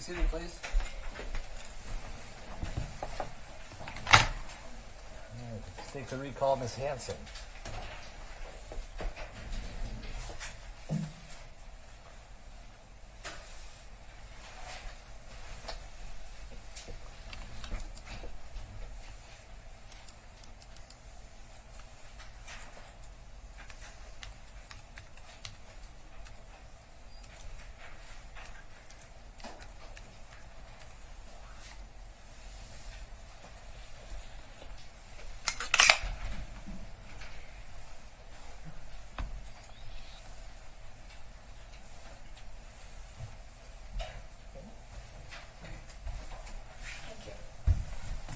seated, please. Let's take the recall, Ms. Hanson.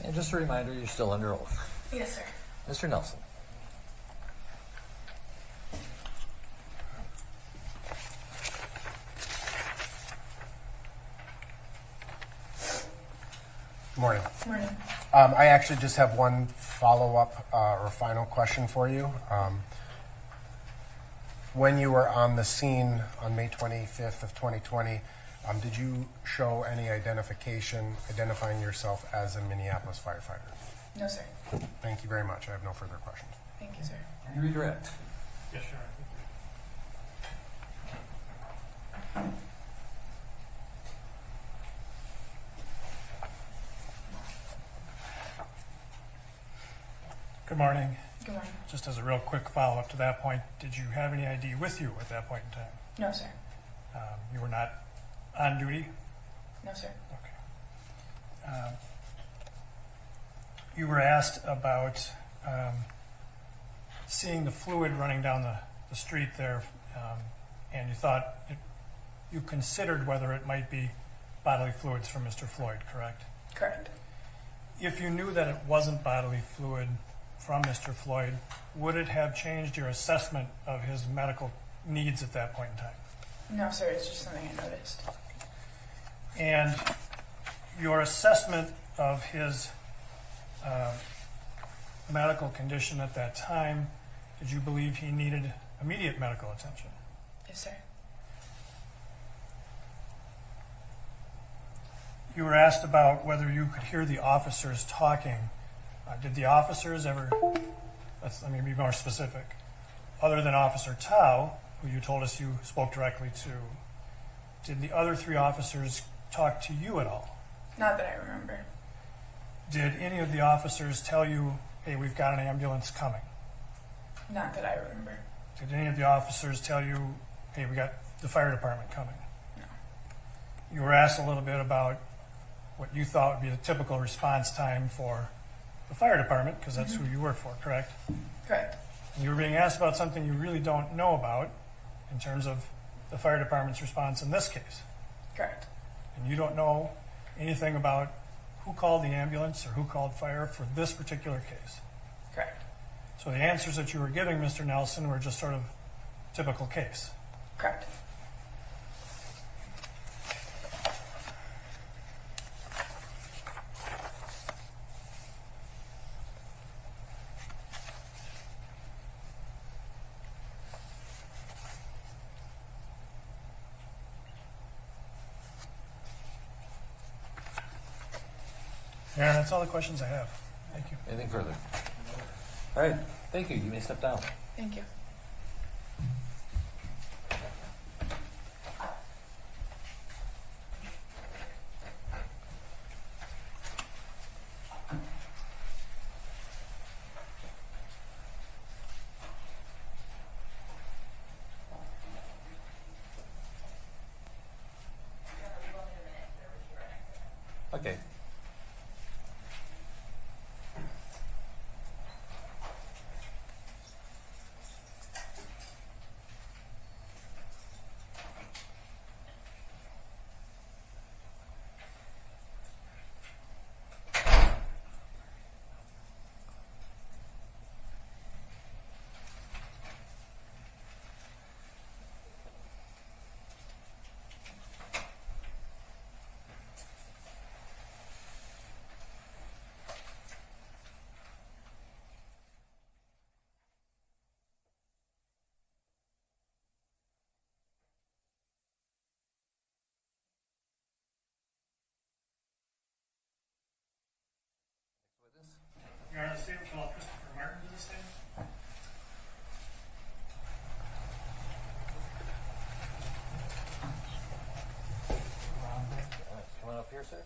And just a reminder, you're still under oath. Yes, sir. Mr. Nelson. Good morning. Good morning. I actually just have one follow-up or final question for you. When you were on the scene on May 25th of 2020, did you show any identifying yourself as a Minneapolis firefighter? No, sir. Thank you very much. I have no further questions. Thank you, sir. You redirect. Yes, sure. Good morning. Good morning. Just as a real quick follow-up to that point, did you have any ID with you at that point in time? No, sir. You were not on duty? No, sir. Okay. You were asked about seeing the fluid running down the street there, and you considered whether it might be bodily fluids from Mr. Floyd, correct? Correct. If you knew that it wasn't bodily fluid from Mr. Floyd, would it have changed your assessment of his medical needs at that point in time? No, sir. It's just something I noticed. And your assessment of his medical condition at that time, did you believe he needed immediate medical attention? Yes, sir. You were asked about whether you could hear the officers talking. Did the officers ever, let me be more specific, other than Officer Tao, who you told us you spoke directly to, did the other three officers talk to you at all? Not that I remember. Did any of the officers tell you, hey, we've got an ambulance coming? Not that I remember. Did any of the officers tell you, hey, we got the fire department coming? No. You were asked a little bit about what you thought would be the typical response time for the fire department, because that's who you work for, correct? Correct. And you were being asked about something you really don't know about in terms of the fire department's response in this case. Correct. And you don't know anything about who called the ambulance or who called fire for this particular case. Correct. So the answers that you were giving, Mr. Nelson, were just sort of typical case. Correct. Yeah, that's all the questions I have. Thank you. Anything further? All right. Thank you. You may step down. Thank you. Okay. sir.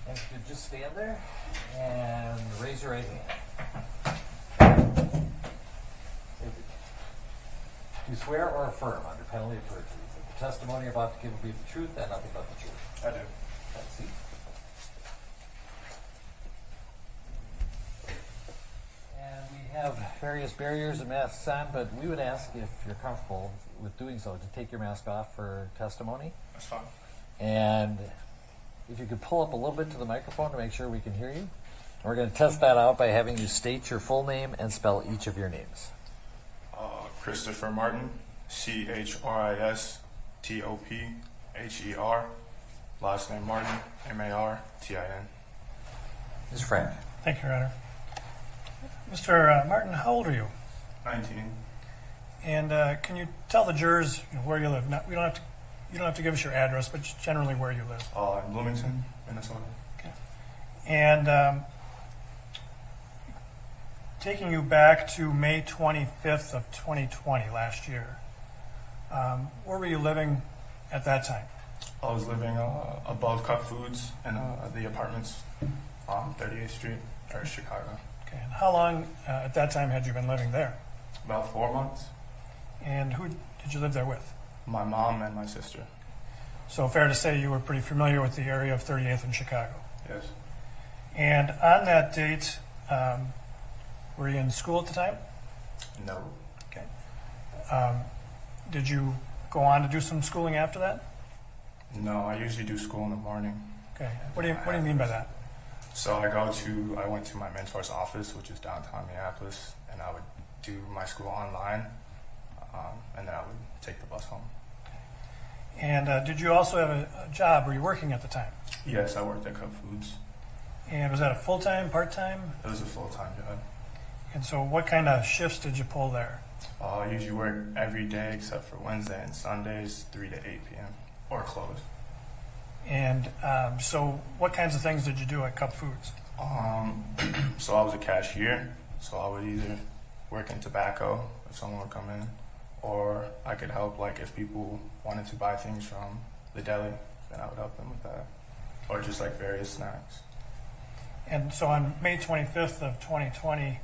And if you could just stand there and raise your right hand. Do you swear or affirm under penalty of perjury that the testimony you're about to give will be the truth and nothing but the truth? I do. Have a seat. And we have various barriers and masks on, but we would ask if you're comfortable with doing so to take your mask off for testimony. That's fine. And if you could pull up a little bit to the microphone to make sure we can hear you. We're going to test that out by having you state your full name and spell each of your names. Christopher Martin, ChristopherHer. Last name Martin, Martin. Ms. Frank. Thank you, Your Honor. Mr. Martin, how old are you? 19. And can you tell the jurors where you live? You don't have to give us your address, but just generally where you live. In Bloomington, Minnesota. Okay. And taking you back to May 25th of 2020, last year, where were you living at that time? I was living above Cup Foods in the apartments on 38th Street, or Chicago. Okay. And how long at that time had you been living there? About 4 months. And who did you live there with? My mom and my sister. So fair to say you were pretty familiar with the area of 38th in Chicago. Yes. And on that date, were you in school at the time? No. Okay. Did you go on to do some schooling after that? No, I usually do school in the morning. Okay. What do you mean by that? So I went to my mentor's office, which is downtown Minneapolis, and I would do my school online, and then I would take the bus home. And did you also have a job? Were you working at the time? Yes, I worked at Cup Foods. And was that a full-time, part-time? It was a full-time job. And so what kind of shifts did you pull there? I usually work every day except for Wednesday and Sundays, 3 to 8 p.m. or close. And so what kinds of things did you do at Cup Foods? So I was a cashier, so I would either work in tobacco if someone would come in, or I could help, like if people wanted to buy things from the deli, then I would help them with that, or just like various snacks. And so on May 25th of 2020,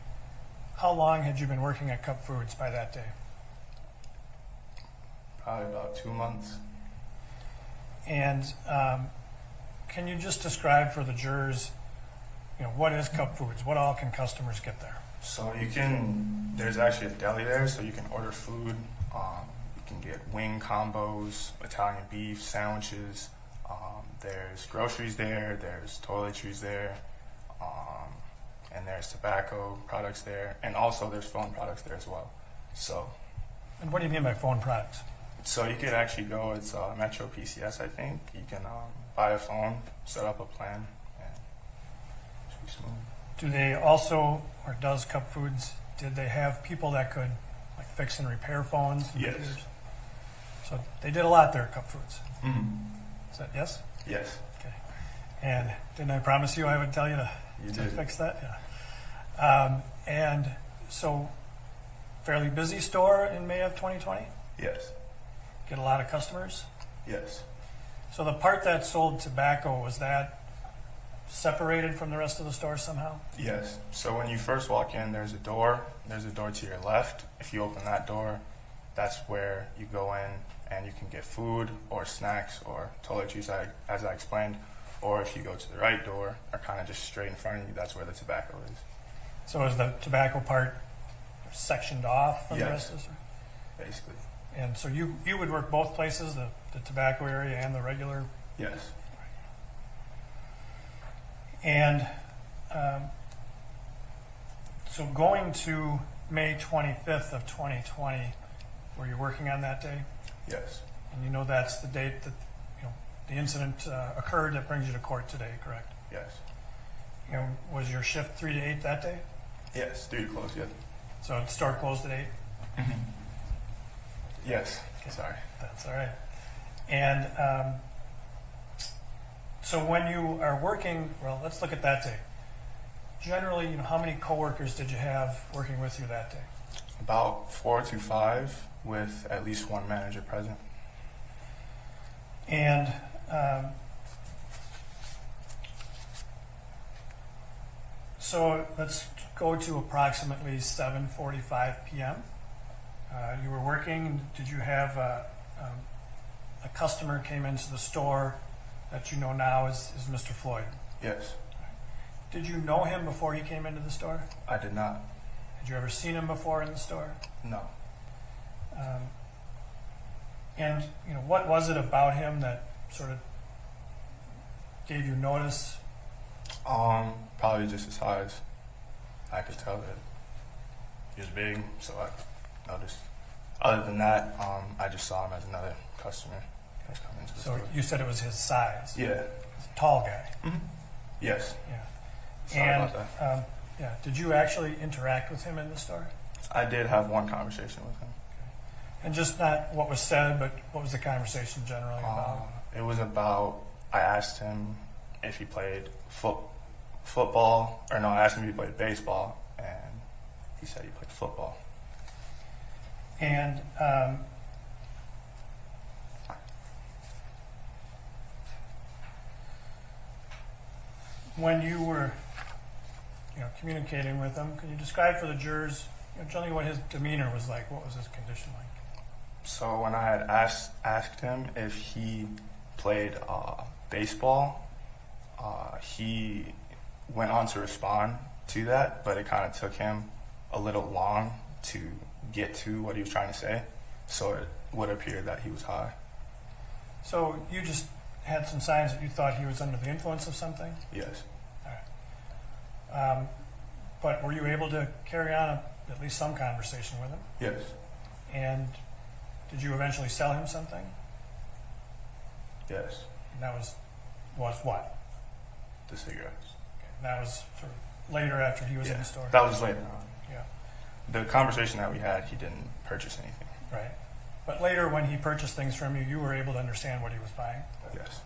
how long had you been working at Cup Foods by that day? Probably about 2 months. And can you just describe for the jurors, what is Cup Foods? What all can customers get there? So there's actually a deli there, so you can order food. You can get wing combos, Italian beef, sandwiches. There's groceries there, there's toiletries there, and there's tobacco products there, and also there's phone products there as well. So. And what do you mean by phone products? So you could actually go, it's Metro PCS, I think. You can buy a phone, set up a plan, and it should be smooth. Do they also, or does Cup Foods, did they have people that could like fix and repair phones? And Yes. computers? So they did a lot there at Cup Foods. Mm-hmm. Is that yes? Yes. Okay. And didn't I promise you I would tell you to did. fix that? Yeah. And so fairly busy store in May of 2020? Yes. Get a lot of customers? Yes. So the part that sold tobacco, was that separated from the rest of the store somehow? Yes. So when you first walk in, there's a door. There's a door to your left. If you open that door, that's where you go in and you can get food or snacks or toiletries, as I explained. Or if you go to the right door, or kind of just straight in front of you, that's where the tobacco is. So is the tobacco part sectioned off from the Yes. rest of the store? Basically. And so you would work both places, the tobacco area and the regular? Yes. And so going to May 25th of 2020, were you working on that day? Yes. And that's the date that the incident occurred that brings you to court today, correct? Yes. Was your shift 3 to 8 that day? Yes. 3 to close, yes. So the store closed at 8? Yes. Sorry. That's all right. And so when you are working, well, let's look at that day. Generally, how many coworkers did you have working with you that day? About 4 to 5 with at least one manager present. And so let's go to approximately 7:45 p.m. You were working. Did you have a customer came into the store that you know now is Mr. Floyd? Yes. Did you know him before he came into the store? I did not. Had you ever seen him before in the store? No. And you know, what was it about him that sort of gave you notice? Probably just his size. I could tell that he was big, so I noticed. Other than that, I just saw him as another customer that's coming into the So store. you said it was his size. Yeah. He's a tall guy. Yes. Yeah. Sorry And about that. yeah, did you actually interact with him in the store? I did have one conversation with him. And just not what was said, but what was the conversation generally about? It was about, I asked him if he played football, or no, I asked him if he played baseball, and he said he played football. And when you were, communicating with him, can you describe for the jurors, generally what his demeanor was like? What was his condition like? So when I had asked him if he played baseball, he went on to respond to that, but it kind of took him a little long to get to what he was trying to say, so it would appear that he was high. So you just had some signs that you thought he was under the influence of something? Yes. But were you able to carry on at least some conversation with him? Yes. And did you eventually sell him something? Yes. And that was what? The cigarettes. And that was sort of later after he was in the store? That was later on. Yeah, The conversation that we had, he didn't purchase anything. right. But later when he purchased things from you, you were able to understand what he was buying? Yes.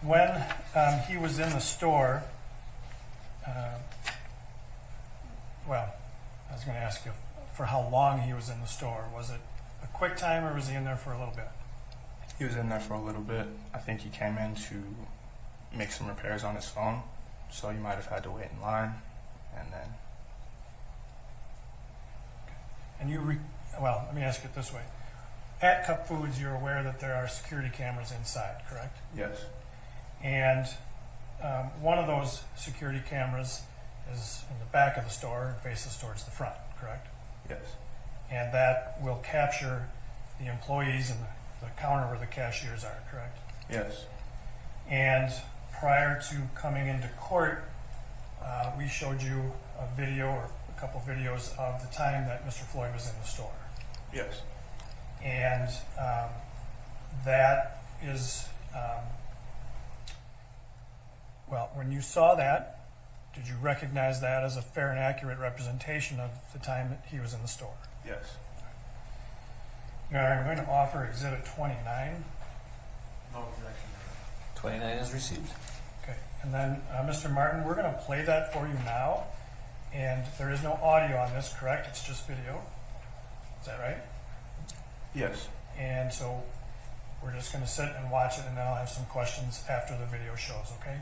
When he was in the store, well, I was going to ask you for how long he was in the store. Was it a quick time or was he in there for a little bit? He was in there for a little bit. I think he came in to make some repairs on his phone, so he might have had to wait in line, and then... And well, let me ask it this way. At Cup Foods, you're aware that there are security cameras inside, correct? Yes. And one of those security cameras is in the back of the store and faces towards the front, correct? Yes. And that will capture the employees and the counter where the cashiers are, correct? Yes. And prior to coming into court, we showed you a video or a couple videos of the time that Mr. Floyd was in the store. Yes. And that is, well, when you saw that, did you recognize that as a fair and accurate representation of the time that he was in the store? Yes. I'm going to offer Exhibit 29. No objection. 29 is received. Okay, and then Mr. Martin, we're going to play that for you now. And there is no audio on this, correct? It's just video. Is that right? Yes. And so we're just going to sit and watch it, and then I'll have some questions after the video shows, okay?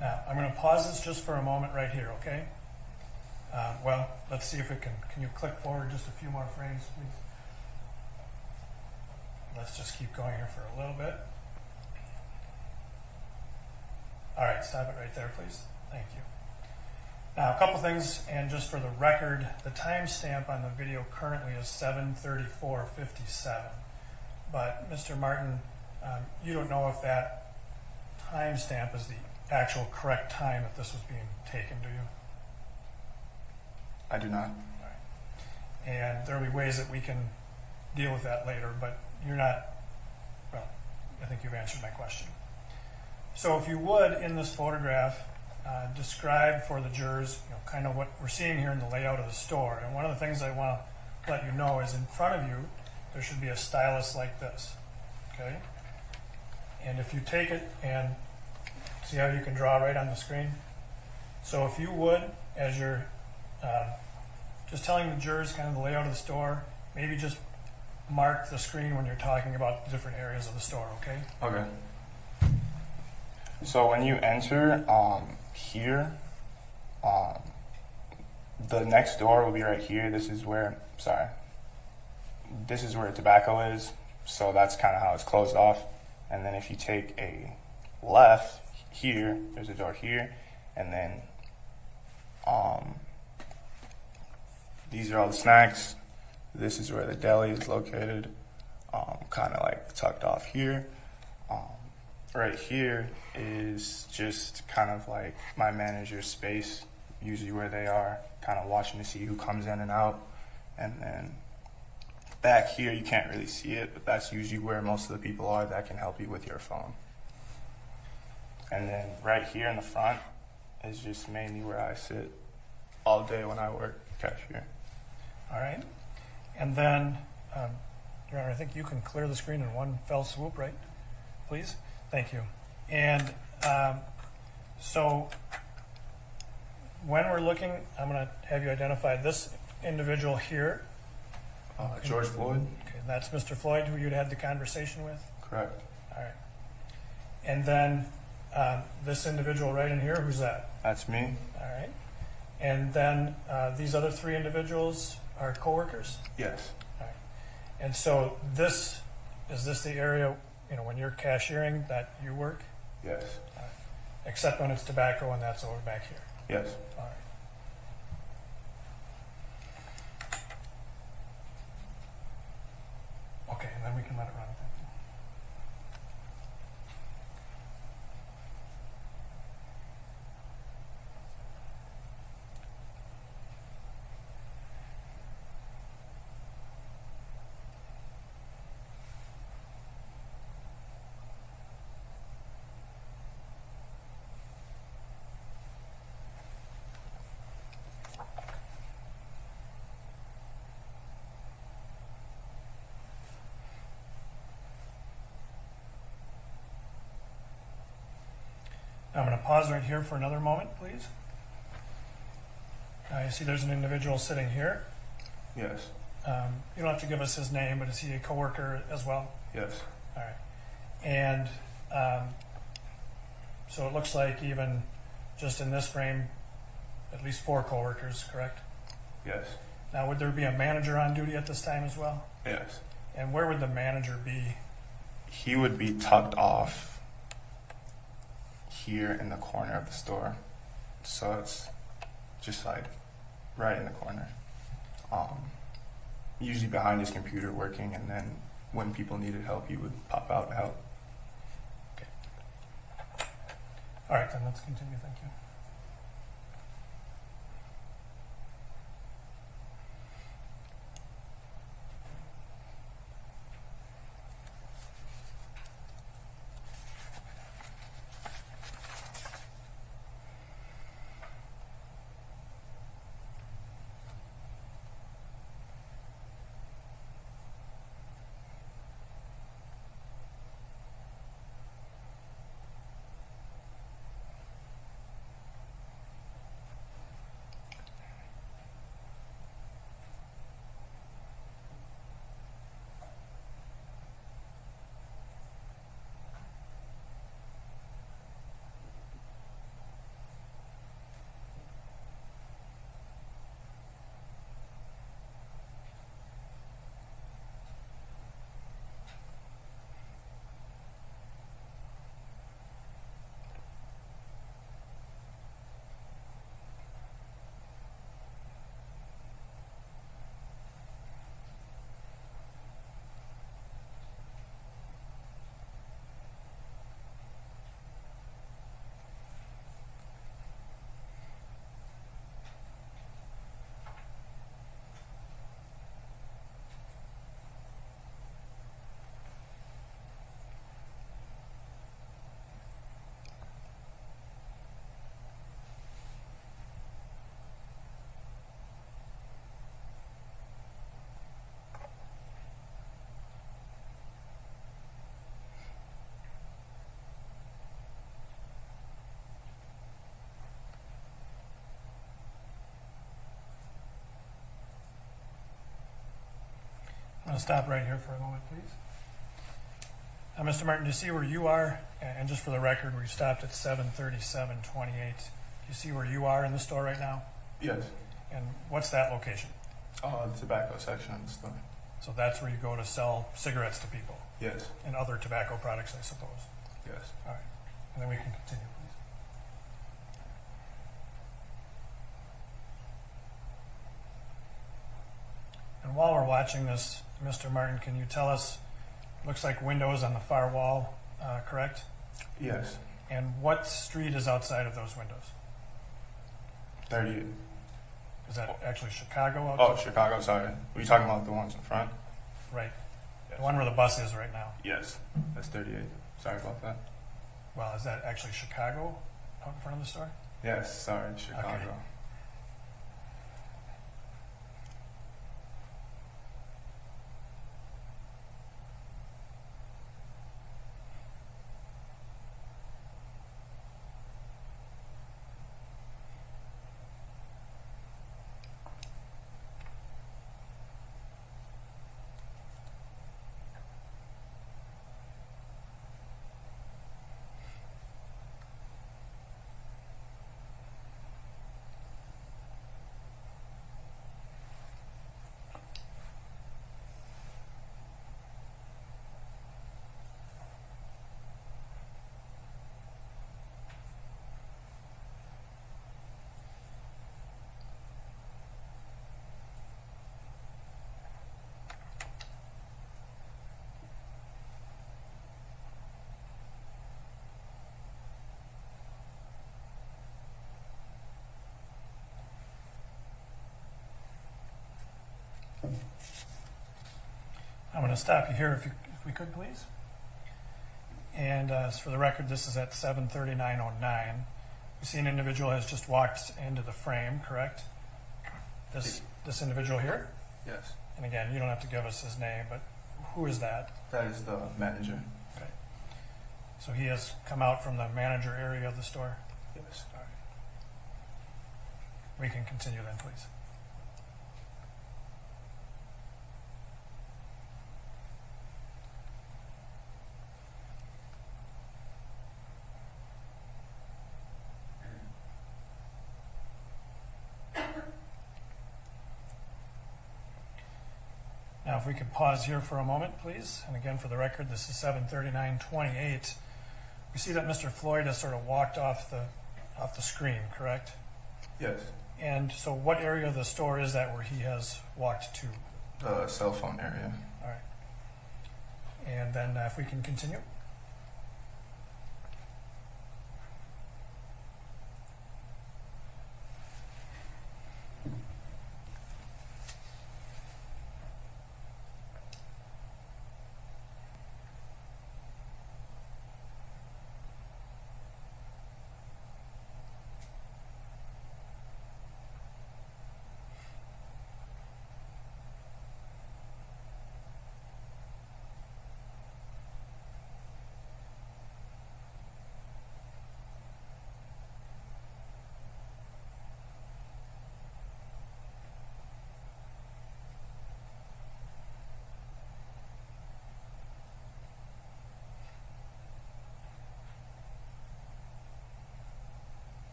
Now, I'm going to pause this just for a moment right here, okay? Well, let's see if it can you click forward just a few more frames, please? Let's just keep going here for a little bit. All right, stop it right there, please. Thank you. Now, a couple things, and just for the record, the timestamp on the video currently is 7:34:57. But, Mr. Martin, you don't know if that timestamp is the actual correct time that this was being taken, do you? I do not. And there will be ways that we can deal with that later, but you're not, well, I think think you've answered my question. So if you would, in this photograph, describe for the jurors, kind of what we're seeing here in the layout of the store. And one of the things I want to let you know is in front of you, there should be a stylus like this, okay? And if you take it and see how you can draw right on the screen? So if you would, as you're just telling the jurors kind of the layout of the store, maybe just mark the screen when you're talking about the different areas of the store, okay? Okay. So when you enter here, the next door will be right here. This is where tobacco is. So that's kind of how it's closed off. And then if you take a left here, there's a door here, and then these are all the snacks. This is where the deli is located, kind of like tucked off here. Right here is just kind of like my manager's space, usually where they are, kind of watching to see who comes in and out. And then back here, you can't really see it, but that's usually where most of the people are that can help you with your phone. And then right here in the front is just mainly where I sit all day when I work cashier. All right. And then, Your Honor, I think you can clear the screen in one fell swoop, right? Please? Thank you. And so when we're looking, I'm going to have you identify this individual here. George Floyd? Okay, that's Mr. Floyd, who you'd had the conversation with? Correct. All right. And then this individual right in here, who's that? That's me. All right. And then these other three individuals are coworkers? Yes. All right. And so is this the area, when you're cashiering that you work? Yes. All right. Except when it's tobacco and that's over back here? Yes. All right. Okay, and then we can let it run. I'm going to pause right here for another moment, please. You see there's an individual sitting here. Yes. You don't have to give us his name, but is he a coworker as well? Yes. All right. And so it looks like even just in this frame, at least 4 coworkers, correct? Yes. Now, would there be a manager on duty at this time as well? Yes. And where would the manager be? He would be tucked off here in the corner of the store. So it's just like right in the corner. Usually behind his computer working, and then when people needed help, he would pop out and help. Okay. All right, then let's continue. Thank you. to stop right here for a moment, please. Mr. Martin, do you see where you are? And just for the record, we stopped at 73728. Do you see where you are in the store right now? Yes. And what's that location? The tobacco section of the store. So that's where you go to sell cigarettes to people Yes. and other tobacco products, I suppose. Yes. All right. And then we can continue, please. And while we're watching this, Mr. Martin, can you tell us, looks like windows on the far wall, correct? Yes. And what street is outside of those windows? 38. Is that actually Chicago Oh, outside? Chicago, sorry. Were you talking about the ones in front? Right. Yes. The one where the bus is right now. Yes. That's 38. Sorry about that. Well, is that actually Chicago out in front of the store? Yes, sorry, Chicago. Okay. I'm going to stop you here if we could, please. And for the record, this is at 7:39:09. We see an individual has just walked into the frame, correct? This individual here? Yes. And again, you don't have to give us his name, but who is that? That is the manager. Okay. So he has come out from the manager area of the store? Yes. All right. We can continue then, please. Now, if we could pause here for a moment, please. And again, for the record, this is 7:39:28. We see that Mr. Floyd has sort of walked off the screen, correct? Yes. And so what area of the store is that where he has walked to? The cell phone area. All right. And then if we can continue.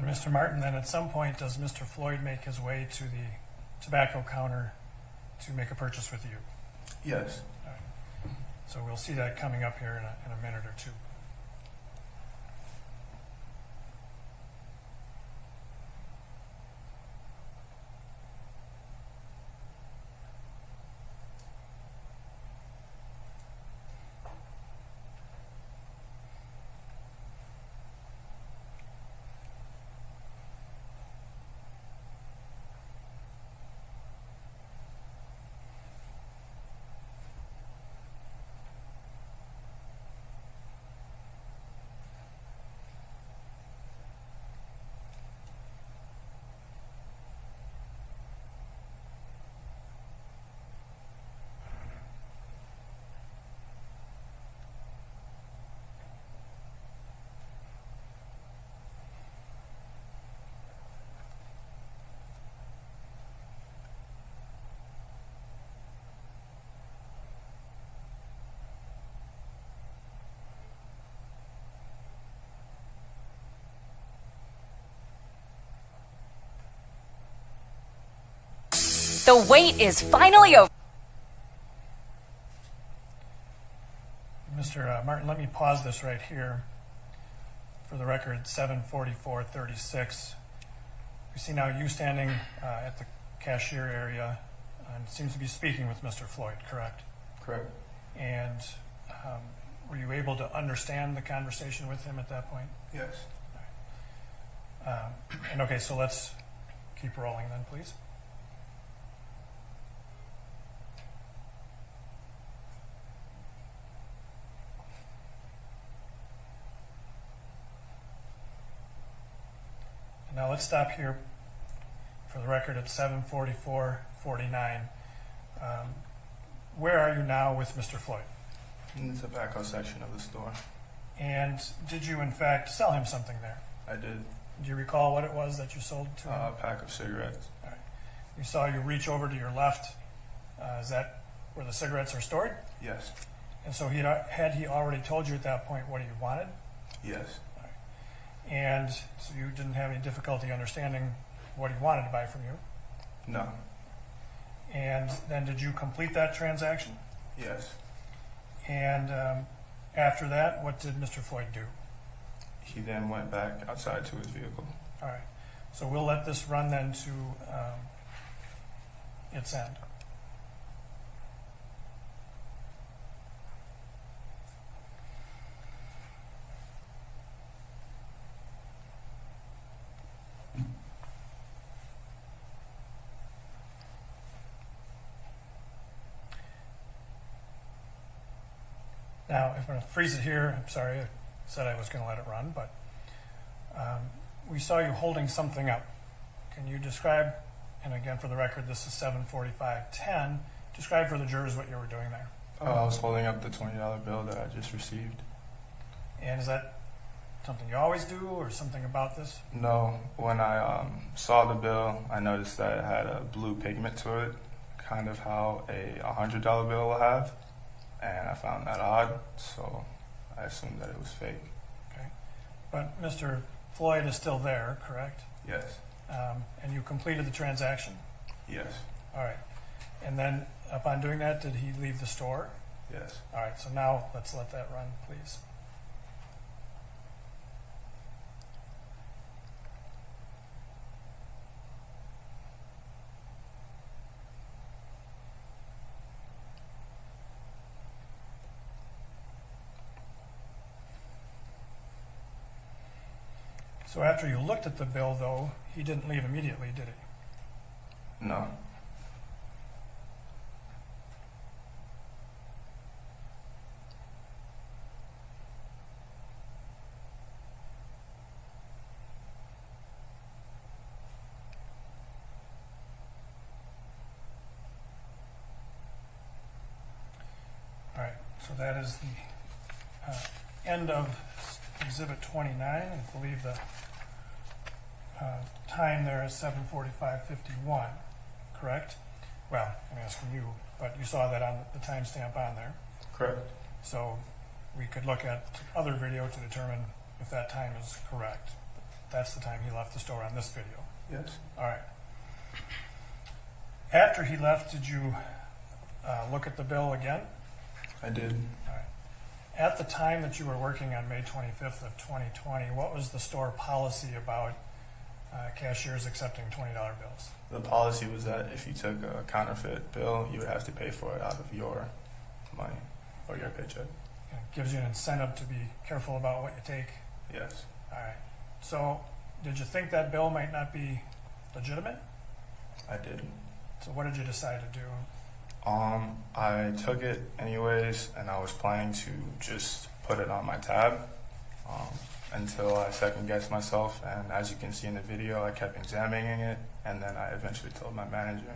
Mr. Martin, then at some point, does Mr. Floyd make his way to the tobacco counter to make a purchase with you? Yes. So we'll see that coming up here in a minute or two. The wait is finally over. Mr. Martin, let me pause this right here. For the record, 7:44:36. We see now you standing at the cashier area and seems to be speaking with Mr. Floyd, correct? Correct. And were you able to understand the conversation with him at that point? Yes. And okay, so let's keep rolling then, please. Now let's stop here for the record at 7:44:49. Where are you now with Mr. Floyd? In the tobacco section of the store. And did you in fact sell him something there? I did. Do you recall what it was that you sold to him? A pack of cigarettes. All right. We saw you reach over to your left. Is that where the cigarettes are stored? Yes. And so had he already told you at that point what he wanted? Yes. And so you didn't have any difficulty understanding what he wanted to buy from you? No. And then did you complete that transaction? Yes. And after that, what did Mr. Floyd do? He then went back outside to his vehicle. All right. So we'll let this run then to its end. Now, if I'm going to freeze it here, I'm sorry, I said I was going to let it run, but we saw you holding something up. Can you describe, and again for the record, this is 7:45:10, describe for the jurors what you were doing there. I was holding up the $20 bill that I just received. And is that something you always do, or something about this? No, when I saw the bill, I noticed that it had a blue pigment to it, kind of how a $100 bill will have. And I found that odd, so I assumed that it was fake. Okay. But Mr. Floyd is still there, correct? Yes. And you completed the transaction? Yes. All right. And then upon doing that, did he leave the store? Yes. All right. So now let's let that run, please. So after you looked at the bill, though, he didn't leave immediately, did he? No. All right. So that is the end of Exhibit 29. I believe the time there is 7:45:51, correct? Well, I'm asking you, but you saw that on the timestamp on there. Correct. So we could look at other video to determine if that time is correct. That's the time he left the store on this video. Yes. All right. After he left, did you look at the bill again? I did. All right. At the time that you were working on May 25th of 2020, what was the store policy about cashiers accepting $20 bills? The policy was that if you took a counterfeit bill, you would have to pay for it out of your money or your paycheck. It gives you an incentive to be careful about what you take. Yes. All right. So, did you think that bill might not be legitimate? I did. So, what did you decide to do? I took it anyways, and I was planning to just put it on my tab until I second guessed myself. And as you can see in the video, I kept examining it, and then I eventually told my manager.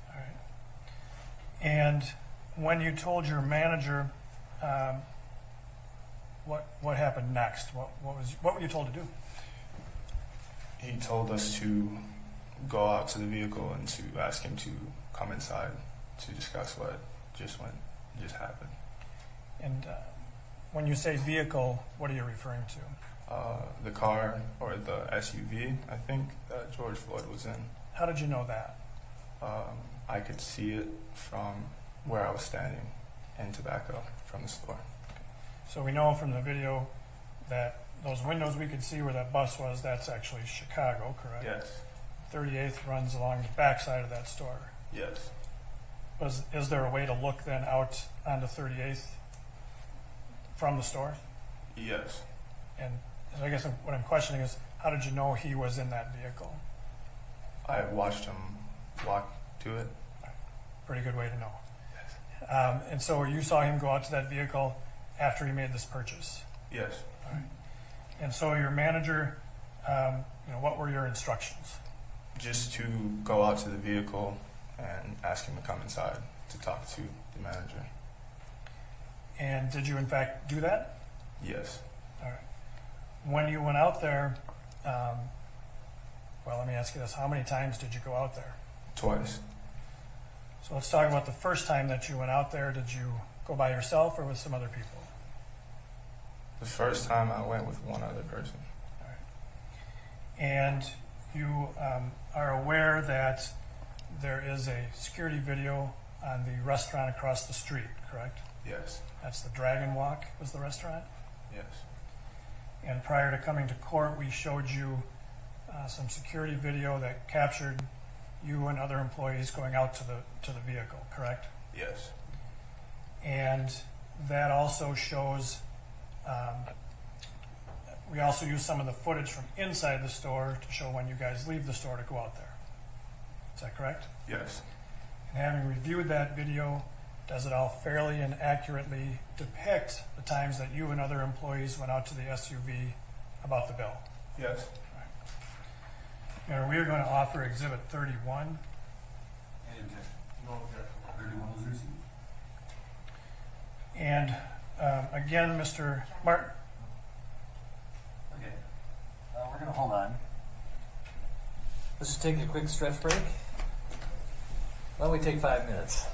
All right. And when you told your manager, what happened next? What were you told to do? He told us to go out to the vehicle and to ask him to come inside to discuss what just happened. And when you say vehicle, what are you referring to? The car, or the SUV, I think, that George Floyd was in. How did you know that? I could see it from where I was standing in tobacco from the store. So we know from the video that those windows we could see where that bus was, that's actually Chicago, correct? Yes. 38th runs along the backside of that store. Yes. Is there a way to look then out onto 38th from the store? Yes. And I guess what I'm questioning is, how did you know he was in that vehicle? I watched him walk to it. Pretty good way to know. Yes. And so you saw him go out to that vehicle after he made this purchase. Yes. All right. And so your manager, what were your instructions? Just to go out to the vehicle and ask him to come inside to talk to the manager. And did you in fact do that? Yes. All right. When you went out there, let me ask you this. How many times did you go out there? Twice. So let's talk about the first time that you went out there. Did you go by yourself or with some other people? The first time I went with one other person. All right. And you are aware that there is a security video on the restaurant across the street, correct? Yes. That's the Dragon Walk was the restaurant? Yes. And prior to coming to court, we showed you some security video that captured you and other employees going out to the vehicle, correct? Yes. And that also shows, we also use some of the footage from inside the store to show when you guys leave the store to go out there. Is that correct? Yes. And having reviewed that video, does it all fairly and accurately depict the times that you and other employees went out to the SUV about the bill? Yes. And we are going to offer Exhibit 31. No objection. 31 was received. And again, Mr. Martin, Okay. We're going to hold on. Let's just take a quick stretch break. Why don't we take 5 minutes?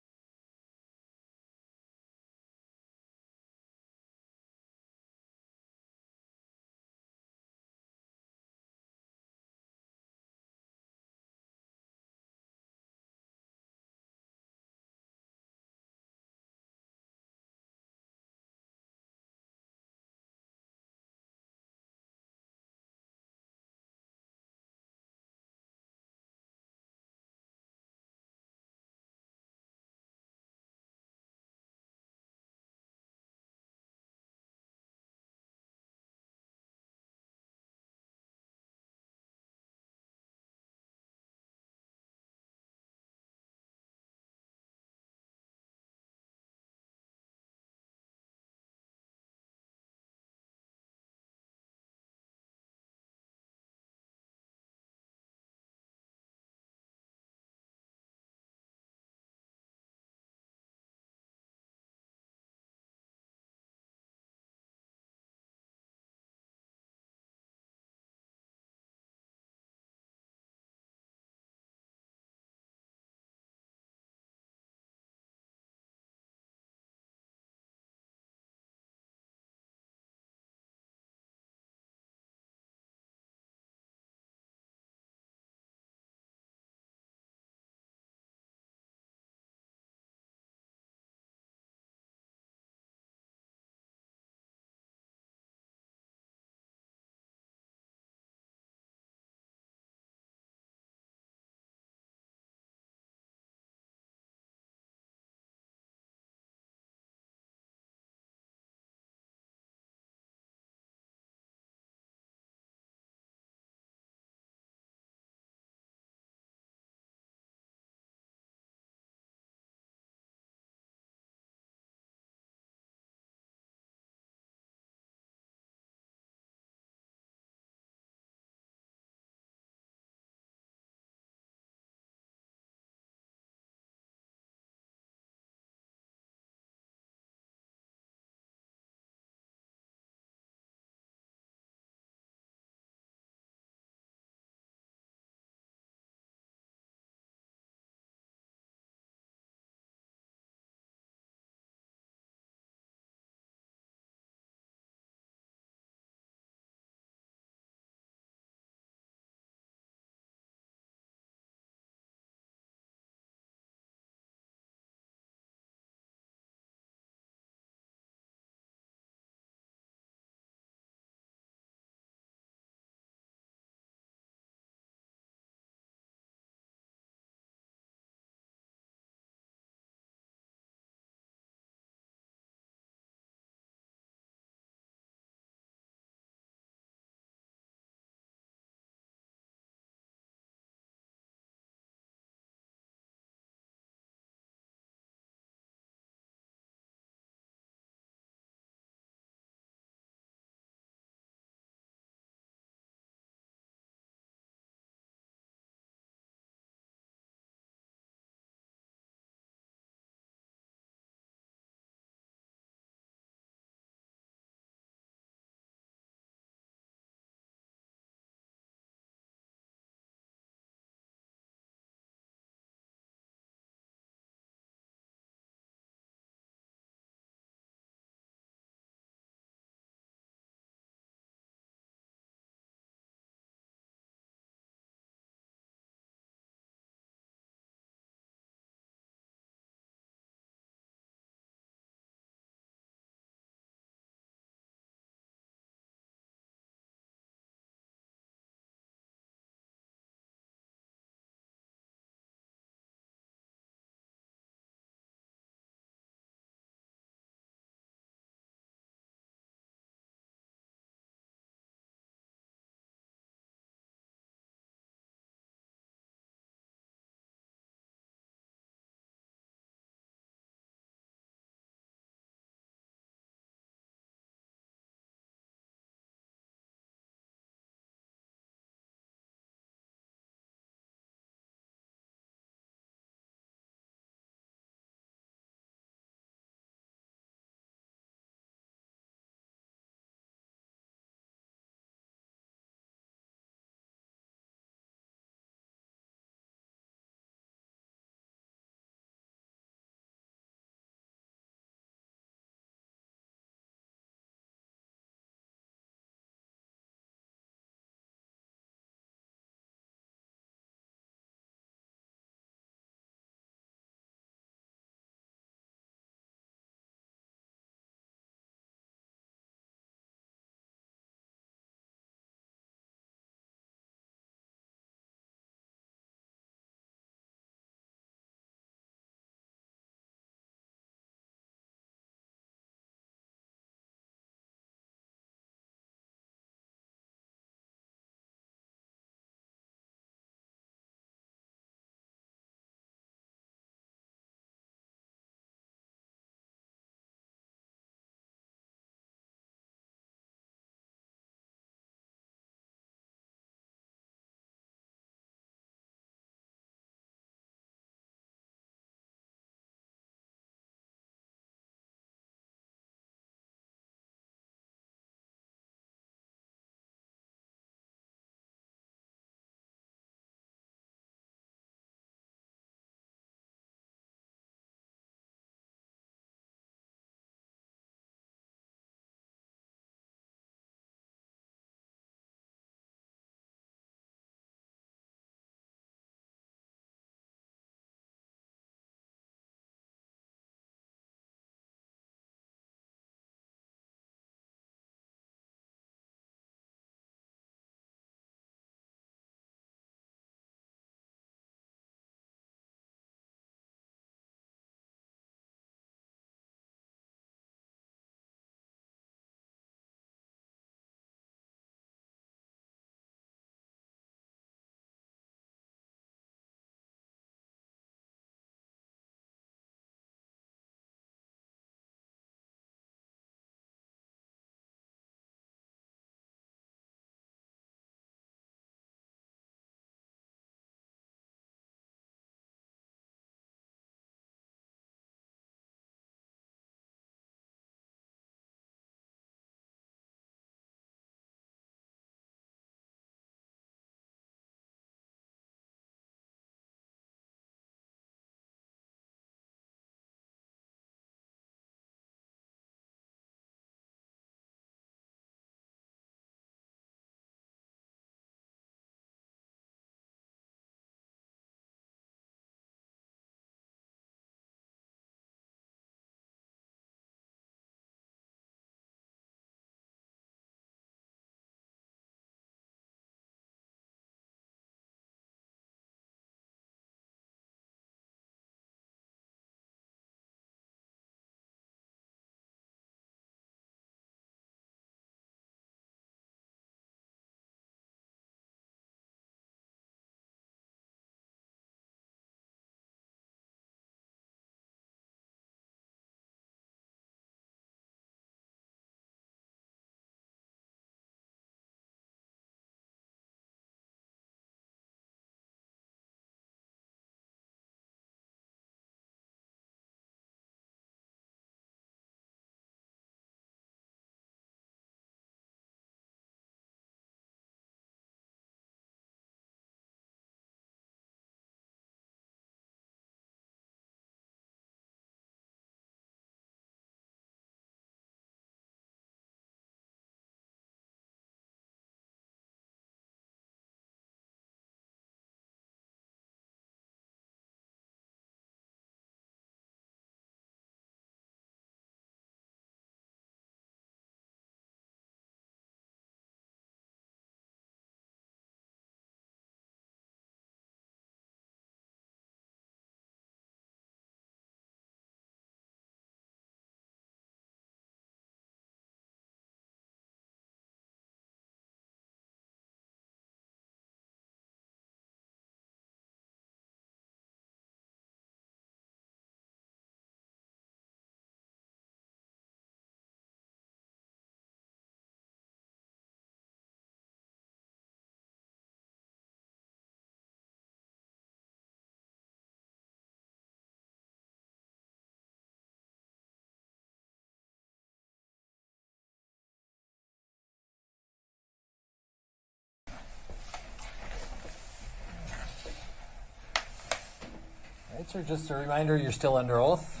Sir, just a reminder, you're still under oath.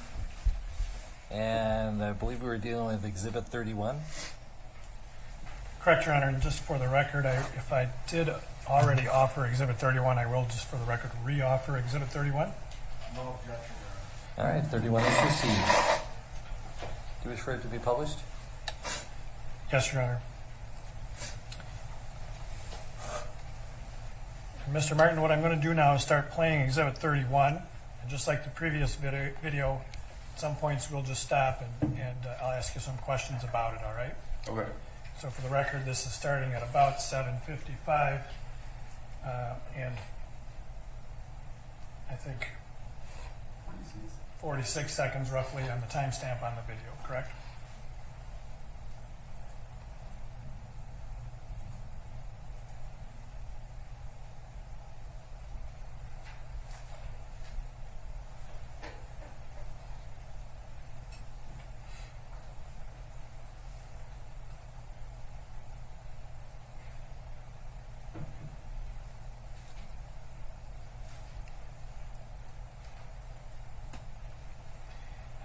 And I believe we were dealing with Exhibit 31. Correct, Your Honor. And just for the record, if I did already offer Exhibit 31, I will just for the record re-offer Exhibit 31. No objection, All right, 31 is received. Do you wish for it to be published? Yes, Your Honor. And Mr. Martin, what I'm going to do now is start playing Exhibit 31. And just like the previous video, at some points we'll just stop and I'll ask you some questions about it, all right? Okay. So for the record, this is starting at about 7:55, and I think 46 seconds roughly on the timestamp on the video, correct?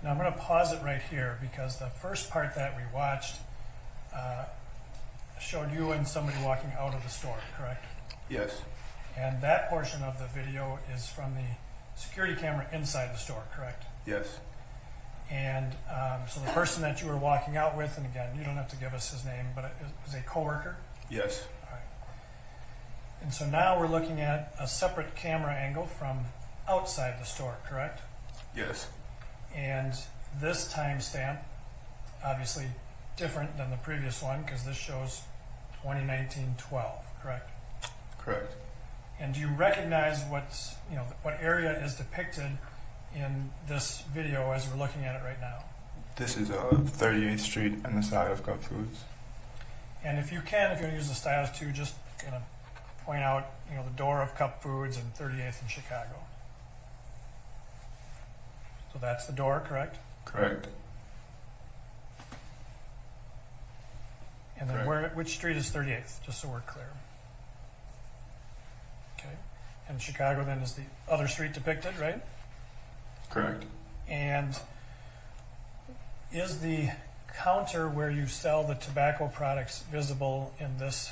Now I'm going to pause it right here because the first part that we watched showed you and somebody walking out of the store, correct? Yes. And that portion of the video is from the security camera inside the store, correct? Yes. And so the person that you were walking out with, and again, you don't have to give us his name, but it was a coworker? Yes. All right. And so now we're looking at a separate camera angle from outside the store, correct? Yes. And this timestamp, obviously different than the previous one because this shows 2019-12, correct? Correct. And do you recognize what area is depicted in this video as we're looking at it right now? This is 38th Street and the side of Cup Foods. And if you want to use the stylus too, just kind of point out, the door of Cup Foods and 38th in Chicago. So that's the door, correct? Correct. And then Correct. which street is 38th, just so we're clear? Okay. And Chicago then is the other street depicted, right? Correct. And is the counter where you sell the tobacco products visible in this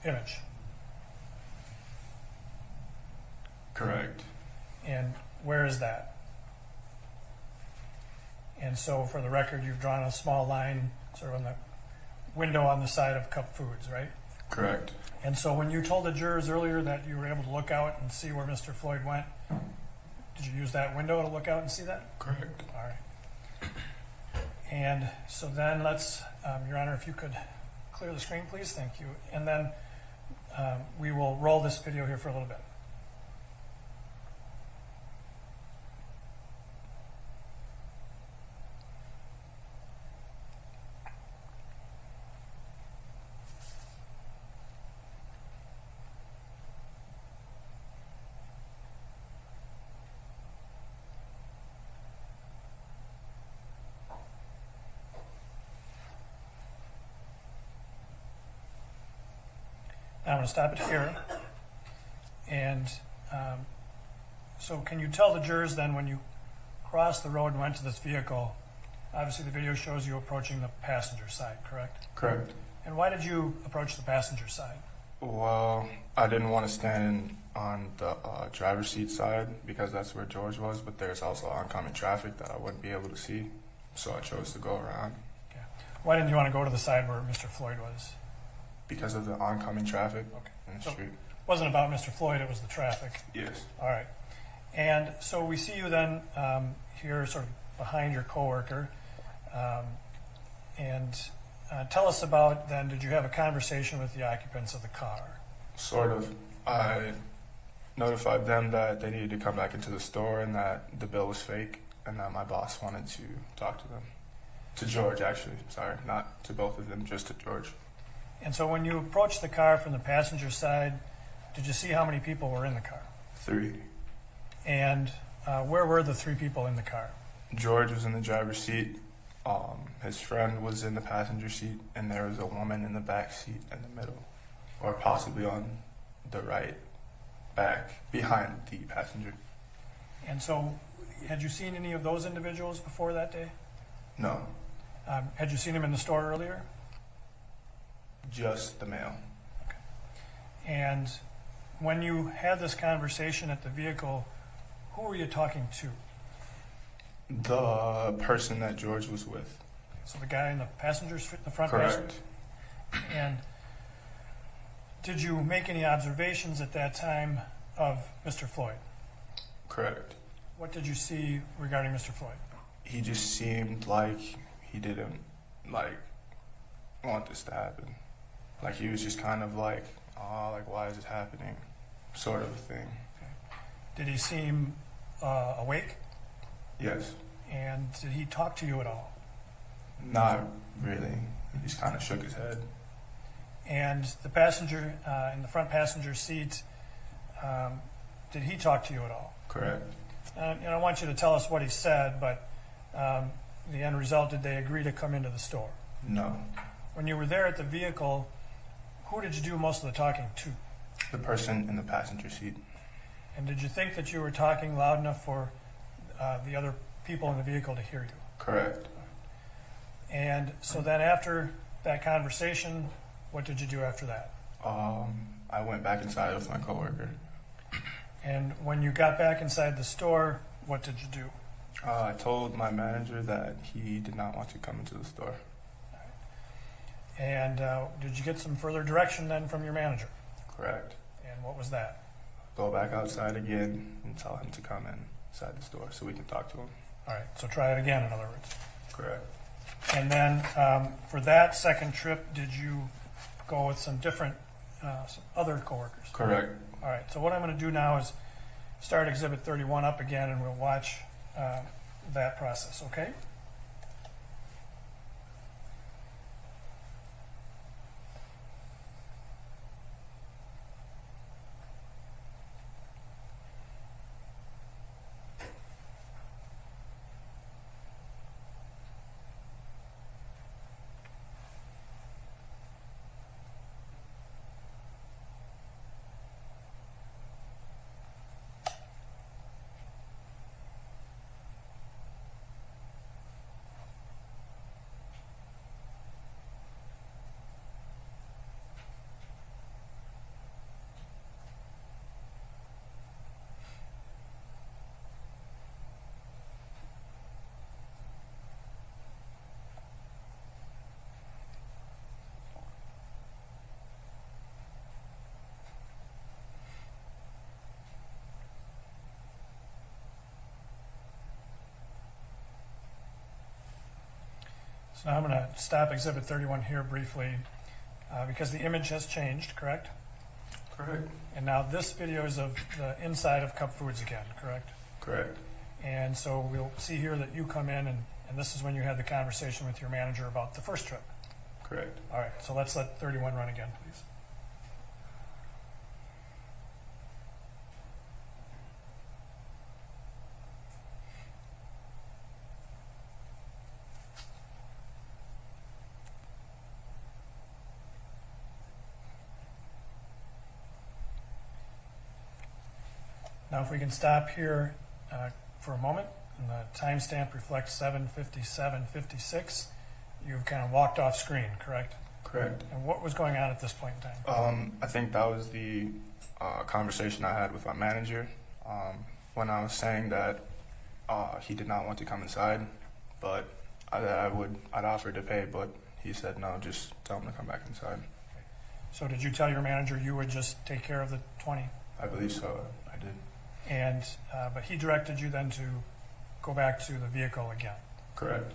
image? Correct. And where is that? And so for the record, you've drawn a small line sort of on the window on the side of Cup Foods, right? Correct. And so when you told the jurors earlier that you were able to look out and see where Mr. Floyd went, did you use that window to look out and see that? Correct. All right. And so then let's, Your Honor, if you could clear the screen, please. Thank you. And then we will roll this video here for a little bit. I'm going to stop it here. And so can you tell the jurors then when you crossed the road and went to this vehicle, obviously the video shows you approaching the passenger side, correct? Correct. And why did you approach the passenger side? Well, I didn't want to stand on the driver's seat side because that's where George was, but there's also oncoming traffic that I wouldn't be able to see, so I chose to go around. Okay. Why didn't you want to go to the side where Mr. Floyd was? Because of the oncoming traffic Okay. in the So street. it wasn't about Mr. Floyd, it was the traffic. Yes. All right. And so we see you then here sort of behind your coworker. And tell us about then, did you have a conversation with the occupants of the car? Sort of. I notified them that they needed to come back into the store and that the bill was fake and that my boss wanted to talk to them. To George, actually. Sorry, not to both of them, just to George. And so when you approached the car from the passenger side, did you see how many people were in the car? 3. And where were the 3 people in the car? George was in the driver's seat. His friend was in the passenger seat, and there was a woman in the back seat in the middle, or possibly on the right, back, behind the passenger. And so, had you seen any of those individuals before that day? No, Had you seen him in the store earlier? just the male. And when you had this conversation at the vehicle, who were you talking to? The person that George was with. So the guy in the the front passenger? Correct. And did you make any observations at that time of Mr. Floyd? Correct. What did you see regarding Mr. Floyd? He just seemed like he didn't want this to happen. Like he was just kind of like, oh, like why is this happening? Sort of a thing. Did he seem awake? Yes. And did he talk to you at all? Not really. He just kind of shook his head. And the passenger in the front passenger seat, did he talk to you at all? Correct. And I want you to tell us what he said, but the end result, did they agree to come into the store? No. When you were there at the vehicle, who did you do most of the talking to? The person in the passenger seat. And did you think that you were talking loud enough for the other people in the vehicle to hear you? Correct. And so then after that conversation, what did you do after that? I went back inside with my coworker. And when you got back inside the store, what did you do? I told my manager that he did not want to come into the store. And did you get some further direction then from your manager? Correct. And what was that? Go back outside again and tell him to come inside the store so we can talk to him. All right, so try it again, in other words. Correct. And then for that second trip, did you go with some different, some other coworkers? Correct. All right, so what I'm going to do now is start Exhibit 31 up again, and we'll watch that process, okay? So now I'm going to stop Exhibit 31 here briefly because the image has changed, correct? Correct. And now this video is of the inside of Cup Foods again, correct? Correct. And so we'll see here that you come in, and this is when you had the conversation with your manager about the first trip. Correct. All right, so let's let 31 run again, please. Now, if we can stop here for a moment, and the timestamp reflects 7:57:56. You've kind of walked off screen, correct? Correct. And what was going on at this point in time? I think that was the conversation I had with my manager when I was saying that he did not want to come inside, but I'd offer to pay, but he said no, just tell him to come back inside. So did you tell your manager you would just take care of the 20? I believe so. I did. And but he directed you then to go back to the vehicle again. Correct.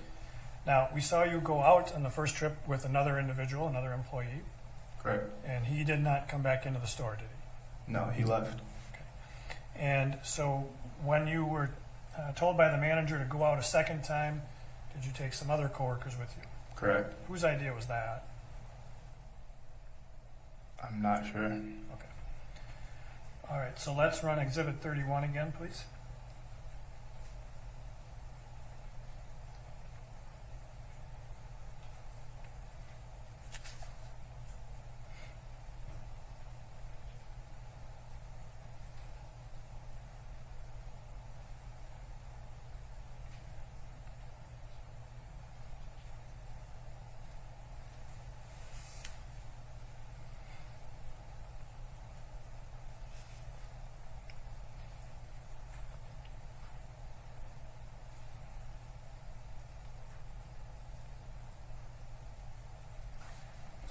Now, we saw you go out on the first trip with another individual, another employee, Correct. and he did not come back into the store, did he? No, he left. And so when you were told by the manager to go out a second time, did you take some other coworkers with you? Correct. Whose idea was that? I'm not sure. Okay. All right, so let's run Exhibit 31 again, please.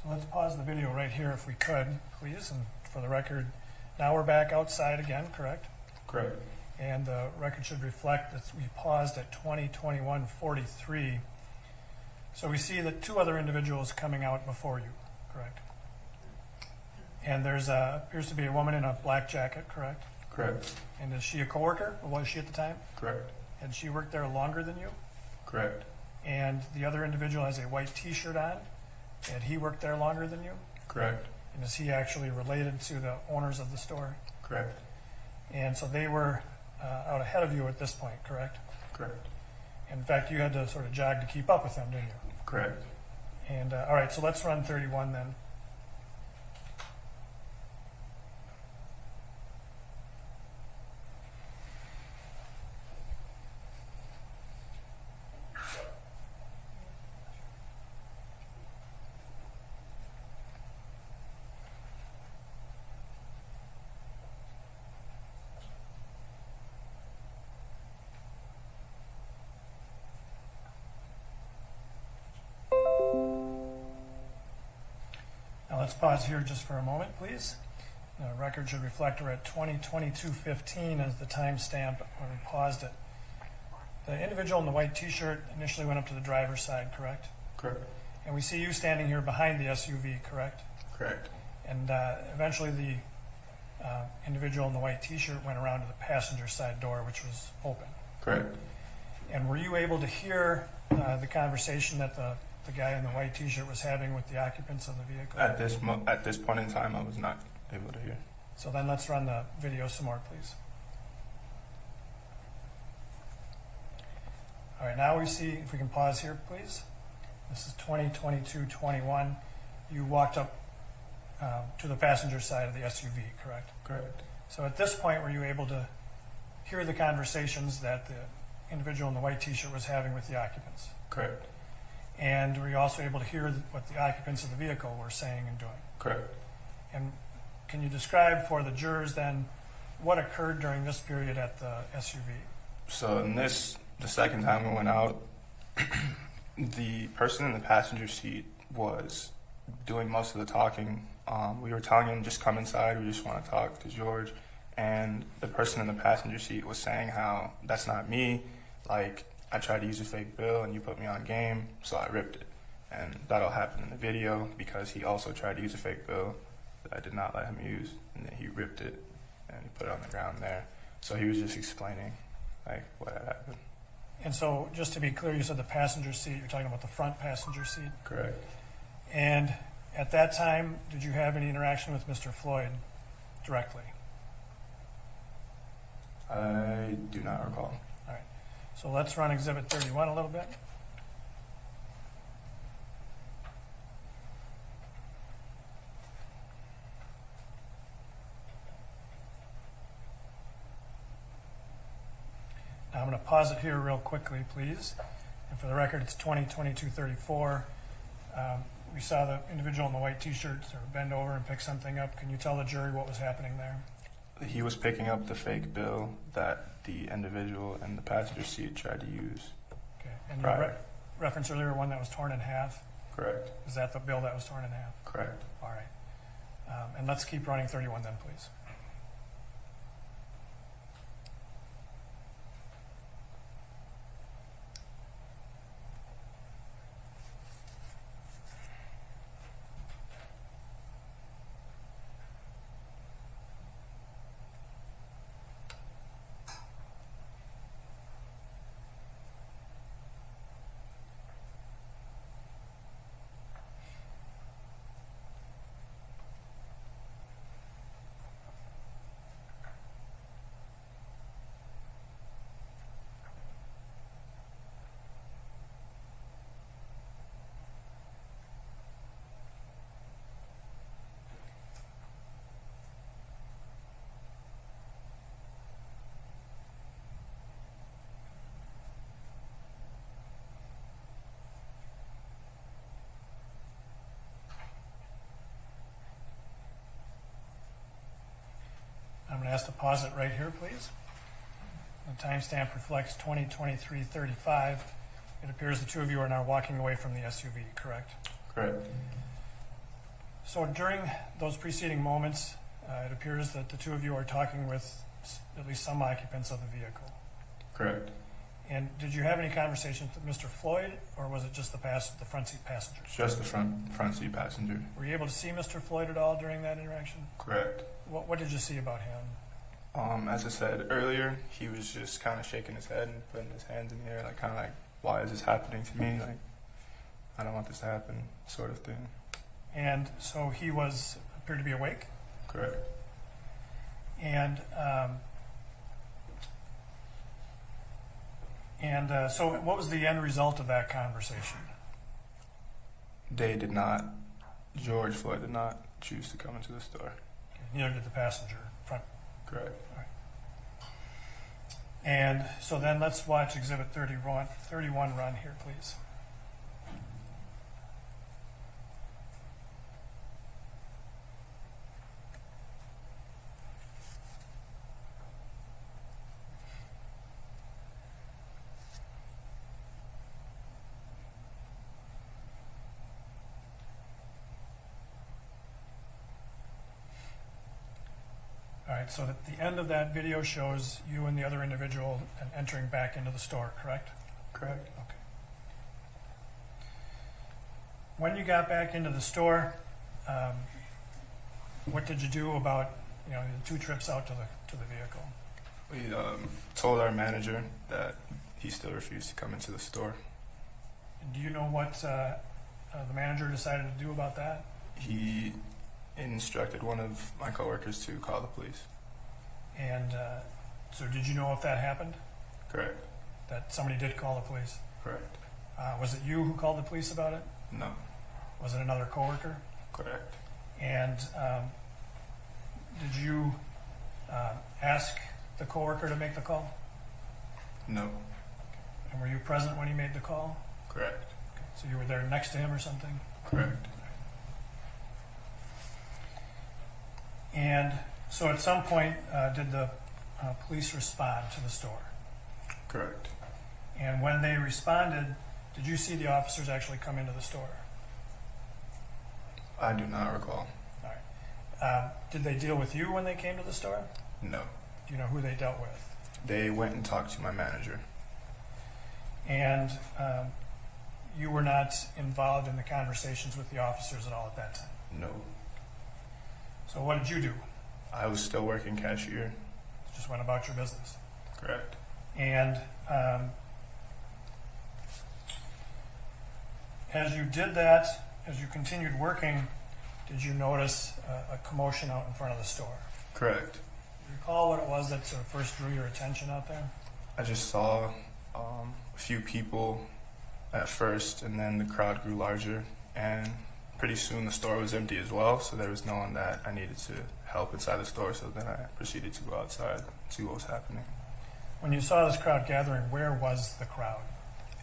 So let's pause the video right here if we could, please. And for the record, now we're back outside again, correct? Correct. And the record should reflect that we paused at 20:21:43. So we see that two other individuals coming out before you, correct? And there's appears to be a woman in a black jacket, correct? Correct. And is she a coworker, or was she at the time? Correct. Had she worked there longer than you? Correct. And the other individual has a white T-shirt on. Had he worked there longer than you? Correct. And is he actually related to the owners of the store? Correct. And so they were out ahead of you at this point, correct? Correct. In fact, you had to sort of jog to keep up with them, didn't you? Correct. And all right, so let's run 31 then. Now let's pause here just for a moment, please. The record should reflect we're at 20:22:15 as the timestamp when we paused it. The individual in the white T-shirt initially went up to the driver's side, correct? Correct. And we see you standing here behind the SUV, correct? Correct. And eventually the individual in the white T-shirt went around to the passenger side door, which was open. Correct. And were you able to hear the conversation that the guy in the white T-shirt was having with the occupants of the vehicle? At this point in time, I was not able to hear. So then let's run the video some more, please. All right, now we see, if we can pause here, please. This is 20:22:21. You walked up to the passenger side of the SUV, correct? Correct. So at this point, were you able to hear the conversations that the individual in the white T-shirt was having with the occupants? Correct. And were you also able to hear what the occupants of the vehicle were saying and doing? Correct. And can you describe for the jurors then what occurred during this period at the SUV? So in this, the second time we went out, the person in the passenger seat was doing most of the talking. We were telling him, just come inside, we just want to talk to George. And the person in the passenger seat was saying how, that's not me, like, I tried to use a fake bill and you put me on game, so I ripped it. And that'll happen in the video because he also tried to use a fake bill that I did not let him use, and then he ripped it and he put it on the ground there. So he was just explaining like what had happened. And so just to be clear, you said the passenger seat, you're talking about the front passenger seat. Correct. And at that time, did you have any interaction with Mr. Floyd directly? I do not recall. All right. So let's run Exhibit 31 a little bit. Now I'm going to pause it here real quickly, please. And for the record, it's 20:22:34. We saw the individual in the white T-shirt sort of bend over and pick something up. Can you tell the jury what was happening there? He was picking up the fake bill that the individual in the passenger seat tried to use. Okay. And you Right. referenced earlier one that was torn in half. Correct. Is that the bill that was torn in half? Correct. All right. And let's keep running 31 then, please. I'm going to ask to pause it right here, please. The timestamp reflects 20:23:35. It appears the two of you are now walking away from the SUV, correct? Correct. So during those preceding moments, it appears that the two of you are talking with at least some occupants of the vehicle. Correct. And did you have any conversations with Mr. Floyd, or was it just the front seat passengers? Just the front seat passenger. Were you able to see Mr. Floyd at all during that interaction? Correct. What did you see about him? As I said earlier, he was just kind of shaking his head and putting his hands in the air, like kind of like, why is this happening to me? Like, I don't want this to happen, sort of thing. And so he appeared to be awake? Correct. And so what was the end result of that conversation? George Floyd did not choose to come into the store. Neither did the passenger front. Correct. All right. And so then let's watch Exhibit 31 run here, please. All right, so at the end of that video shows you and the other individual entering back into the store, correct? Correct. Okay. When you got back into the store, what did you do about the 2 trips out to the vehicle? We told our manager that he still refused to come into the store. And do you know what the manager decided to do about that? He instructed one of my coworkers to call the police. And so did you know if that happened? Correct. That somebody did call the police? Correct. Was it you who called the police about it? No. Was it another coworker? Correct. And did you ask the coworker to make the call? No. And were you present when he made the call? Correct. Okay. So you were there next to him or something? Correct. And so at some point, did the police respond to the store? Correct. And when they responded, did you see the officers actually come into the store? I do not recall. All right. Did they deal with you when they came to the store? No. Do you know who they dealt with? They went and talked to my manager. And you were not involved in the conversations with the officers at all at that time? No. So what did you do? I was still working cashier. Just went about your business. Correct. And as you did that, as you continued working, did you notice a commotion out in front of the store? Correct. Do you recall what it was that sort of first drew your attention out there? I just saw a few people at first, and then the crowd grew larger, and pretty soon the store was empty as well, so there was no one that I needed to help inside the store, so then I proceeded to go outside and see what was happening. When you saw this crowd gathering, where was the crowd?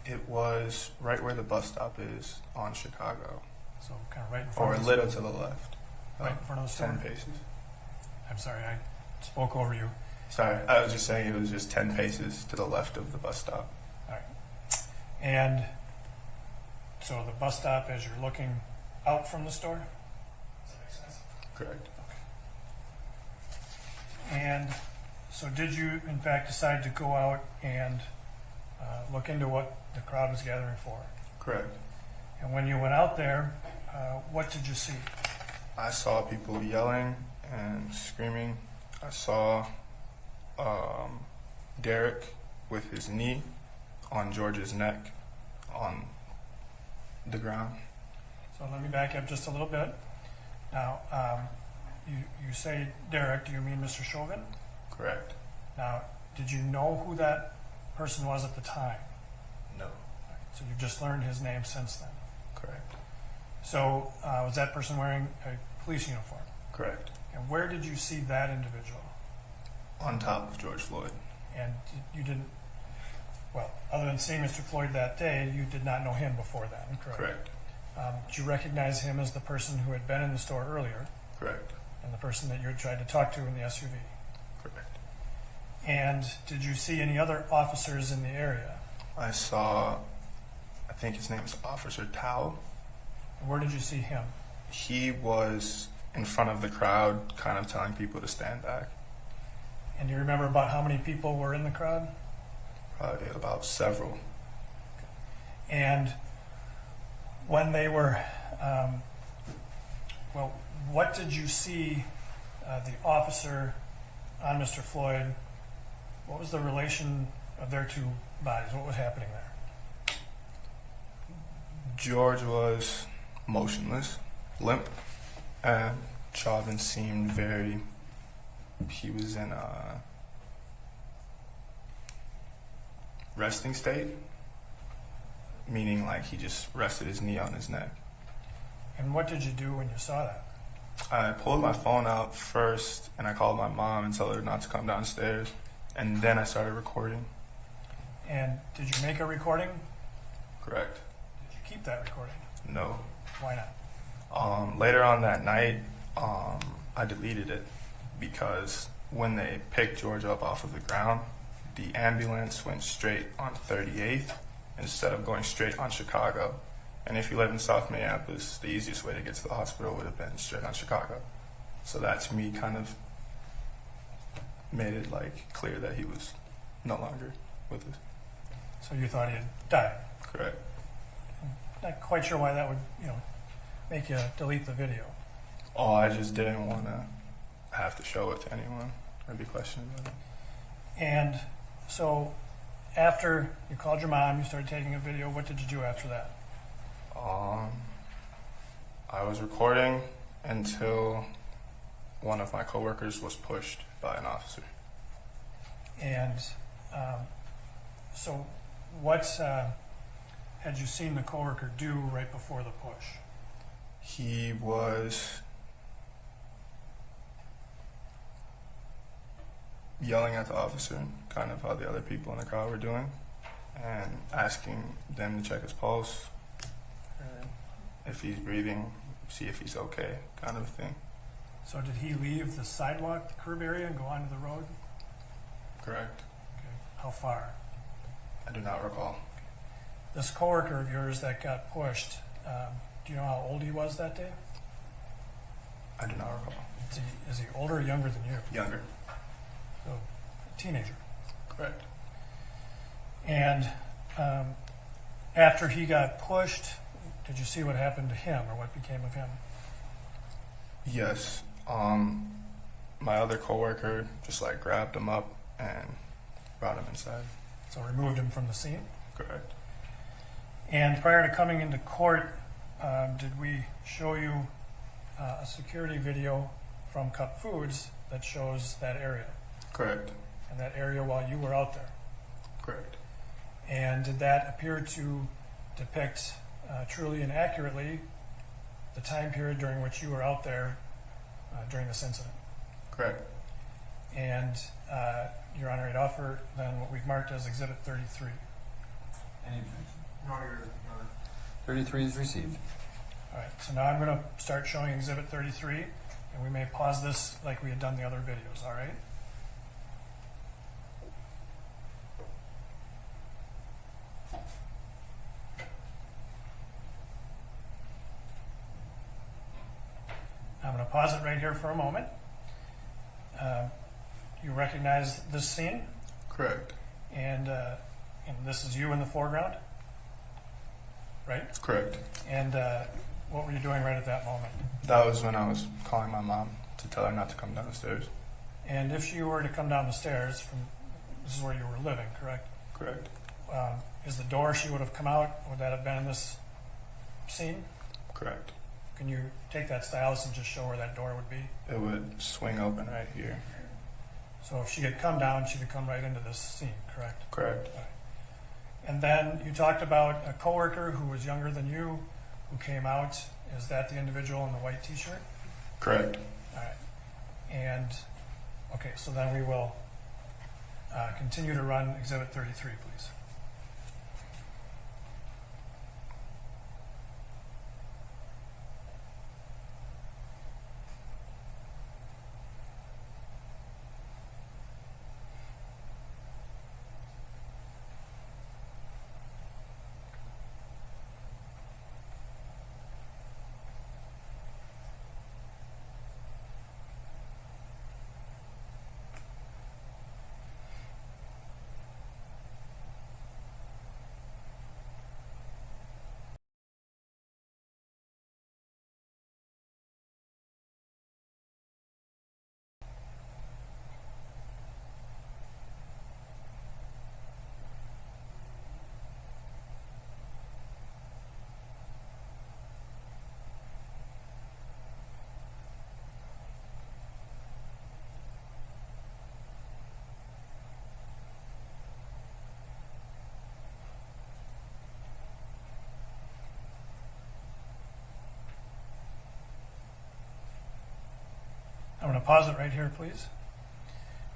It was right where the bus stop is on Chicago, So kind of right in front or of a the little to the left. Right in front of the store? 10 paces. I'm sorry, I spoke over you. Sorry, I was just saying it was just 10 paces to the left of the bus stop. All right. And so the bus stop as you're looking out from the store? Does that make sense? Correct. And so did you, in fact, decide to go out and look into what the crowd was gathering for? Correct. And when you went out there, what did you see? I saw people yelling and screaming. I saw Derek with his knee on George's neck on the ground. So let me back up just a little bit. Now, you say Derek, do you mean Mr. Chauvin? Correct. Now, did you know who that person was at the time? No. So you've just learned his name since then. Correct. So was that person wearing a police uniform? Correct. And where did you see that individual? On top of George Floyd. And you didn't, well, other than seeing Mr. Floyd that day, you did not know him before then, correct? Correct. Did you recognize him as the person who had been in the store earlier Correct. and the person that you had tried to talk to in the SUV? Correct. And did you see any other officers in the area? I saw, I think his name is Officer Tao. Where did you see him? He was in front of the crowd, kind of telling people to stand back. And do you remember about how many people were in the crowd? Probably about several. And when they were, well, what did you see the officer on Mr. Floyd? What was the relation of their two bodies? What was happening there? George was motionless, limp, and Chauvin seemed he was in a resting state, meaning like he just rested his knee on his neck. And what did you do when you saw that? I pulled my phone out first and I called my mom and told her not to come downstairs, and then I started recording. And did you make a recording? Correct. Did you keep that recording? No. Why not? Later on that night, I deleted it because when they picked George up off of the ground, the ambulance went straight on 38th instead of going straight on Chicago. And if you live in South Minneapolis, the easiest way to get to the hospital would have been straight on Chicago. So that to me kind of made it like clear that he was no longer with us. So you thought he had died? Correct. Not quite sure why that would, make you delete the video. Oh, I just didn't want to have to show it to anyone or be questioned about it. And so after you called your mom, you started taking a video, what did you do after that? I was recording until one of my coworkers was pushed by an officer. And so what had you seen the coworker do right before the push? He was yelling at the officer, kind of how the other people in the crowd were doing, and asking them to check his pulse, if he's breathing, see if he's okay, kind of thing. So did he leave the sidewalk, the curb area, and go onto the road? Correct. Okay. How far? I do not recall. This coworker of yours that got pushed, do you know how old he was that day? I do not recall. Is he older or younger than you? Younger. So, a teenager. Correct. And after he got pushed, did you see what happened to him or what became of him? Yes. My other coworker just like grabbed him up and brought him inside. So removed him from the scene? Correct. And prior to coming into court, did we show you a security video from Cup Foods that shows that area? Correct. And that area while you were out there? Correct. And did that appear to depict truly and accurately the time period during which you were out there during this incident? Correct. And, Your Honor, I'd offer then what we've marked as Exhibit 33. Any objection? No, Your Honor. 33 is received. All right, so now I'm going to start showing Exhibit 33, and we may pause this like we had done the other videos, all right? I'm going to pause it right here for a moment. You recognize this scene, Correct. and this is you in the foreground, right? Correct. And what were you doing right at that moment? That was when I was calling my mom to tell her not to come downstairs. And if she were to come down the stairs, this is where you were living, correct? Correct. Is the door she would have come out, would that have been in this scene? Correct. Can you take that stylus and just show where that door would be? It would swing open right here. So if she had come down, she could come right into this scene, correct? Correct. And then you talked about a coworker who was younger than you, who came out. Is that the individual in the white t-shirt? Correct. All right. And, okay, so then we will continue to run Exhibit 33, please. I'm going to pause it right here, please.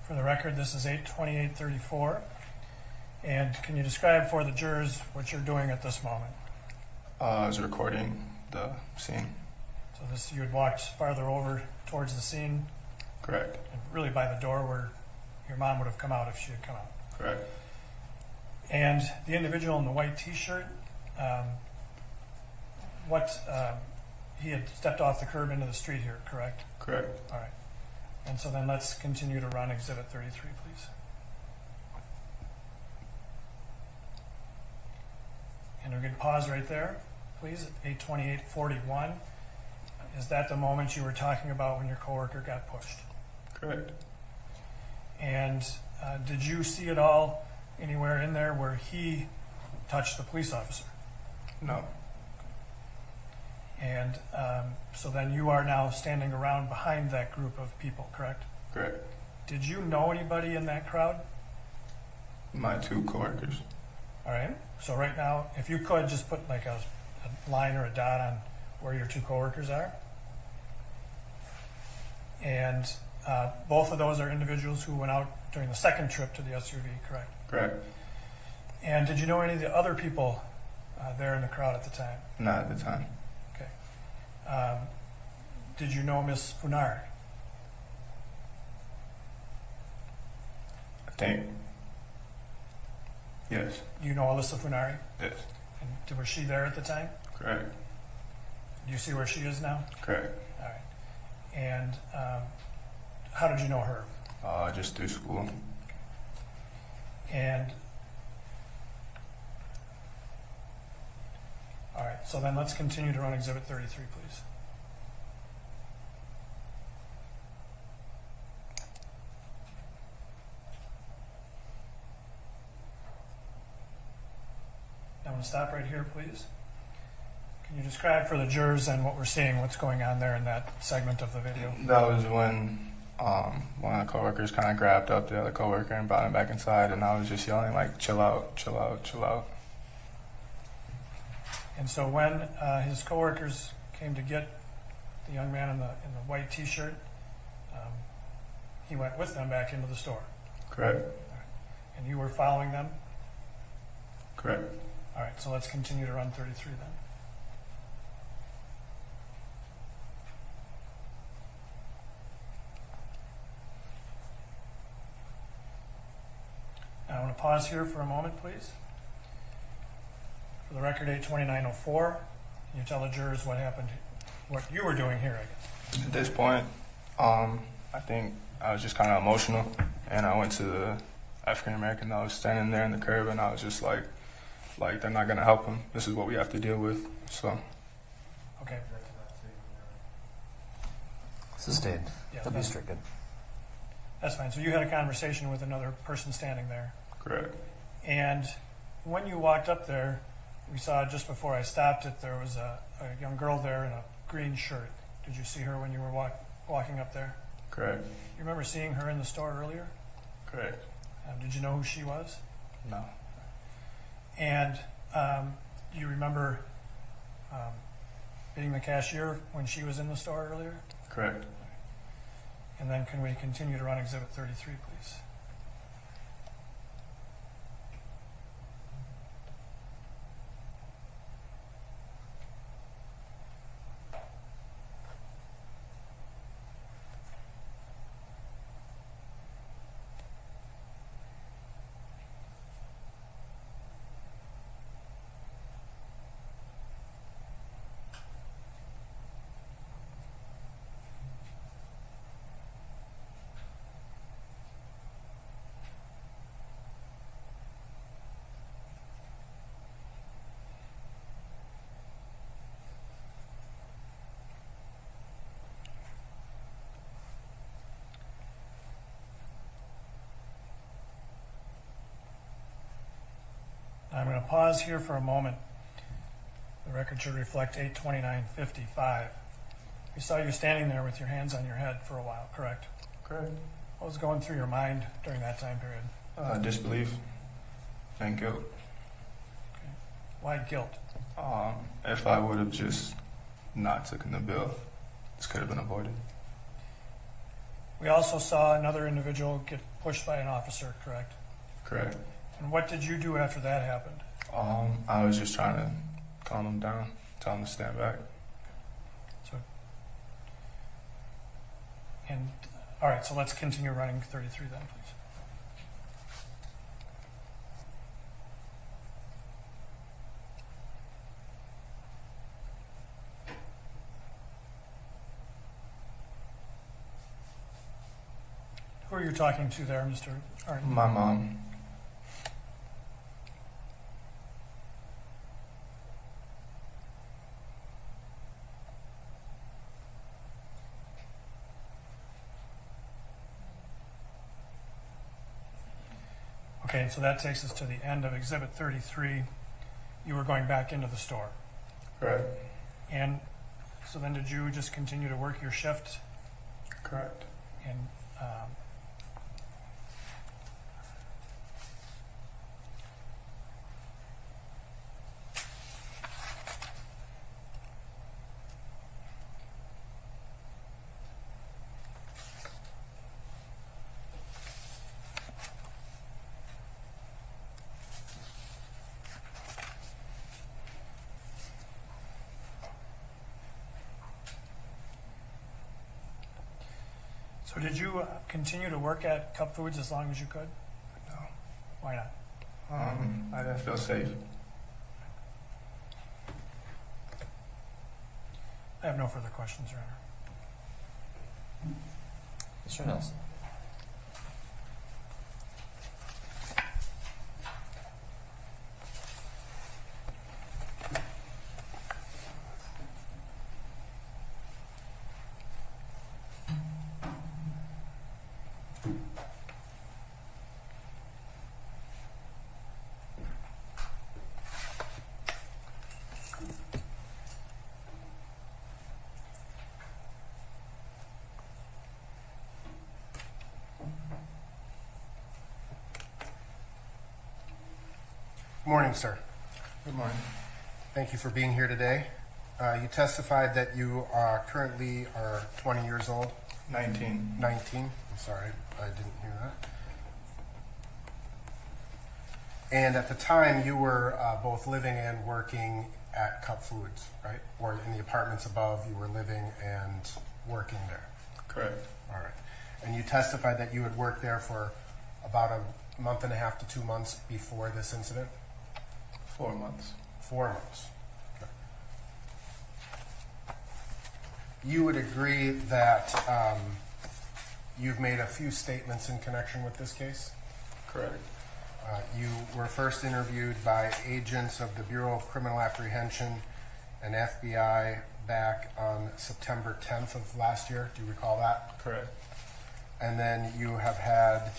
For the record, this is 8/28/34. And can you describe for the jurors what you're doing at this moment? I was recording the scene. So this, you had walked farther over towards the scene, Correct. and really by the door where your mom would have come out if she had come out. Correct. And the individual in the white T-shirt, he had stepped off the curb into the street here, correct? Correct. All right. And so then let's continue to run Exhibit 33, please. And we're going to pause right there, please, at 8/28/41. Is that the moment you were talking about when your coworker got pushed? Correct. And did you see it all anywhere in there where he touched the police officer? No. And so then you are now standing around behind that group of people, correct? Correct. Did you know anybody in that crowd? My two coworkers. All right. So right now, if you could just put like a line or a dot on where your two coworkers are. And both of those are individuals who went out during the second trip to the SUV, correct? Correct. And did you know any of the other people there in the crowd at the time? Not at the time. Okay. Did you know Miss Funari? I think. Yes. Do you know Alyssa Funari? Yes. And was she there at the time? Correct. Do you see where she is now? Correct. All right. And how did you know her? Just through school. And all right, so then let's continue to run Exhibit 33, please. Now, I'm going to stop right here, please. Can you describe for the jurors and what we're seeing, what's going on there in that segment of the video? That was when one of the coworkers kind of grabbed up the other coworker and brought him back inside, and I was just yelling like, "Chill out, chill out, chill out." And so when his coworkers came to get the young man in the white T-shirt, he went with them back into the store. Correct. And you were following them? Correct. All right, so let's continue to run 33 then. Now, I want to pause here for a moment, please. For the record, 8/29/04. Can you tell the jurors what happened, what you were doing here, I guess? At this point, I think I was just kind of emotional, and I went to the African American that was standing there in the curb, and I was just like they're not gonna help him. This is what we have to deal with. So. Okay. Sustained. Yeah, That'll be stricken. That's fine. So you had a conversation with another person standing there. Correct. And when you walked up there, we saw just before I stopped it, there was a young girl there in a green shirt. Did you see her when you were walking up there? Correct. You remember seeing her in the store earlier? Correct. Did you know who she was? No. And do you remember being the cashier when she was in the store earlier? Correct. And then can we continue to run Exhibit 33, please? I'm going to pause here for a moment. The record should reflect 8/29/55. We saw you standing there with your hands on your head for a while, correct? Correct. What was going through your mind during that time period? Disbelief and guilt. Okay. Why guilt? If I would have just not taken the bill, this could have been avoided. We also saw another individual get pushed by an officer, correct? Correct. And what did you do after that happened? I was just trying to calm him down, tell him to stand back. So, and all right, so let's continue running 33 then, please. Who are you talking to there, Mr. Arden? My mom. Okay, so that takes us to the end of Exhibit 33. You were going back into the store. Correct. And so then did you just continue to work your shift? Correct. And so did you continue to work at Cup Foods as long as you could? No. Why not? I didn't feel safe. I have no further questions, Your Honor. Mr. Nelson. Good morning, sir. Good morning. Thank you for being here today. You testified that you currently are 20 years old. 19. 19. I'm sorry, I didn't hear that. And at the time, you were both living and working at Cup Foods, right? Or in the apartments above, you were living and working there. Correct. All right. And you testified that you had worked there for about a month and a half to 2 months before this incident? 4 months. 4 months. Okay. You would agree that you've made a few statements in connection with this case? Correct. You were first interviewed by agents of the Bureau of Criminal Apprehension and FBI back on September 10th of last year. Do you recall that? Correct. And then you have had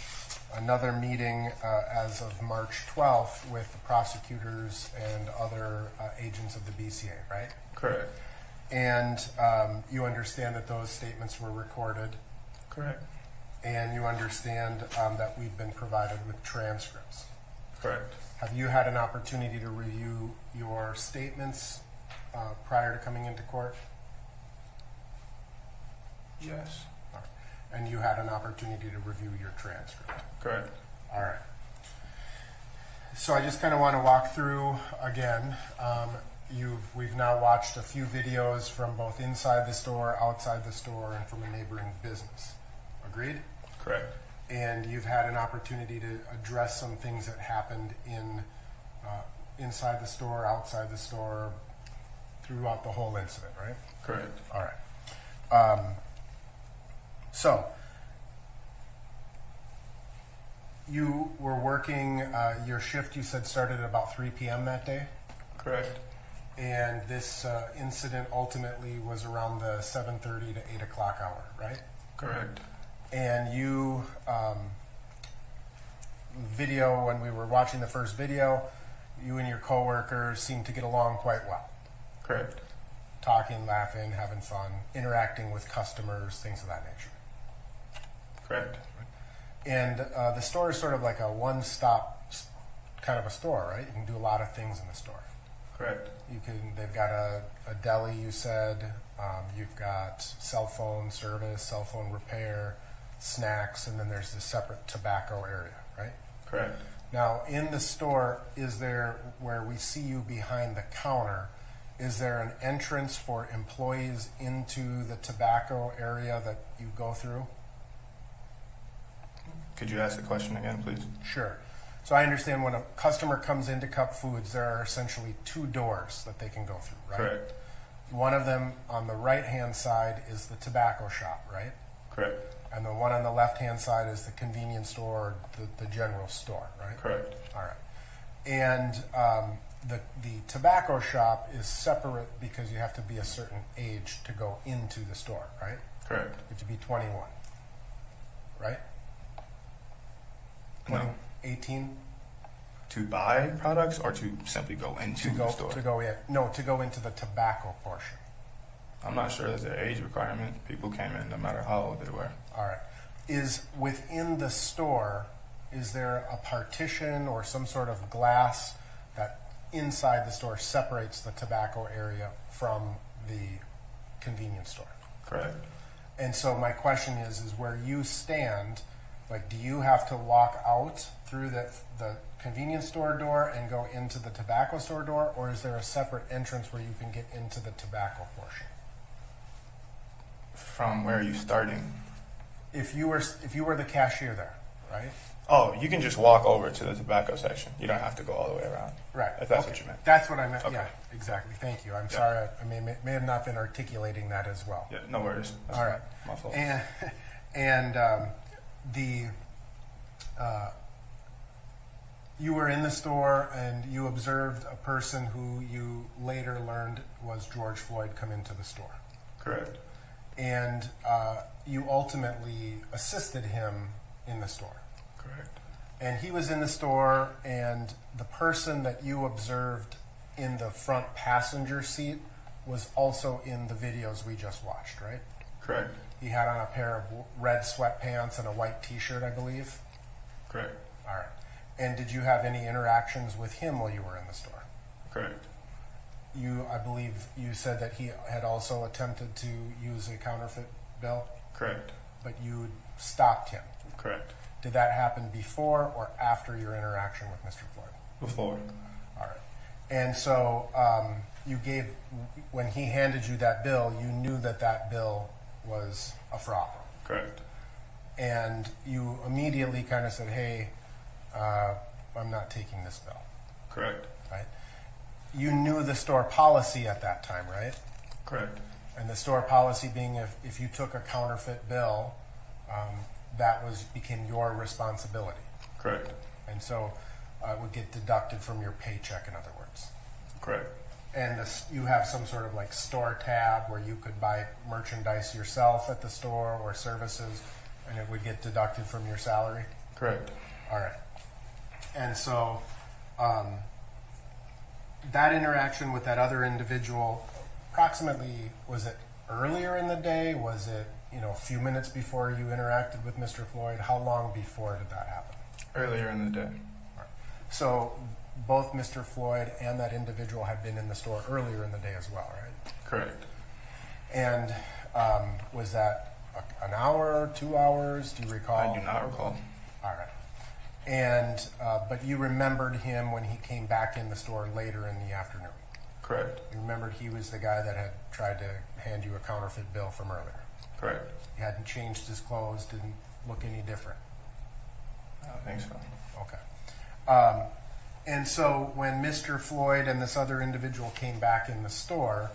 another meeting as of March 12th with the prosecutors and other agents of the BCA, right? Correct. And you understand that those statements were recorded, Correct. and you understand that we've been provided with transcripts. Correct. Have you had an opportunity to review your statements prior to coming into court? Yes. All right. And you had an opportunity to review your transcript? Correct. All right. So I just kind of want to walk through again. We've now watched a few videos from both inside the store, outside the store, and from a neighboring business. Agreed? Correct. And you've had an opportunity to address some things that happened inside the store, outside the store, throughout the whole incident, right? Correct. All right. So you were working, your shift you said started at about 3 p.m. that day? Correct. And this incident ultimately was around the 7:30 to 8 o'clock hour, right? Correct. And you, video, when we were watching the first video, you and your coworkers seemed to get along quite well. Correct. Talking, laughing, having fun, interacting with customers, things of that nature. Correct. And the store is sort of like a one-stop kind of a store, right? You can do a lot of things in the store. Correct. They've got a deli, you said. You've got cell phone service, cell phone repair, snacks, and then there's the separate tobacco area, right? Correct. Now, in the store, is there, where we see you behind the counter, is there an entrance for employees into the tobacco area that you go through? Could you ask the question again, please? Sure. So I understand when a customer comes into Cup Foods, there are essentially two doors that they can go through, right? Correct. One of them on the right-hand side is the tobacco shop, right? Correct. And the one on the left-hand side is the convenience store, the general store, right? Correct. All right. And the tobacco shop is separate because you have to be a certain age to go into the store, right? Correct. You have to be 21, right? No. 18? To buy products or to simply go into the store? To go in. No, to go into the tobacco portion. I'm not sure there's an age requirement. People came in no matter how old they were. All right. Is within the store, is there a partition or some sort of glass that inside the store separates the tobacco area from the convenience store? Correct. And so my question is where you stand, like, do you have to walk out through the convenience store door and go into the tobacco store door, or is there a separate entrance where you can get into the tobacco portion? From where are you starting? If you were the cashier there, right? Oh, you can just walk over to the tobacco section. You don't have to go all the way around. Right. If that's Okay. what you meant. That's what I meant. Okay. Yeah, exactly. Thank you. I'm Yeah. sorry. I may have not been articulating that as well. Yeah, no worries. That's All right. my fault. And you were in the store and you observed a person who you later learned was George Floyd come into the store. Correct. And you ultimately assisted him in the store. Correct. And he was in the store, and the person that you observed in the front passenger seat was also in the videos we just watched, right? Correct. He had on a pair of red sweatpants and a white t-shirt, I believe. Correct. All right. And did you have any interactions with him while you were in the store? Correct. I believe you said that he had also attempted to use a counterfeit bill, Correct. but you stopped him. Correct. Did that happen before or after your interaction with Mr. Floyd? Before. All right. And so when he handed you that bill, you knew that bill was a fraud. Correct. And you immediately kind of said, hey, I'm not taking this bill, Correct. right? You knew the store policy at that time, right? Correct. And the store policy being if you took a counterfeit bill, that became your responsibility. Correct. And so it would get deducted from your paycheck, in other words. Correct. And you have some sort of like store tab where you could buy merchandise yourself at the store or services, and it would get deducted from your salary. Correct. All right. And so that interaction with that other individual, approximately, was it earlier in the day? Was it, a few minutes before you interacted with Mr. Floyd? How long before did that happen? Earlier in the day. All right. So both Mr. Floyd and that individual had been in the store earlier in the day as well, right? Correct. And was that an hour, 2 hours? Do you recall? I do not recall. All right. And but you remembered him when he came back in the store later in the afternoon. Correct. You remembered he was the guy that had tried to hand you a counterfeit bill from earlier. Correct. He hadn't changed his clothes, didn't look any different. I don't think so. Okay. And so when Mr. Floyd and this other individual came back in the store,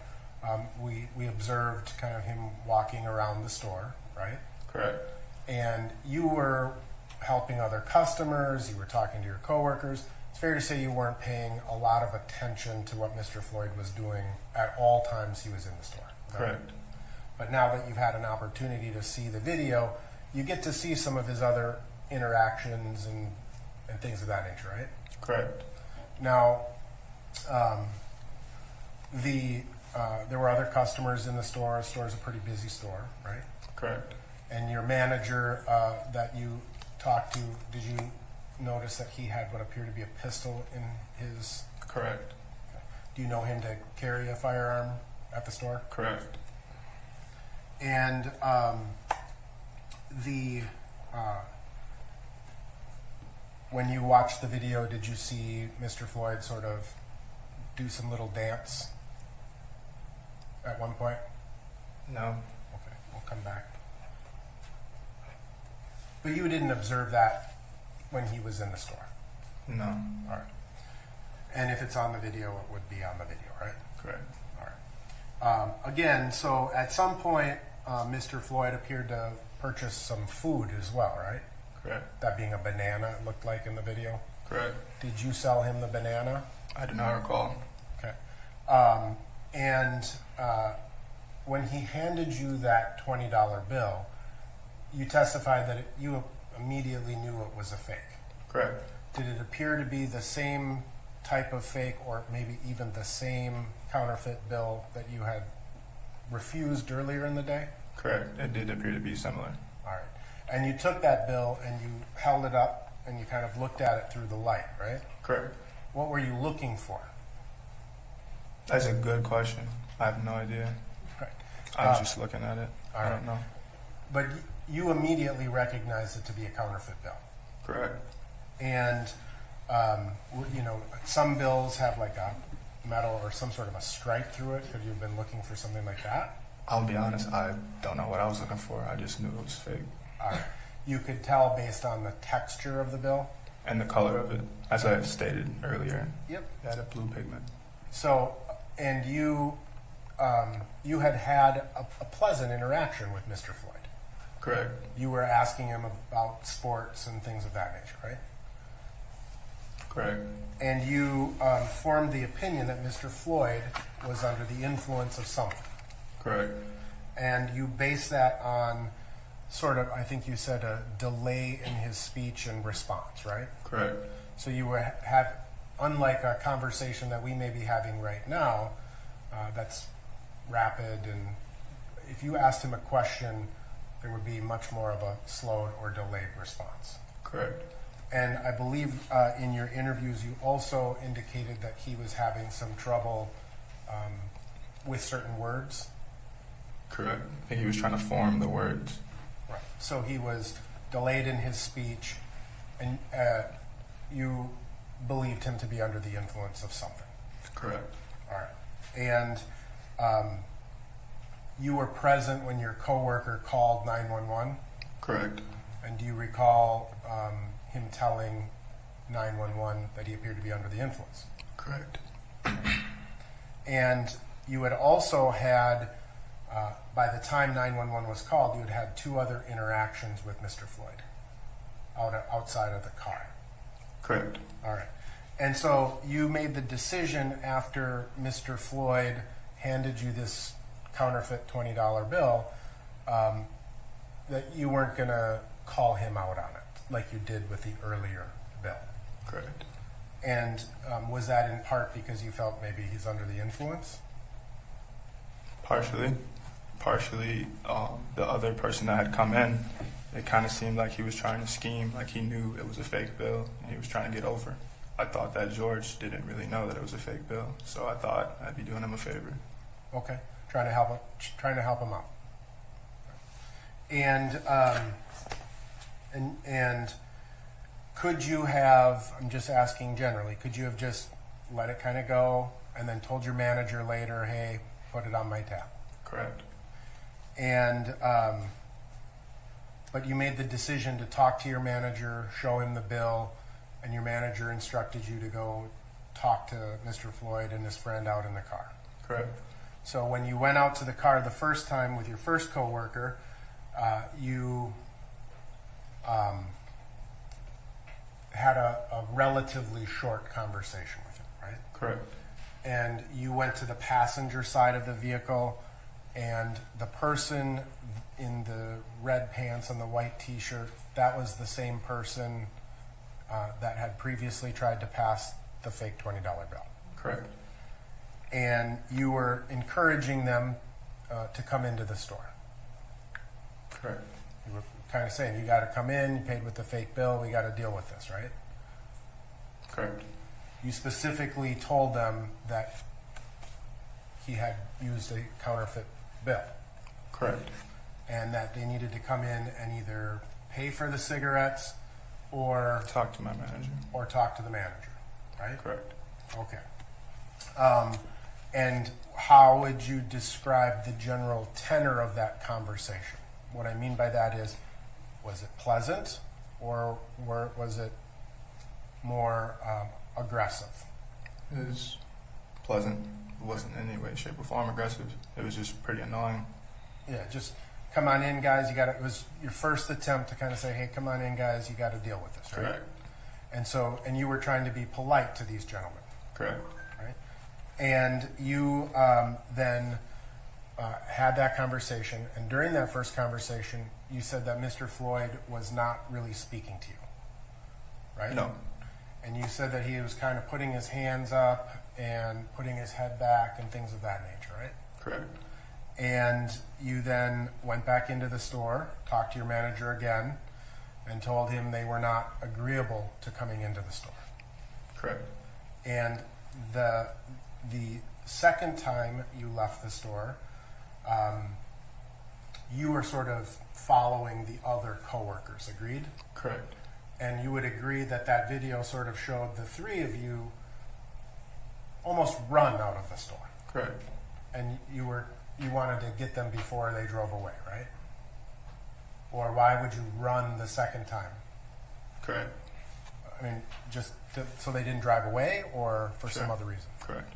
we observed kind of him walking around the store, right? Correct. And you were helping other customers, you were talking to your coworkers. It's fair to say you weren't paying a lot of attention to what Mr. Floyd was doing at all times he was in the store. Right? Correct. But now that you've had an opportunity to see the video, you get to see some of his other interactions and things of that nature, right? Correct. Now, there were other customers in the store. The store is a pretty busy store, right? Correct. And your manager that you talked to, did you notice that he had what appeared to be a pistol in his... Correct. Do you know him to carry a firearm at the store? Correct. And the when you watched the video, did you see Mr. Floyd sort of do some little dance at one point? No. Okay, we'll come back. But you didn't observe that when he was in the store? No. All right. And if it's on the video, it would be on the video, right? Correct. All right. Again, so at some point, Mr. Floyd appeared to purchase some food as well, right? Correct. That being a banana, it looked like in the video. Correct. Did you sell him the banana? I do not recall. Okay. When he handed you that $20 bill, you testified that you immediately knew it was a fake. Correct. Did it appear to be the same type of fake, or maybe even the same counterfeit bill that you had refused earlier in the day? Correct. It did appear to be similar. All right. And you took that bill and you held it up and you kind of looked at it through the light, right? Correct. What were you looking for? That's a good question. I have no idea. Right. I was just looking at it. all I right. don't know. But you immediately recognized it to be a counterfeit bill. Correct. And, you know, some bills have like a metal or some sort of a stripe through it. Could you have been looking for something like that? I'll be honest, I don't know what I was looking for. I just knew it was fake. All right. You could tell based on the texture of the bill? And the color of it, as I stated earlier. Yep. It had a blue pigment. So, and you had a pleasant interaction with Mr. Floyd. Correct. You were asking him about sports and things of that nature, right? Correct. And you formed the opinion that Mr. Floyd was under the influence of something. Correct. And you base that on sort of, I think you said, a delay in his speech and response, right? Correct. So you were unlike a conversation that we may be having right now, that's rapid, and if you asked him a question, there would be much more of a slowed or delayed response. Correct. And I believe in your interviews you also indicated that he was having some trouble with certain words. Correct. I think he was trying to form the words. Right. So he was delayed in his speech, and you believed him to be under the influence of something. Correct. All right. And you were present when your coworker called 911? Correct. And do you recall him telling 911 that he appeared to be under the influence? Correct. And you had also had, by the time 911 was called, you had had two other interactions with Mr. Floyd outside of the car. Correct. All right. And so you made the decision after Mr. Floyd handed you this counterfeit $20 bill that you weren't going to call him out on it like you did with the earlier bill. Correct. And was that in part because you felt maybe he's under the influence? Partially. Partially, the other person that had come in, it kind of seemed like he was trying to scheme, like he knew it was a fake bill and he was trying to get over. I thought that George didn't really know that it was a fake bill, so I thought I'd be doing him a favor. Okay, trying to help him out. And could you have? I'm just asking generally. Could you have just let it kind of go and then told your manager later, "Hey, put it on my tab"? Correct. And but you made the decision to talk to your manager, show him the bill, and your manager instructed you to go talk to Mr. Floyd and his friend out in the car. Correct. So when you went out to the car the first time with your first coworker, you had a relatively short conversation with him, right? Correct. And you went to the passenger side of the vehicle, and the person in the red pants and the white t-shirt, that was the same person that had previously tried to pass the fake $20 bill. Correct. And you were encouraging them to come into the store. Correct. You were kind of saying, you got to come in, you paid with the fake bill, we got to deal with this, right? Correct. You specifically told them that he had used a counterfeit bill. Correct. and that they needed to come in and either pay for the cigarettes or Talk to my manager. talk to the manager, right? Correct. Okay. And how would you describe the general tenor of that conversation? What I mean by that is, was it pleasant or was it more aggressive? It was pleasant. It wasn't in any way, shape, or form aggressive. It was just pretty annoying. Yeah, just come on in, guys. It was your first attempt to kind of say, hey, come on in, guys. You got to deal with this, right? Correct. And you were trying to be polite to these gentlemen, Correct. right? And you then had that conversation. And during that first conversation, you said that Mr. Floyd was not really speaking to you, right? No. And you said that he was kind of putting his hands up and putting his head back and things of that nature, right? Correct. And you then went back into the store, talked to your manager again, and told him they were not agreeable to coming into the store. Correct. And the second time you left the store, you were sort of following the other coworkers, agreed? Correct. And you would agree that that video sort of showed the three of you almost run out of the store. Correct. And you wanted to get them before they drove away, right? Or why would you run the second time? Correct. I mean, so they didn't drive away, or for Sure. some other reason? Correct.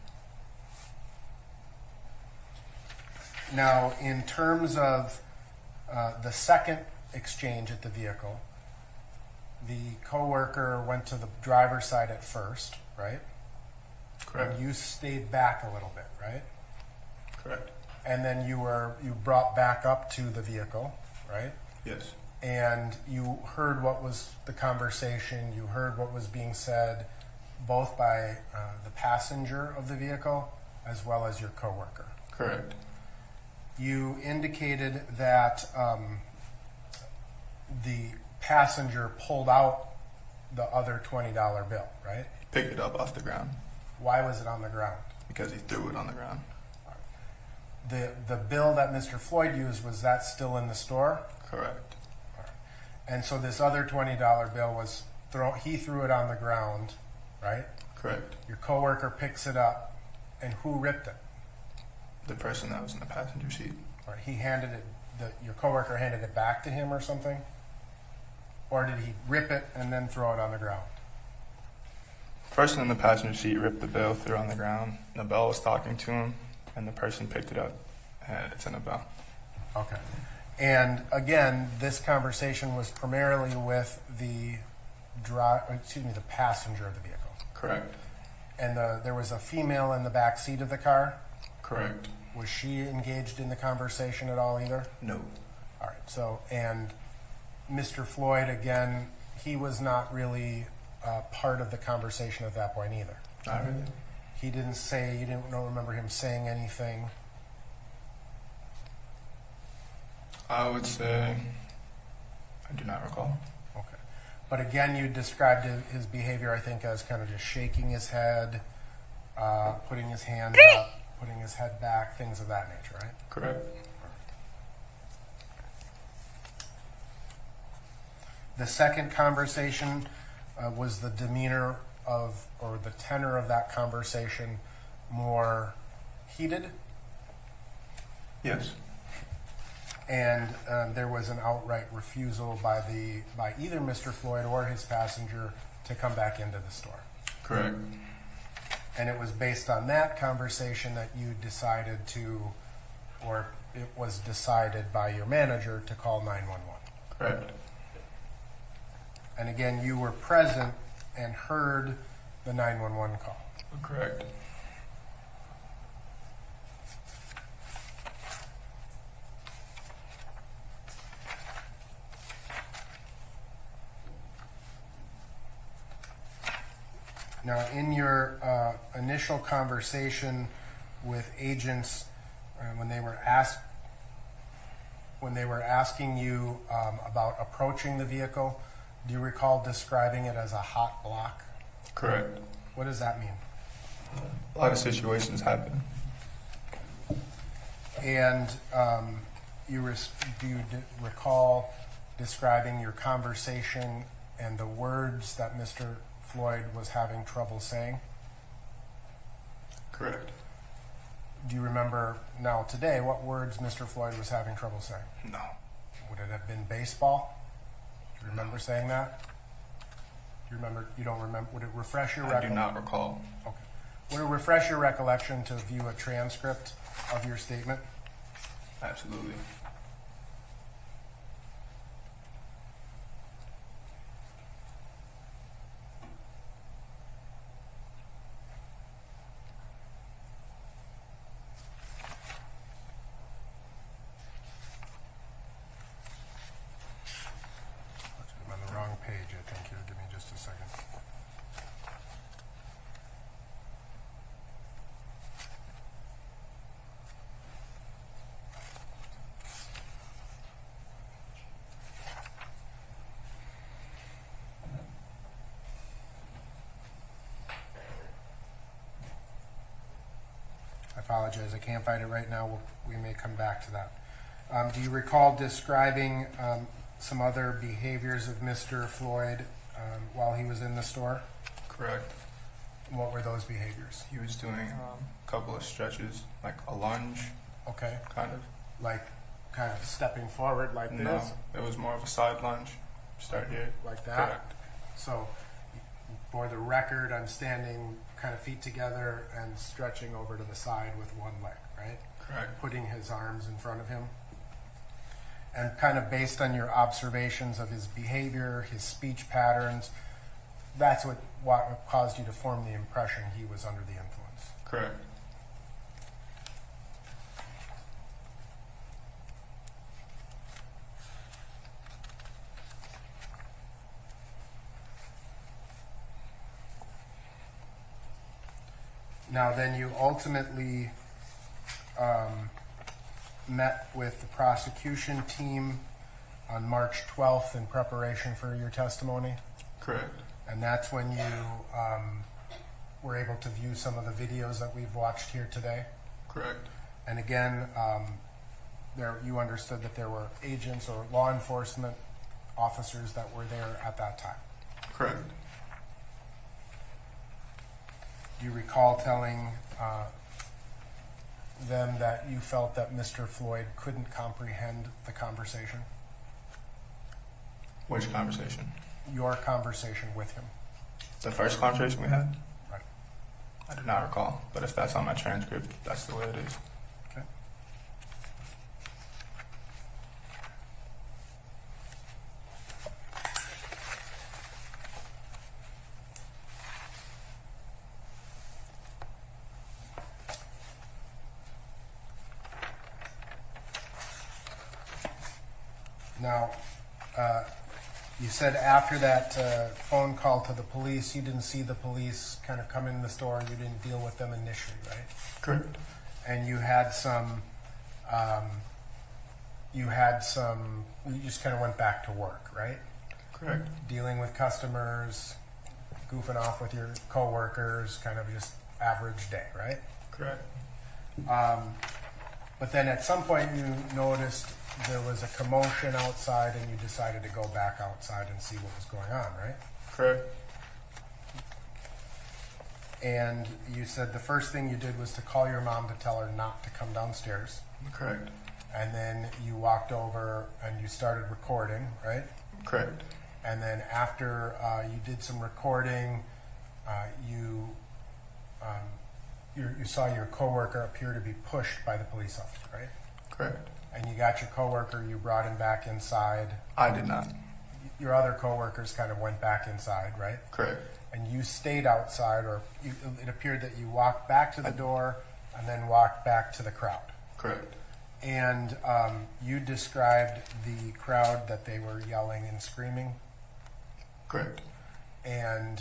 Now, in terms of the second exchange at the vehicle, the coworker went to the driver's side at first, right? Correct. And you stayed back a little bit, right? Correct. And then you brought back up to the vehicle, right? Yes. And you heard what was the conversation, you heard what was being said, both by the passenger of the vehicle as well as your coworker. Correct. You indicated that the passenger pulled out the other $20 bill, right? Picked it up off the ground Why was it on the ground? because he threw it on the ground. The bill that Mr. Floyd used, was that still in the store? Correct. And so this other $20 bill was he threw it on the ground, right? Correct. Your coworker picks it up, and who ripped it? The person that was in the passenger seat. Or he handed it, your coworker handed it back to him or something? Or did he rip it and then throw it on the ground? The person in the passenger seat ripped the bill, threw it on the ground. The bell was talking to him, and the person picked it up, and it's in a bell. Okay. And again, this conversation was primarily with the passenger of the vehicle. Correct. And there was a female in the back seat of the car. Correct. Was she engaged in the conversation at all either? No. All right. So, and Mr. Floyd, again, he was not really part of the conversation at that point either. Not really. He didn't say, you don't remember him saying anything? I would say I do not recall. Okay. But again, you described his behavior, I think, as kind of just shaking his head, putting his hands up, putting his head back, things of that nature, right? Correct. The second conversation was the demeanor or the tenor of that conversation more heated? Yes. And there was an outright refusal by either Mr. Floyd or his passenger to come back into the store. Correct. And it was based on that conversation that you decided to, or it was decided by your manager to call 911. Correct. And again, you were present and heard the 911 call. Correct. Now, in your initial conversation with agents, when they were asking you about approaching the vehicle, do you recall describing it as a hot block? Correct. What does that mean? A lot of situations happen. And do you recall describing your conversation and the words that Mr. Floyd was having trouble saying? Correct. Do you remember now today what words Mr. Floyd was having trouble saying? No. Would it have been baseball? Do you remember saying that? Do you remember? You don't remember? Would it refresh your I recollection? do not recall. Okay. Would it refresh your recollection to view a transcript of your statement? Absolutely. I'm on the wrong page, I think. Here, give me just a second. I apologize, I can't find it right now. We may come back to that. Do you recall describing some other behaviors of Mr. Floyd while he was in the store? Correct. What were those behaviors? He was doing a couple of stretches, like a lunge, Okay, kind of. like kind of stepping forward like No, this, it was more of a side lunge. Start here. like that. Correct. So, for the record, I'm standing kind of feet together and stretching over to the side with one leg, right? Correct. Putting his arms in front of him. And kind of based on your observations of his behavior, his speech patterns, that's what caused you to form the impression he was under the influence. Correct. Now then you ultimately met with the prosecution team on March 12th in preparation for your testimony, Correct. and that's when you were able to view some of the videos that we've watched here today. Correct. And again, you understood that there were agents or law enforcement officers that were there at that time. Correct. Do you recall telling them that you felt that Mr. Floyd couldn't comprehend the conversation? Which conversation? Your conversation with him. The first conversation we had? Right. I do not recall, but if that's on my transcript, that's the way it is. Okay. Now, you said after that phone call to the police, you didn't see the police kind of come in the store. You didn't deal with them initially, right? Correct. And you had some. You just kind of went back to work, right? Correct. Dealing with customers, goofing off with your coworkers, kind of just average day, right? Correct. But then at some point you noticed there was a commotion outside and you decided to go back outside and see what was going on, right? Correct. And you said the first thing you did was to call your mom to tell her not to come downstairs. Correct. And then you walked over and you started recording, right? Correct. And then after you did some recording, you saw your coworker appear to be pushed by the police officer, right? Correct. And you got your coworker, you brought him back inside. I did not. Your other coworkers kind of went back inside, right? Correct. And you stayed outside, or it appeared that you walked back to the door and then walked back to the crowd. Correct. And you described the crowd that they were yelling and screaming. Correct. And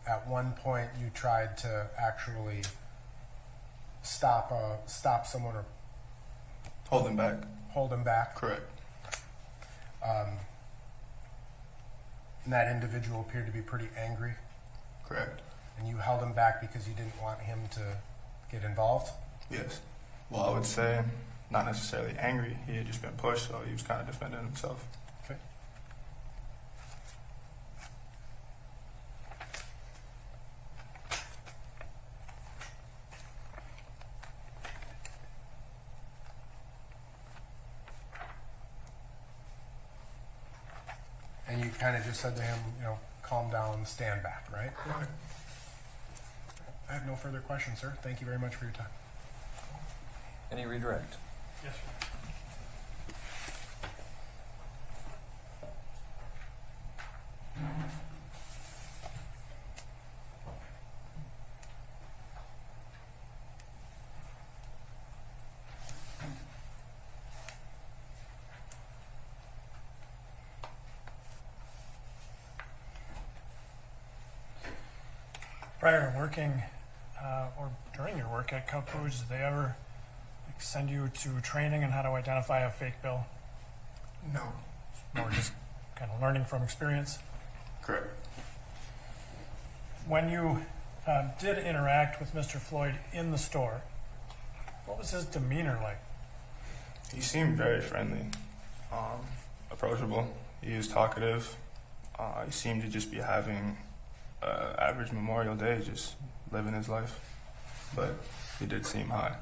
at one point you tried to actually stop someone or Hold them back. hold them back. Correct. And that individual appeared to be pretty angry. Correct. And you held him back because you didn't want him to get involved. Yes. Well, I would say not necessarily angry. He had just been pushed, so he was kind of defending himself. Okay. And you kind of just said to him, calm down, stand back, right? Right. I have no further questions, sir. Thank you very much for your time. Any redirect? Yes, sir. Prior to working or during your work at Cup Foods, did they ever send you to training on how to identify a fake bill? No. Or just kind of learning from experience? Correct. When you did interact with Mr. Floyd in the store, what was his demeanor like? He seemed very friendly, approachable. He was talkative. He seemed to just be having an average Memorial Day, just living his life. But he did seem high.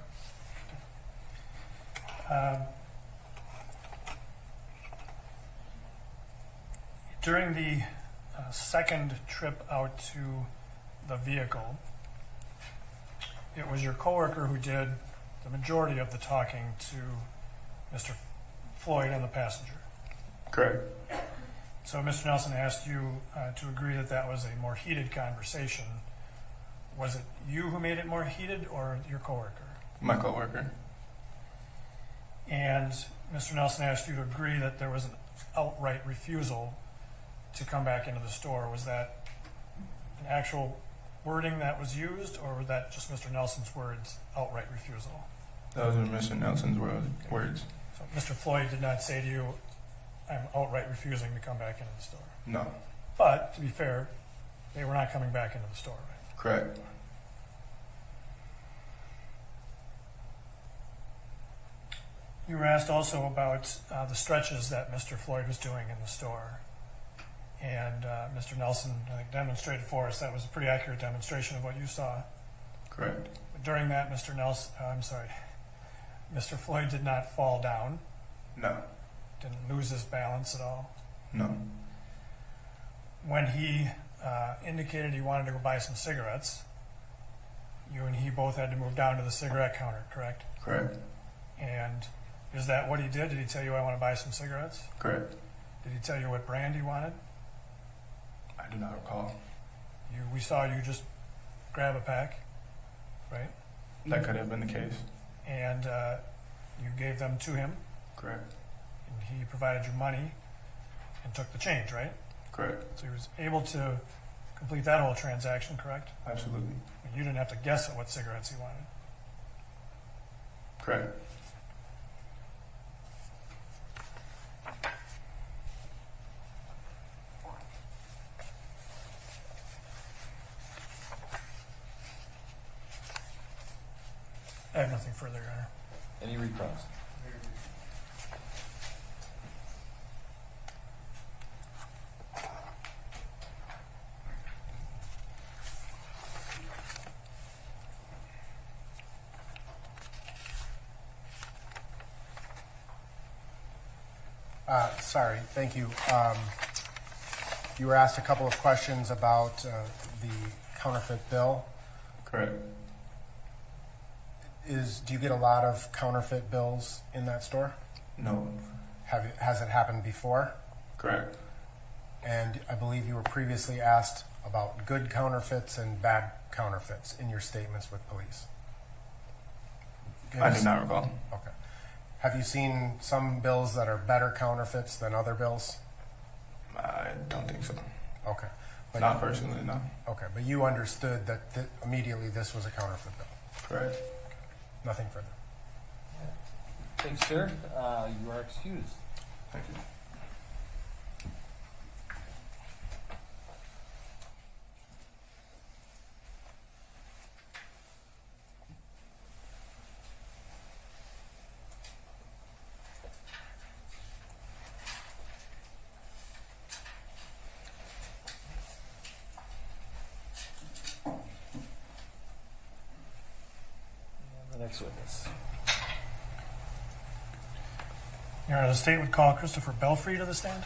During the second trip out to the vehicle, it was your coworker who did the majority of the talking to Mr. Floyd and the passenger. Correct. So Mr. Nelson asked you to agree that that was a more heated conversation. Was it you who made it more heated or your coworker? My coworker. And Mr. Nelson asked you to agree that there was an outright refusal to come back into the store. Was that an actual wording that was used, or was that just Mr. Nelson's words, outright refusal? Those were Mr. Nelson's words. So Mr. Floyd did not say to you, I'm outright refusing to come back into the store. No. But, to be fair, they were not coming back into the store, right? Correct. You were asked also about the stretches that Mr. Floyd was doing in the store. And Mr. Nelson, I think, demonstrated for us that was a pretty accurate demonstration of what you saw. Correct. But during that, Mr. Floyd did not fall down, No. didn't lose his balance at all. No. When he indicated he wanted to go buy some cigarettes, you and he both had to move down to the cigarette counter, correct? Correct. And is that what he did? Did he tell you, I want to buy some cigarettes? Correct. Did he tell you what brand he wanted? I do not recall. We saw you just grab a pack, right? That could have been the case. And you gave them to him, Correct. and he provided you money and took the change, right? Correct. So he was able to complete that whole transaction, correct? Absolutely. And you didn't have to guess at what cigarettes he wanted. Correct. I have nothing further, Your Honor. Any recross? Sorry, thank you. You were asked a couple of questions about the counterfeit bill. Correct. Do you get a lot of counterfeit bills in that store? No. Has it happened before? Correct. And I believe you were previously asked about good counterfeits and bad counterfeits in your statements with police. I do not recall. Okay. Have you seen some bills that are better counterfeits than other bills? I don't think so. Okay. But Not personally, no. Okay, but you understood that immediately this was a counterfeit bill. Correct. Nothing further. Thanks, sir. You are excused. Thank you. next witness. Your Honor, the state would call Christopher Belfry to the stand.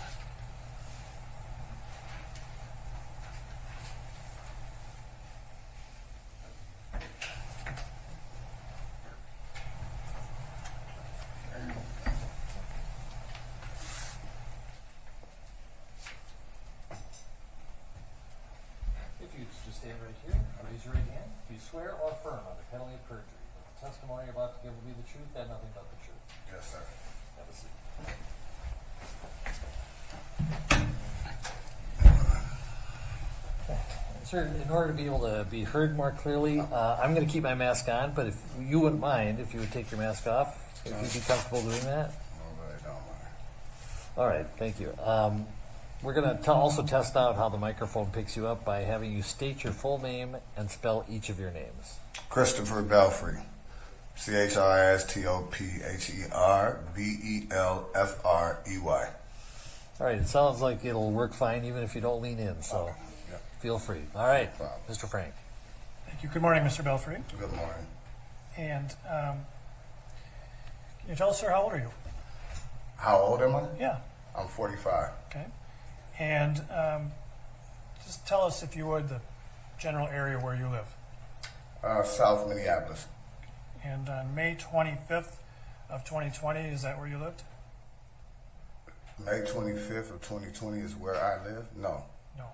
If you just stand right here, raise your right hand. Do you swear or affirm under penalty of perjury that the testimony you're about to give will be the truth and nothing but the truth? Yes, sir. Have a seat. Sir, in order to be able to be heard more clearly, I'm going to keep my mask on, but if you wouldn't mind, if you would take your mask off, if you'd be comfortable doing that. Nobody don't mind. All right, thank you. We're going to also test out how the microphone picks you up by having you state your full name and spell each of your names. Christopher Belfry. ChristopherBelfrey. All right, it sounds like it'll work fine even if you don't lean in, so Yep. feel free. All right, No problem. Mr. Frank. Thank you. Good morning, Mr. Belfry. Good morning. And can you tell us, sir, how old are you? How old am I? Yeah. I'm 45. Okay. And just tell us, if you would, the general area where you live. South Minneapolis. And on May 25th of 2020, is that where you lived? May 25th of 2020 is where I live? No. No.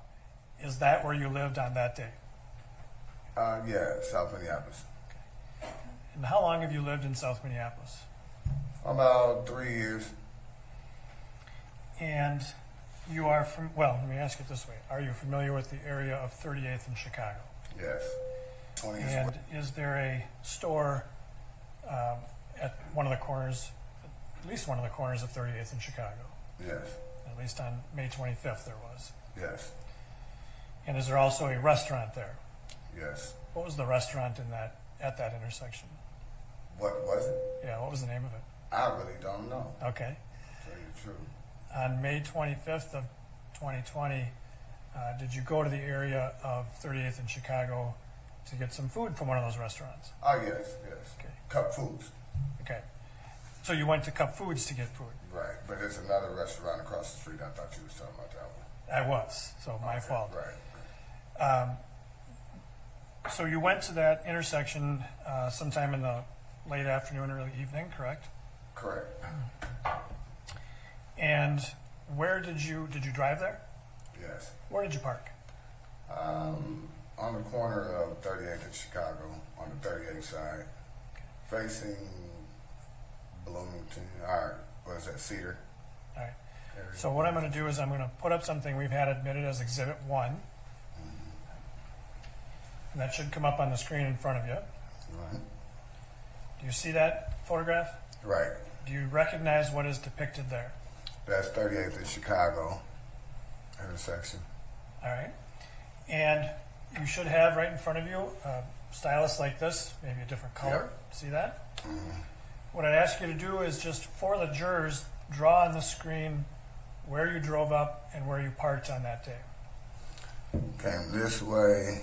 Is that where you lived on that day? Yeah, South Minneapolis. And how long have you lived in South Minneapolis? About 3 years. And you are from, well, let me ask it this way. Are you familiar with the area of 38th in Chicago? Yes. 20 is And is there a store at one of the corners, at least one of the corners of 38th in Chicago? Yes. At least on May 25th there was. Yes. And is there also a restaurant there? Yes. What was the restaurant in that at that intersection? What was it? Yeah, what was the name of it? I really don't know. Okay. To tell you the truth. On May 25th of 2020, did you go to the area of 38th in Chicago to get some food from one of those restaurants? Oh, yes, yes. Okay. Cup Foods. Okay. So you went to Cup Foods to get food? Right. But there's another restaurant across the street. I thought you was talking about that one. I was, so my fault. Right. So you went to that intersection sometime in the late afternoon, early evening, correct? Correct. And where did you drive there? Yes. Where did you park? On the corner of 38th and Chicago, on the 38th side, facing Bloomington, or what is that, Cedar? All right. area. So what I'm going to do is I'm going to put up something we've had admitted as Exhibit 1. And that should come up on the screen in front of you. Right. Do you see that photograph? Right. Do you recognize what is depicted there? That's 38th and Chicago intersection. All right. And you should have right in front of you a stylus like this, maybe a different color. See that? What I'd ask you to do is just, for the jurors, draw on the screen where you drove up and where you parked on that day. Came this way,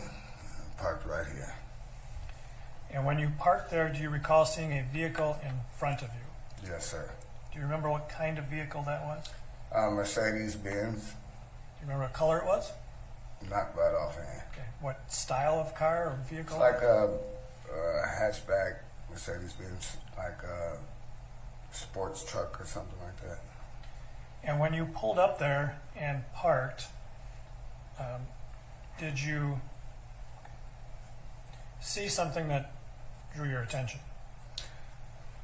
parked right here. And when you parked there, do you recall seeing a vehicle in front of you? Yes, sir. Do you remember what kind of vehicle that was? Mercedes-Benz, Do you remember what color it was? not right offhand. Okay. What style of car or vehicle? It's like a hatchback Mercedes-Benz, like a sports truck or something like that. And when you pulled up there and parked, did you see something that drew your attention?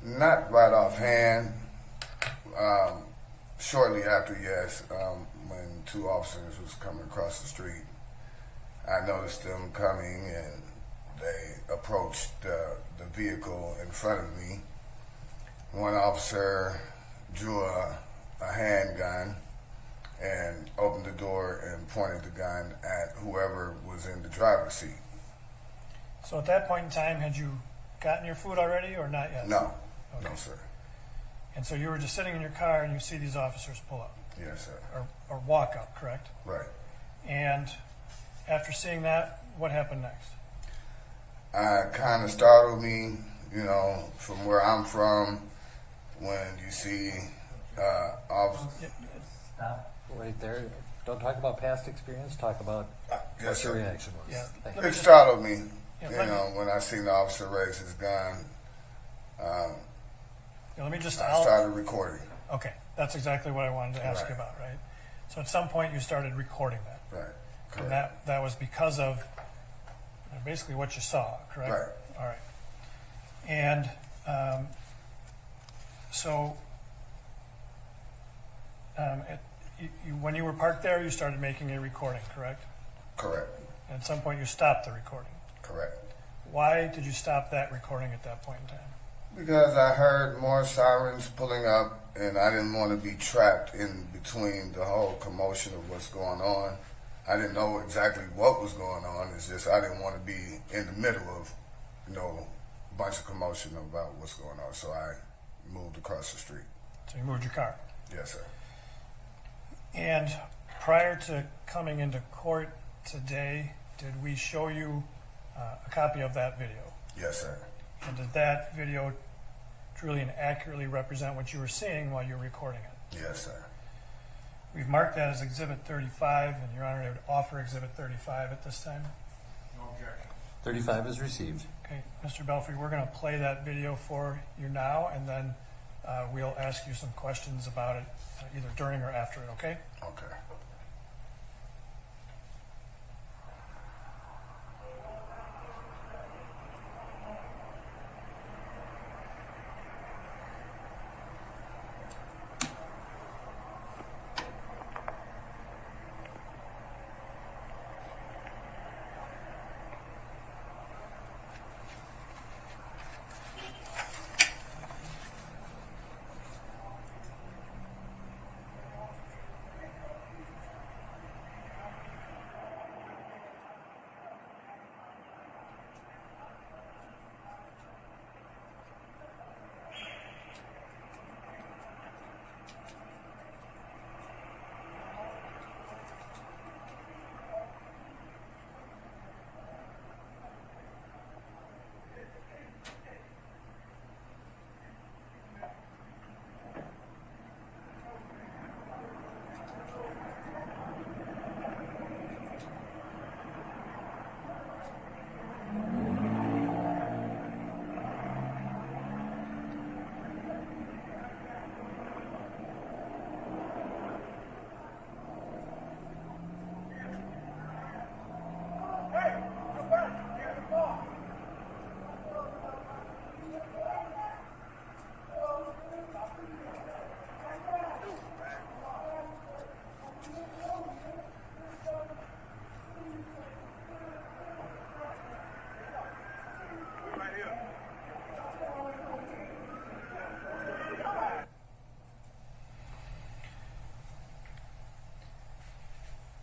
Not right offhand. Shortly after, yes, when two officers was coming across the street, I noticed them coming and they approached the vehicle in front of me. One officer drew a handgun and opened the door and pointed the gun at whoever was in the driver's seat. So at that point in time, had you gotten your food already or not yet? No, Okay. no, sir. And so you were just sitting in your car and you see these officers pull up, Yes, sir. or walk up, correct? Right. And after seeing that, what happened next? Kind of startled me. You know, from where I'm from, when you see officers. Stop right there. Don't talk about past experience. Talk about Yes, what your sir. reaction was. Yeah. Thank Let you. It startled me, Yeah, you let me- know, when I seen the officer raise his gun. Let me just, I started recording. okay, that's exactly what I wanted to ask you Right. about, right? So at some point you started recording that. Right. And Correct. that was because of basically what you saw, correct? Right. All right. And so when you were parked there, you started making a recording, correct? Correct. And at some point you stopped the recording. Correct. Why did you stop that recording at that point in time? Because I heard more sirens pulling up, and I didn't want to be trapped in between the whole commotion of what's going on. I didn't know exactly what was going on. It's just I didn't want to be in the middle of, you know, a bunch of commotion about what's going on. So I moved across the street. So you moved your car. Yes, sir. And prior to coming into court today, did we show you a copy of that video? Yes, sir. And did that video truly and accurately represent what you were seeing while you were recording it? Yes, sir. We've marked that as Exhibit 35, and Your Honor, I would offer Exhibit 35 at this time. No objection. 35 is received. Okay, Mr. Belfry, we're going to play that video for you now, and then we'll ask you some questions about it either during or after it, okay? Okay.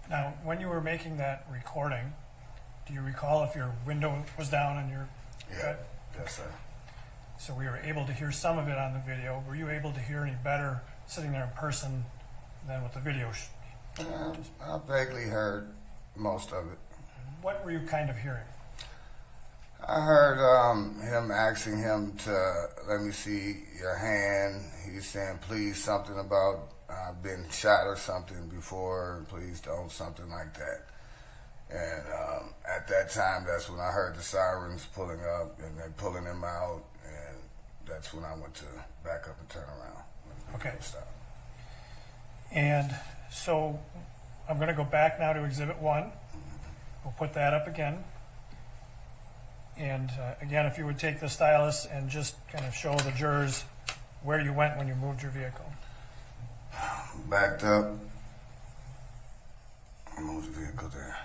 Now, when you were making that recording, do you recall if your window was down and your... Yeah. Okay. Yes, sir. So we were able to hear some of it on the video. Were you able to hear any better sitting there in person than with the video? I vaguely heard most of it. What were you kind of hearing? I heard him asking him to let me see your hand. He's saying, please, something about I've been shot or something before. Please don't, something like that. And at that time, that's when I heard the sirens pulling up and then pulling him out. And that's when I went to back up and turn around. Okay. Stop. And so I'm going to go back now to Exhibit 1. We'll put that up again. And again, if you would take the stylus and just kind of show the jurors where you went when you moved your vehicle. Backed up. Moved the vehicle there.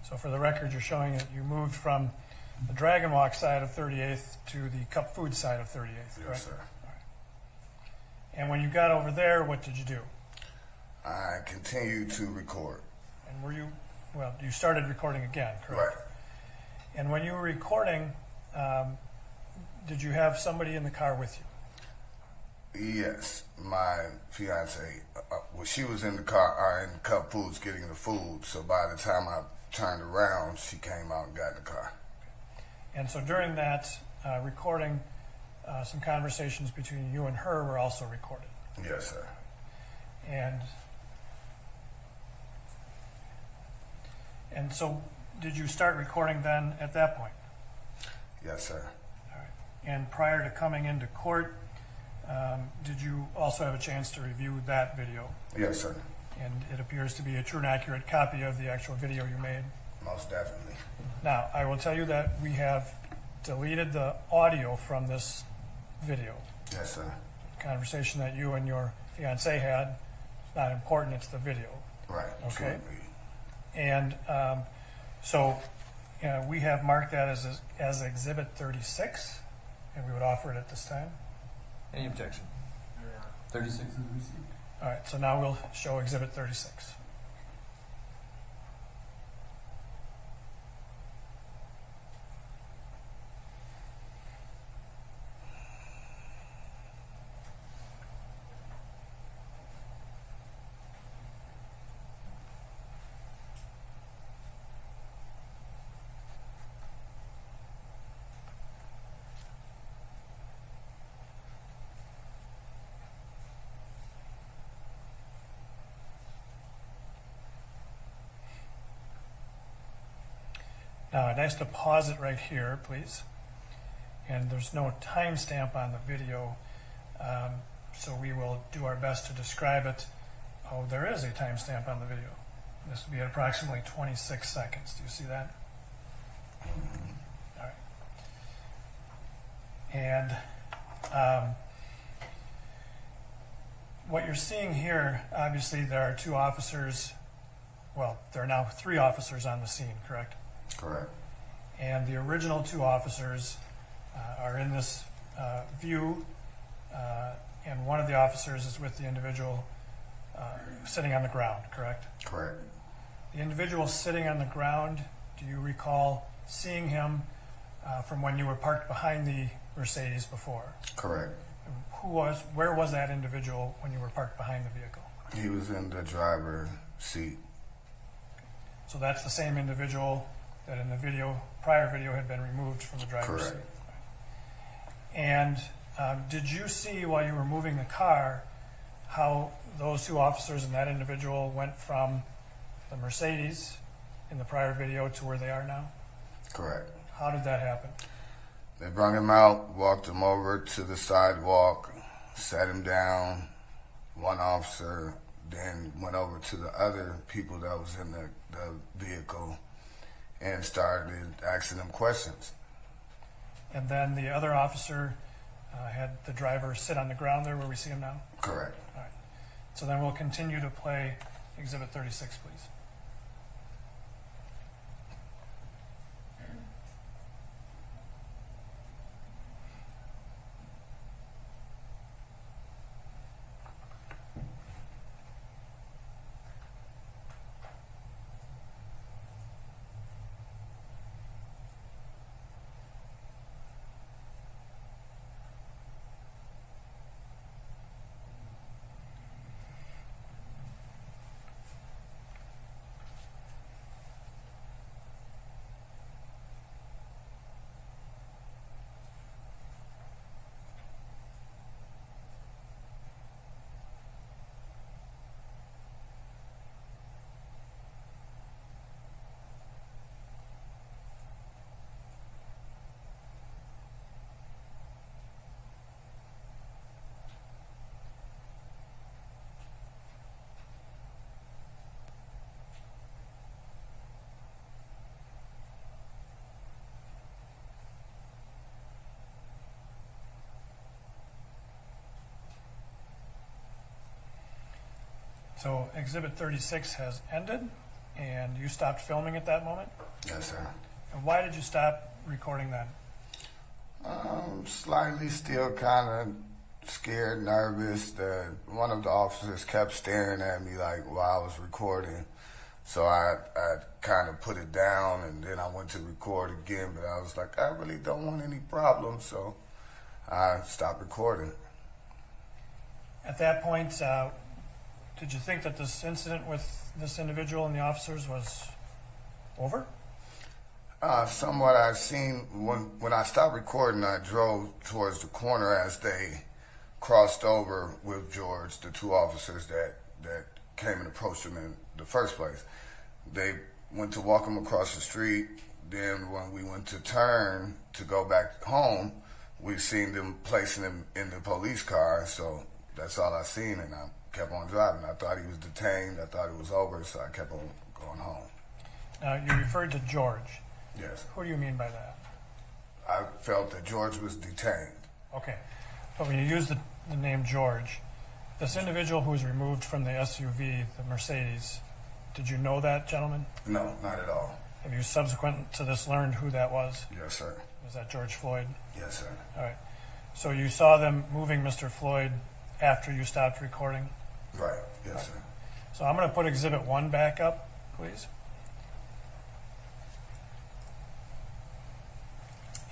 So for the record, you're showing that you moved from the Dragon Walk side of 38th to the Cup Food side of 38th, correct? Yes, sir. And when you got over there, what did you do? I continued to record. And were you, well, you started recording again, correct? Right. And when you were recording, did you have somebody in the car with you? Yes, my fiance. Well, she was in the car, in Cup Foods getting the food. So by the time I turned around, she came out and got in the car. And so during that recording some conversations between you and her were also recorded. Yes, sir. And so did you start recording then at that point? Yes, sir. All right. And prior to coming into court, did you also have a chance to review that video? Yes, sir. And it appears to be a true and accurate copy of the actual video you made. Most definitely. Now, I will tell you that we have deleted the audio from this video. Yes, sir. The conversation that you and your fiance had, it's not important, it's the video. Right. Okay. Truly. And so we have marked that as Exhibit 36, and we would offer it at this time. Any objection? 36 is received. All right, so now we'll show Exhibit 36. Now, I'd ask to pause it right here, please. And there's no timestamp on the video, so we will do our best to describe it. Oh, there is a timestamp on the video. This will be at approximately 26 seconds. Do you see that? All right. And what you're seeing here, obviously there are two officers, well, there are now 3 officers on the scene, correct? Correct. And the original 2 officers are in this view, and one of the officers is with the individual sitting on the ground, correct? Correct. The individual sitting on the ground, do you recall seeing him from when you were parked behind the Mercedes before? Correct. Where was that individual when you were parked behind the vehicle? He was in the driver's seat. So that's the same individual that in the prior video had been removed from the driver's Correct. seat. And did you see while you were moving the car how those 2 officers and that individual went from the Mercedes in the prior video to where they are now? Correct. How did that happen? They brought him out, walked him over to the sidewalk, sat him down, one officer, then went over to the other people that was in the vehicle and started asking them questions. And then the other officer had the driver sit on the ground there where we see him now? Correct. All right. So then we'll continue to play Exhibit 36, please. So Exhibit 36 has ended, and you stopped filming at that moment? Yes, sir. And why did you stop recording then? Slightly still kind of scared, nervous. That one of the officers kept staring at me like while I was recording. So I kind of put it down, and then I went to record again, but I was like, I really don't want any problems, so I stopped recording. At that point, did you think that this incident with this individual and the officers was over? Somewhat I've seen when I stopped recording, I drove towards the corner as they crossed over with George, the two officers that came and approached him in the first place. They went to walk him across the street. Then when we went to turn to go back home, we seen them placing him in the police car. So that's all I seen, and I kept on driving. I thought he was detained. I thought it was over, so I kept on going home. Now, you referred to George. Yes. Who do you mean by that? I felt that George was detained. Okay. But when you use the name George, this individual who was removed from the SUV, the Mercedes, did you know that gentleman? No, not at all. Have you subsequent to this learned who that was? Yes, sir. Was that George Floyd? Yes, sir. All right. So you saw them moving Mr. Floyd after you stopped recording? Right. Yes, sir. So I'm going to put Exhibit 1 back up, please.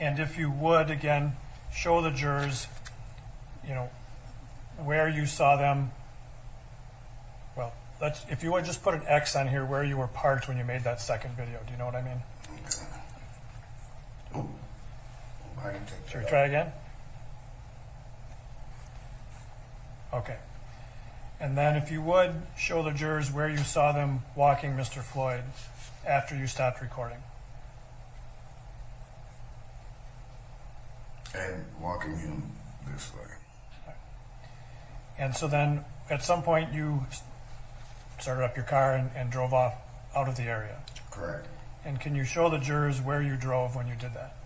And if you would, again, show the jurors, where you saw them. Well, if you would just put an X on here where you were parked when you made that second video. Do you know what I mean? Okay. I can take Should we that try again? Okay. And then if you would, show the jurors where you saw them walking Mr. Floyd after you stopped recording. and walking him this way. And so then at some point you started up your car and drove off out of the area. Correct. And can you show the jurors where you drove when you did that?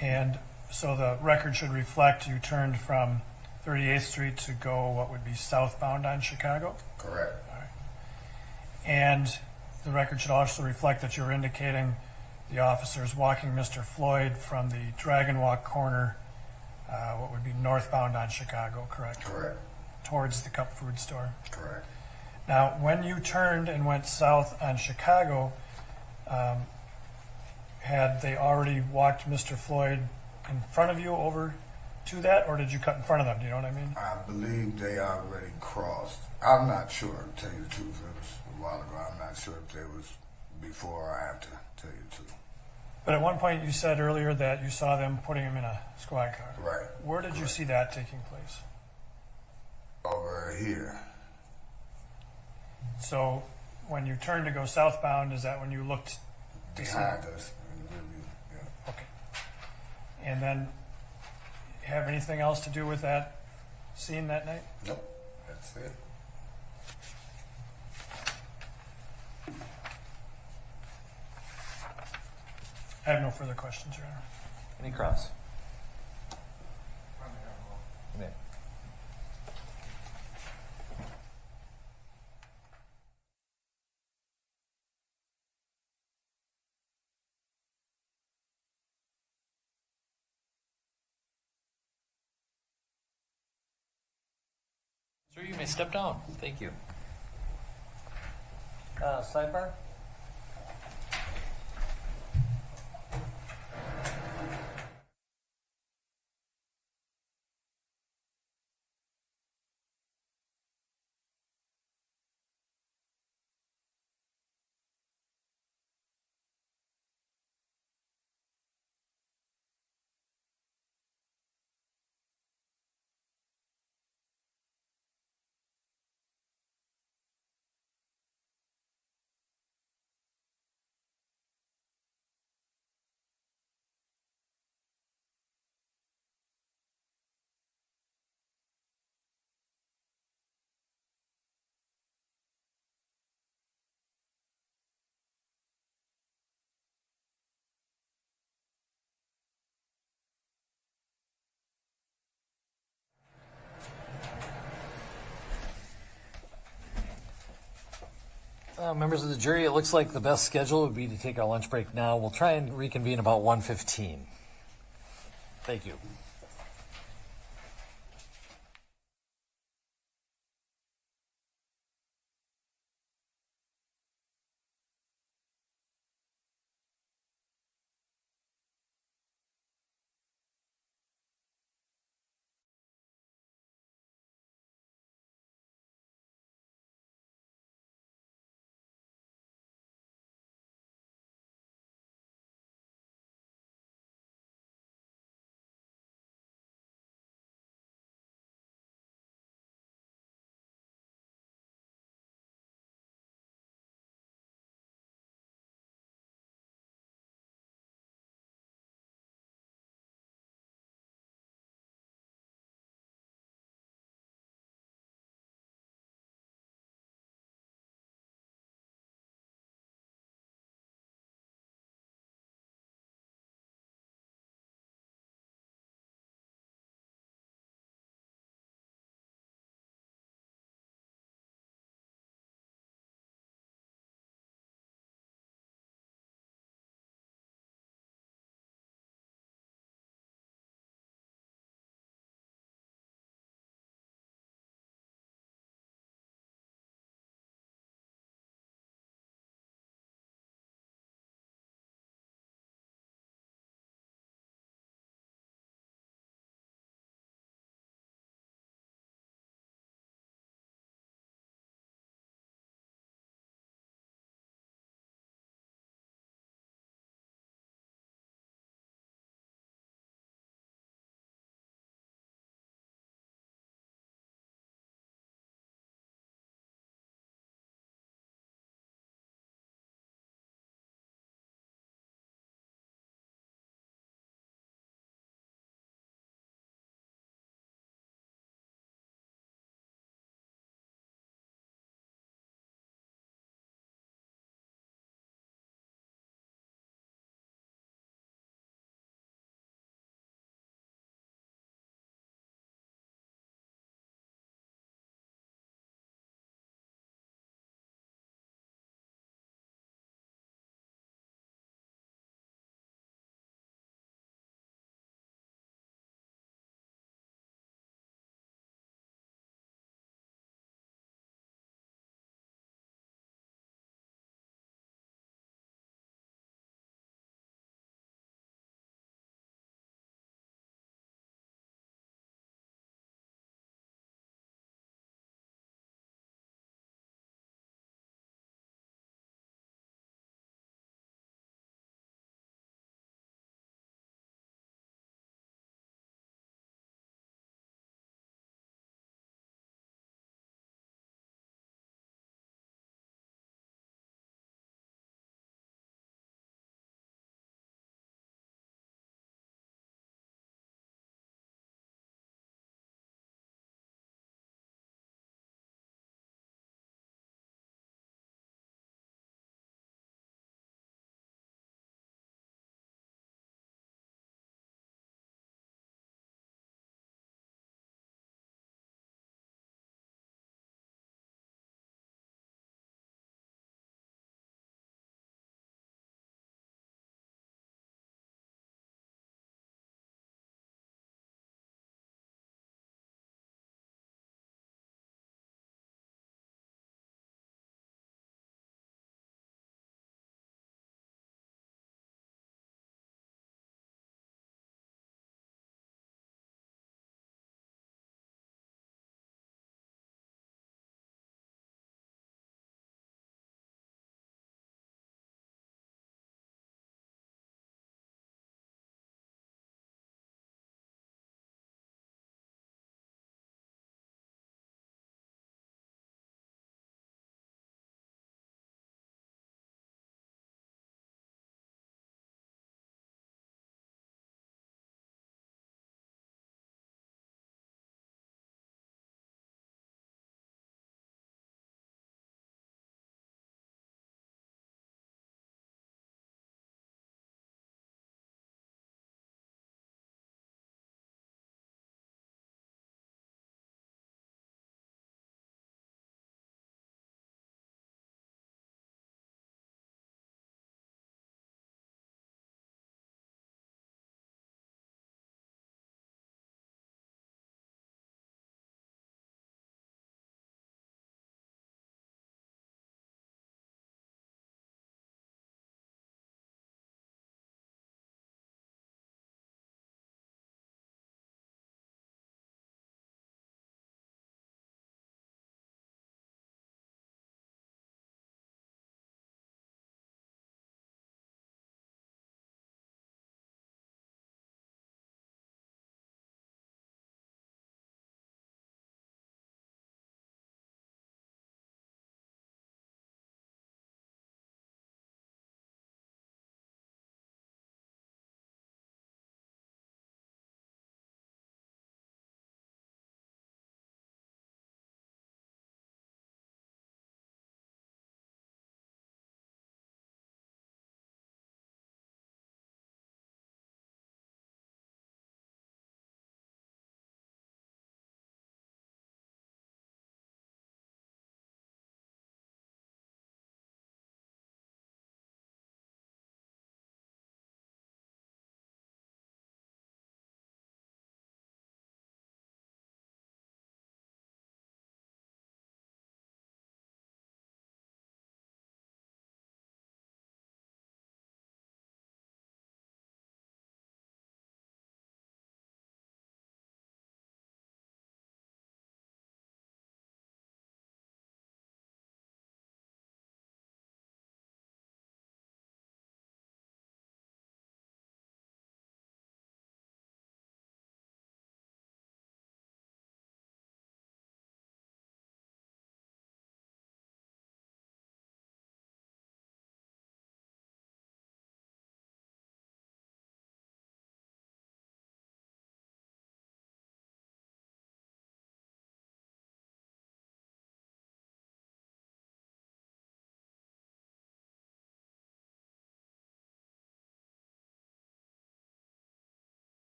And so the record should reflect you turned from 38th Street to go what would be southbound on Chicago. Correct. All right. And the record should also reflect that you're indicating the officers walking Mr. Floyd from the Dragon Walk corner, what would be northbound on Chicago, correct? Correct. Towards the Cup Food Store. Correct. Now, when you turned and went south on Chicago, had they already walked Mr. Floyd in front of you over to that, or did you cut in front of them? Do you know what I mean? I believe they already crossed. I'm not sure, to tell you the truth. It was a while ago. I'm not sure if they was before or after, to tell you the truth. But at one point you said earlier that you saw them putting him in a squad car. Right. Where did you see that taking place? Over here. So when you turned to go southbound, is that when you looked to see? Behind us. In the rear view, yeah. Okay. And then have anything else to do with that scene that night? Nope. That's it. I have no further questions, Your Honor. Any cross? Yeah. Sir, you may step down. Thank you. Sidebar? Members of the jury, it looks like the best schedule would be to take our lunch break now. We'll try and reconvene about 1:15. Thank you.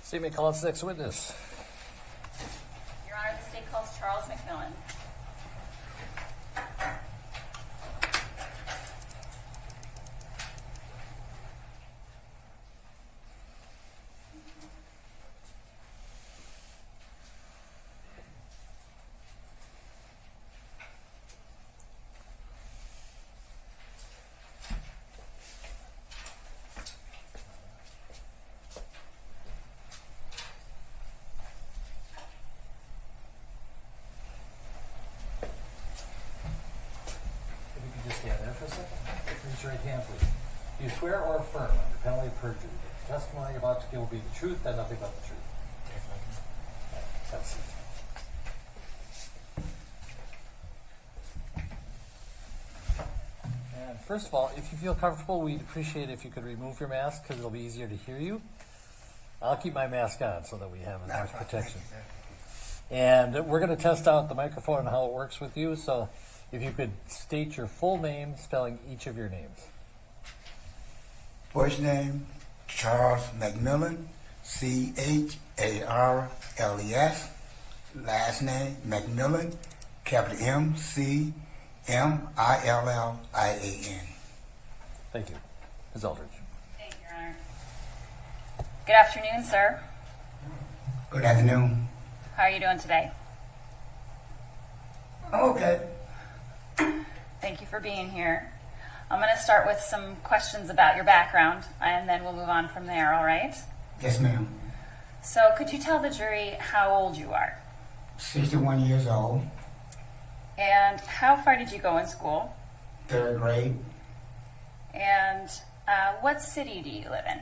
State may call its next witness. Your Honor, the state calls Charles McMillan. If you could just stand there for a second. Raise your right hand, please. Do you swear or affirm under penalty of perjury that the testimony you're about to give will be the truth and nothing but the truth? Have a seat. And first of all, if you feel comfortable, we'd appreciate it if you could remove your mask because it'll be easier to hear you. I'll keep my mask on so that we have as much protection. And we're going to test out the microphone and how it works with you. So if you could state your full name, spelling each of your names. First name, Charles McMillan, C-H-A-R-L-E-S. Last name, McMillan, capital M-C-M-I-L-L-I-A-N. Thank you. Ms. Aldridge. Thank you, Your Honor. Good afternoon, sir. Good afternoon. How are you doing today? I'm okay. Thank you for being here. I'm going to start with some questions about your background, and then we'll move on from there, all right? Yes, ma'am. So could you tell the jury how old you are? 61 years old, And how far did you go in school? 3rd grade, And what city do you live in?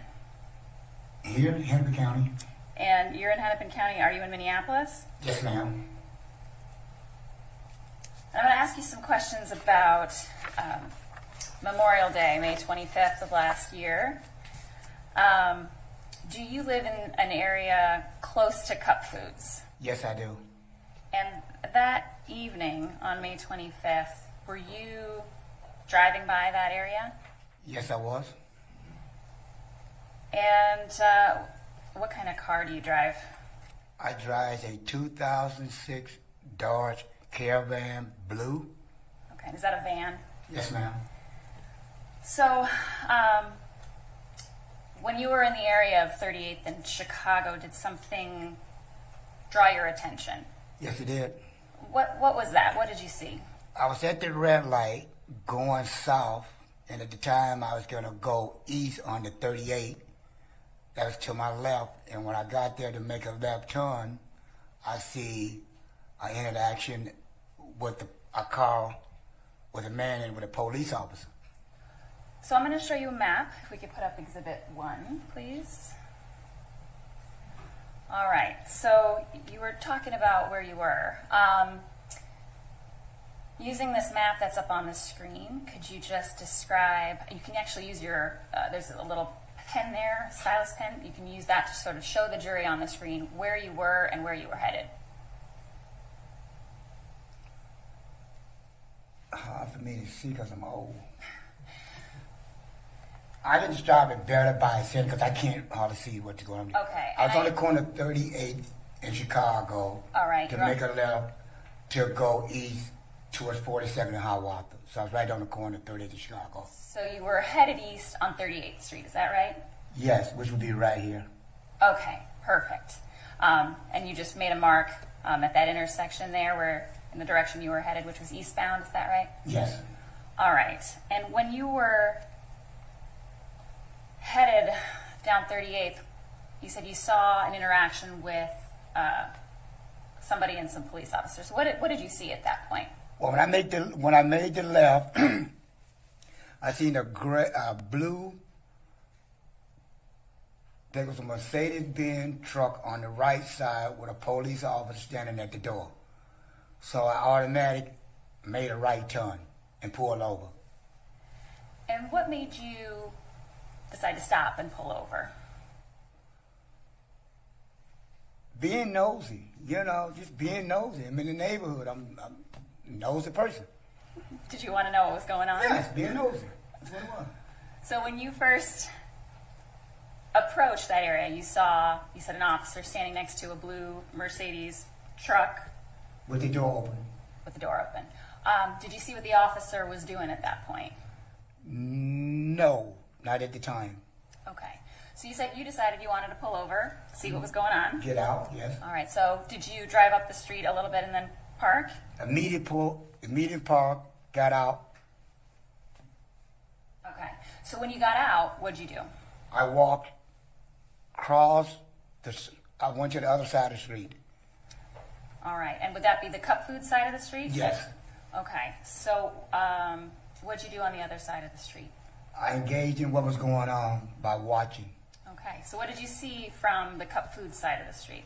here in Hennepin County. And you're in Hennepin County. Are you in Minneapolis? Yes, ma'am. I'm going to ask you some questions about Memorial Day, May 25th of last year. Do you live in an area close to Cup Foods? Yes, I do. And that evening on May 25th, were you driving by that area? Yes, I was. And what kind of car do you drive? I drive a 2006 Dodge Caravan Blue. Okay, is that a van? Yes, ma'am. So, when you were in the area of 38th and Chicago, did something draw your attention? Yes, it did. What was that? What did you see? I was at the red light going south, and at the time I was going to go east on the 38. That was to my left, and when I got there to make a left turn, I see an interaction with a car with a man and with a police officer. So I'm going to show you a map. If we could put up Exhibit 1, please. All right, so you were talking about where you were. Using this map that's up on the screen, could you just describe, you can actually use your, there's a little pen there, stylus pen. You can use that to sort of show the jury on the screen where you were and where you were headed. Hard for me to see because I'm old. I can describe it better by saying because I can't hardly see what you're going to do. Okay, I was and on the corner of 38th in Chicago All right, to you're make a left to go east towards 42nd and Hiawatha. So I was right on the corner of 38th in Chicago. So you were headed east on 38th Street, is that right? Yes, which would be right here. Okay, perfect. And you just made a mark at that intersection there where in the direction you were headed, which was eastbound, is that right? Yes. All right. And when you were down 38th, you said you saw an interaction with somebody and some police officers. What did you see at that point? Well, when I made the left, I seen a blue. There was a Mercedes-Benz truck on the right side with a police officer standing at the door. So I automatically made a right turn and pulled over. And what made you decide to stop and pull over? Being nosy, just being nosy. I'm in the neighborhood. I'm a nosy person. Did you want to know what was going on? Yes, being nosy. That's what it was. So when you first approached that area, you said an officer standing next to a blue Mercedes truck. With the door open. With the door open. Did you see what the officer was doing at that point? No, not at the time. Okay. So you said you decided you wanted to pull over, see what was going on. Get out, yes. All right. So did you drive up the street a little bit and then park? Immediate park, got out. Okay. So when you got out, what'd you do? I walked across I went to the other side of the street. All right. And would that be the Cup Food side of the street? Yes. Okay. So what'd you do on the other side of the street? I engaged in what was going on by watching. Okay. So what did you see from the Cup Food side of the street?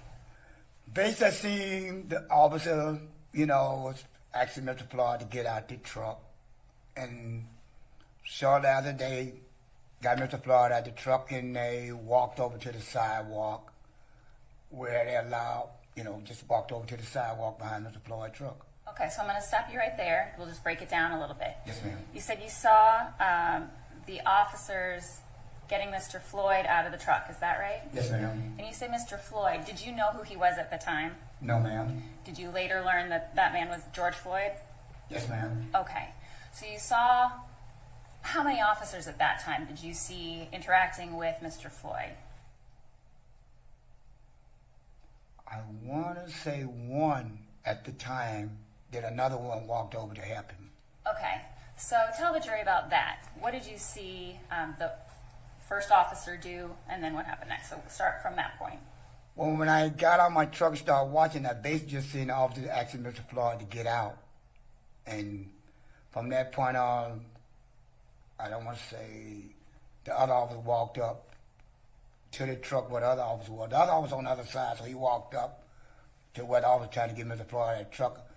Basically, I seen the officer, was asking Mr. Floyd to get out the truck. And shortly after they got Mr. Floyd out the truck and they walked over to the sidewalk where they allowed, just walked over to the sidewalk behind Mr. Floyd's truck. Okay, so I'm going to stop you right there. We'll just break it down a little bit. Yes, ma'am. You said you saw the officers getting Mr. Floyd out of the truck. Is that right? Yes, ma'am. And you say Mr. Floyd. Did you know who he was at the time? No, ma'am. Did you later learn that that man was George Floyd? Yes, ma'am. Okay. So you saw, how many officers at that time did you see interacting with Mr. Floyd? I want to say one at the time, then another one walked over to help him. Okay. So tell the jury about that. What did you see the first officer do, and then what happened next? So we'll start from that point. Well, when I got out my truck and started watching, I basically just seen the officer asking Mr. Floyd to get out. And from that point on, I don't want to say, the other officer walked up to the truck where the other officer was. The other officer was on the other side, so he walked up to where the officer trying to get Mr. Floyd out of the truck.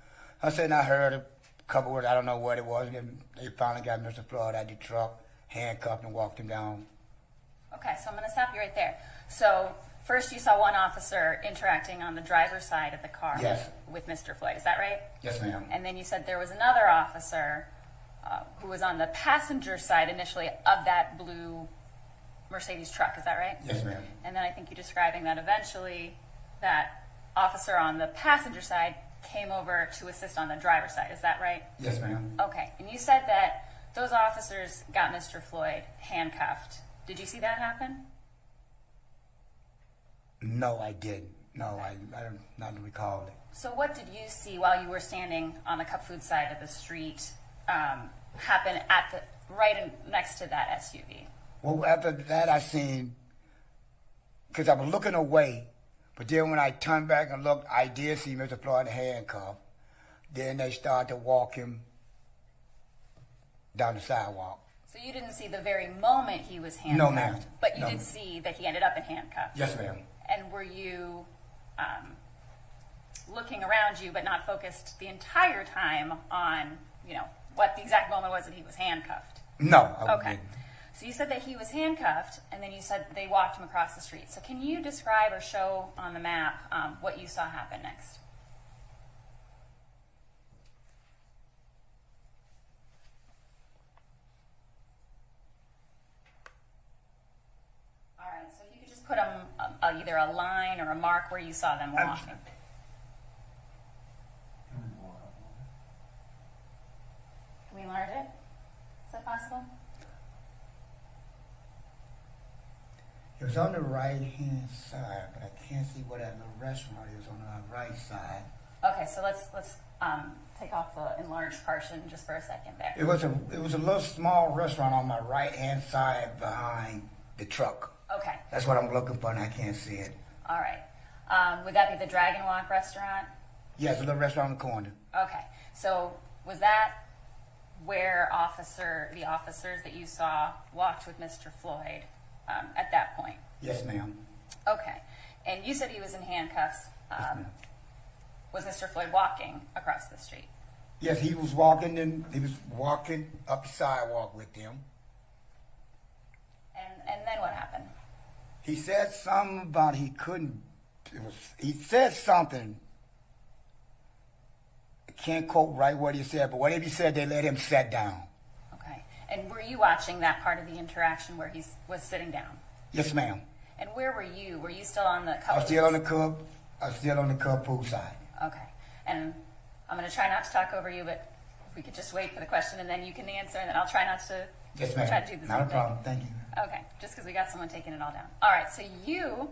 I said, and I heard a couple words, I don't know what it was, and then they finally got Mr. Floyd out of the truck, handcuffed, and walked him down. Okay, so I'm going to stop you right there. So first you saw one officer interacting on the driver's side of the car Yes. with Mr. Floyd. Is that right? Yes, ma'am. And then you said there was another officer who was on the passenger side initially of that blue Mercedes truck. Is that right? Yes, ma'am. And then I think you're describing that eventually that officer on the passenger side came over to assist on the driver's side. Is that right? Yes, ma'am. Okay. And you said that those officers got Mr. Floyd handcuffed. Did you see that happen? No, I didn't. No, I don't not recall it. So what did you see while you were standing on the Cup Food side of the street happen at the next to that SUV? Well, after that, I seen, because I was looking away, but then when I turned back and looked, I did see Mr. Floyd handcuffed. Then they started to walk him down the sidewalk. So you didn't see the very moment he was handcuffed? No, ma'am. But you No. did see that he ended up in handcuffs? Yes, ma'am. And were you looking around you but not focused the entire time on, what the exact moment was that he was handcuffed? No, I Okay. didn't. So you said that he was handcuffed, and then you said they walked him across the street. So can you describe or show on the map what you saw happen next? All right, so if you could just put either a line or a mark where you saw them walking. Can we enlarge it? Is that possible? It was on the right-hand side, but I can't see what that little restaurant is on the right side. Okay, so let's take off the enlarged portion just for a second there. It was a little small restaurant on my right-hand side behind the truck. Okay. That's what I'm looking for, and I can't see it. All right. Would that be the Dragon Walk restaurant? Yes, a little restaurant on the corner. Okay. So was that where the officers that you saw walked with Mr. Floyd at that point? Yes, ma'am. Okay. And you said he was in handcuffs. Yes, ma'am. Was Mr. Floyd walking across the street? Yes, he was walking up the sidewalk with them. And then what happened? He said something about he said something. I can't quote right what he said, but whatever he said, they let him sit down. Okay. And were you watching that part of the interaction where he was sitting down? Yes, ma'am. And where were you? Were you still on the I was still on the Cub. I was still on the Cub pool side. Okay. And I'm going to try not to talk over you, but if we could just wait for the question and then you can answer, and then I'll try not to Yes, ma'am. try to do the Not same a problem. thing. Thank you. Okay, just because we got someone taking it all down. All right, so you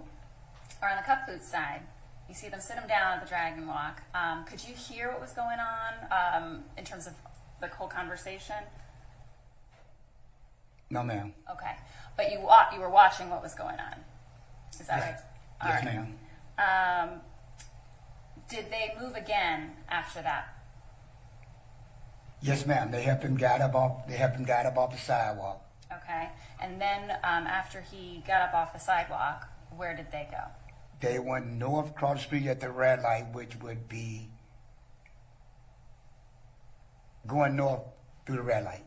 are on the Cup Food side. You see them sit him down at the Dragon Walk. Could you hear what was going on in terms of the whole conversation? No, ma'am. Okay, but you were watching what was going on. Is that right? All Yes, right. ma'am. Did they move again after that? Yes, ma'am. They helped him guide up off the sidewalk. Okay, and then after he got up off the sidewalk, where did they go? They went north across the street at the red light, which would be going north through the red light.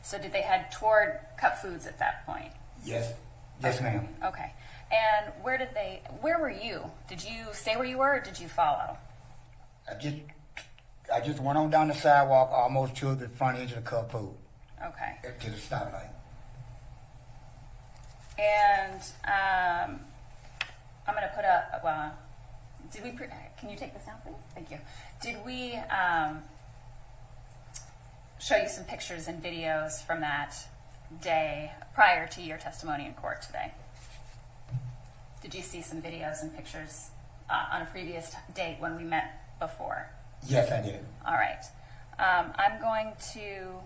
So did they head toward Cup Foods at that point? Yes. Yes, ma'am. Okay. And where were you? Did you stay where you were, or did you follow? I just went on down the sidewalk almost to the front edge of the Cup Food. Okay. To the stoplight. And I'm going to put can you take this down, please? Thank you. Did we show you some pictures and videos from that day prior to your testimony in court today? Did you see some videos and pictures on a previous date when we met before? Yes, I did. All right. I'm going to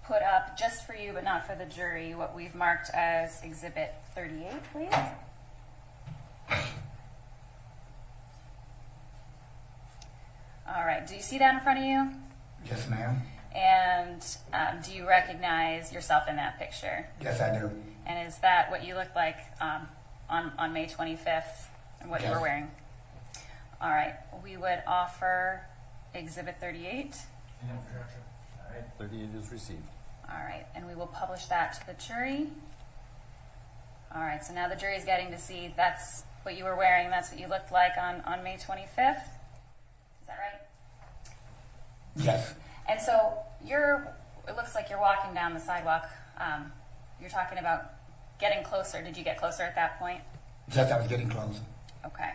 put up, just for you but not for the jury, what we've marked as Exhibit 38, please. All right. Do you see that in front of you? Yes, ma'am. And do you recognize yourself in that picture? Yes, I do. And is that what you looked like on May 25th and what you were wearing? All right. We would offer Exhibit 38. All right, 38 is received. All right. And we will publish that to the jury. All right. So now the jury is getting to see that's what you were wearing. That's what you looked like on May 25th. Is that right? Yes. And so it looks like you're walking down the sidewalk. You're talking about getting closer. Did you get closer at that point? Yes, I was getting closer. Okay.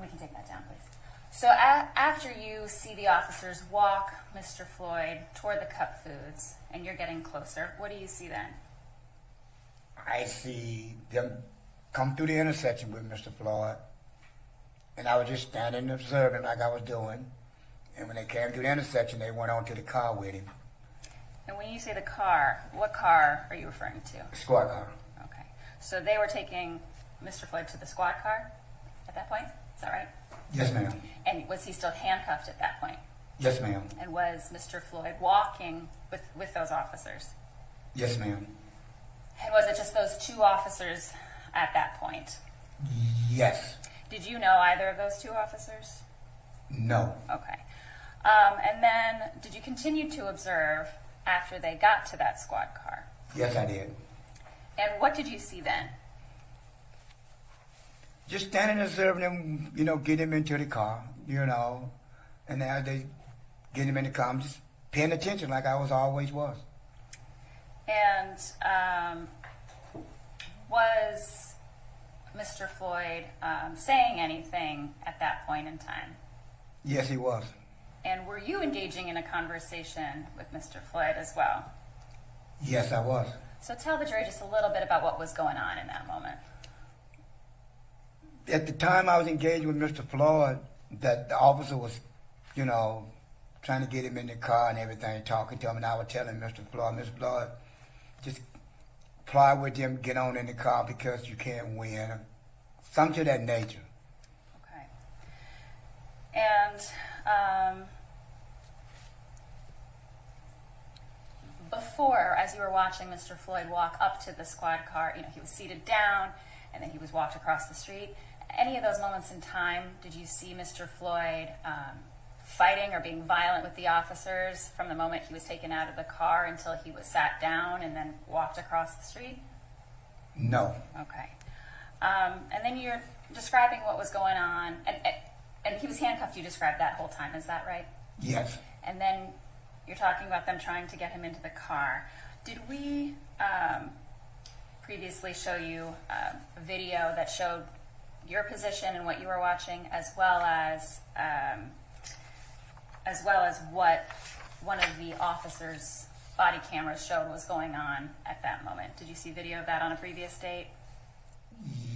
We can take that down, please. So after you see the officers walk Mr. Floyd toward the Cup Foods and you're getting closer, what do you see then? I see them come through the intersection with Mr. Floyd, and I was just standing and observing like I was doing. And when they came through the intersection, they went on to the car with him. And when you say the car, what car are you referring to? The squad car. Okay. So they were taking Mr. Floyd to the squad car at that point? Is that right? Yes, ma'am. And was he still handcuffed at that point? Yes, ma'am. And was Mr. Floyd walking with those officers? Yes, ma'am. And was it just those two officers at that point? Yes. Did you know either of those two officers? No. Okay. And then did you continue to observe after they got to that squad car? Yes, I did. And what did you see then? Just standing and observing them, get him into the car, and as they get him in the car, I'm just paying attention like I always was. And was Mr. Floyd saying anything at that point in time? Yes, he was. And were you engaging in a conversation with Mr. Floyd as well? Yes, I was. So tell the jury just a little bit about what was going on in that moment. At the time I was engaged with Mr. Floyd, that the officer was, trying to get him in the car and everything, talking to him, and I was telling Mr. Floyd, Mr. Floyd, just ply with them, get on in the car because you can't win. Something to that nature. Okay. And before, as you were watching Mr. Floyd walk up to the squad car, you know, he was seated down and then he was walked across the street. Any of those moments in time, did you see Mr. Floyd fighting or being violent with the officers from the moment he was taken out of the car until he was sat down and then walked across the street? No. Okay. And then you're describing what was going on, and he was handcuffed, you described that whole time, is that right? Yes. And then you're talking about them trying to get him into the car. Did we previously show you a video that showed your position and what you were watching, as well as what one of the officers' body cameras showed was going on at that moment? Did you see video of that on a previous date?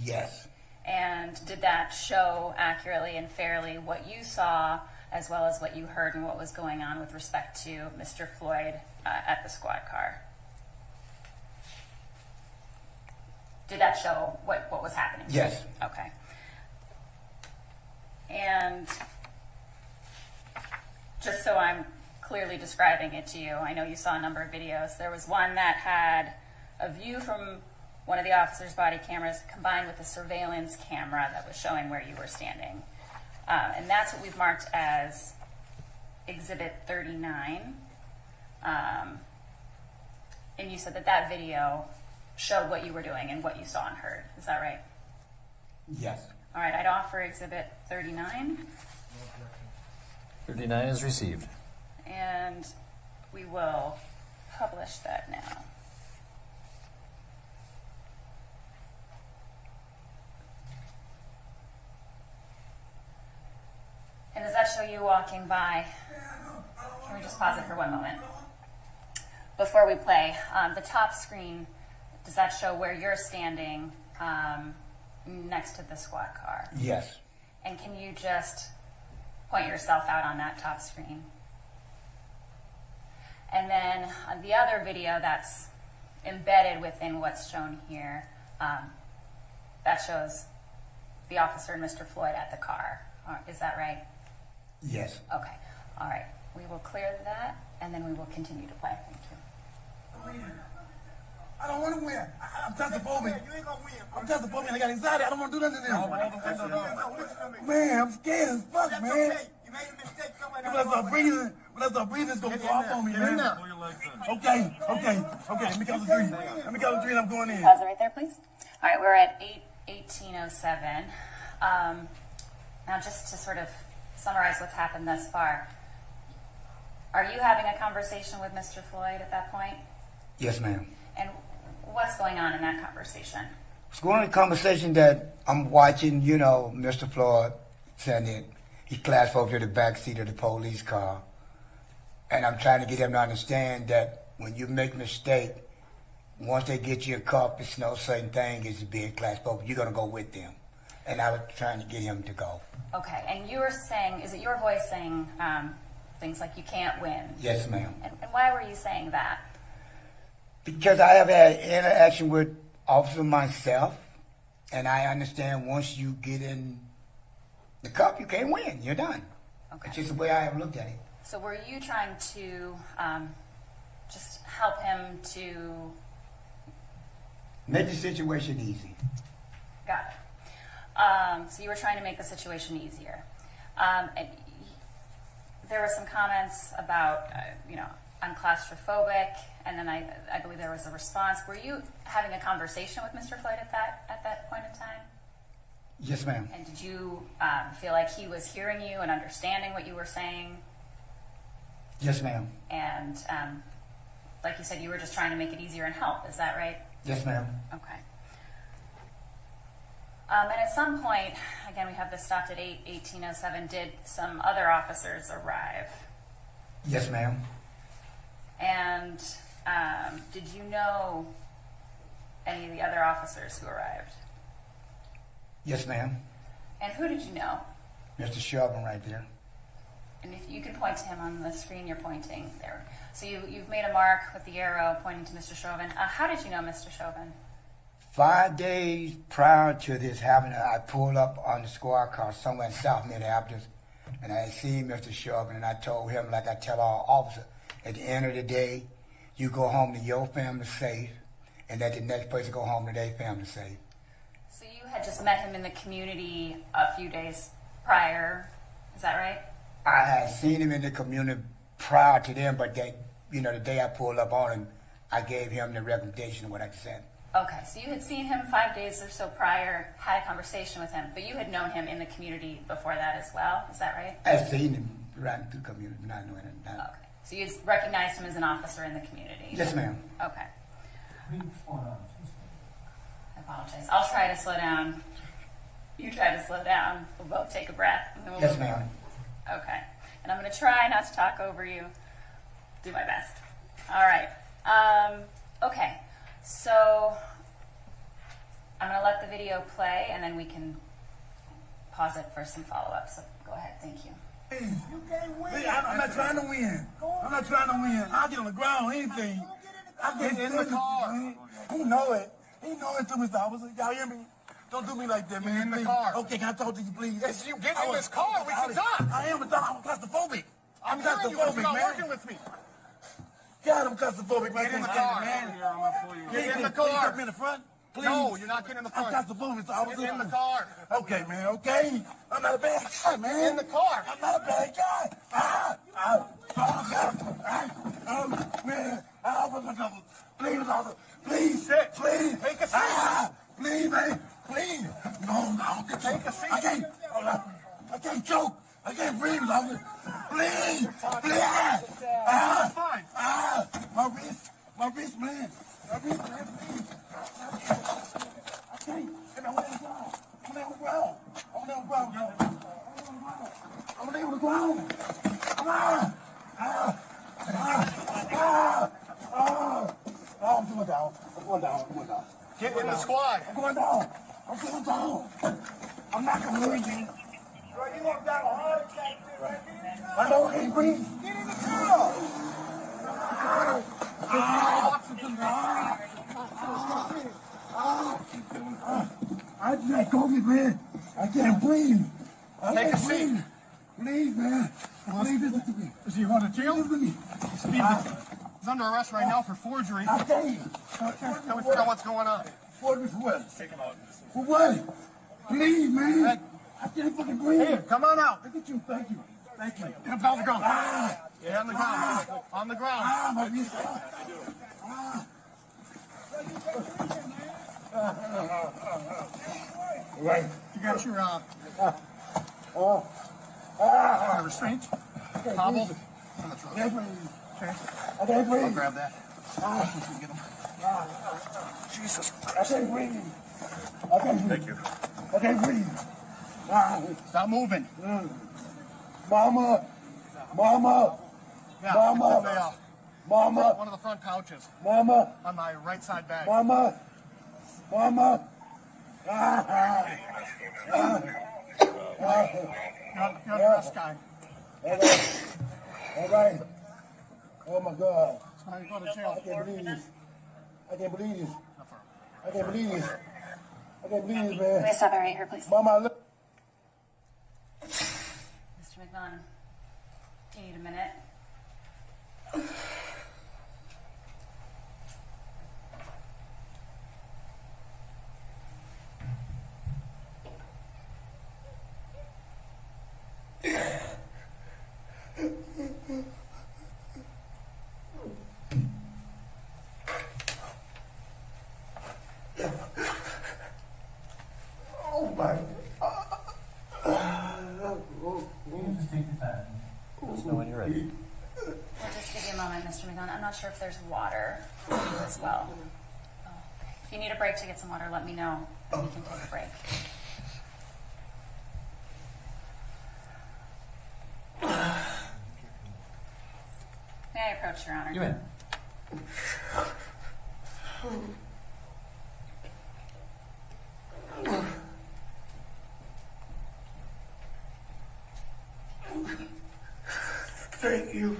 Yes. And did that show accurately and fairly what you saw, as well as what you heard and what was going on with respect to Mr. Floyd at the squad car? Did that show what was happening? Yes. Okay. And just so I'm clearly describing it to you, I know you saw a number of videos. There was one that had a view from one of the officer's body cameras combined with a surveillance camera that was showing where you were standing. And that's what we've marked as Exhibit 39. And you said that video showed what you were doing and what you saw and heard. Is that right? Yes. All right, I'd offer Exhibit 39. 39 is received. And we will publish that now. And does that show you walking by? Can we just pause it for one moment? Before we play, the top screen, does that show where you're standing next to the squad car? Yes. And can you just point yourself out on that top screen? And then on the other video that's embedded within what's shown here, that shows the officer and Mr. Floyd at the car. Is that right? Yes. Okay. All right. We will clear that, and then we will continue to play. Thank you. I don't want to win. I'm claustrophobic. You ain't gonna win. I'm claustrophobic. I got anxiety. I don't want to do nothing to them. Man, I'm scared as fuck, man. You made a mistake. When I start breathing, it's gonna go off on me, man. Okay. Let me count to three. And I'm going in. Pause it right there, please. All right. We're at 18:07. Now, just to sort of summarize what's happened thus far, are you having a conversation with Mr. Floyd at that point? Yes, ma'am. And what's going on in that conversation? It's going on a conversation that I'm watching, Mr. Floyd saying that he clasped to the back seat of the police car. And I'm trying to get him to understand that when you make a mistake, once they get you a cup, it's no certain thing as being claustrophobic. You're going to go with them. And I was trying to get him to go. Okay. And you were saying, is it your voice saying things like you can't win? Yes, ma'am. And why were you saying that? Because I have had interaction with officers myself, and I understand once you get in the cup, you can't win. You're done. Okay. It's just the way I have looked at it. So were you trying to just help him to make the situation easy? Got it. So you were trying to make the situation easier. And there were some comments about, I'm claustrophobic, and then I believe there was a response. Were you having a conversation with Mr. Floyd at that point in time? Yes, ma'am. And did you feel like he was hearing you and understanding what you were saying? Yes, ma'am. And like you said, you were just trying to make it easier and help. Is that right? Yes, ma'am. Okay. And at some point, again, we have this stopped at 18:07. Did some other officers arrive? Yes, ma'am. And did you know any of the other officers who arrived? Yes, ma'am. And who did you know? Mr. Chauvin right there. And if you can point to him on the screen you're pointing there. So you've made a mark with the arrow pointing to Mr. Chauvin. How did you know Mr. Chauvin? 5 days prior to this happening, I pulled up on the squad car somewhere in South Minneapolis, and I seen Mr. Chauvin, and I told him, like I tell all officers, at the end of the day, you go home to your family safe, and let the next person go home to their family safe. So you had just met him in the community a few days prior, is that right? I had seen him in the community prior to them, but that, the day I pulled up on him, I gave him the recommendation of what I said. Okay, so you had seen him 5 days or so prior, had a conversation with him, but you had known him in the community before that as well, is that right? I seen him running through the community, not knowing it. Okay, so you recognized him as an officer in the community? Yes, ma'am. Okay. I apologize. I'll try to slow down. You try to slow down. We'll both take a breath. And then we'll Yes, move on. ma'am. Okay. And I'm going to try not to talk over you. Do my best. All right. Okay. So I'm going to let the video play, and then we can pause it for some follow-up. So go ahead. Thank you. You can't win. I'm not trying to win. I'm not trying to win. I'll get on the ground, anything. I'll get in the car. He know it. He know it too, Mr. Officer. Y'all hear me? Don't do me like that, man. In the car. Okay, can I talk to you, please? Yes, you get in this car. We can talk. I am claustrophobic. I'm hearing you, but you're not working with me. God, I'm claustrophobic, man. Get in the car. Man. Get in the Please car. put me in the front. Please. No, you're not getting in the front. I'm claustrophobic, Mr. Officer. Get in the car. Okay, man, okay. I'm not a bad guy, man. Get in the car. I'm not a bad guy. Man. Please, officer. Please. Sit. Please. Take a seat. Please, man. Please. No. Take a seat. I can't choke. I can't breathe, officer. Please. It's fine. My wrist, man. Please. I can't. And I'm on the ground. I'm on the ground. I'm going down. Get in the squad. I'm going down. I'm not going to lose you. Bro, you want to die a heart attack, I know I can't breathe. Get in the car. I just COVID, man. I can't breathe. Take a seat. Please, man. Please listen to me. Is he on the jail? Listen to me. He's under arrest right now for forgery. I tell you. Can we figure out what's going on? For what? Take him out. For what? Please, man. I can't fucking breathe. Here, come on out. Look at you. Thank you. Get him on the ground. Yeah, on the ground. On the ground. My wrist. Right. You got your restraint. Hobble. I can't breathe. Okay. I can't breathe. I'll grab that. Get him. Jesus Christ. I can't breathe. I can't breathe. Thank you. I can't breathe. Stop moving. Mama. Yeah, Mama. it's in the, Mama. one of the front pouches Mama. on my right side bag. Mama. You're the arrest guy. All right. Oh my God. So now you go to jail. I can't believe this. I can't believe this, Can man. we stop it right here, please? Mama, look. Mr. McMillan, do you need a minute? Oh my Just take your time. Let us know when you're ready. We'll just give you a moment, Mr. McMillan. I'm not sure if there's water for you as well. Oh, if you need a break to get some water, let me know. We can take a break. May I approach, Your Honor? You may. Thank you.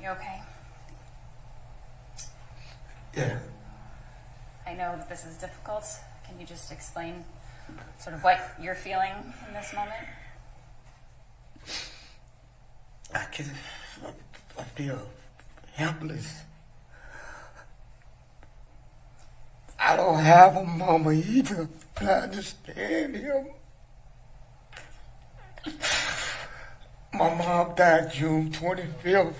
You okay? Yeah. I know that this is difficult. Can you just explain sort of what you're feeling in this moment? I feel helpless. I don't have a mama either, but I understand him. My mom died June 25th.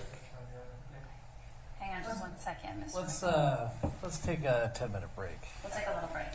Hang on just 1 second, Mr. Let's take a 10-minute break. We'll take a little break.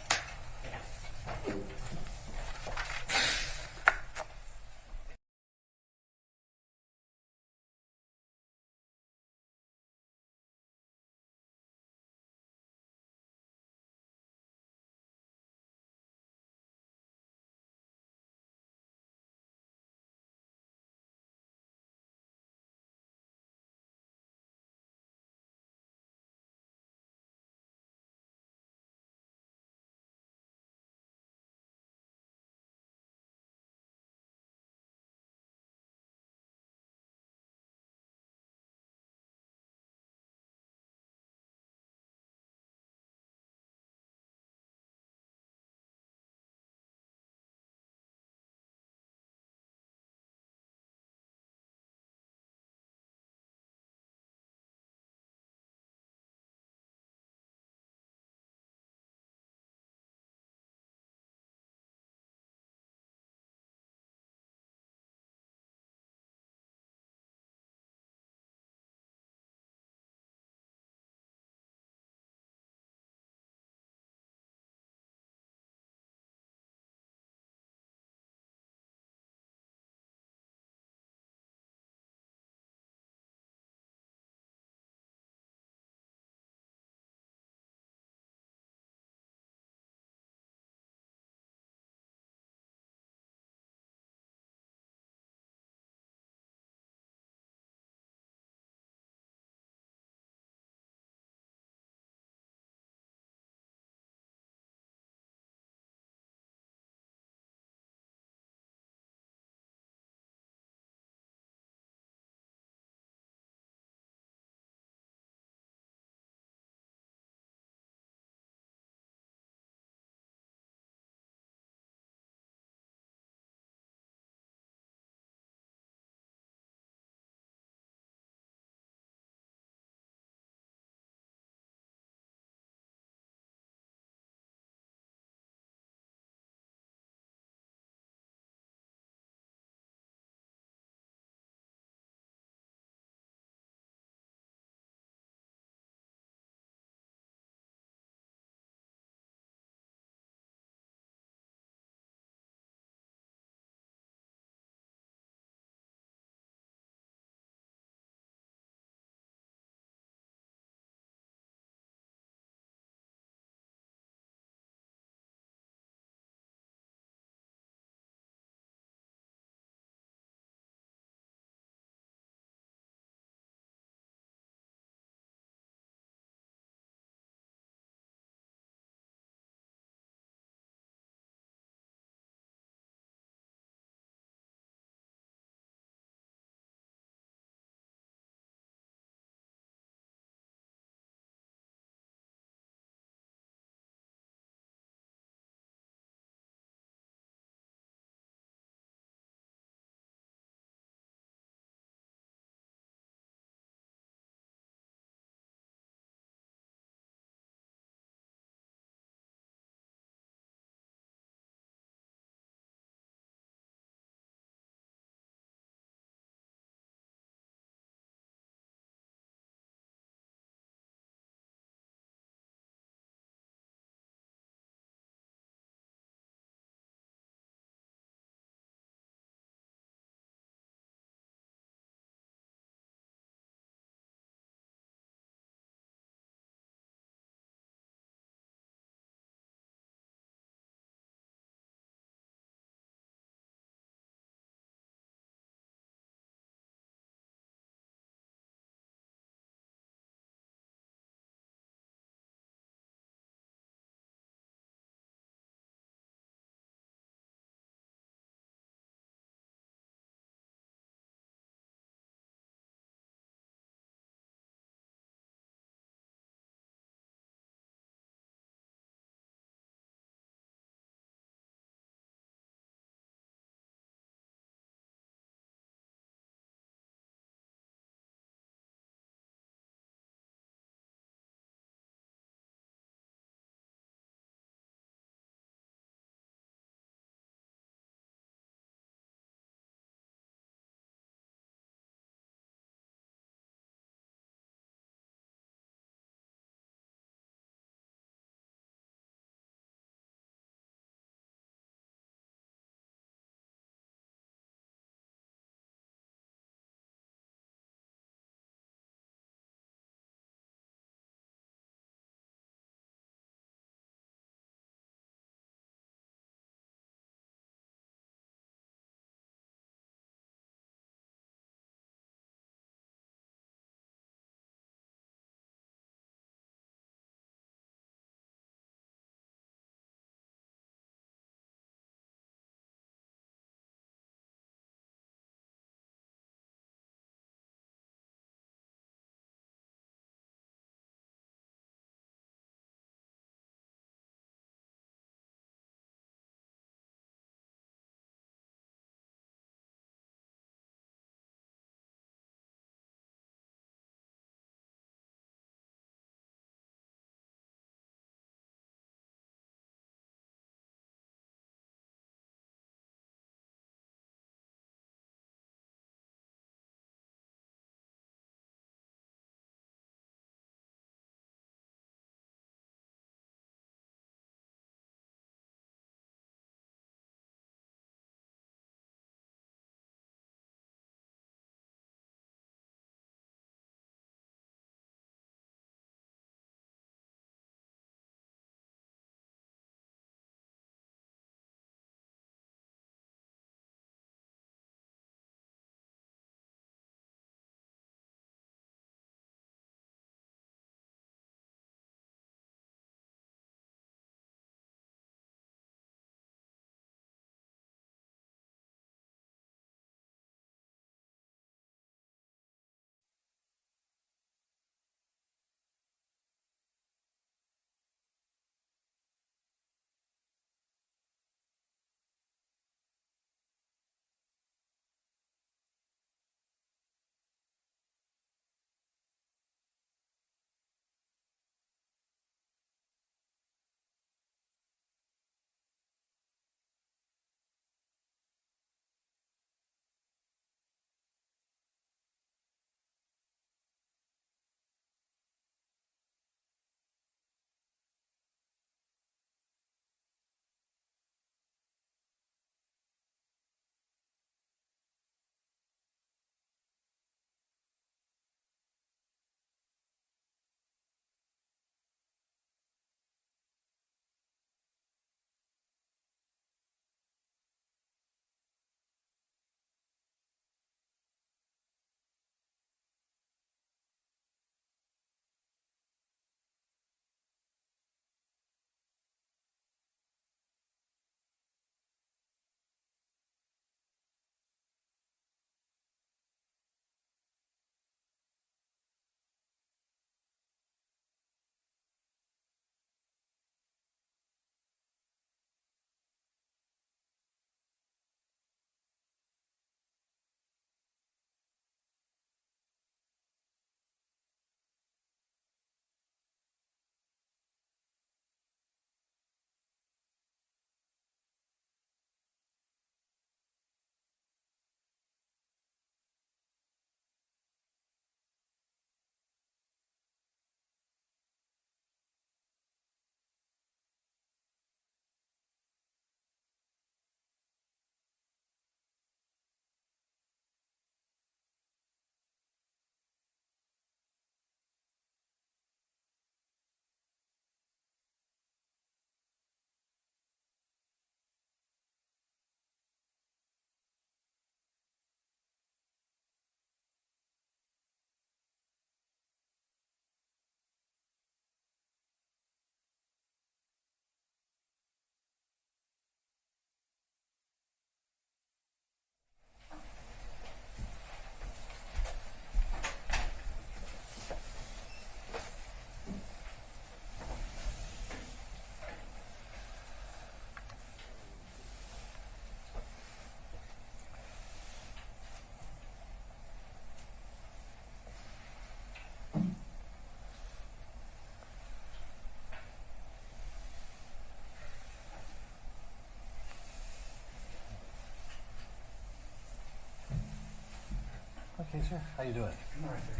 Okay, sir. How you doing? All right, sir.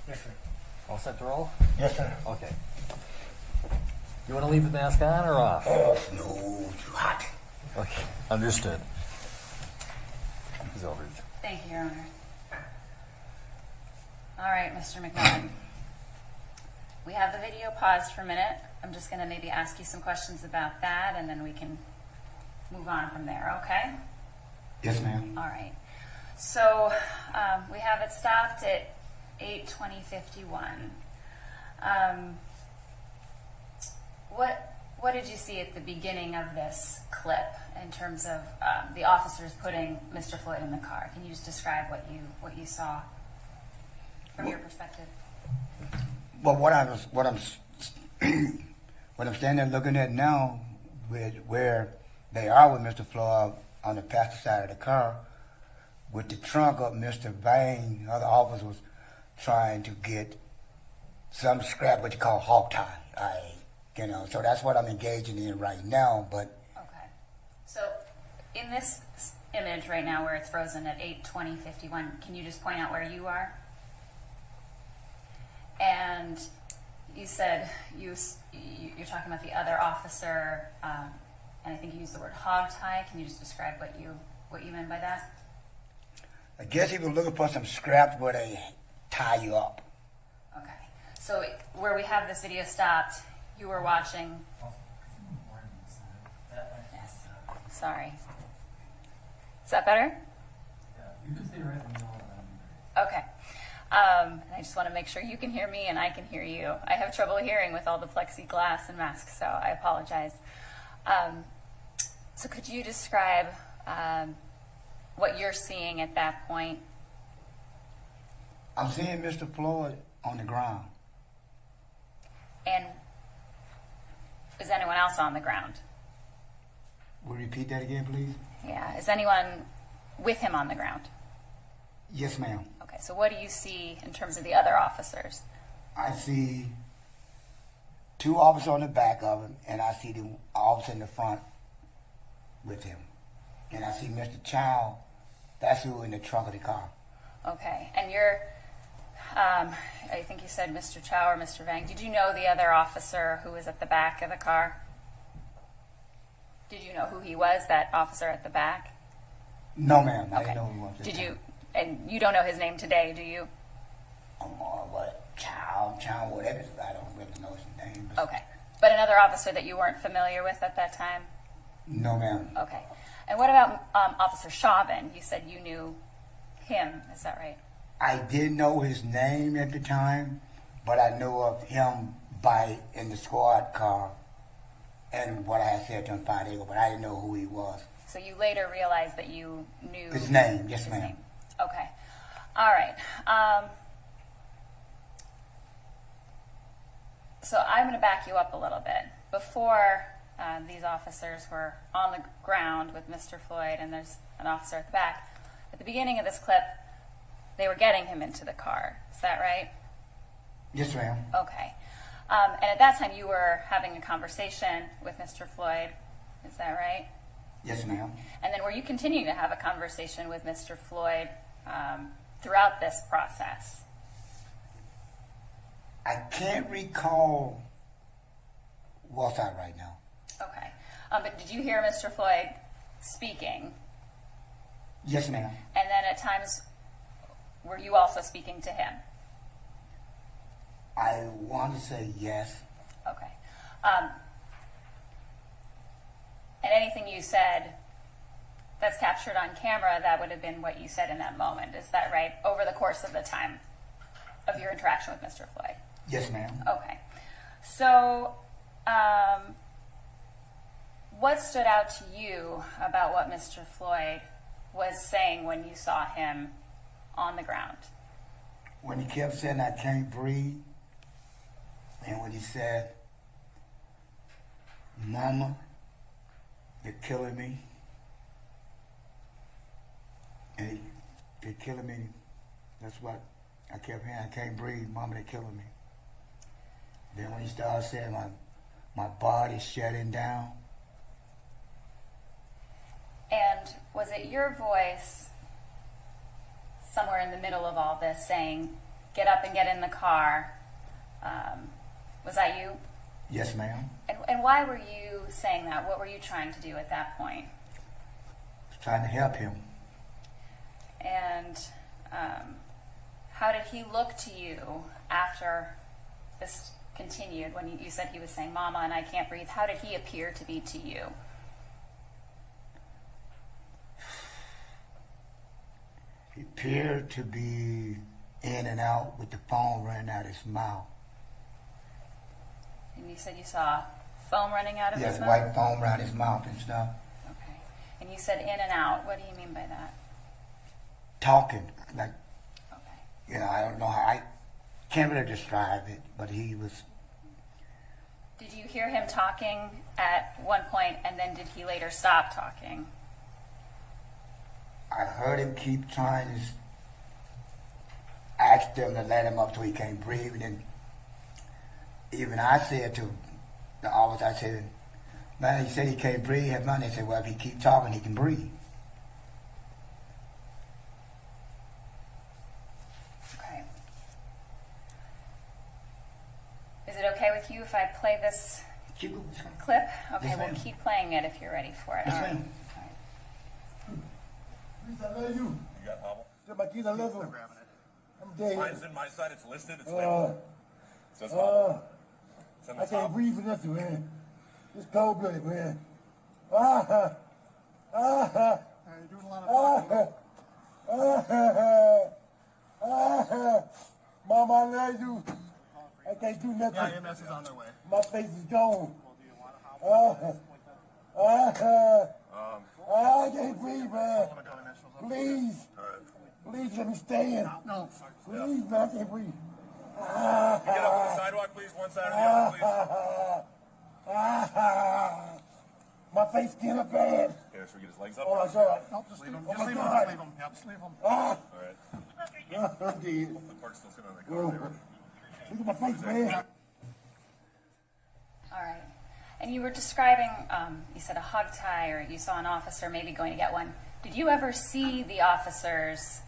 Yes, sir. All set to roll? Yes, sir. Okay. You want to leave the mask on or off? Oh, no, too hot. Okay, understood. He's over. Thank you, Your Honor. All right, Mr. McMillan. We have the video paused for a minute. I'm just going to maybe ask you some questions about that, and then we can move on from there, okay? Yes, ma'am. All right. So we have it stopped at 8:20:51. What did you see at the beginning of this clip in terms of the officers putting Mr. Floyd in the car? Can you just describe what you saw from your perspective? Well, what I'm standing there looking at now, with where they are with Mr. Floyd on the passenger side of the car, with the trunk of Mr. Vane, other officers trying to get some scrap, what you call hog tie. So that's what I'm engaging in right now. But okay. So in this image right now, where it's frozen at 8:20:51, can you just point out where you are? And you said you're talking about the other officer, and I think you used the word hog tie. Can you just describe what you meant by that? I guess he was looking for some scraps where they tie you up. Okay. So where we have this video stopped, you were watching. Yes. Sorry. Is that better? You can stay right in the middle of that. Okay. I just want to make sure you can hear me and I can hear you. I have trouble hearing with all the plexiglass and masks, so I apologize. So could you describe what you're seeing at that point? I'm seeing Mr. Floyd on the ground. And is anyone else on the ground? Will you repeat that again, please? Yeah. Is anyone with him on the ground? Yes, ma'am. Okay. So what do you see in terms of the other officers? I see two officers on the back of him, and I see the officer in the front with him. And I see Mr. Chow, that's who in the trunk of the car. Okay. And you're, I think you said Mr. Chow or Mr. Vang. Did you know the other officer who was at the back of the car? Did you know who he was, that officer at the back? No, ma'am. I Okay. didn't know who he was. Did you, and you don't know his name today, do you? Chow, whatever. I don't really know his name. Okay. But another officer that you weren't familiar with at that time? No, ma'am. Okay. And what about Officer Chauvin? You said you knew him, is that right? I didn't know his name at the time, but I knew of him in the squad car and what I had said to him 5 days ago, but I didn't know who he was. So you later realized that you knew His name, yes, his ma'am. name. Okay. All right. So I'm going to back you up a little bit. Before these officers were on the ground with Mr. Floyd, and there's an officer at the back, at the beginning of this clip, they were getting him into the car. Is that right? Yes, ma'am. Okay. And at that time, you were having a conversation with Mr. Floyd. Is that right? Yes, ma'am. And then were you continuing to have a conversation with Mr. Floyd throughout this process? I can't recall what's that right now. Okay. But did you hear Mr. Floyd speaking? Yes, ma'am. And then at times, were you also speaking to him? I want to say yes. Okay. And anything you said that's captured on camera, that would have been what you said in that moment. Is that right? Over the course of the time of your interaction with Mr. Floyd? Yes, ma'am. Okay. So, what stood out to you about what Mr. Floyd was saying when you saw him on the ground? When he kept saying, "I can't breathe," and when he said, "Mama, you're killing me," and you're killing me, that's what I kept hearing. "I can't breathe, Mama, they're killing me." Then when he started saying, my body's shutting down. And was it your voice somewhere in the middle of all this saying, "Get up and get in the car." Was that you? Yes, ma'am. And why were you saying that? What were you trying to do at that point? Trying to help him. And how did he look to you after this continued? When you said he was saying, "Mama, and I can't breathe," how did he appear to be to you? He appeared to be in and out with the foam running out his mouth. And you said you saw foam running out of Yes, his mouth? white foam around his mouth and stuff. Okay. And you said in and out. What do you mean by that? Talking, like, Okay. you know, I don't know how, I can't really describe it, but he was, Did you hear him talking at one point, and then did he later stop talking? I heard him keep trying to ask them to let him up so he can't breathe, and then even I said to the officer, I said, "Man, he said he can't breathe." And they said, "Well, if he keep talking, he can breathe." Okay. Is it okay with you if I play this Keep going, sir. clip? Okay, Yes, we'll ma'am. keep playing it if you're ready for it. Yes, All right. ma'am. All right. Please, I love you. You got hobble? Tell my kids I love them. I'm dead. Mine's in my side. It's listed. It's labeled. It says hobble. It's in I the can't top. breathe for nothing, man. It's cold blooded, man. Ah, ah, You're doing a lot of Mama, I love you. I can't do nothing. Yeah, EMS is on their way. My face is gone. I can't breathe, man. Please. Please let me stand. No. Please, man, I can't breathe. Get up on the sidewalk, please. One side or the other, please. My face skin up bad. Okay, so we get his legs up. Oh my God. No, just leave them. Oh Just my leave them. God. Just leave them. Yeah, just leave them. All right. I'm dead. The park's still sitting on the Whoa. car. Look at my face, man. All right. And you were describing, you said a hog tie, or you saw an officer maybe going to get one. Did you ever see the officers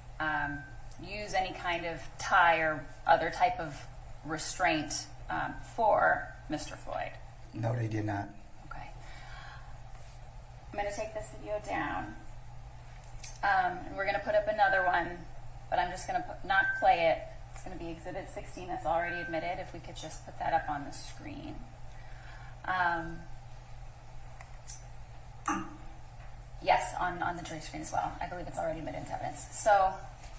use any kind of tie or other type of restraint for Mr. Floyd? No, they did not. Okay. I'm going to take this video down. And we're going to put up another one, but I'm just going to not play it. It's going to be Exhibit 16 that's already admitted. If we could just put that up on the screen. Yes, on the jury screen as well. I believe it's already admitted into evidence. So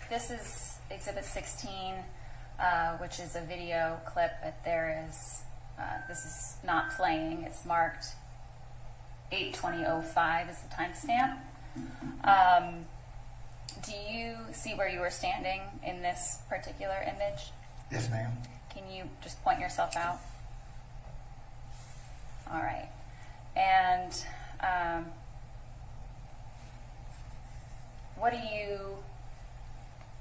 this is Exhibit 16, which is a video clip that there is, this is not playing. It's marked 8:20:05 is the timestamp. Do you see where you were standing in this particular image? Yes, ma'am. Can you just point yourself out? All right. And what do you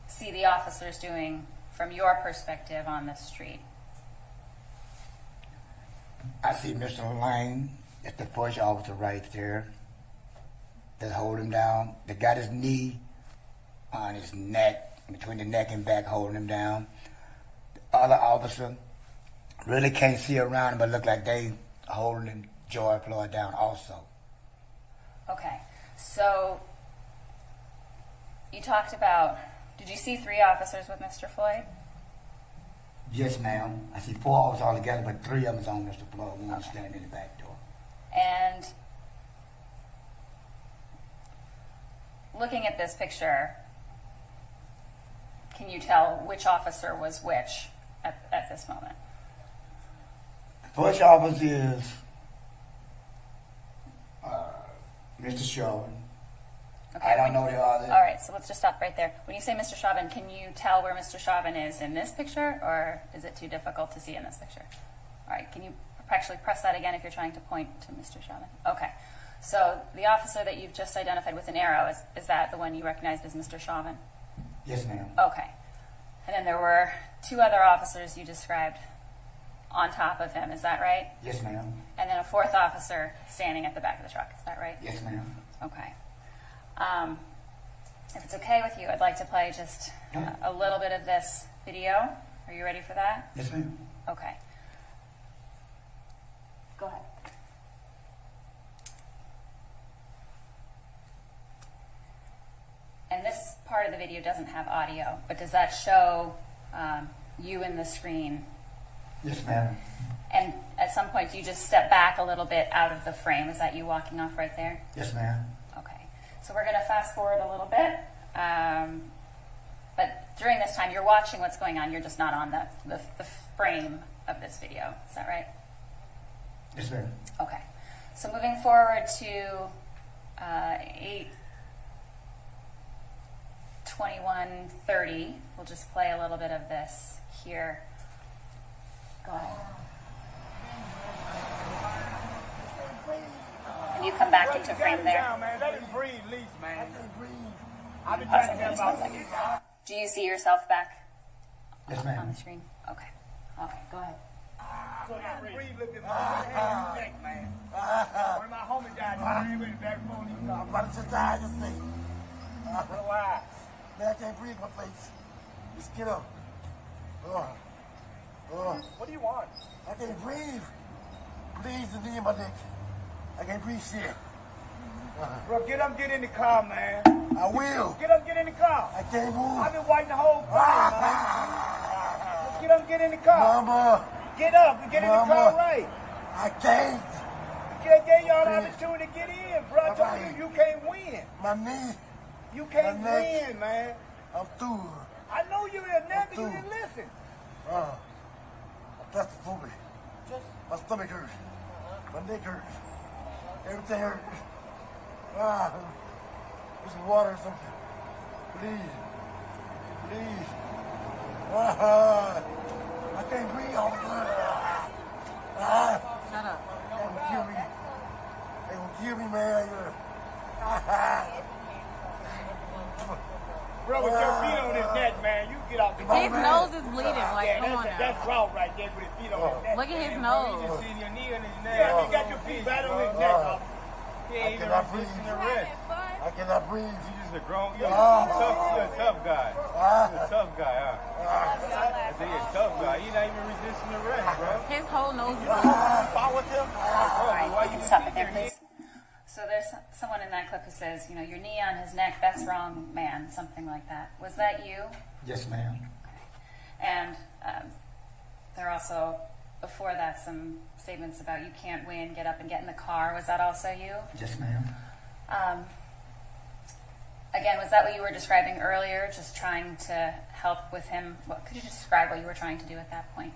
see the officers doing from your perspective on this street? I see Mr. Lane, that's the first officer right there, that hold him down. They got his knee on his neck, between the neck and back, holding him down. The other officer really can't see around him, but look like they holding George Floyd down also. Okay. So you talked about, did you see 3 officers with Mr. Floyd? Yes, ma'am. I see 4 officers all together, but 3 of them is on Mr. Floyd. One standing in the back door. And looking at this picture, can you tell which officer was which at this moment? First officer is Mr. Chauvin. Okay. I don't know the other. All right, so let's just stop right there. When you say Mr. Chauvin, can you tell where Mr. Chauvin is in this picture, or is it too difficult to see in this picture? All right, can you actually press that again if you're trying to point to Mr. Chauvin? Okay, so the officer that you've just identified with an arrow, is that the one you recognized as Mr. Chauvin? Yes, ma'am. Okay. And then there were 2 other officers you described on top of him, is that right? Yes, ma'am. And then a 4th officer standing at the back of the truck, is that right? Yes, ma'am. Okay. If it's okay with you, I'd like to play just a little bit of this video. Are you ready for that? Yes, ma'am. Okay. Go ahead. And this part of the video doesn't have audio, but does that show you in the screen? Yes, ma'am. And at some point, do you just step back a little bit out of the frame? Is that you walking off right there? Yes, ma'am. Okay. So we're going to fast forward a little bit. But during this time, you're watching what's going on. You're just not on the frame of this video. Is that right? Yes, ma'am. Okay. So moving forward to 8:21:30, we'll just play a little bit of this here. Go ahead. And you come back into frame there. Man. Let him breathe, least, man. I've been Awesome. Just 1 second. Do you see yourself back Yes, on ma'am. the screen? Okay. Okay, go ahead. So let him breathe a little bit more. Put a hand on his neck, man. One of my homies died. He went back before he got. I'm about to die, just say. Relax. Man, I can't breathe my face. Just get up. What do you want? I can't breathe. Please, the knee in my neck. I can't breathe shit. Bro, get up, get in the car, man. I will. Get up, get in the car. I can't move. I've been waiting the whole time, man. Just get up, get in the car. Mama. Get up and get in the car right. I can't. Can't get y'all the opportunity to get in, bro. I told you, you can't win. My knee. You can't My neck. win, man. I'm through. I know you didn't never, you didn't listen. That's for me. My stomach hurts. My neck hurts. Everything hurts. There's some water or something. Please. Please. I can't breathe all the time. Shut up. They will kill me. They will kill me, man. Bro, with your feet on his neck, man, you get off the His nose is bleeding. Like, yeah, come on that's now. raw right there with his feet on his neck. Look at his You nose. just see your knee on his neck. Yeah, he got your feet right on his neck. He I ain't even cannot breathe. resisting the rest. I cannot breathe. You just a grown, you're a tough guy. You're a tough guy, huh? I say you're a tough guy. You're not even resisting the rest, bro. His whole nose is Follow with him? All right, you can stop it there, please. So there's someone in that clip who says, you know, your knee on his neck, that's wrong, man, something like that. Was that you? Yes, ma'am. And there are also, before that, some statements about you can't win, get up and get in the car. Was that also you? Yes, ma'am. Again, was that what you were describing earlier, just trying to help with him? Could you describe what you were trying to do at that point?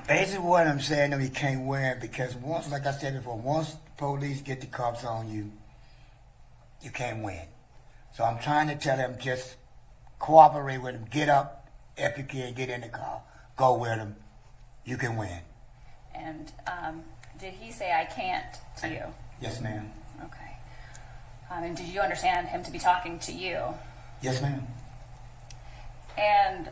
Basically, what I'm saying to him, he can't win because once, like I said before, once the police get the cops on you, you can't win. So I'm trying to tell him just cooperate with him, get up, if you can, get in the car, go with him, you can win. And did he say I can't to you? Yes, ma'am. Okay. And did you understand him to be talking to you? Yes, ma'am. And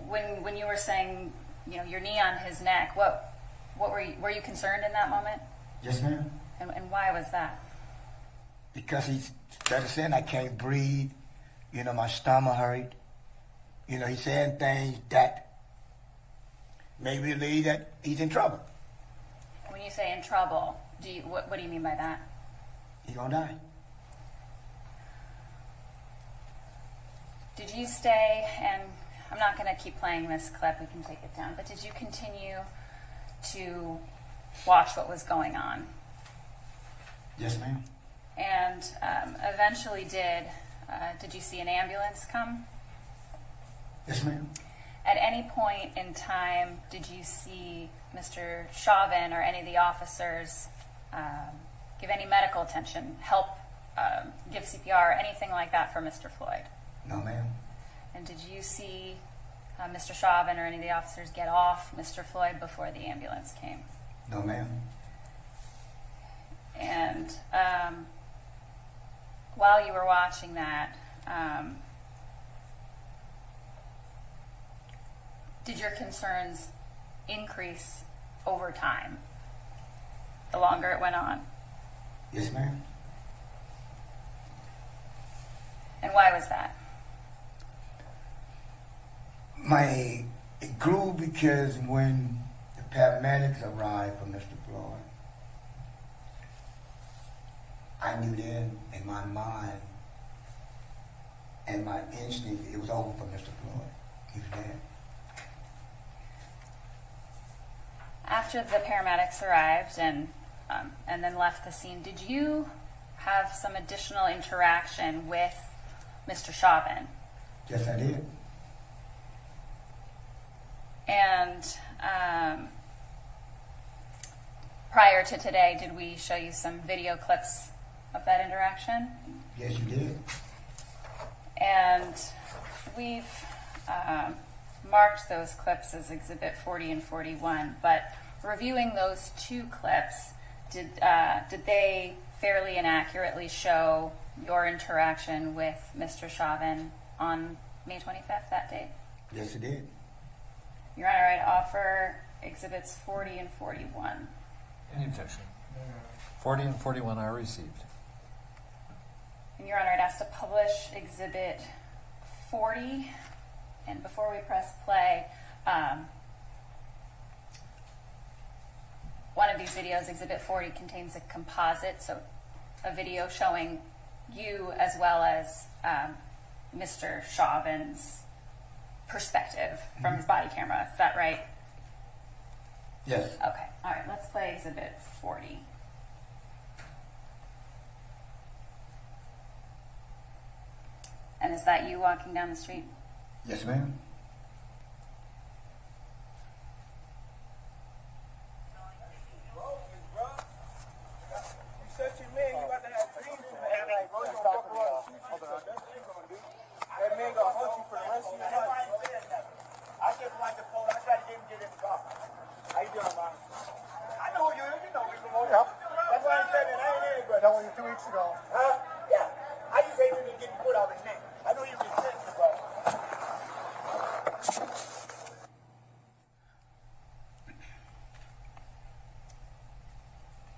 when you were saying, you know, your knee on his neck, what were you concerned in that moment? Yes, ma'am. And why was that? Because he started saying I can't breathe, you know, my stomach hurt. You know, he's saying things that make me believe that he's in trouble. When you say in trouble, what do you mean by that? He's gonna die. Did you stay, and I'm not going to keep playing this clip, we can take it down, but did you continue to watch what was going on? Yes, ma'am. And eventually did you see an ambulance come? Yes, ma'am. At any point in time, did you see Mr. Chauvin or any of the officers give any medical attention, help give CPR, anything like that for Mr. Floyd? No, ma'am. And did you see Mr. Chauvin or any of the officers get off Mr. Floyd before the ambulance came? No, ma'am. And while you were watching that, did your concerns increase over time, the longer it went on? Yes, ma'am. why was that? It grew because when the paramedics arrived for Mr. Floyd, I knew then in my mind and my instinct it was over for Mr. Floyd. He was dead. After the paramedics arrived and then left the scene, did you have some additional interaction with Mr. Chauvin? Yes, I did. And prior to today, did we show you some video clips of that interaction? Yes, you did. And we've marked those clips as Exhibit 40 and 41, but reviewing those two clips, did they fairly and accurately show your interaction with Mr. Chauvin on May 25th, that date? Yes, it did. Your Honor, I'd offer Exhibits 40 and 41. Any objection? 40 and 41 are received. And Your Honor, I'd ask to publish Exhibit 40. And before we press play, one of these videos, Exhibit 40, contains a composite, so a video showing you as well as Mr. Chauvin's perspective from his body camera. Is that right? Yes. Okay. All right. Let's play Exhibit 40. And is that you walking down the street? Yes, ma'am.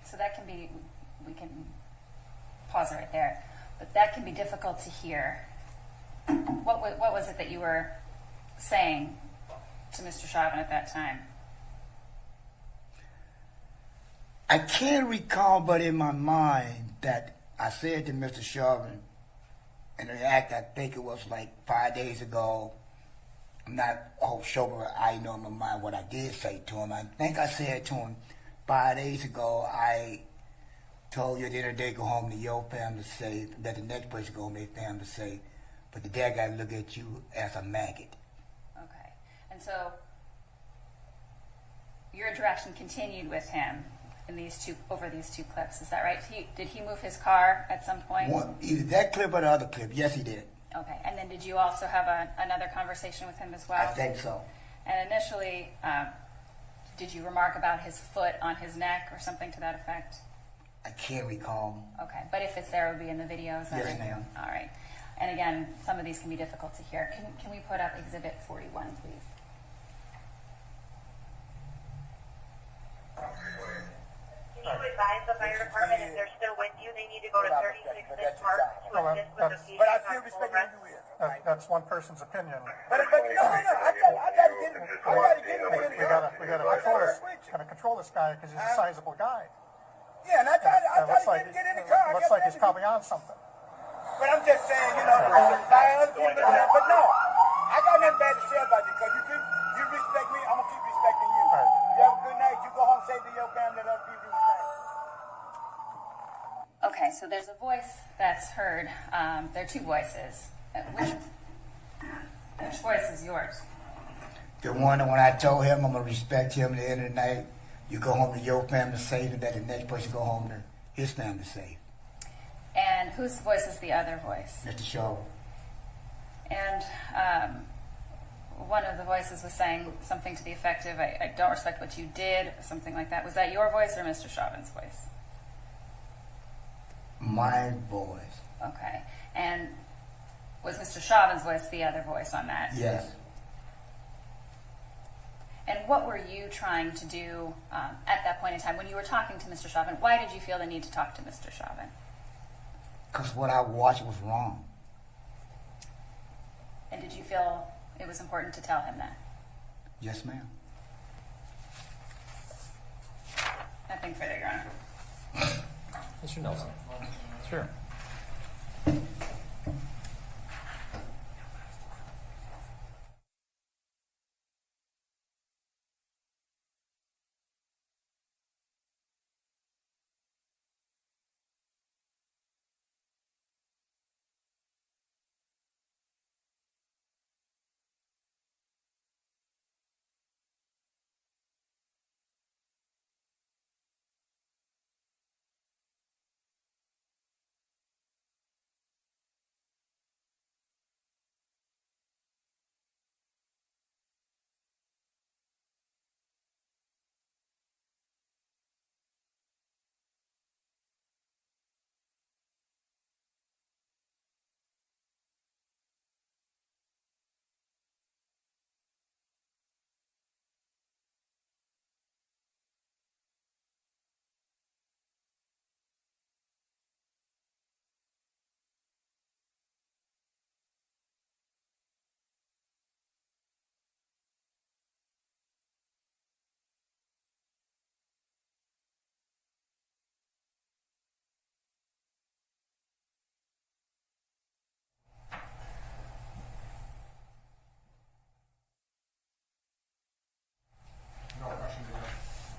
So that can be, we can pause right there, but that can be difficult to hear. What was it that you were saying to Mr. Chauvin at that time? I can't recall, but in my mind that I said to Mr. Chauvin, in an act I think it was like 5 days ago. I'm not sure, but I know in my mind what I did say to him. I think I said to him 5 days ago, I told you at the end of the day, go home to your family safe, let the next person go home to their family safe, but the dad got to look at you as a maggot. Okay. And so your interaction continued with him in over these two clips, is that right? Did he move his car at some point? Either that clip or the other clip. Yes, he did. Okay. And then did you also have another conversation with him as well? I think so. And initially, did you remark about his foot on his neck or something to that effect? I can't recall. Okay. But if it's there, it would be in the video, is that Yes, right? ma'am. All right. And again, some of these can be difficult to hear. Can we put up Exhibit 41, please? Can you advise the fire department if they're still with you, they need to go to 36 Park to assist with the But I still respect you here. That's one person's opinion. But no, I gotta get him. We gotta control this guy because he's a sizable guy. Yeah, and I tried to get in the car. Looks like he's probably on something. But I'm just saying, but no, I got nothing bad to say about you because you respect me, I'm gonna keep respecting you. Right. You have a good night. You go home safe to your family. Let other people do the same. Okay, so there's a voice that's heard. There are two voices. Which voice is yours? The one that when I told him I'm going to respect him at the end of the night, you go home to your family safe, and that the next person go home to his family safe. And whose voice is the other voice? Mr. Chauvin. And one of the voices was saying something to the effect of, I don't respect what you did, or something like that. Was that your voice or Mr. Chauvin's voice? My voice. Okay. And was Mr. Chauvin's voice the other voice on that? Yes. And what were you trying to do at that point in time when you were talking to Mr. Chauvin? Why did you feel the need to talk to Mr. Chauvin? Because what I watched was wrong. And did you feel it was important to tell him that? Yes, ma'am. Nothing further, Your Honor. Mr. Nelson. Sure.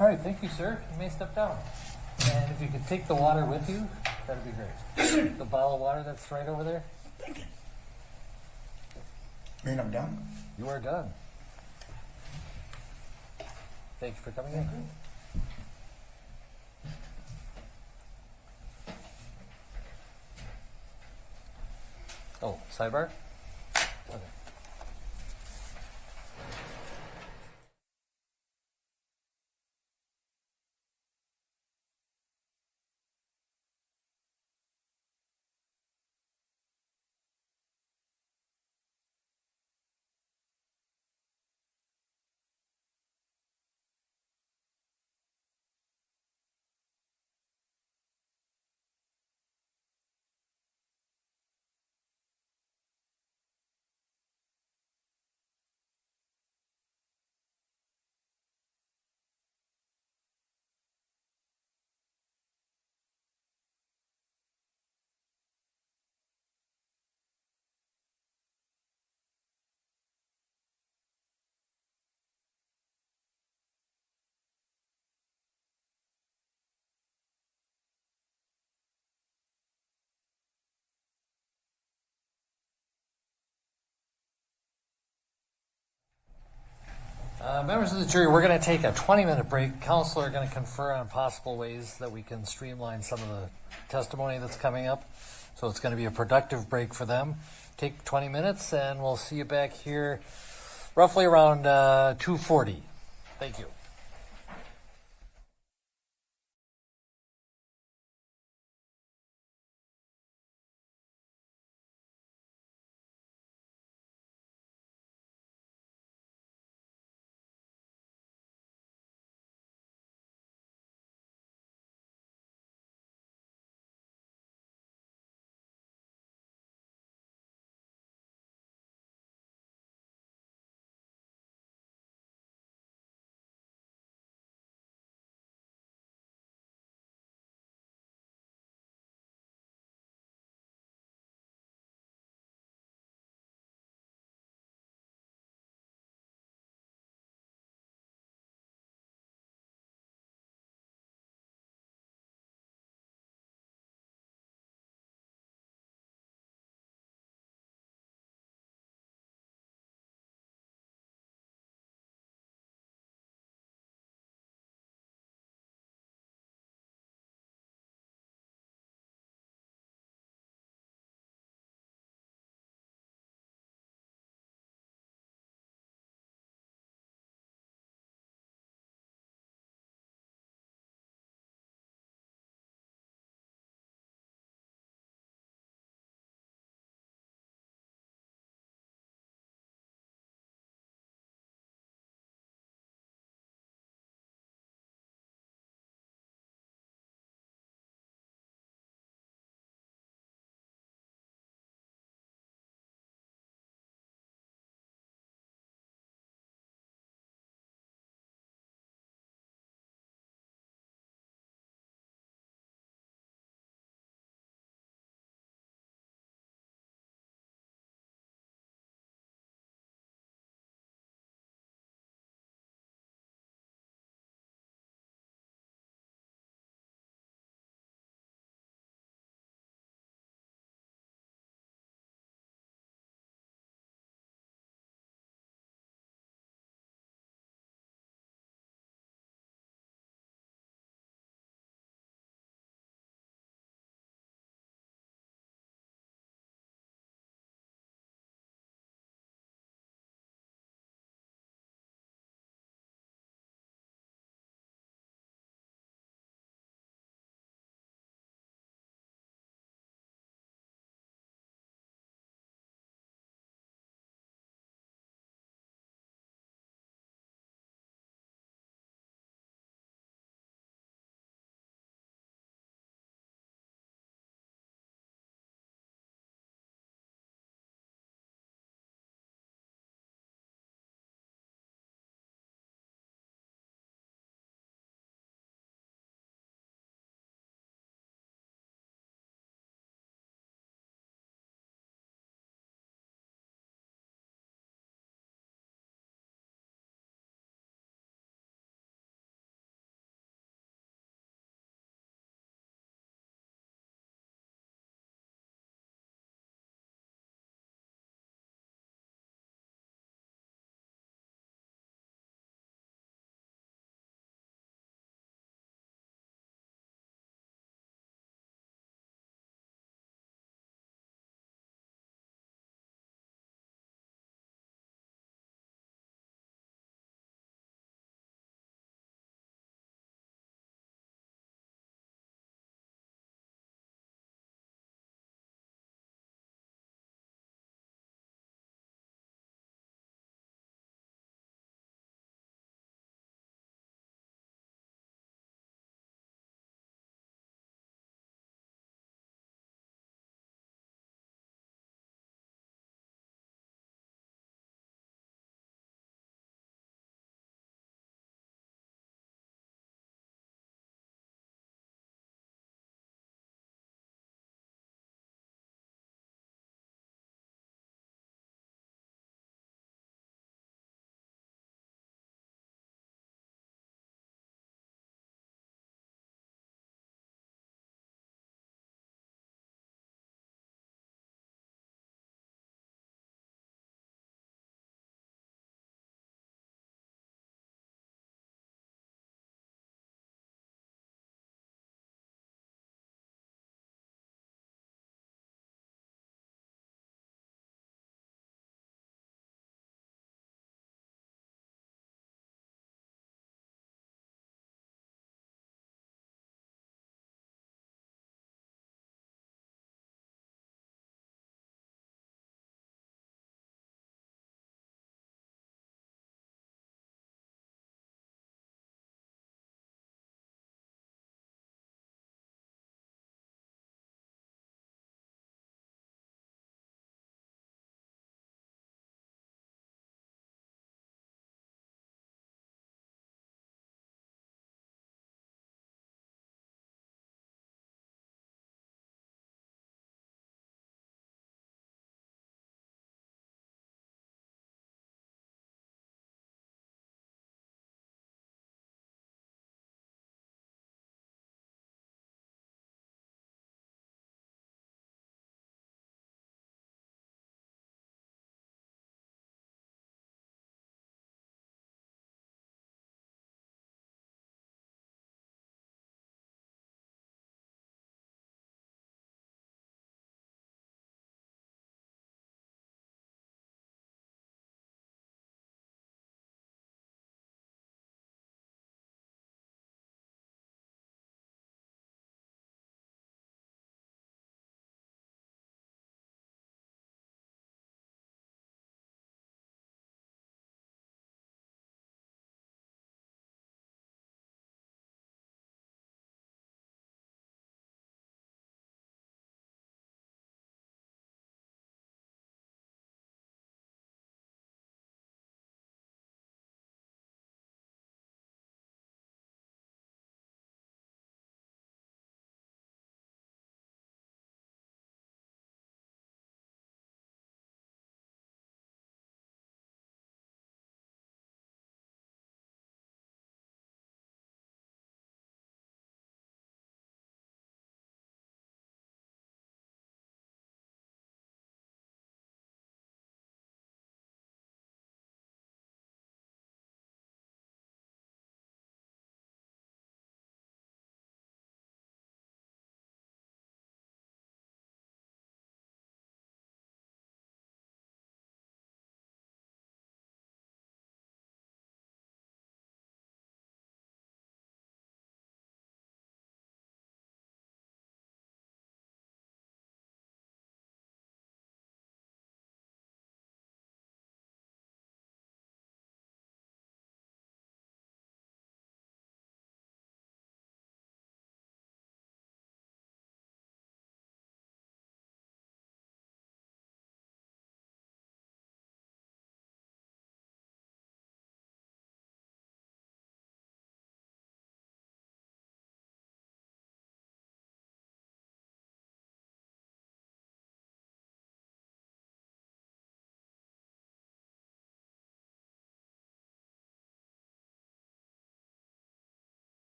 All right, thank you, sir. You may step down. And if you could take the water with you, that'd be great. The bottle of water that's right over there. Thank you. Man, I'm done. You are done. Thank you for coming in. Oh, sidebar? Okay. Members of the jury, we're going to take a 20-minute break. Counsel are going to confer on possible ways that we can streamline some of the testimony that's coming up. So it's going to be a productive break for them. Take 20 minutes, and we'll see you back here roughly around 2:40. Thank you.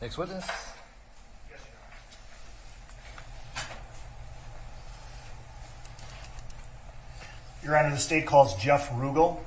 Next witness. Your Honor, the state calls Jeff Rugel.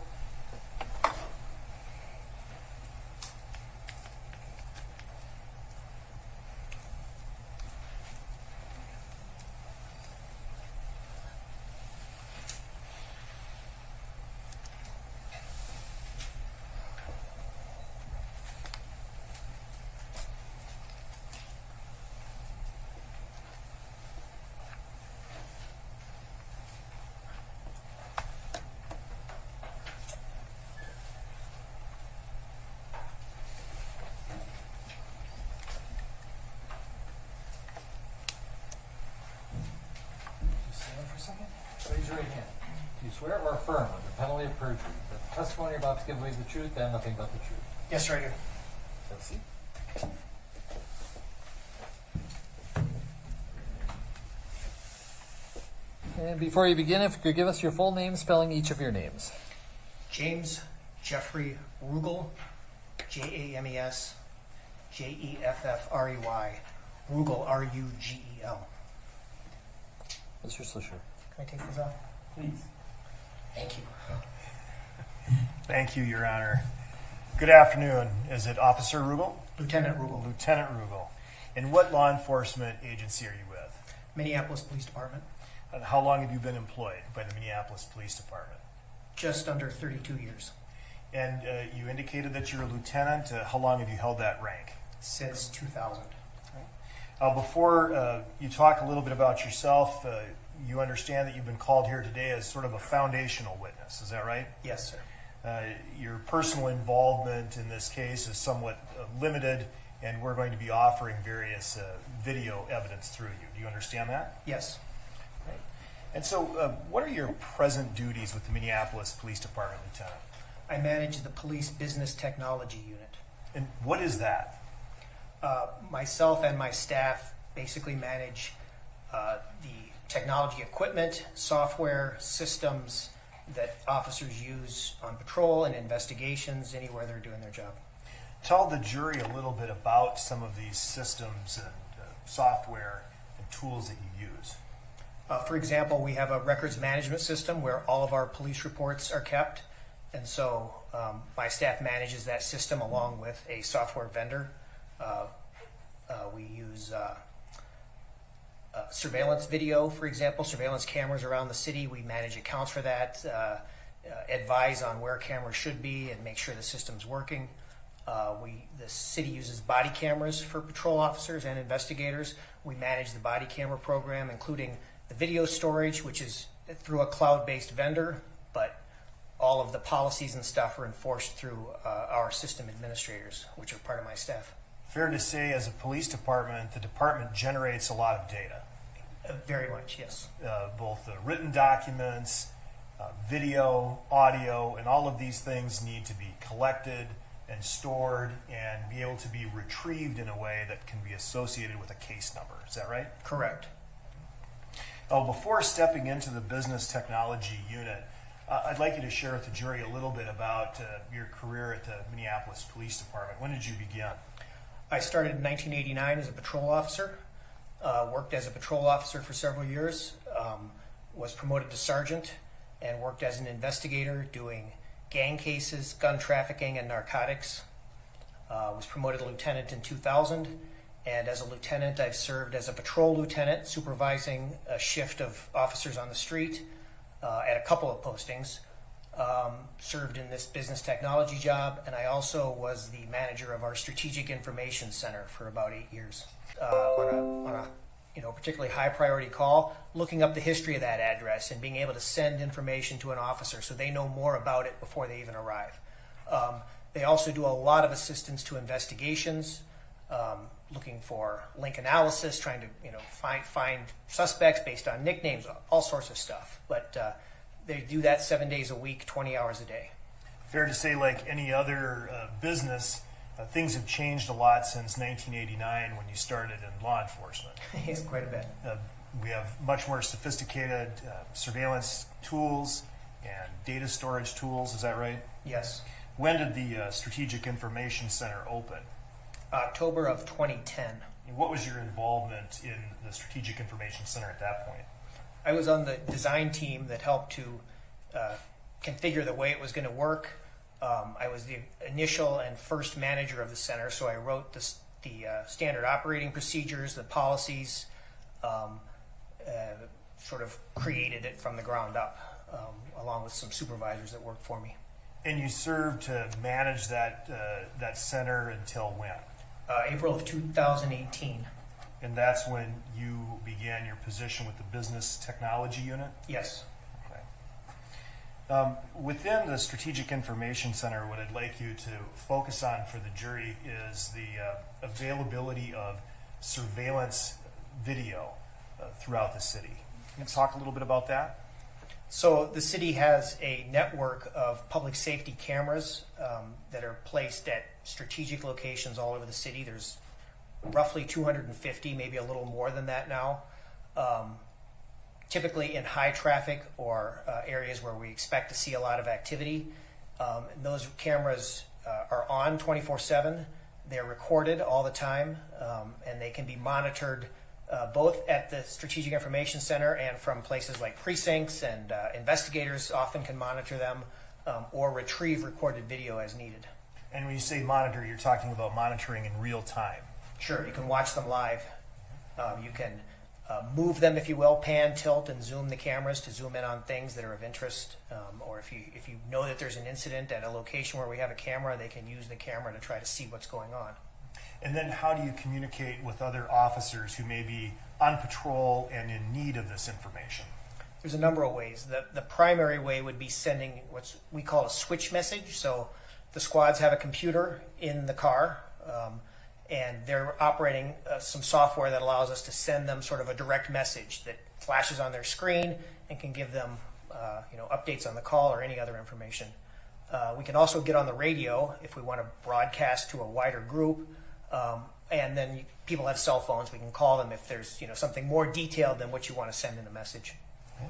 Raise your right hand. Do you swear or affirm under penalty of perjury that the testimony you're about to give away the truth and nothing but the truth? Yes, sir, I do. Have a seat. And before you begin, if you could give us your full name, spelling each of your names. James Jeffrey Rugel, James Jeffrey, Rugel, Rugel. Mr. Slisher. Can I take these off? Please. Thank you. Thank you, Your Honor. Good afternoon. Is it Officer Rugel? Lieutenant Rugel. Lieutenant Rugel. And what law enforcement agency are you with? Minneapolis Police Department. And how long have you been employed by the Minneapolis Police Department? Just under 32 years. And you indicated that you're a lieutenant. How long have you held that rank? Since 2000. Before you talk a little bit about yourself, you understand that you've been called here today as sort of a foundational witness. Is that right? Yes, sir. Your personal involvement in this case is somewhat limited, and we're going to be offering various video evidence through you. Do you understand that? Yes. Right. And so what are your present duties with the Minneapolis Police Department, Lieutenant? I manage the Police Business Technology Unit. And what is that? Myself and my staff basically manage the technology equipment, software, systems that officers use on patrol and investigations anywhere they're doing their job. Tell the jury a little bit about some of these systems and software and tools that you use. For example, we have a records management system where all of our police reports are kept, and so my staff manages that system along with a software vendor. We use surveillance video, for example, surveillance cameras around the city. We manage accounts for that, advise on where cameras should be, and make sure the system's working. The city uses body cameras for patrol officers and investigators. We manage the body camera program, including the video storage, which is through a cloud-based vendor, but all of the policies and stuff are enforced through our system administrators, which are part of my staff. Fair to say, as a police department, the department generates a lot of data. Very much, yes. Both written documents, video, audio, and all of these things need to be collected and stored and be able to be retrieved in a way that can be associated with a case number. Is that right? Correct. Before stepping into the business technology unit, I'd like you to share with the jury a little bit about your career at the Minneapolis Police Department. When did you begin? I started in 1989 as a patrol officer, worked as a patrol officer for several years, was promoted to sergeant, and worked as an investigator doing gang cases, gun trafficking, and narcotics. Was promoted to lieutenant in 2000, and as a lieutenant I've served as a patrol lieutenant supervising a shift of officers on the street at a couple of postings. Served in this business technology job, and I also was the manager of our Strategic Information Center for about 8 years. On a particularly high priority call, looking up the history of that address and being able to send information to an officer so they know more about it before they even arrive. They also do a lot of assistance to investigations, looking for link analysis, trying to find suspects based on nicknames, all sorts of stuff. But they do that 7 days a week, 20 hours a day. Fair to say, like any other business, things have changed a lot since 1989 when you started in law enforcement. Yes, quite a bit. We have much more sophisticated surveillance tools and data storage tools. Is that right? Yes. When did the Strategic Information Center open? October of 2010. And what was your involvement in the Strategic Information Center at that point? I was on the design team that helped to configure the way it was going to work. I was the initial and first manager of the center, so I wrote the standard operating procedures, the policies, sort of created it from the ground up, along with some supervisors that worked for me. And you served to manage that center until when? April of 2018. And that's when you began your position with the Business Technology Unit? Yes. Okay. Within the Strategic Information Center, what I'd like you to focus on for the jury is the availability of surveillance video throughout the city. Can you talk a little bit about that? So the city has a network of public safety cameras that are placed at strategic locations all over the city. There's roughly 250, maybe a little more than that now, typically in high traffic or areas where we expect to see a lot of activity. And those cameras are on 24/7. They're recorded all the time, and they can be monitored both at the Strategic Information Center and from places like precincts, and investigators often can monitor them or retrieve recorded video as needed. And when you say monitor, you're talking about monitoring in real time. Sure, you can watch them live. You can move them, if you will, pan, tilt, and zoom the cameras to zoom in on things that are of interest. Or if you know that there's an incident at a location where we have a camera, they can use the camera to try to see what's going on. And then how do you communicate with other officers who may be on patrol and in need of this information? There's a number of ways. The primary way would be sending what we call a switch message. So the squads have a computer in the car, and they're operating some software that allows us to send them sort of a direct message that flashes on their screen and can give them updates on the call or any other information. We can also get on the radio if we want to broadcast to a wider group. And then people have cell phones. We can call them if there's something more detailed than what you want to send in a message. Okay.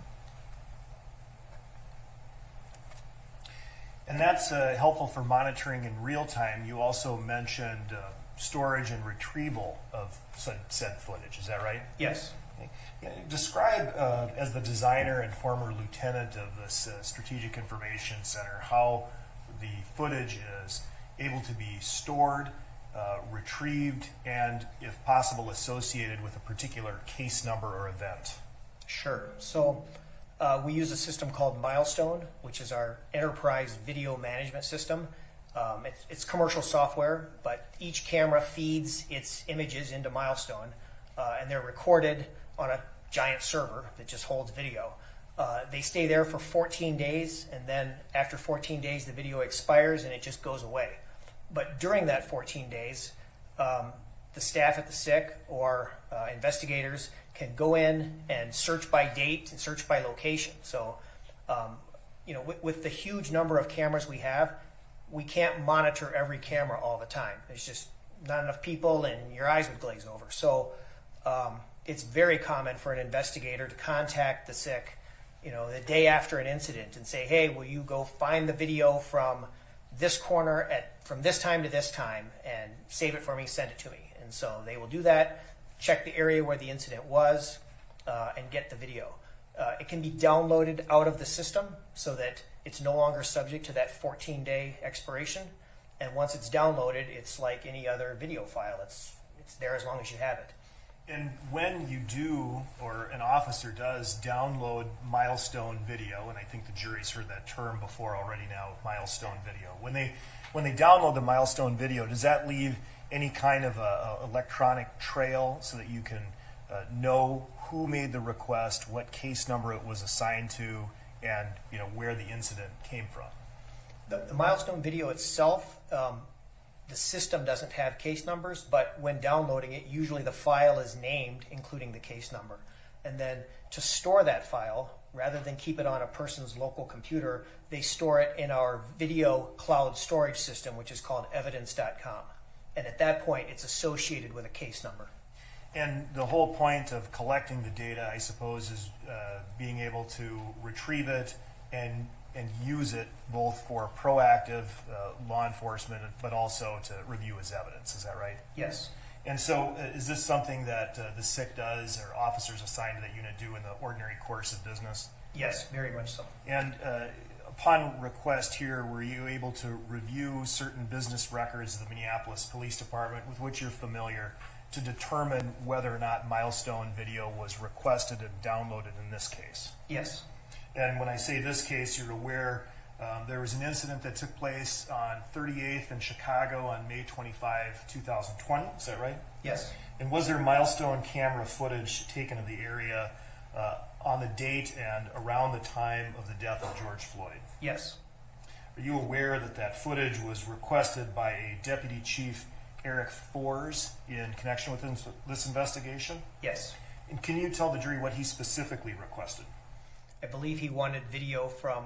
And that's helpful for monitoring in real time. You also mentioned storage and retrieval of said footage. Is that right? Yes. Okay. Yeah, describe, as the designer and former lieutenant of this Strategic Information Center, how the footage is able to be stored, retrieved, and, if possible, associated with a particular case number or event. Sure. So we use a system called Milestone, which is our enterprise video management system. It's commercial software, but each camera feeds its images into Milestone, and they're recorded on a giant server that just holds video. They stay there for 14 days, and then after 14 days, the video expires and it just goes away. But during that 14 days, the staff at the SIC or investigators can go in and search by date and search by location. So, with the huge number of cameras we have, we can't monitor every camera all the time. There's just not enough people, and your eyes would glaze over. So, it's very common for an investigator to contact the SIC, the day after an incident and say, "Hey, will you go find the video from this corner from this time to this time and save it for me, send it to me." And so they will do that, check the area where the incident was, and get the video. It can be downloaded out of the system so that it's no longer subject to that 14-day expiration. And once it's downloaded, it's like any other video file. It's there as long as you have it. And when you do, or an officer does, download Milestone video, and I think the jury's heard that term before already now, Milestone video. When they download the Milestone video, does that leave any kind of electronic trail so that you can know who made the request, what case number it was assigned to, and where the incident came from? The Milestone video itself, the system doesn't have case numbers, but when downloading it, usually the file is named, including the case number. And then to store that file, rather than keep it on a person's local computer, they store it in our video cloud storage system, which is called evidence.com. And at that point, it's associated with a case number. And the whole point of collecting the data, I suppose, is being able to retrieve it and and use it both for proactive law enforcement, but also to review as evidence. Is that right? Yes. And so is this something that the SIC does or officers assigned to that unit do in the ordinary course of business? Yes, very much so. And upon request here, were you able to review certain business records of the Minneapolis Police Department with which you're familiar to determine whether or not milestone video was requested and downloaded in this case? Yes. And when I say this case, you're aware there was an incident that took place on 38th in Chicago on May 25, 2020. Is that right? Yes. And was there milestone camera footage taken of the area on the date and around the time of the death of George Floyd? Yes. Are you aware that that footage was requested by a Deputy Chief Eric Fors in connection with this investigation? Yes. And can you tell the jury what he specifically requested? I believe he wanted video from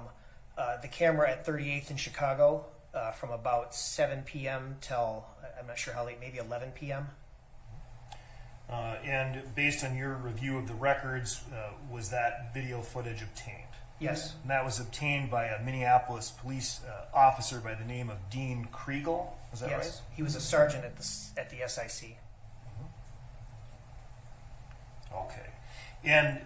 the camera at 38th in Chicago from about 7 p.m. till, I'm not sure how late, maybe 11 p.m. And based on your review of the records, was that video footage obtained? Yes. And that was obtained by a Minneapolis police officer by the name of Dean Kriegel. Is that right? Yes. He was a sergeant at the SIC. Okay. And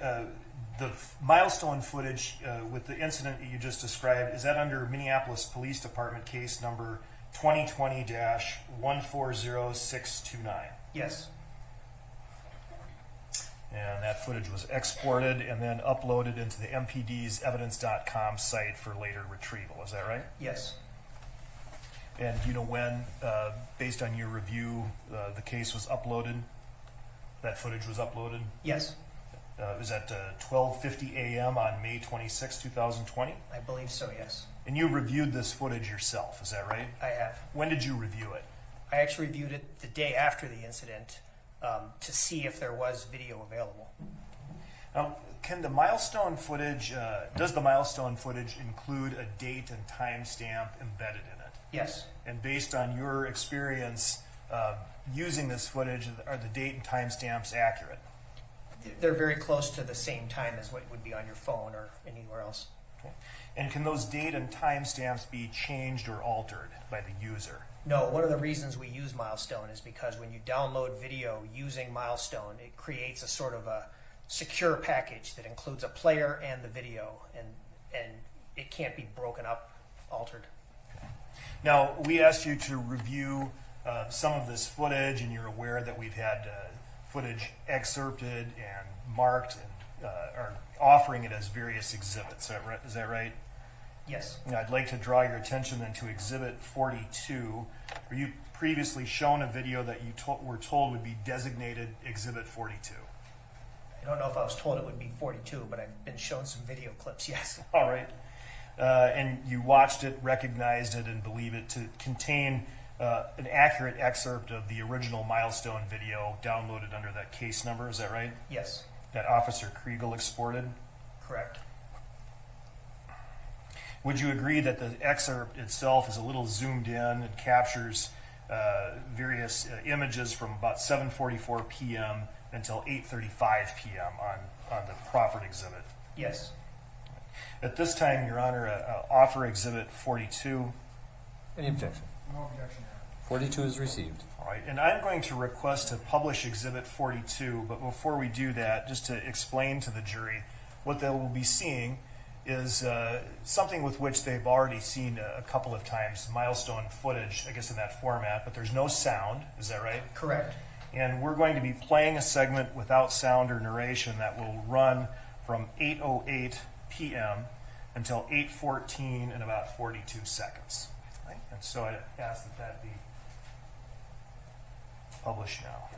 the milestone footage with the incident that you just described, is that under Minneapolis Police Department case number 2020-140629? Yes. And that footage was exported and then uploaded into the MPD's evidence.com site for later retrieval. Is that right? Yes. And do you know when, based on your review, the case was uploaded? That footage was uploaded? Yes. Was that 12:50 a.m. on May 26, 2020? I believe so, yes. And you reviewed this footage yourself, is that right? I have. When did you review it? I actually reviewed it the day after the incident to see if there was video available. Now, can the milestone footage, does the milestone footage include a date and timestamp embedded in it? Yes. And based on your experience using this footage, are the date and timestamps accurate? They're very close to the same time as what would be on your phone or anywhere else. Okay. And can those date and timestamps be changed or altered by the user? No, one of the reasons we use Milestone is because when you download video using Milestone, it creates a sort of a secure package that includes a player and the video, and it can't be broken up, altered. Okay. Now, we asked you to review some of this footage, and you're aware that we've had footage excerpted and marked and are offering it as various exhibits. Is that right? Yes. Now, I'd like to draw your attention then to Exhibit 42. Were you previously shown a video that you were told would be designated Exhibit 42? I don't know if I was told it would be 42, but I've been shown some video clips, yes. All right. And you watched it, recognized it, and believe it to contain an accurate excerpt of the original Milestone video downloaded under that case number, is that right? Yes. That Officer Kriegel exported? Correct. Would you agree that the excerpt itself is a little zoomed in and captures various images from about 7:44 p.m. until 8:35 p.m. on the proffered exhibit? Yes. At this time, Your Honor, offer Exhibit 42. Any objection? No objection. 42 is received. All right, and I'm going to request to publish Exhibit 42, but before we do that, just to explain to the jury what they will be seeing is something with which they've already seen a couple of times, Milestone footage, I guess in that format, but there's no sound, is that right? Correct. And we're going to be playing a segment without sound or narration that will run from 8:08 p.m. until 8:14 and about 42 seconds. Right? And so I ask that that be published now.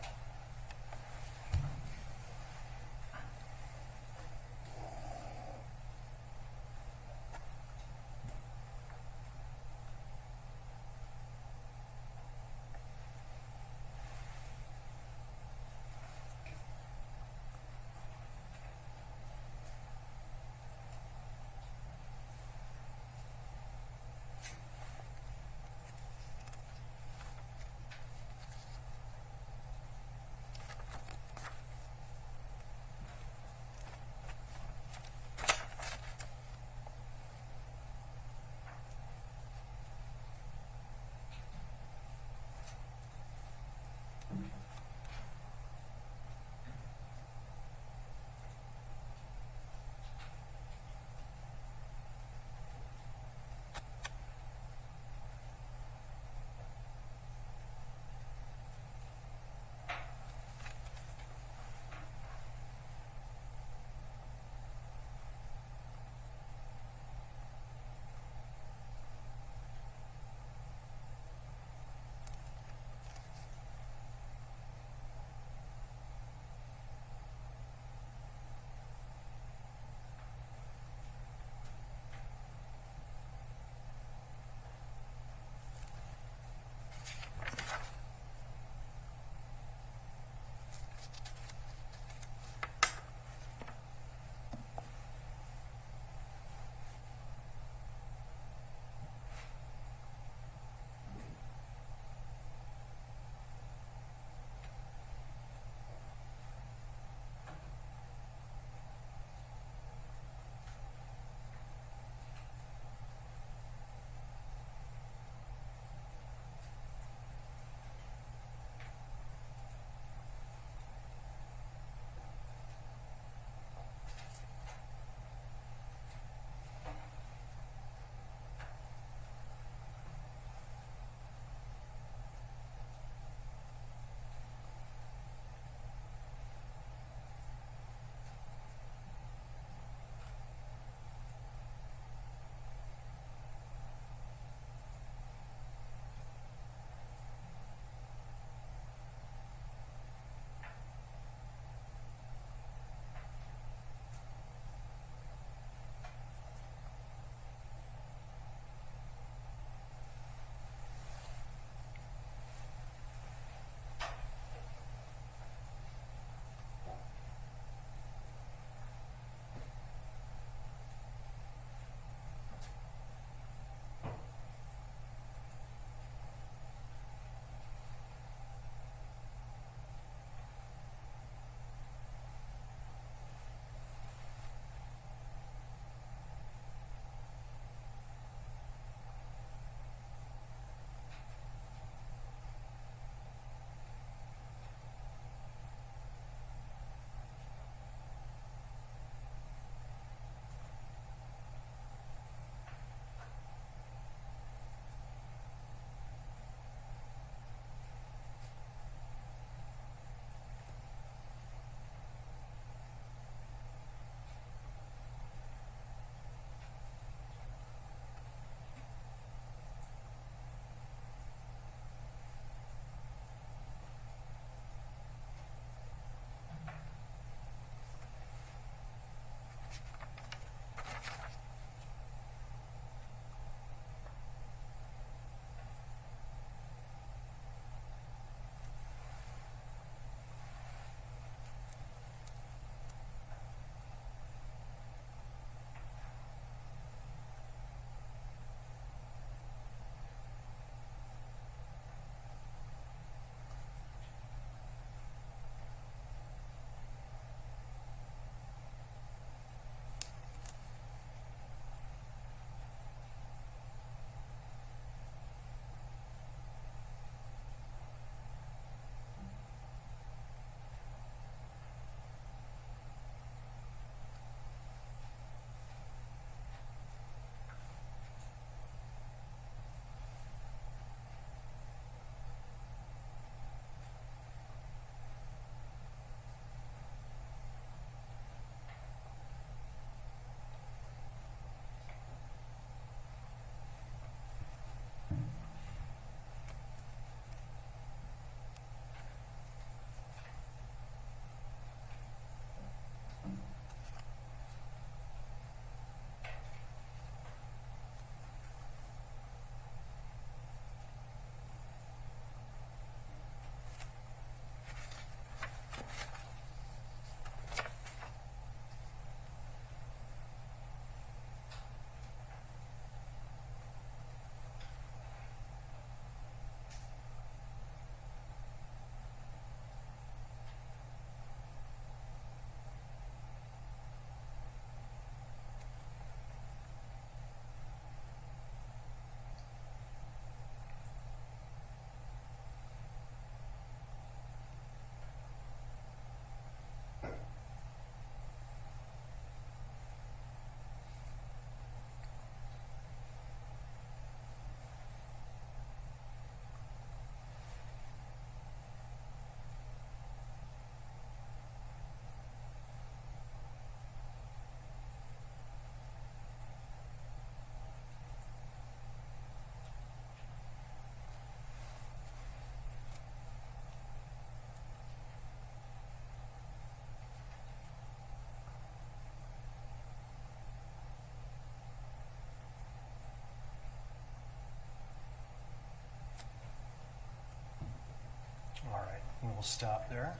And we'll stop there.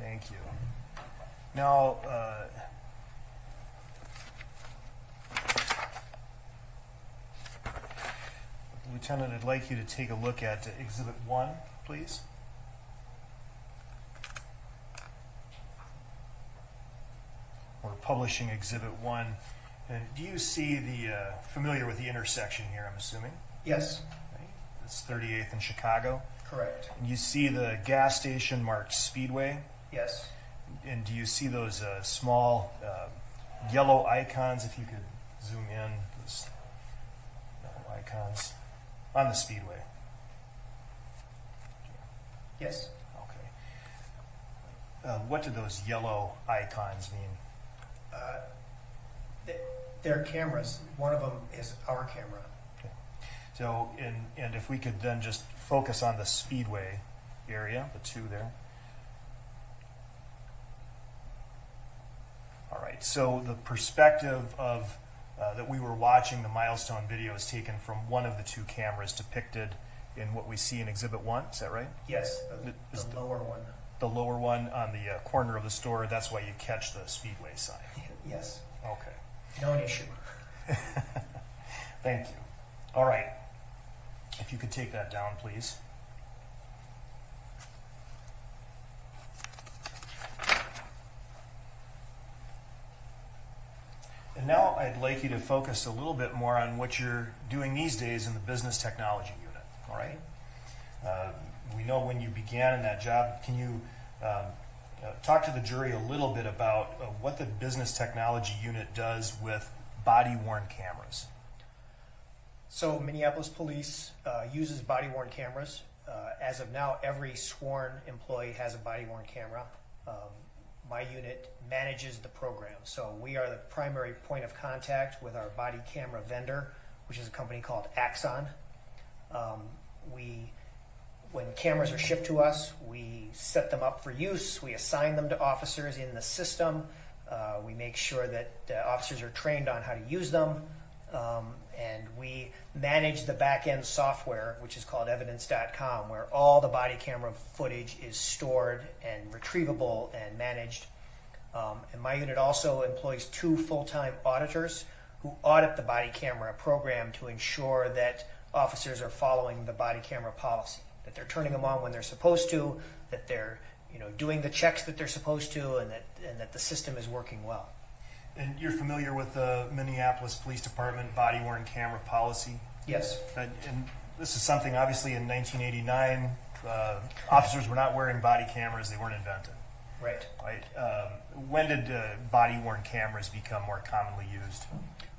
Thank you. Now, Lieutenant, I'd like you to take a look at Exhibit 1, please. We're publishing Exhibit 1. And do you see the, familiar with the intersection here, I'm assuming? Yes. Right. It's 38th and Chicago. Correct. And you see the gas station marked Speedway? Yes. And do you see those small yellow icons, if you could zoom in, those yellow icons on the Speedway? Yes. Okay. What do those yellow icons mean? They're cameras. One of them is our camera. Okay. So, and if we could then just focus on the Speedway area, the two there. All right, so the perspective of that we were watching the milestone video is taken from one of the two cameras depicted in what we see in Exhibit 1, is that right? Yes, the lower one. The lower one on the corner of the store, that's why you catch the Speedway sign. Yes. Okay. No issue. Thank you. All right. If you could take that down, please. And now I'd like you to focus a little bit more on what you're doing these days in the business technology unit. All right. We know when you began in that job. Can you talk to the jury a little bit about what the business technology unit does with body-worn cameras? So Minneapolis Police uses body-worn cameras. As of now, every sworn employee has a body-worn camera. My unit manages the program. So we are the primary point of contact with our body camera vendor, which is a company called Axon. When cameras are shipped to us, we set them up for use. We assign them to officers in the system. We make sure that officers are trained on how to use them. And we manage the back-end software, which is called evidence.com, where all the body camera footage is stored and retrievable and managed. And my unit also employs 2 full-time auditors who audit the body camera program to ensure that officers are following the body camera policy, that they're turning them on when they're supposed to, that they're doing the checks that they're supposed to, and that the system is working well. And you're familiar with the Minneapolis Police Department body-worn camera policy? Yes. And this is something, obviously, in 1989, officers were not wearing body cameras. They weren't invented. Right. Right. When did body-worn cameras become more commonly used?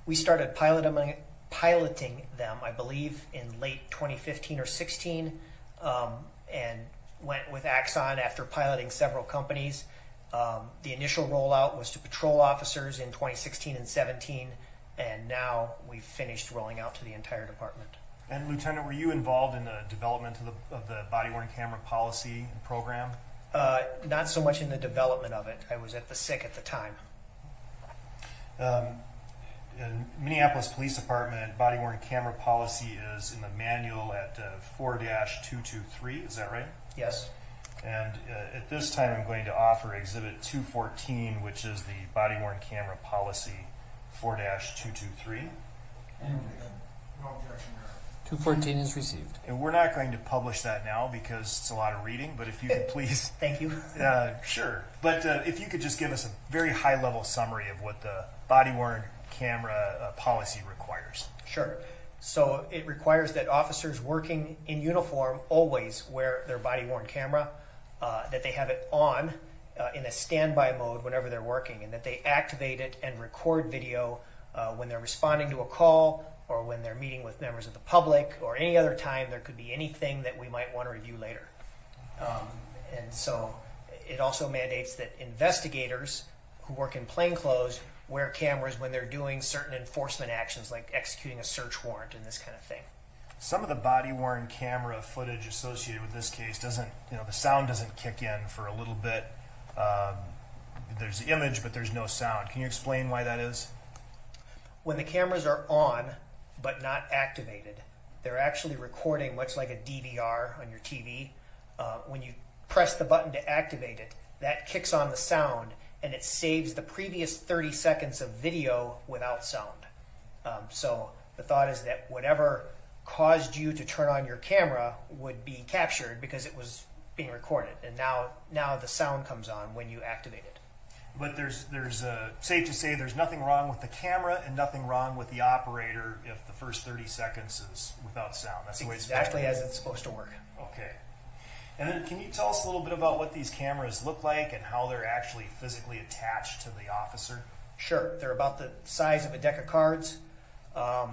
We started piloting them, I believe, in late 2015 or 16, and went with Axon after piloting several companies. The initial rollout was to patrol officers in 2016 and 17, and now we've finished rolling out to the entire department. And Lieutenant, were you involved in the development of the body-worn camera policy and program? Not so much in the development of it. I was at the SIC at the time. In Minneapolis Police Department, body-worn camera policy is in the manual at 4-223, is that right? Yes. And at this time, I'm going to offer Exhibit 214, which is the body-worn camera policy 4-223. No objection. 214 is received. And we're not going to publish that now because it's a lot of reading, but if you could please... Thank you. Sure. But if you could just give us a very high-level summary of what the body-worn camera policy requires. Sure. So it requires that officers working in uniform always wear their body-worn camera, that they have it on in a standby mode whenever they're working, and that they activate it and record video when they're responding to a call or when they're meeting with members of the public or any other time there could be anything that we might want to review later. And so it also mandates that investigators who work in plainclothes wear cameras when they're doing certain enforcement actions like executing a search warrant and this kind of thing. Some of the body-worn camera footage associated with this case doesn't, the sound doesn't kick in for a little bit. There's the image, but there's no sound. Can you explain why that is? When the cameras are on but not activated, they're actually recording much like a DVR on your TV. When you press the button to activate it, that kicks on the sound and it saves the previous 30 seconds of video without sound. So the thought is that whatever caused you to turn on your camera would be captured because it was being recorded, and now the sound comes on when you activate it. But there's safe to say there's nothing wrong with the camera and nothing wrong with the operator if the first 30 seconds is without sound. That's the way it's exactly as it's supposed to work. Okay. And then can you tell us a little bit about what these cameras look like and how they're actually physically attached to the officer? Sure. They're about the size of a deck of cards, a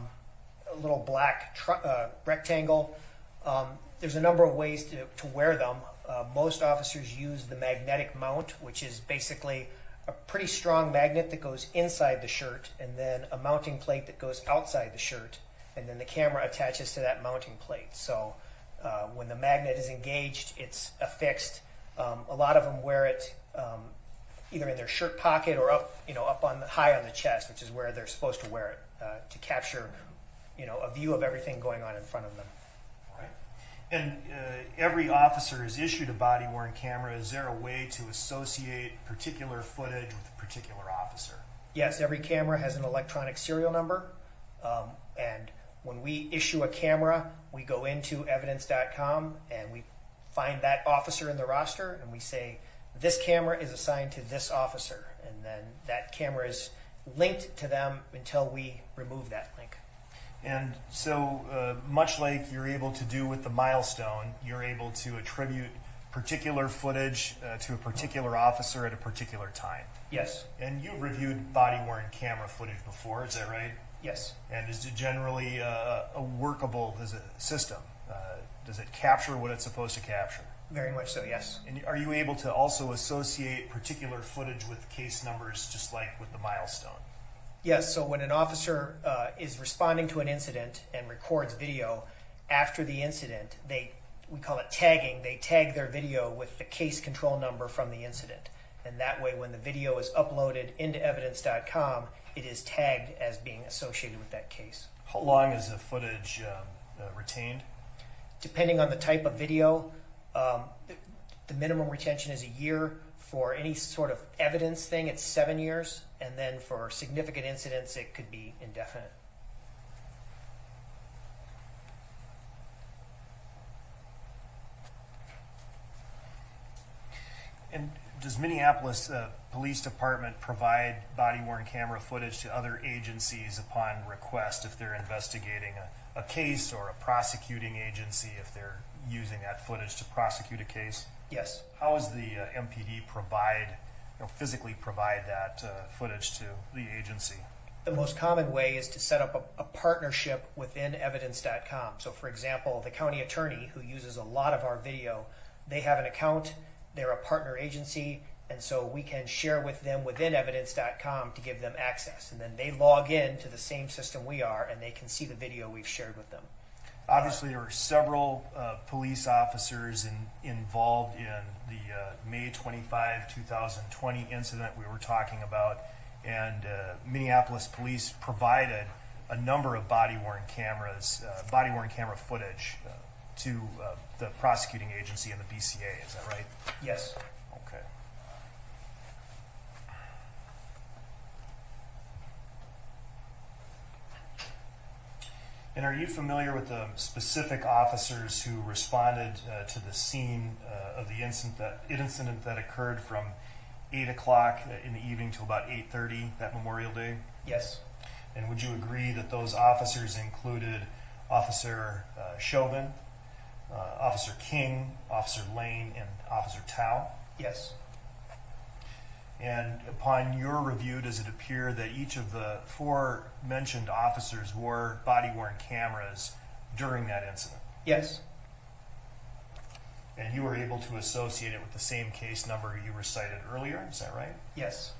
little black rectangle. There's a number of ways to wear them. Most officers use the magnetic mount, which is basically a pretty strong magnet that goes inside the shirt, and then a mounting plate that goes outside the shirt, and then the camera attaches to that mounting plate. So when the magnet is engaged, it's affixed. A lot of them wear it either in their shirt pocket or up on high on the chest, which is where they're supposed to wear it to capture a view of everything going on in front of them. And every officer is issued a body-worn camera. Is there a way to associate particular footage with a particular officer? Yes, every camera has an electronic serial number. And when we issue a camera, we go into evidence.com and we find that officer in the roster and we say, this camera is assigned to this officer. And then that camera is linked to them until we remove that link. And so much like you're able to do with the milestone, you're able to attribute particular footage to a particular officer at a particular time. Yes. And you've reviewed body-worn camera footage before, is that right? Yes. And is it generally a workable system? Does it capture what it's supposed to capture? Very much so, yes. And are you able to also associate particular footage with case numbers just like with the milestone? Yes, so when an officer is responding to an incident and records video after the incident, we call it tagging. They tag their video with the case control number from the incident. And that way, when the video is uploaded into evidence.com, it is tagged as being associated with that case. How long is the footage retained? Depending on the type of video, the minimum retention is a year. For any sort of evidence thing, it's 7 years. And then for significant incidents, it could be indefinite. And does Minneapolis Police Department provide body-worn camera footage to other agencies upon request if they're investigating a case, or a prosecuting agency if they're using that footage to prosecute a case? Yes. How does the MPD physically provide that footage to the agency? The most common way is to set up a partnership within evidence.com. So for example, the county attorney, who uses a lot of our video, they have an account, they're a partner agency, and so we can share with them within evidence.com to give them access. And then they log in to the same system we are, and they can see the video we've shared with them. Obviously, there were several police officers involved in the May 25, 2020 incident we were talking about, and Minneapolis Police provided a number of body-worn camera footage to the prosecuting agency and the BCA. Is that right? Yes. Okay. And are you familiar with the specific officers who responded to the scene of the incident that occurred from 8 o'clock in the evening to about 8:30 that Memorial Day? Yes. And would you agree that those officers included Officer Chauvin, Officer King, Officer Lane, and Officer Tao? Yes. And upon your review, does it appear that each of the four mentioned officers wore body-worn cameras during that incident? Yes. And you were able to associate it with the same case number you recited earlier, is that right? Yes.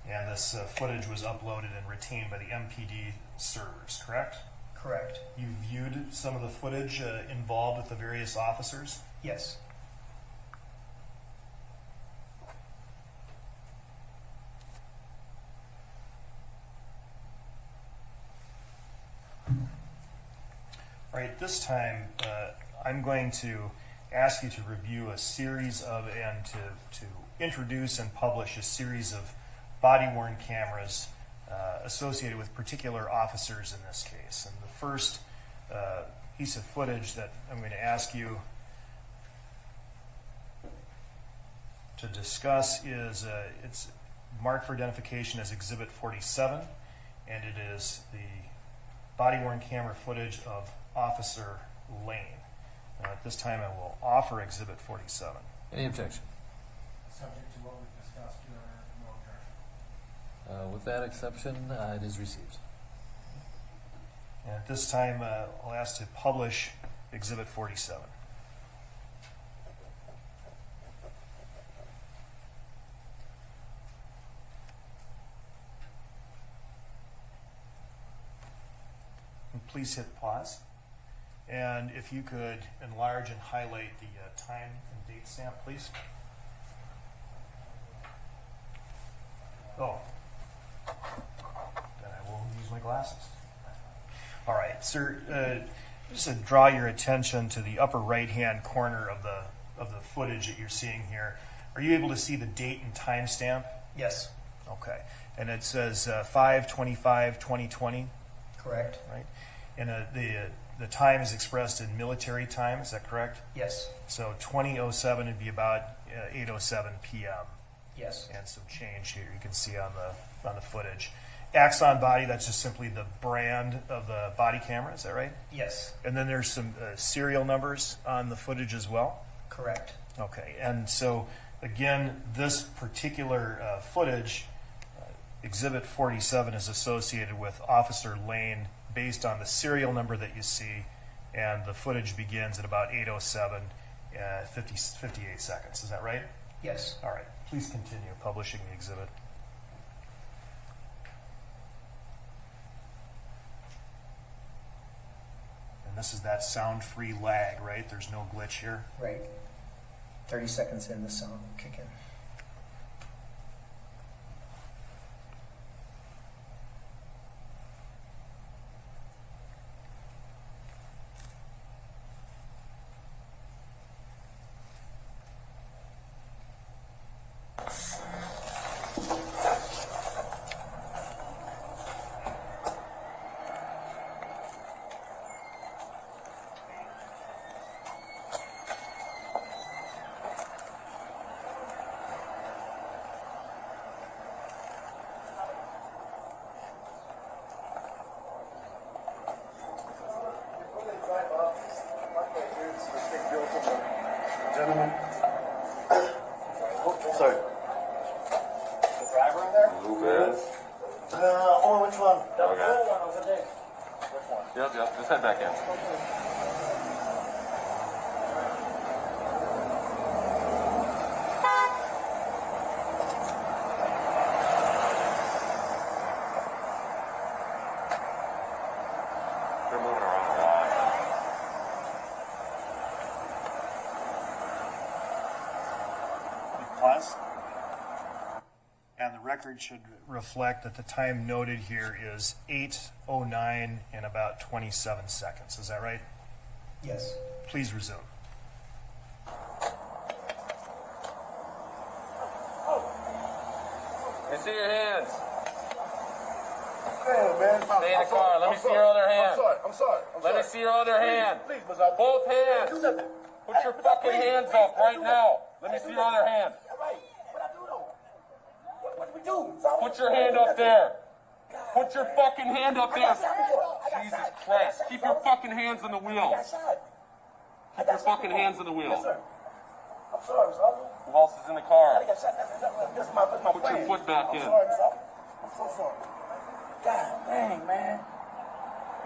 And this footage was uploaded and retained by the MPD servers, correct? Correct. You viewed some of the footage involved with the various officers? Yes. All right, this time I'm going to ask you to review a series of, and to introduce and publish a series of body-worn cameras associated with particular officers in this case. And the first piece of footage that I'm going to ask you to discuss is it's marked for identification as Exhibit 47, and it is the body-worn camera footage of Officer Lane. At this time, I will offer Exhibit 47. Any objection? Subject to what we discussed during no objection. With that exception, it is received. And at this time, I'll ask to publish Exhibit 47. And please hit pause. And if you could enlarge and highlight the time and date stamp, please. Oh, then I will use my glasses. All right, sir. Just to draw your attention to the upper right-hand corner of the footage that you're seeing here. Are you able to see the date and time stamp? Yes. Okay, and it says 5/25/2020. Correct. Right, and the time is expressed in military time. Is that correct? Yes. So 20:07 would be about 8:07 p.m. Yes. And some change here you can see on the footage. Axon body, that's just simply the brand of the body camera, is that right? Yes. And then there's some serial numbers on the footage as well? Correct. Okay, and so again, this particular footage, Exhibit 47, is associated with Officer Lane based on the serial number that you see, and the footage begins at about 8:07, 58 seconds. Is that right? Yes. All right. Please continue publishing the exhibit. And this is that sound-free lag, right? There's no glitch here? Right. 30 seconds in, the sound will kick in. Gentlemen. Sorry. The driver in there? Lubez. Oh, which one? The Okay. blue one over there. Which one? Yep. Just head back in. They're moving around a lot. Pause. And the record should reflect that the time noted here is 8:09 and about 27 seconds. Is that right? Yes. Please resume. Let me see your hands. Damn, man. Stay in the car. Let me see your other hand. I'm sorry. Let me see your other hand. Please, Mazat. Both Do hands. nothing. Put your fucking hands up right now. Let me see your other hand. All right. What I do, though? What do we do? Put your hand up there. Put your fucking hand up there. Jesus Christ. Keep your fucking hands on the wheel. Keep your fucking hands on the wheel. Yes, sir. I'm sorry, Sergeant. Who else is in the car? This is my Put your friend. foot back in. I'm sorry, Sergeant. I'm so sorry. God dang, man.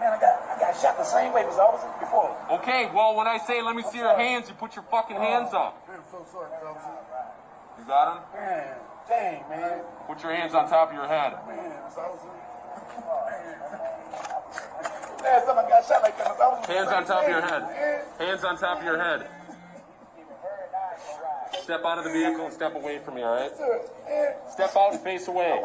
Man, I got shot the same way as officers before. Okay, well, when I say let me see your hands, you put your fucking hands up. I'm so sorry, officer. You got them? Man, dang, man. Put your hands on top of your head. Man, officer. Last time I got shot like that, I was Hands on top of your head. Hands on top of your head. Step out of the vehicle and step away from me, all right? Step out and face away.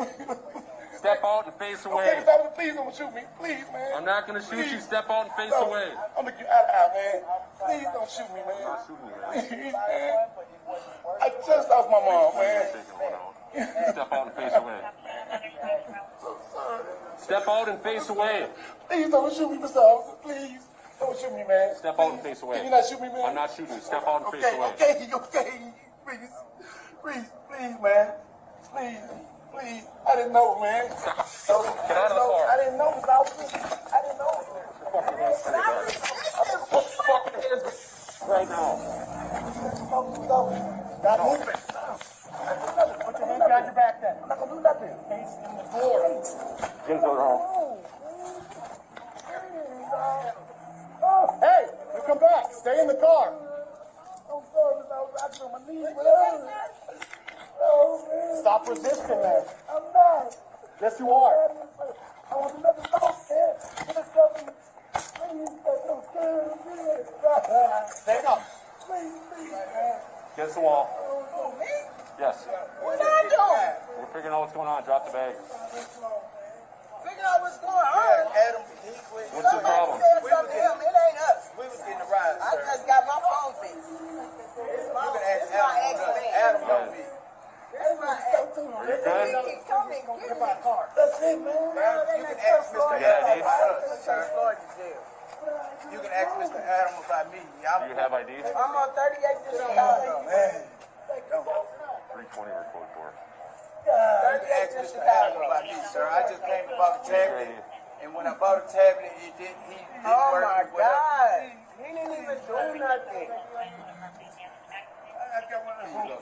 Step out and face Okay, away. Miss Officer, please don't shoot me. Please, man. I'm not gonna shoot you. Step out and face No, away. I'm gonna get out, man. Please don't shoot me, man. I'm not shooting you, man. Please, man. I just lost my mom, man. Taking one out. Step out and face away. So sorry. Step out and face away. Please don't shoot me, Mr. Officer. Please. Don't shoot me, man. Step out and face away. Can you not shoot me, man? I'm not shooting you. Step out and face Okay, away. okay. Please, man. Please. I didn't know, man. Get out of the car. I didn't know, Mr. Officer. I didn't know. Put your fucking hands right now. Stop moving. Put your hands behind your back then. I'm not gonna do nothing. Face in the door. Hands around. Hey, you come back. Stay in the car. I'm sorry, Mr. Officer. I feel my knees, man. Stop resisting, man. I'm not. Yes, you are. I want to let it go, man. Stand up. Against the wall. Me? Yes. What I doing? We're figuring out what's going on. Drop the bag. Figure out what's going on. Adam, What's the problem? said something to him. It ain't us. We was getting a ride, I just got my phone fixed. It's my ex-man. Adam knows me. It's my ex. Are you good? He keep coming. Get my car. That's it, man. You can ask Mr. You got ID? You can ask Mr. Adam about me. Do you have ID? I'm on 38th to Chicago. Man. 320 or 44. 38th to Chicago about me, sir. I just came to buy the tablet. And when I bought a tablet, he didn't work. Oh, my God. He didn't even do nothing.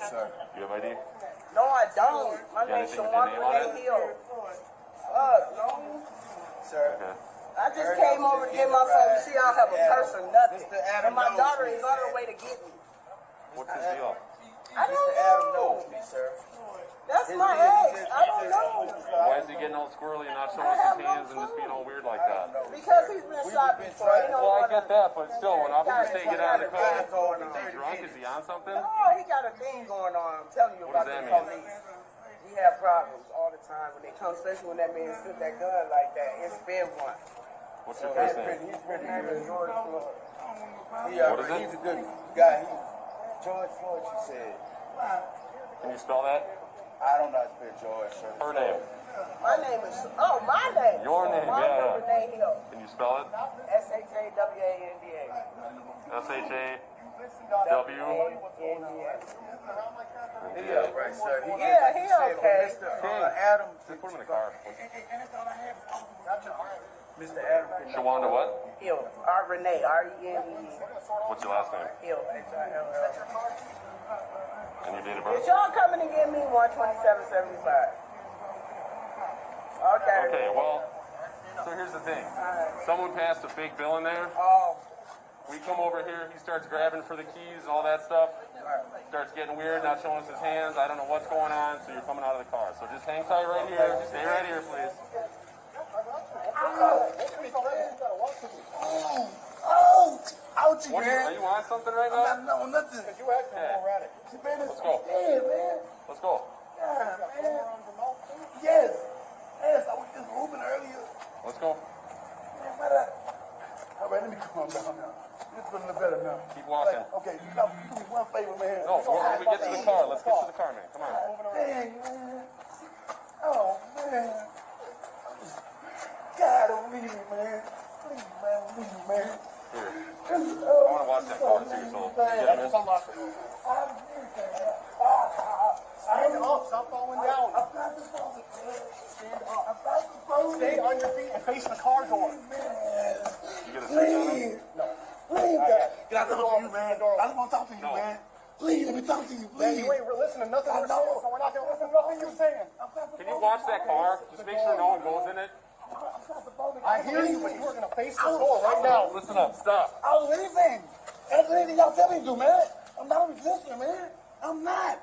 Sir. You have ID? No, I don't. My You got name's anything with Chauvin your name on it? Hill. No. Sir. Okay. I just came over to get my phone. You see, I don't have a purse or nothing. And my daughter is on her way to get me. What's his deal? I don't know. Me, sir. That's my ex. I don't know. Why is he getting all squirrely and not showing us his hands and just being all weird like that? Because he's been shot before. He don't Well, I wanna- get that, but still, when officers say get out of the car, is going on. he drunk? Is he on something? Oh, he got a thing going on. I'm telling you What about does the that mean? police. We have problems all the time when they come, especially when that man shoot that gun like that. It's been one. What's your first name? He's pretty good. George Floyd. What is it? He's a good guy. George Floyd, she said. Can you spell that? I don't know how to spell George, sir. Her name. My name is, my name. Your name, My yeah. Renee Hill. Can you spell it? S-H-A-W-A-N-D-A. S-H-A-W. Yeah, right, sir. Yeah, he okay. Adam. Just put him in the car. Mr. Adam. Shawanda what? Hill. Renee. R-E-N-E. What's your last name? Hill. H-I-L-L. And your date of Is birth? y'all coming to get me 127.75? Okay. Okay, well, so here's the thing. Someone passed a fake bill in there. Oh. We come over here, he starts grabbing for the keys and all that stuff. Starts getting weird, not showing us his hands. I don't know what's going on, so you're coming out of the car. So just hang tight right here. Stay right here, please. Ouchie, What are you on something right now? I'm not nothing. You acting erratic. Let's go. Man. Let's go. Yeah, man. Yes. I was just moving earlier. Let's go. All right, let me calm down now. It's feeling better now. Keep walking. Okay, now do me one favor, man. No, when we get to the car, let's get to the car, man. Come on. Dang, man. Oh, man. God, don't leave me, man. Please, man, don't leave me, man. Here. I want to watch that car and see your soul. Get him in. Stand up, stop falling down. Stand up. Stay on your feet and face the car door. You get a Please. No. Please, God. Can I talk to you, man? I just want to talk to you, No. man. Please, let me talk to you, please. Man, you ain't listening to nothing we're saying, so we're not going to listen to nothing you're saying. Can you watch that car? Just make sure no one goes in it. I hear you, but you're going to face the door right now. Listen up. Stop. I'll do anything. Anything y'all tell me to do, man. I'm not a resistor, man. I'm not.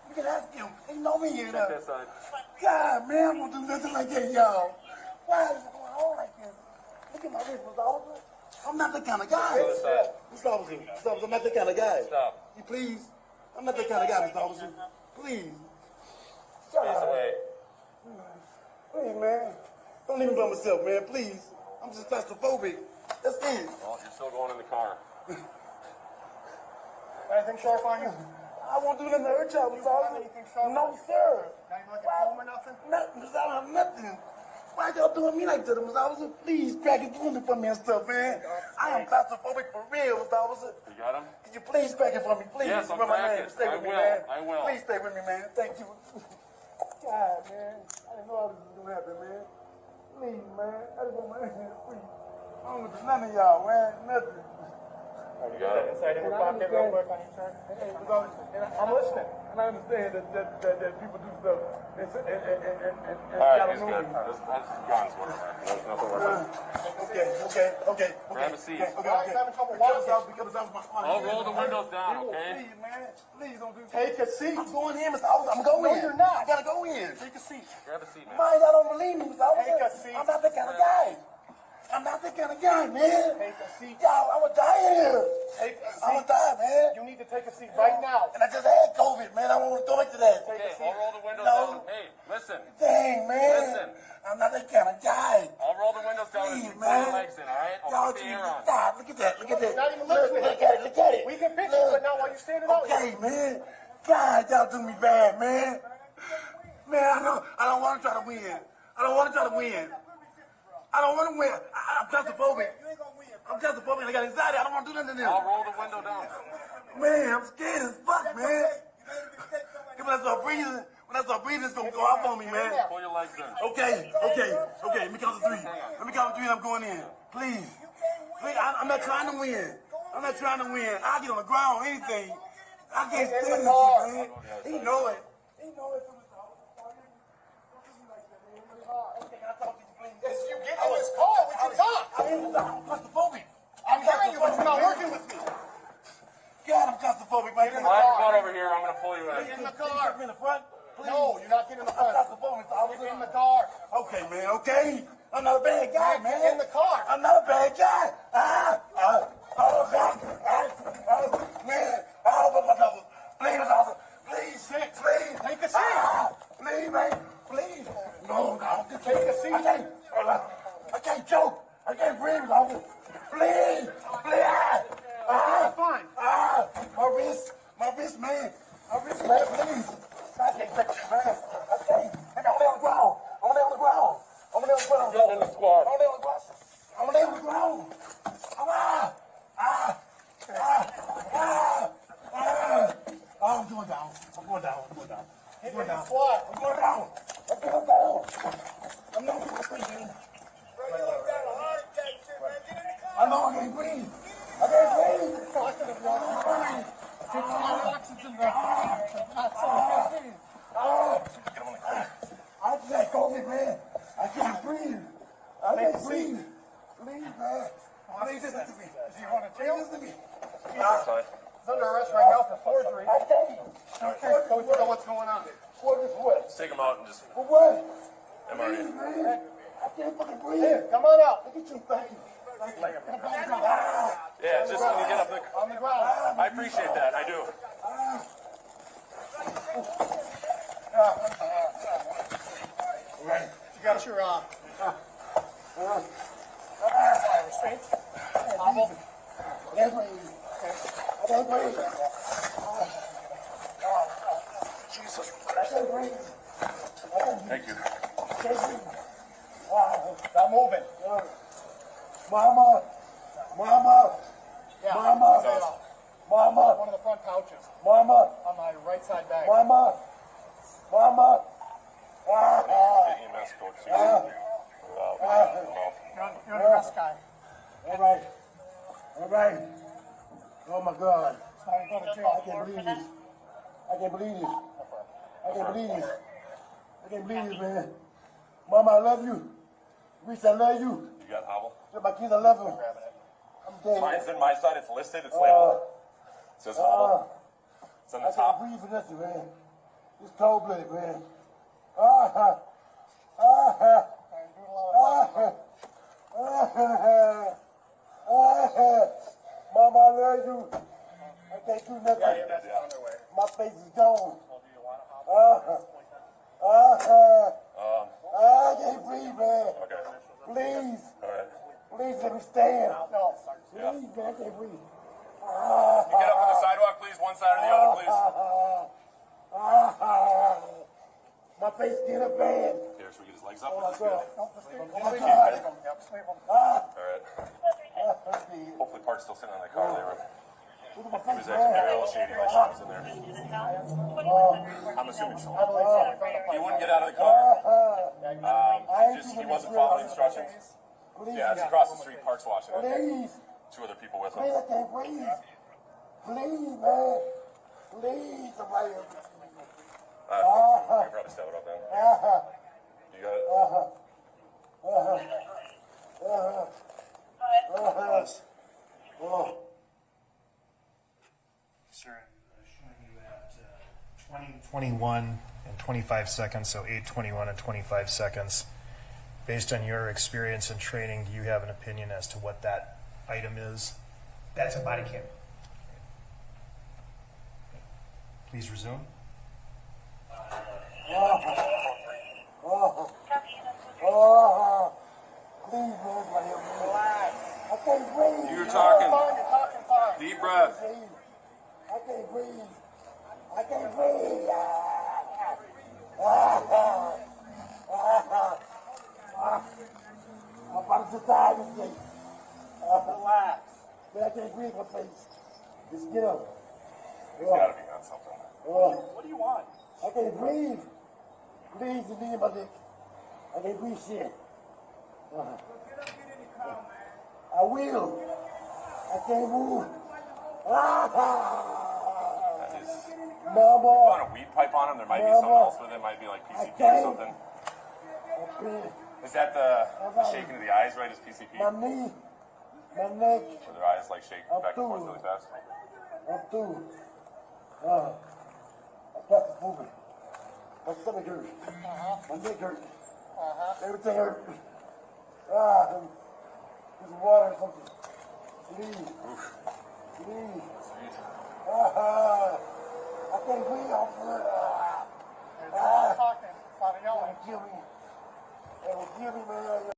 You can ask him. He know me here, Check though. that side. God, man, I'm going to do nothing like that, y'all. Why is it going on like this? Look at my wrist, Mr. Officer. I'm not that kind of guy. Other side. Mr. Officer, I'm not that kind of guy. Stop. You please? I'm not that kind of guy, Mr. Officer. Please. Face away. Please, man. Don't leave me by myself, man. Please. I'm just claustrophobic. That's it. Well, you're still going in the car. Anything sharp on you? I won't do nothing to hurt y'all, Miss Officer. Anything sharp? No, sir. Not even like a comb or nothing? Nothing, Miss. I don't have nothing. Why y'all doing me like that, Miss Officer? Please crack it through me for me and stuff, man. I am claustrophobic for real, Miss Officer. You got him? Could you please crack it for me, please? Yes, I'm Remember my cracking. name. Stay with I me, will. man. I will. Please stay with me, man. Thank you. God, man. I didn't know all this was gonna happen, man. Please, man. I just want my hand free. I don't want to do none of y'all, man. Nothing. You got it? Inside in your pocket real quick on your shirt. I'm listening. And I understand that people do stuff and All right, he's good. That's guns. There's nothing worth it. Okay. Grab a seat. Okay. I'll roll the windows down, okay? Please, man. Please don't do that. Take a seat. I'm going in, Mr. Officer. I'm going in. No, you're not. I gotta go in. Take a seat. Grab a seat, man. Mind, y'all don't believe me, Mr. Officer. Take a seat. I'm not that kind of guy. I'm not that kind of guy, man. Take a seat. Y'all, I'm gonna die here. Take a seat. I'm gonna die, man. You need to take a seat right now. And I just had COVID, man. I don't want to go back to that. Okay, I'll roll the windows No. down. Hey, listen. Dang, man. Listen. I'm not that kind of guy. I'll roll the windows down and Please, you put your man. legs in, all right? I'll Y'all put the air on. God, look at that. Look at that. Not even listening. Look at it. Look at it. We can pitch it, but not while you're standing out. Okay, man. God, y'all do me bad, man. Man, I don't want to try to win. I don't want to try to win. I don't want to win. I'm claustrophobic. I'm claustrophobic. I got anxiety. I don't want to do nothing to them. I'll roll the window down. Man, I'm scared as fuck, man. When I start breathing, it's going to go off on me, man. Pull your legs in. Okay. Let me count to 3. Let me count to 3 and I'm going in. Please. I'm not trying to win. I'll get on the ground, anything. I can't stand this shit, man. He know it. You get in this car, we can talk. I'm claustrophobic. I'm hearing you, but you're not working with me. God, I'm claustrophobic, man. Slide your butt over here. I'm going to pull you Get in. in the car. In the front? Please. No, you're not getting in the I'm front. claustrophobic. Get in the car. Okay, man, okay. I'm not a bad guy, man. Get in the car. I'm not a bad guy. Man. But my double. Please, officer. Please. Take a seat. Please, man. Please. No. Take a seat. I can't choke. I can't breathe, officer. Please. Fine. My wrist, man. Please. I can't take it, man. I can't. I'm gonna lay on the ground. Get in the squad. I'm gonna lay on the ground. I'm going down. I'm going down. Squad. I'm going down. I'm not going to breathe. I know I can't breathe. I just got COVID, man. I can't breathe. Please, man. Please listen to me. Do you want to jail? Listen to me. He's under arrest right now for forgery. I tell you. So we don't know what's going on. What? Just take him out and just For what? MRE. Please, man. I can't fucking breathe. Here, come on out. Look at you, thank you. Yeah, just when you get up On the ground. I appreciate that. I do. You got your restraints? Hobble. That's my easy. I can't breathe. Jesus. I can't breathe. Thank you. Stop moving. Mama. Yeah. Mama. Stay off. Mama. One of the front pouches Mama. on my right side bag. Mama. EMS coach. You're the rest guy. All right. Oh my God. I can't believe this. I can't believe this, man. Mama, I love you. Reese, I love you. You got hobble? My kids, I love them. I'm dead. Mine's in my side. It's listed. It's labeled. It says hobble. It's on I the top. can't breathe for nothing, man. It's cold-blooded, man. Mama, I love you. I can't do nothing. Yeah. My face is gone. I can't breathe, man. Okay. Please. All right. Please let me stand. No. Yeah. Please, man, I can't breathe. Can you get up on the sidewalk, please? One side or the other, please. My face getting bad. Here, should we get his legs up? Oh, Or my just good? God. All Oh, my God. right. Hopefully Park's still sitting on that car there. He was acting very all shady when she was in there. I'm assuming so. He wouldn't get out of the car. He wasn't following instructions. Yeah, it's across the street. Park's watching it. Please. Two other people with him. Please, I can't breathe. Please, man. Please, somebody. You can probably step it up then. You got it? Sir, I'm showing you at 20:21 and 25 seconds, so 8:21 and 25 seconds. Based on your experience and training, do you have an opinion as to what that item is? That's a body cam. Please resume. Please, man, relax. I can't breathe. You're talking. You're talking fine. Deep breath. I can't breathe. I can't breathe. My body's so tired of me. Relax. Man, I can't breathe my face. Just get up. He's got to be on something. What do you want? I can't breathe. Please, you need my dick. I can't breathe shit. I will. I can't move. That is. Mama. On a weed pipe on him, there might be something else with it. Might be like PCP or something. Is that the shaking of the eyes, right? Is PCP? My knee. My neck. Or their eyes like shake back and forth really fast? I'm through. I got to move it. My stomach hurt. My neck hurt. Everything hurt. There's water or something. Please. Please. I can't breathe off of it. It will kill me. It will kill me, man.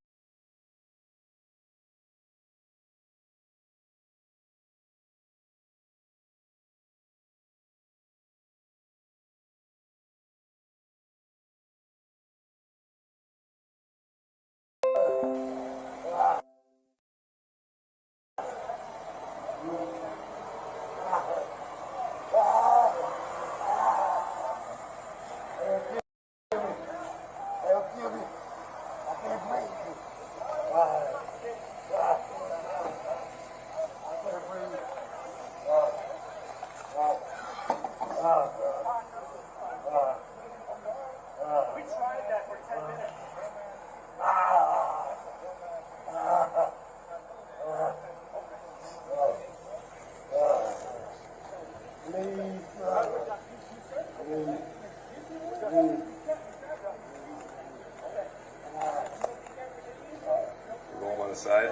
Roll him on the side.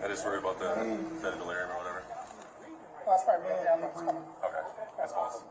I just worry about the delirium or whatever. Okay, that's close.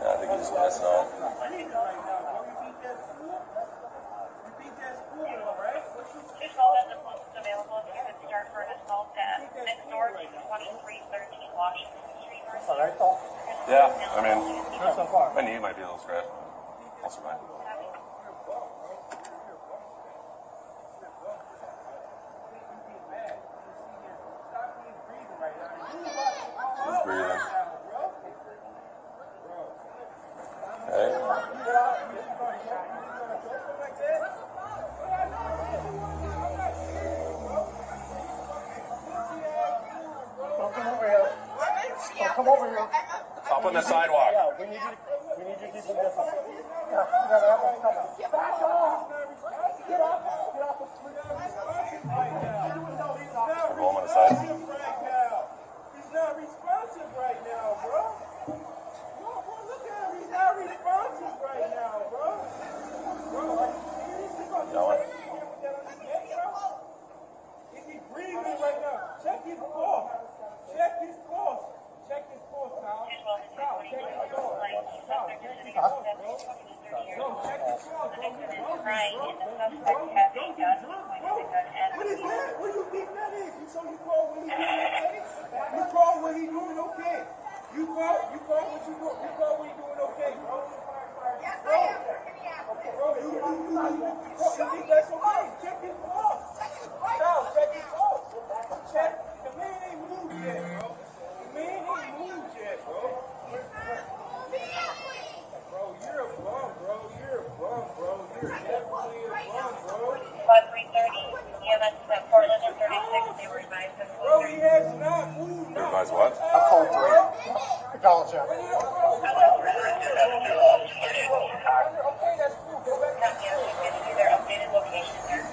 Yeah, I think he's just messing out. This call has a post available if you could start for an assault at next door to 2313 Washington Street. Yeah, I mean, my knee might be a little scratched. I'll survive. He's breathing. come over here. Up on the sidewalk. Yeah, we need you to keep them distance. Yeah, you gotta have them come out. Get back off! Get off! Get off the street. Roll him on the side. He's not responsive right now, bro. Bro, look at him. He's not responsive right now, bro. Bro, are you serious? He's gonna Going. Is he breathing right now? Check his pulse. Check his pulse. Check his pulse, Kyle. Kyle, check his pulse. Kyle, check his pulse, bro. No, check his pulse, bro. What is that? What do you think that is? So you call when he's doing okay? You call when he's doing okay. You call what you call when he's doing okay, bro. Yes, I am. Bro, you think that's okay? Check his pulse. Kyle, check his pulse. Check. The man ain't moved yet, bro. The man ain't moved yet, bro. Bro, you're a bum, bro. You're a bum, bro. You're definitely a bum, bro. 330, EMS at Portland and 36, they were advised to Bro, he has not moved. Advise what? I called 3. Acknowledge him. Okay, that's cool. Go back. their updated location there.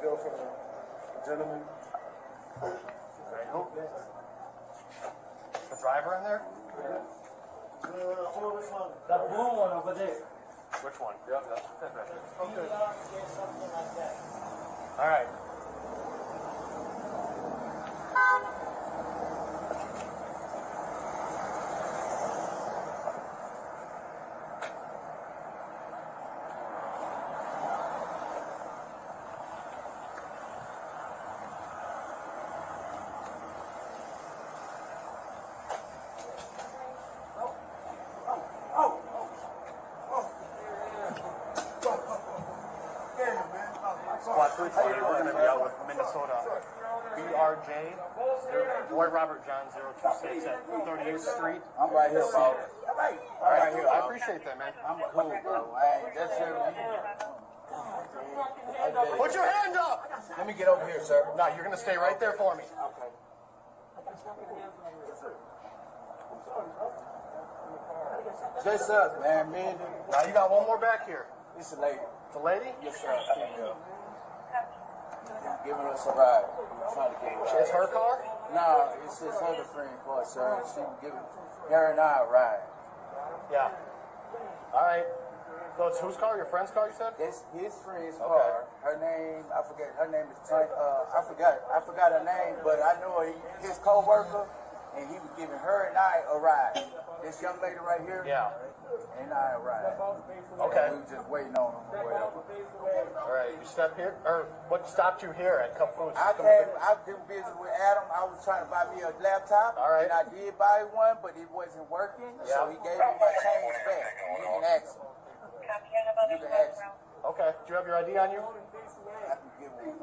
Bill for the gentleman. I hope the driver in there? That blue one over there. Which one? Yep. Okay. All right. We're going to be out with Minnesota BRJ, Boy Robert John 026 at 38th Street. I'm right here, bro. All right, I appreciate that, man. I'm cool, bro. That's it. Put your hand up! Let me get over here, sir. No, you're going to stay right there for me. Okay. Just us, man. Me and Now you got one more back here. it's a lady. The lady? Yes, sir. Female. Giving us a ride. I'm trying to get her. It's her car? Nah, it's his other friend car, sir. She was giving her and I a ride. Yeah. All right. So it's whose car? Your friend's car, you said? It's his friend's car. Her name, I forget. Her name is I forgot her name, but I know his co-worker, and he was giving her and I a ride. This young lady right here. Yeah. And I a ride. Okay. And we were just waiting on him or whatever. All right. You stepped here? Or what stopped you here at Cup Foods? I've been busy with Adam. I was trying to buy me a laptop. All right. And I did buy one, but it wasn't working. Yeah. So he gave me my change back. You can ask him. You can ask him. Okay. Do you have your ID on you? I can give one.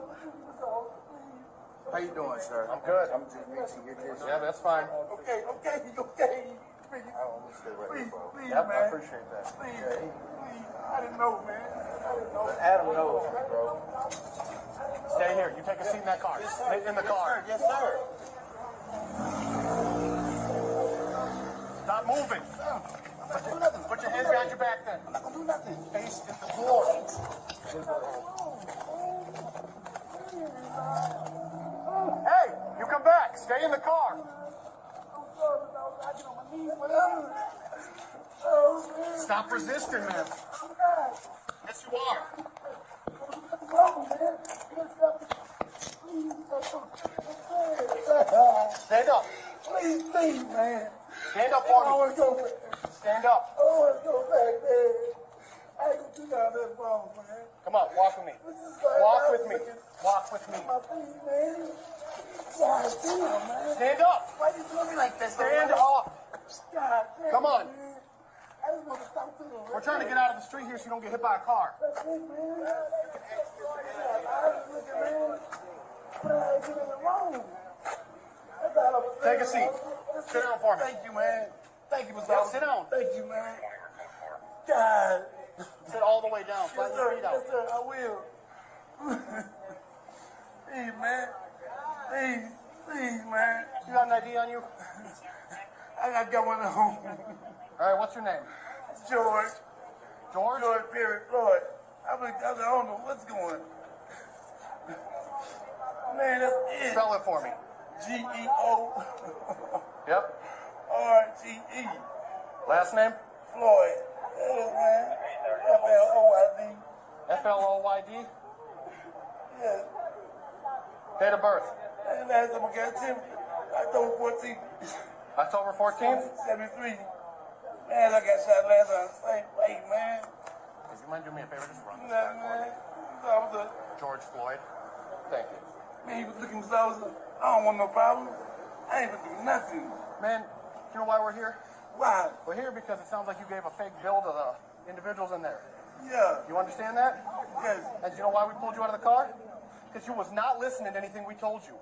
How you doing, sir? I'm good. I'm just making you get this. Yeah, that's fine. Okay. I almost stay right here, bro. Yep, I appreciate that. Please. I didn't know, man. But Adam knows me, bro. Stay here. You take a seat in that car. In the car. Yes, sir. Stop moving. Put your hands behind your back then. I'm not going to do nothing. Face in the floor. Hey, you come back. Stay in the car. Stop resisting, man. Yes, you are. Stand up. Please, man. Stand up for me. I want to go back. Stand up. I want to go back, man. I ain't going to do down that phone, man. Come on, walk with me. Walk with me. Walk with me. My feet, man. God damn, man. Stand up. Why you doing me like this? Stand up. God damn. Come on. Man. I just want to stop doing it. We're trying to get out of the street here so you don't get hit by a car. That's it, man. I was looking, man. But I ain't doing it wrong. That's all I'm saying. Take a seat. Sit down for me. Thank you, man. Thank you, Mr. Yeah, sit down. Thank you, man. God. Sit all the way down. Flatten your feet out. Yes, sir. I will. Please, man. Please, man. You got an ID on you? I got one at home. All right, what's your name? George. George? George Perry Floyd. I don't know what's going on. Man, that's it. Spell it for me. G-E-O. Yep. R-G-E. Last name? Floyd. Yeah, man. F-L-O-I-D. F-L-O-Y-D? Yeah. Date of birth? And last time I got Tim, October 14th. October 14th? 73. Man, I got shot last time. Same way, man. You mind doing me a favor? Just run this Nah, back man. for me. George Floyd. Thank you. Man, he was looking for something. I don't want no problem. I ain't looking for nothing. Man, you know why we're here? Why? We're here because it sounds like you gave a fake bill to the individuals in there. Yeah. You understand that? Yes. And you know why we pulled you out of the car? Because you was not listening to anything we told you.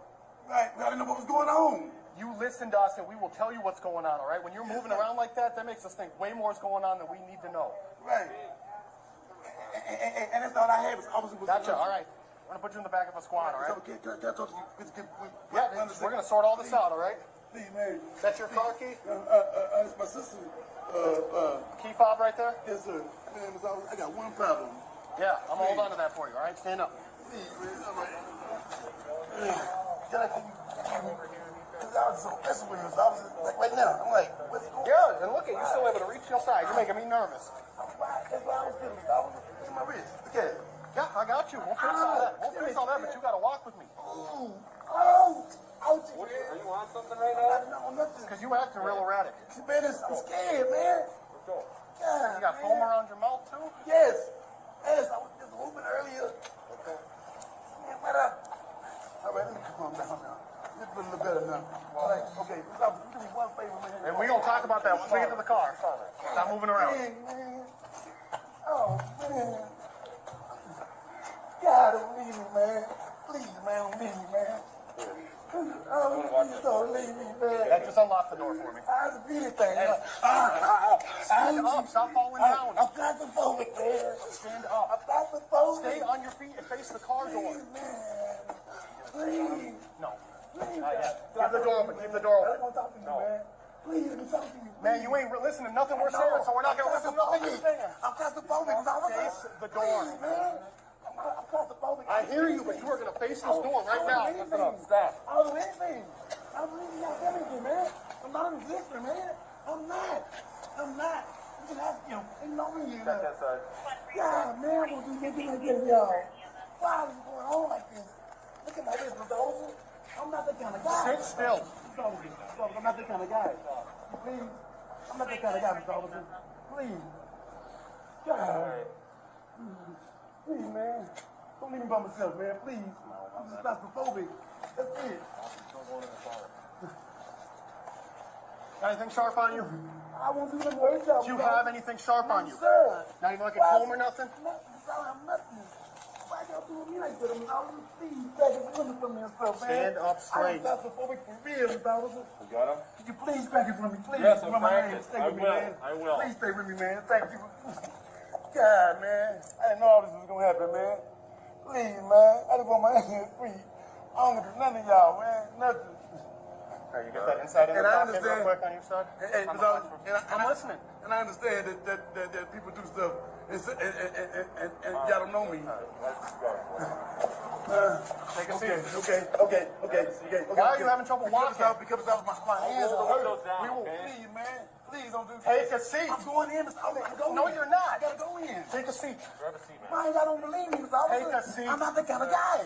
Right. I didn't know what was going on. You listen to us and we will tell you what's going on, all right? When you're moving around like that, that makes us think way more is going on than we need to know. Right. And that's all I had was officer. Gotcha, all right. We're going to put you in the back of a squad, all right? Okay, can I talk to you? Yeah, we're going to sort all this out, all right? Please, man. Is that your car key? It's my sister. Key fob right there? Yes, sir. Man, I got one problem. Yeah, I'm going to hold on to that for you, all right? Stand up. Please, man. All right. Can I keep because I was so messing with you. I was like, right now, I'm like, what's going on? Yeah, and look at you still able to reach your side. You're making me nervous. That's why I was feeling got you. We'll fix all that. We'll fix all that, but you got to walk with me. Oh, Are you on something right now? no, nothing. Because you acting real erratic. Man, I'm scared, man. Let's go. God, You got man. foam around your mouth, too? Yes. Yes, I was just moving earlier. Okay. Man, what up? All right, let me calm down now. This is a little better now. All right, okay. Do me one favor, man. And we going to talk about that once we get to the car. Stop moving around. Man. Oh, man. God, don't leave me, man. Please, man, don't leave me, man. Oh, please don't leave me, man. Just unlock the door for me. I was beating thing. Stand up. Stop falling down. I'm claustrophobic, man. Stand up. I'm claustrophobic. Stay on your feet and face the car door. Please. No. Please. Not yet. Keep the door open. Keep the door I open. don't talk to you, man. Please, let me talk to you. Man, you ain't listening to nothing we're saying, so we're not going to listen to nothing you're saying. I'm claustrophobic. Face the door. Man. I'm claustrophobic. I hear you, but you are going to face this door right now. Listen up. Stop. I don't do anything. I don't believe you got everything, man. I'm not a resistor, man. I'm not. You can ask him. Ain't no me. Back that side. God, man, I'm going to do anything like this, y'all. Why is it going on like this? Look at my wrist, Mr. Olsen. I'm not that kind of guy. Sit still. I'm not that kind of guy. Please. I'm not that kind of guy, Mr. Olsen. Please. God. Please, man. Don't leave me by myself, man. Please. I'm just claustrophobic. That's it. Got anything sharp on you? I won't do nothing worse, y'all. Do you have anything sharp on you? Sir. Not even like a comb or nothing? Nothing. I don't have nothing. Why y'all doing me like that? I'm please, back and women from me and stuff, man. Stand up straight. I'm claustrophobic for real, Mr. You got him? Could you please back it from me, please? Yes, I'm Remember my back name. it. Stay I with me, will. man. I will. Please stay with me, man. Thank you. God, man. I didn't know all this was going to happen, man. Please, man. I just want my hands free. I don't do none of y'all, man. Nothing. Hey, you get that inside in the And I pocket real understand. quick on your side? I'm listening. And I understand that people do stuff and y'all don't know me. Take a seat. Okay. Why are you having trouble walking? Because my hands are hurt. down, Please, man. Please don't do that. Take a seat. I'm going in, Mr. Albert. I'm going No, in. you're not. I gotta go in. Take a seat. Grab a seat, man. Man, y'all don't believe me, Mr. Albert. Take a seat. I'm not that kind of guy.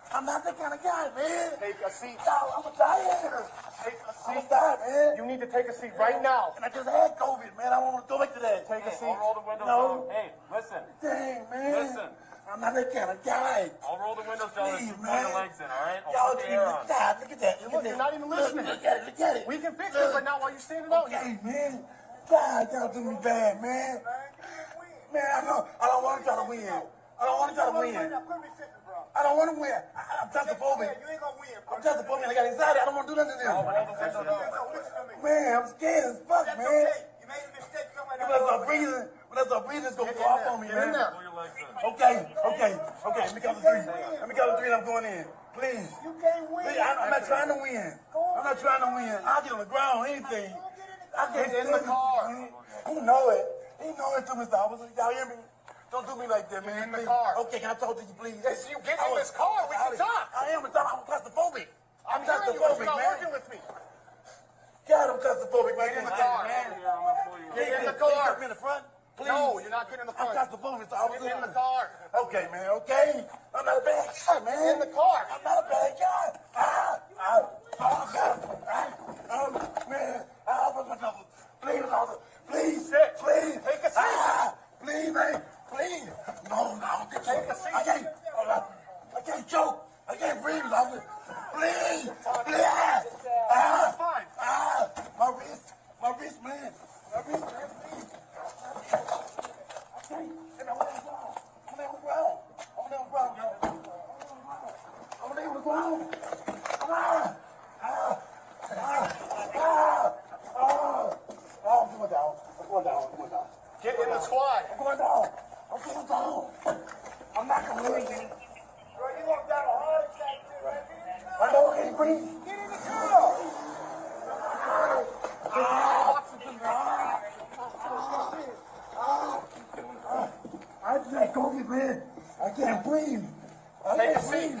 I'm not that kind of guy, man. Take a seat. I'm a tired. Take a I'm seat. tired, man. You need to take a seat right now. And I just had COVID, man. I don't want to go back to that. Take a seat. I'll roll the windows No. down. Hey, listen. Dang, man. Listen. I'm not that kind of guy. I'll roll the windows down and Please, you put your man. legs in, all right? Y'all I'll put the air on. God, look at that. Look, you're not even listening. Look at it. We can fix this right now while you're standing out here. Hey, man. God, y'all do me bad, man. Man, I don't want to try to win. I don't want to try to win. I don't want to win. I'm claustrophobic. You ain't gonna win. I'm claustrophobic. I got anxiety. I don't want to do nothing to them. Man, I'm scared as fuck, man. You made a mistake somewhere. When I start breathing, it's going to go off on me, man. Pull your legs in. Okay. Let me count to three. And I'm going in. Please. You can't win. Please, I'm not trying to win. I'm not trying to win. I'll get on the ground, anything. I'll get in the car. He know it. He know it too, Mr. Officer. Y'all hear me? Don't do me like that, man. in the Please. car. Okay, can I talk to you, please? Yes, you get in this car. We can talk. I am, but I'm claustrophobic. I'm hearing you, but you're not working with me. God, I'm claustrophobic, man. Get in the car. Get in the car. Get in the front. Please. No, you're not getting in the I'm front. claustrophobic, Mr. Officer. Get in the car. Okay, man, okay. I'm not a bad guy, man. In the car. I'm not a bad guy. Man, what's my trouble? Please, Officer. Please. Sit. Please. Take a seat. Please, man. Please. No, Take a seat. I can't choke. I can't breathe, Officer. Please. Fine. My wrist, man. Please. I can't. And I'm on the ground. I'm on the ground. I'm going down. Get in the squad. I'm going down. I'm not going to leave. Bro, you walked down a heart attack, too. I know I can't breathe. Get in the car. I just had COVID, man. I can't breathe. Take a seat.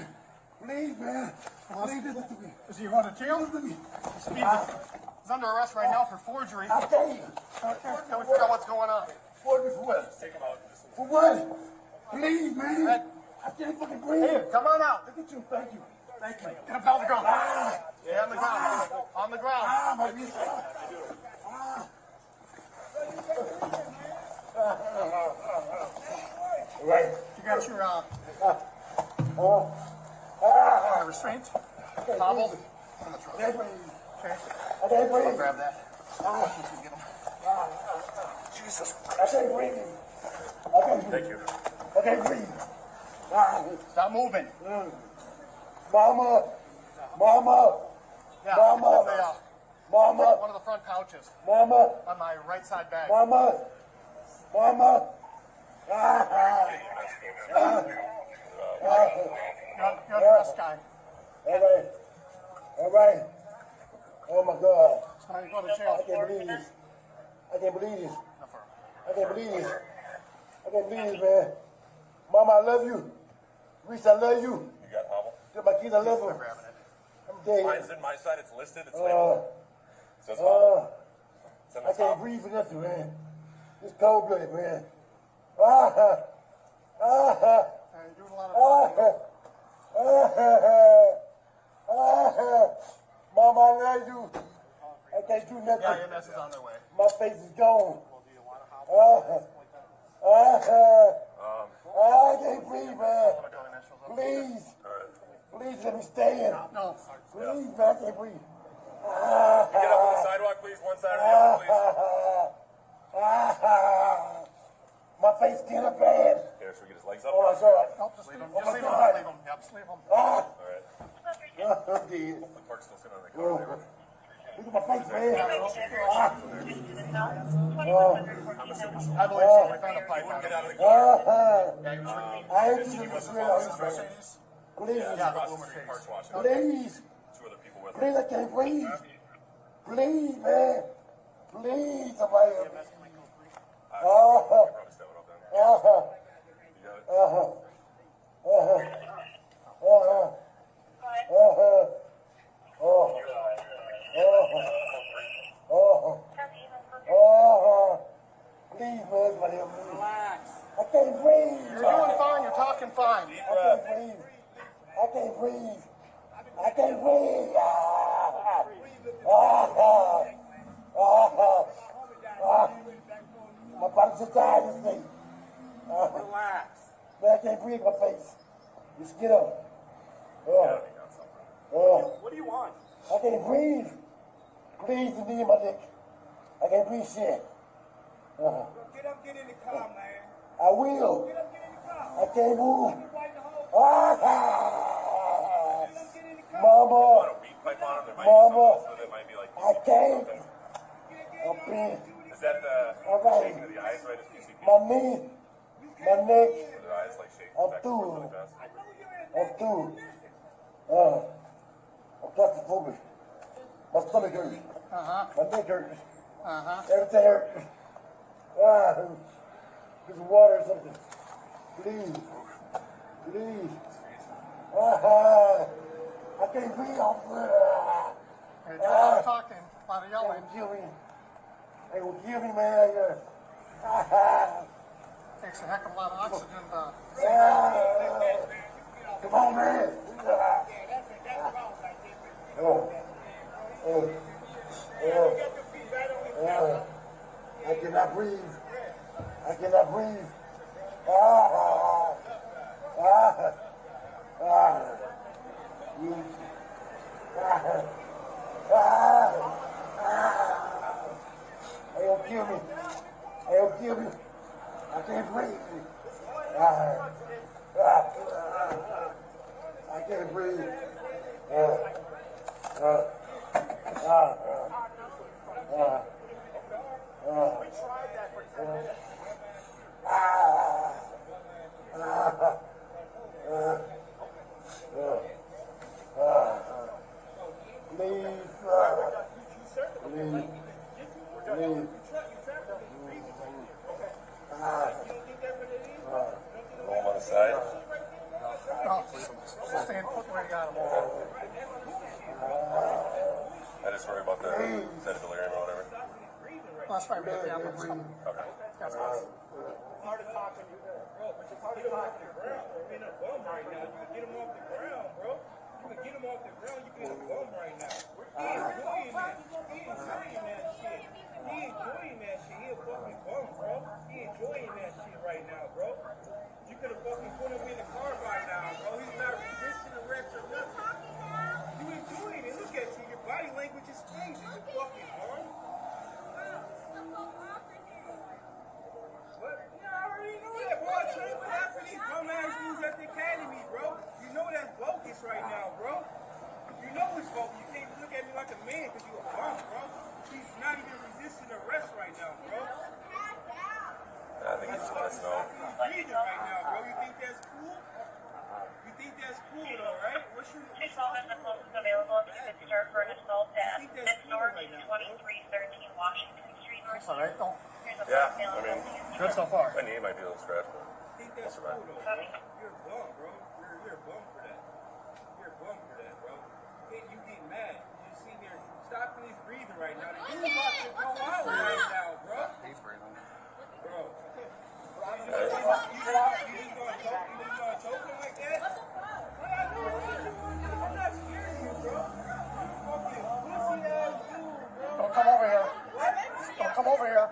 Please, man. Please listen to me. Is he going to jail? Listen to me. He's under arrest right now for forgery. I tell you. Can we figure out what's going on? For what? For what? Please, man. I can't fucking breathe. Here, come on out. Look at you. Thank you. Thank you. Get up on the ground. Yeah, on the ground. On the ground. Ah, my wrist. Right. You got your restraint. Hobbled. That's right. Okay. I can't breathe. Grab that. Jesus. I can't breathe. I can't breathe. Thank you. I can't breathe. Ah. Stop moving. Mama. Mama. Yeah, Mama. it's in the, Mama. one of the front pouches Mama. on my right side bag. Mama. Mama. Ah. You're the rest guy. All right. All right. Oh my God. So you go to I jail. can't believe this. I can't believe this. I can't believe this. I can't believe this, man. Mama, I love you. Reese, I love you. You got hobble? Tell my kids I love them. I'm dead. Mine's in my side. It's listed. It's labeled. It says hobble. It's in the I can't top. breathe for nothing, man. It's cold blooded, man. Ah, ah, ah, You're doing a lot of Mama, I love you. I can't do nothing. Yeah, your mess is on their way. My face is gone. I can't breathe, man. Please. Please let me stay in. No. Please, man, I can't breathe. Get up on the sidewalk, please. One side or the other, please. My face kinda bad. Here, should we get his legs up? Oh my God. Nope, just leave them. Oh Just my leave God. them. Yep, just leave them. Ah. All right. I'm dead. The clerk's still sitting on the car there. Look at my face, man. I believe so. We found a pipe. Get out of the car. I ain't seen this real. Please. Across the street, parts washing. Please. Two other people with him. Please, I can't breathe. Please, man. Please, somebody help me. Probably step it up then. You got Please, man, somebody help me. Relax. I can't breathe. You're doing fine. You're talking fine. I can't breathe. I can't breathe. I can't breathe. My body's so tired this thing. Relax. Man, I can't breathe my face. Just get up. What do you want? I can't breathe. Please, the knee in my dick. I can't breathe shit. Get up, get in the car, man. I will. Get up, get in the car. I can't move. Get in the car. Mama. a weed pipe on him. There might be Mama. something else with it. Might be like I can't. something. I'm big. Is that the All right. shaking of the eyes, right? Is PCP? My knee. My neck. Are their eyes like shaking I'm back and forth through. really fast? I'm through. I'm claustrophobic. My stomach hurts. My neck hurts. Everything hurts. Get some water or something. Please. Please. I can't breathe, officer. There's a lot of talking, a lot of They yelling. will kill me. They will kill me, man. Takes a heck of a lot of oxygen to Come on, man. I cannot breathe. I cannot breathe. They'll kill me. They'll kill me. I can't breathe. I can't breathe. Roll him on the side. No, stand put where you got him. I just worry about the delirium or whatever. That's why we get the apple breathing. Okay. That's awesome. It's hard to talk when you, bro, but it's hard to talk on the ground. You're in a bum right now. You can get him off the ground, bro. You can get him off the ground. You can get a bum right now. He enjoying that. He enjoying that shit. He enjoying that shit. He a fucking bum, bro. He enjoying that shit right now, bro. You could have fucking put him in the car by now, bro. He's not resisting arrest or nothing. You enjoying it. Look at you. Your body language is crazy. You fucking bum. What? You already know that, boy. I train with after these bum ass dudes at the academy, bro. You know that's bogus right now, bro. You know it's bogus. You can't look at me like a man because you a bum, bro. He's not even resisting arrest right now, bro. I think he's just let us know. He's breathing right now, bro. You think that's cool? You think that's cool, though, right? What's your... 611 is the closest available. If you could start for an assault at next door to 2313 Washington Street. All right. Oh. Yeah, I mean, Good so far. my knee might be a little scratched, but I think that's cool, though, bro. You're a bum, bro. You're a bum for that. You're a bum for that, bro. You get mad. You see there, stopping his breathing right now. The dude's about to go out right now, bro. He's breathing. Bro. You just gonna choke him like that? What I do? I'm not scared of you, bro. You fucking pussy ass dude, bro. Don't come over here. What? Don't come over here.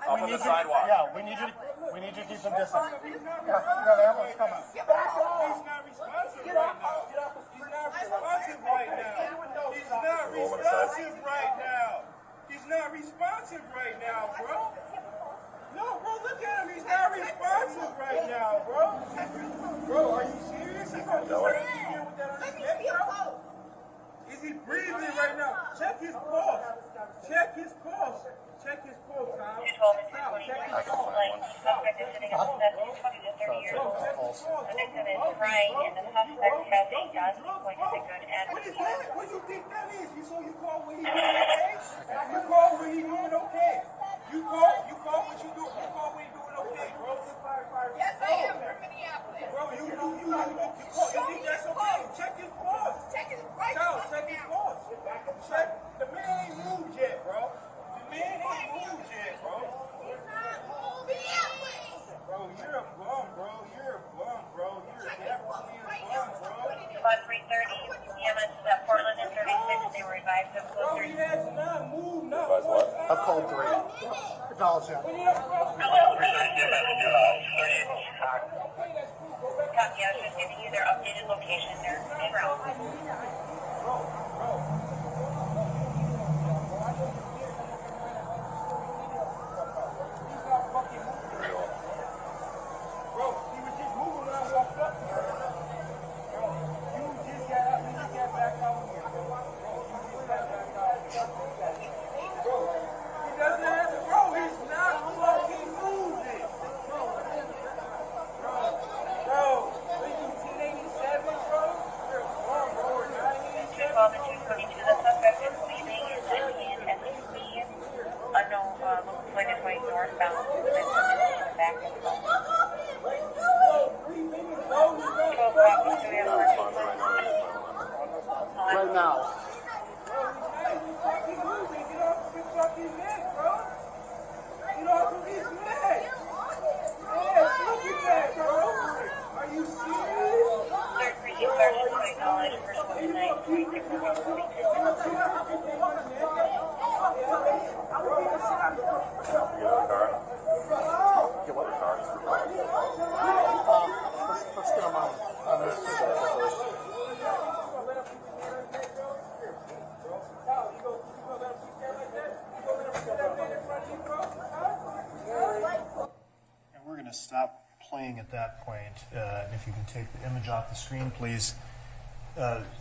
up on the sidewalk. Yeah, we need you to keep some distance. Yeah, you got the ambulance coming. He's not responsive right now. He's not responsive right now. He's not responsive right now. He's not responsive right now, bro. No, bro, look at him. He's not responsive right now, bro. Bro, are you serious? He's not here with that on his neck, bro. Is he breathing right now? Check his pulse. Check his pulse. Check his pulse, Tom. 212 and 223. Suspect is sitting on the 20 to 30 years old. The victim is crying, and the suspect has a gun. He's going to take good What is advocacy. that? What do you think that is? So you call when he doing okay? You call when he doing okay? You call what you do. You call when he doing okay, bro. Yes, I am from Minneapolis. Bro, you think that's okay? Check his pulse. Check his right Child, check his pulse. Check. The man ain't moved yet, bro. The man ain't moved yet, bro. He's not moving yet, please. Bro, you're a bum, bro. You're a bum, bro. You're definitely a bum, bro. About 3:30, EMS is at Portland and 36. They were advised to Bro, close he their... has not moved, not Advise what? one I've called 3. Acknowledge that. Copy, I was just giving you their updated location. They're en route. Bro, he was just moving when I walked up here. Bro, you just got up, you just got back out here. Bro, you just got back out here. Bro, he doesn't have to, bro, he's not fucking moving. Bro, what are you, 1087, bro? You're a bum, bro, or 987? 212 and 222, the suspect is leaving and he intends to be unknown, looks like it's going northbound. The victim is in the back of the bus. 12 copies, do we have more people? Right now. Third precinct sergeant to acknowledge personal tonight, 26 Let's get them on this. And we're going to stop playing at that point. If you can take the image off the screen, please.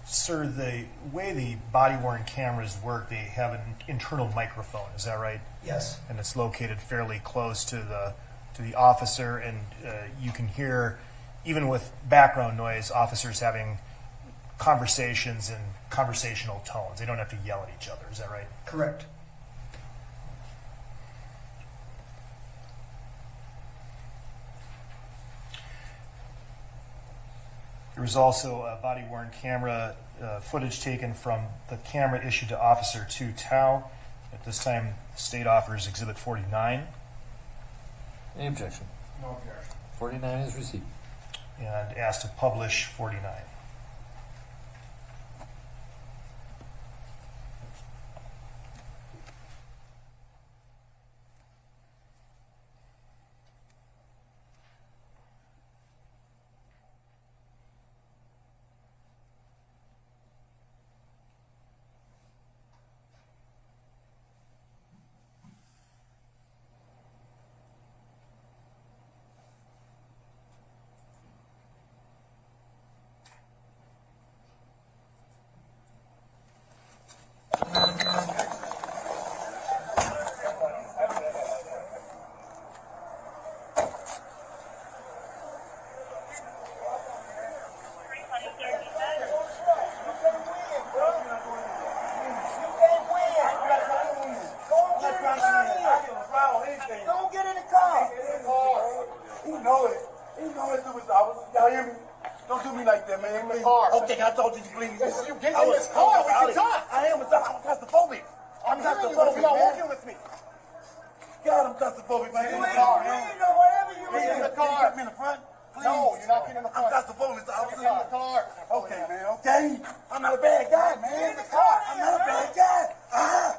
Sir, the way the body-worn cameras work, they have an internal microphone. Is that right? Yes. And it's located fairly close to the officer, and you can hear, even with background noise, officers having conversations in conversational tones. They don't have to yell at each other. Is that right? Correct. There was also a body-worn camera footage taken from the camera issued to Officer 2 Tao. At this time, State offers Exhibit 49. Any objection? No objection. 49 is received. And ask to publish 49. Don't get in the car. He know it. He know it. Y'all hear me? Don't do me like that, man. Okay, I told you to please. You get in this car. We can talk. I am claustrophobic. I'm claustrophobic, You're not man. working with me. God, I'm claustrophobic, man. You in the car, man. Whatever you Get in the car. Get me in the front. Please. No, you're not getting in the I'm car. claustrophobic. I was Get in in the car. Okay, man. Okay. I'm not a bad guy, man. Get in the car. I'm not a bad guy.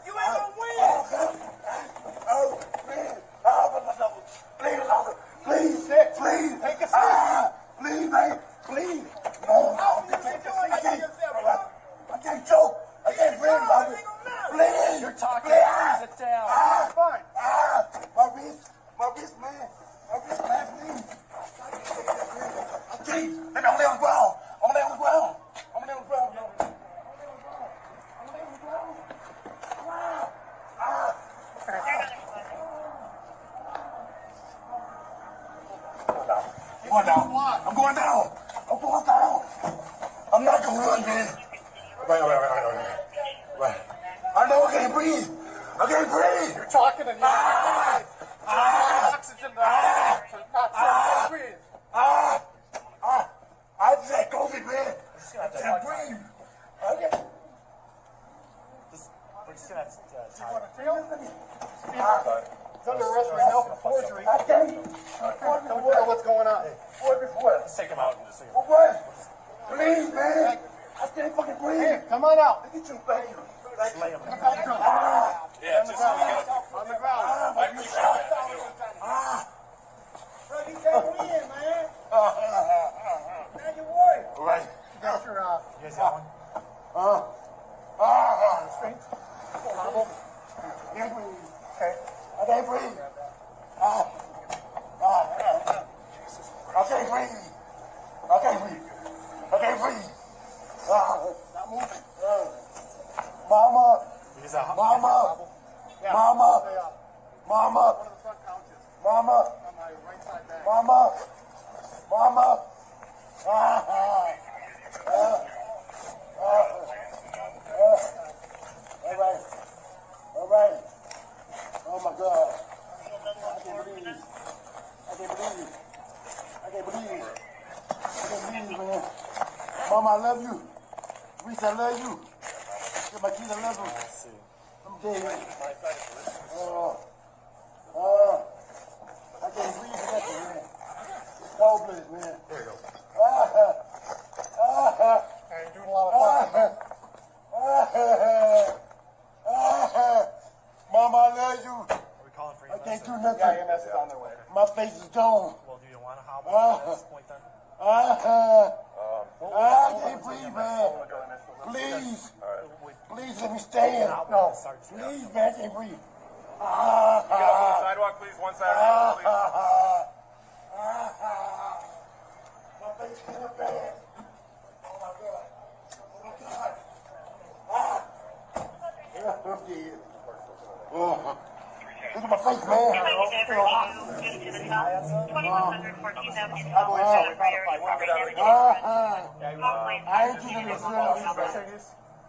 You ain't gonna win. Oh, man. Please, please. Take a seat. Please, man. Please. No. I can't choke. I can't breathe, Bobby. Please. You're talking. Please. Sit down. Fine. My wrist, man. My wrist, man, please. I can't. And I'm laying on the ground. I'm laying on the ground. I'm laying on the ground. I'm laying on the ground. I'm going down. I'm going down. I'm not gonna run, man. Right. I know I can't breathe. I can't breathe. You're talking and you're oxygen. Not breathe. I just had COVID, man. I can't breathe. Okay. We're just gonna have It's under arrest right now for forgery. I can't. Don't worry what's going on. What? Let's take him out and just see him. What? Please, man. I can't fucking breathe. Hey, come on out. Look at you, baby. Lay him. Yeah, just on the ground. I appreciate it. Bro, you can't win, man. Now you worry. Right. You got your, you guys got one? Strength. Combo? Can't breathe. Okay. I can't breathe. I can't breathe. I can't breathe. I can't breathe. Not moving. Mama. He's a Mama. Yeah. Mama. Mama. One of the front couches. Mama. On my right side back. Mama. Mama. All right. Oh my God. I can't believe. Man. Mama, I love you. Reese, I love you. Get my kids, I love them. I'm dead. I can't breathe for that, man. Cold blooded, man. There you go. You're doing a lot of talking. Mama, I love you. Are we calling for I EMS? can't do nothing. Yeah, EMS is on their way. My face is gone. Well, do you want to hobble at this point then? I can't breathe, man. Please. Please let me stand. No. Please, man, I can't breathe. You got on the sidewalk, please. One side, please. My face is bad. Oh my God. I'm dead. Look at my face, man. I ain't doing this.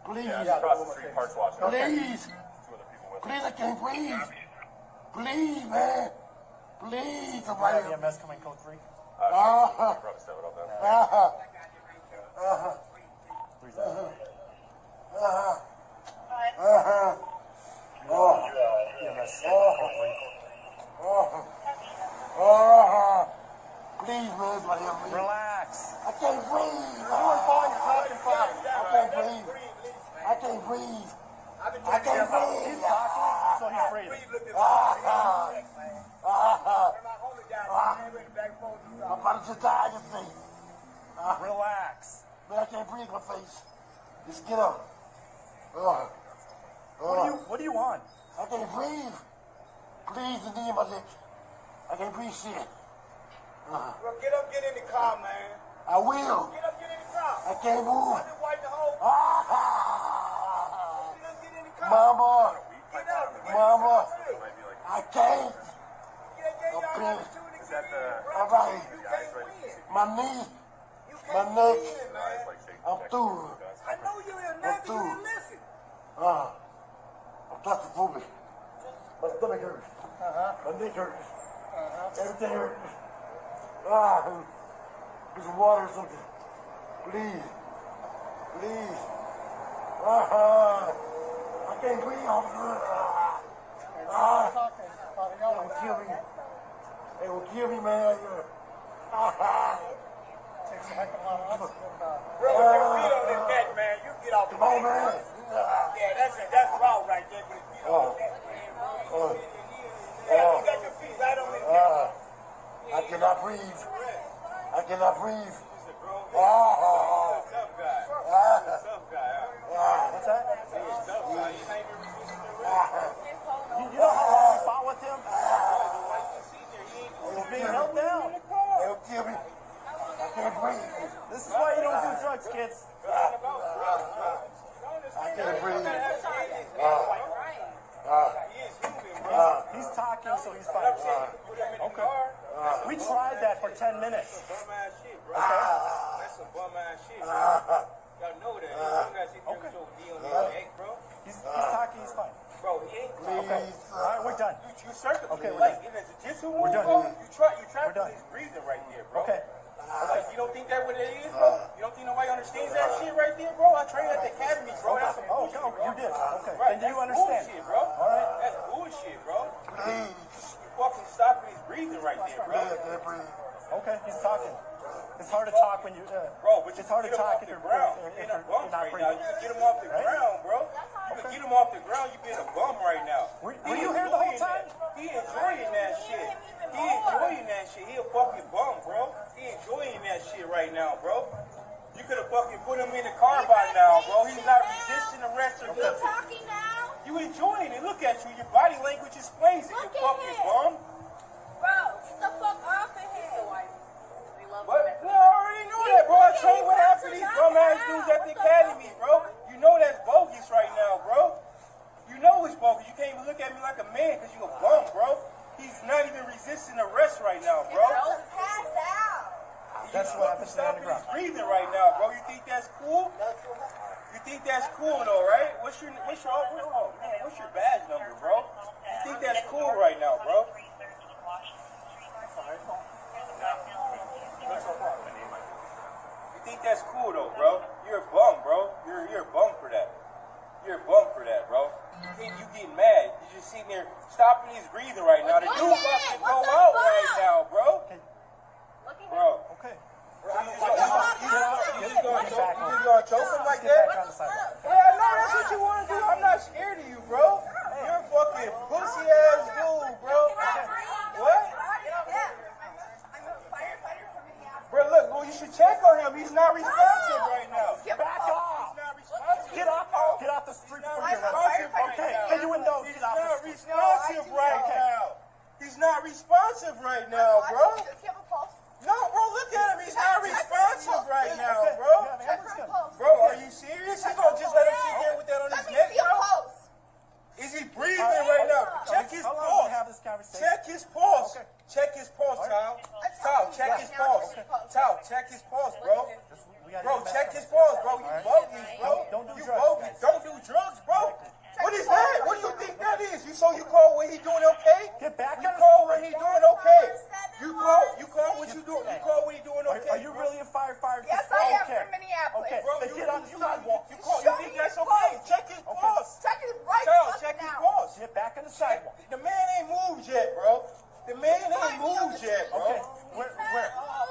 Please. Across the street, parts wash. Please. Please, I can't breathe. Please, man. Please, somebody. EMS coming code 3. Probably step it up then. EMS. I'm about to die in your face. Relax. Man, I can't breathe in my face. Just get up. What do you want? I can't breathe. Please, the knee in my neck. I can't breathe shit. Well, get up, get in the car, man. I will. Get up, get in the car. I can't move. I've been wiping the whole. Get up, get in the car. Mama. Get up. Mama. I can't. Y'all Okay. opportunity to get in, bro. All right. You can't win. My knee. You My can't neck. win, man. I'm through. I know you in there, you didn't listen. I'm claustrophobic. My stomach hurts. My neck hurts. Everything hurts. There's some water or something. Please. Please. I can't breathe, officer. They will kill me. They will kill me, man. Bro, with your feet on the neck, man, you get off the Come on, man. Yeah, that's wrong right there. With your feet on the neck, man, bro. Yeah, you got your feet right on the neck. I cannot breathe. I cannot breathe. Tough guy. Tough guy. What's that? Tough guy. You ain't even resisting the rest. You know how long you fought with him? He's being held down. They'll kill me. I can't breathe. This is why you don't do drugs, kids. I can't breathe. He's talking, so he's fine. Okay. We tried that for 10 minutes. Okay? That's some bum ass shit, bro. Y'all know that. Okay. Bro. He's talking, he's fine. Bro, he ain't. Okay. All right, we're done. You circled Okay, me. we're Like, done. in a jiu-jitsu We're move, done. bro, you try We're to done. his breathing right there, bro. Okay. Like, you don't think that what it is, bro? You don't think nobody understands that shit right there, bro? I trained at the academy, bro. That's some bullshit, bro. You did. Okay. Right, Then do you that's understand? bullshit, bro. All right. That's bullshit, bro. You fucking stopping his breathing right there, bro. Okay, he's talking. It's hard to talk when you. Bro, but it's hard to talk if you're ground. if You're you're bum not right breathing. now. You can get him off the ground, bro. You can get him off the ground. You being a bum right now. Were you here the whole time? He enjoying that shit. He enjoying that shit. He a fucking bum, bro. He enjoying that shit right now, bro. You could have fucking put him in the car by now, bro. He's not resisting arrest or nothing. Talking now? You enjoying it. Look at you. Your body language explains it. You fucking bum. Bro, get the fuck off of here. But I already know that, bro. I trained with half of these bum ass dudes at the academy, bro. You know that's bogus right now, bro. You know it's bogus. You can't even look at me like a man because you a bum, bro. He's not even resisting arrest right now, bro. That's what happens to the underground. He's breathing right now, bro. You think that's cool? You think that's cool, though, right? What's your badge number, bro? You think that's cool right now, bro? You think that's cool though, bro? You're a bum, bro. You're a bum for that. You're a bum for that, bro. You getting mad. You're just sitting there stopping his breathing right now. The dude about to go out right now, bro. Bro. Okay. You just gonna choke him like that? Yeah, I know that's what you want to do. I'm not scared of you, bro. You're a fucking pussy ass dude, bro. What? Bro, look, well, you should check on him. He's not responsive right now. Back off. He's not responsive. Get off the street before you get arrested. Okay. And you wouldn't know. He's not responsive right now. He's not responsive right now, bro. No, bro, look at him. He's not responsive right now, bro. Bro, are you serious? You gonna just let him sit there with that on his neck, bro? Is he breathing right now? Check his pulse. Check his pulse. Check his pulse, Tal. Tal, check his pulse. Tal, check his pulse, bro. Bro, check his pulse, bro. You bogus, bro. You bogus. Don't do drugs, bro. What is that? What do you think that is? You call when he doing okay? Get back You on the call street. when he doing okay? You call what you doing? You call when he doing okay? Are you really a firefighter? Yes, I am from Minneapolis. Okay. Bro, Then get on the sidewalk. You think that's okay? Check his pulse. Check his right Charles, fucking check his now. pulse. Get back on the sidewalk. The man ain't moved yet, bro. The man ain't moved yet, bro. Okay. Where?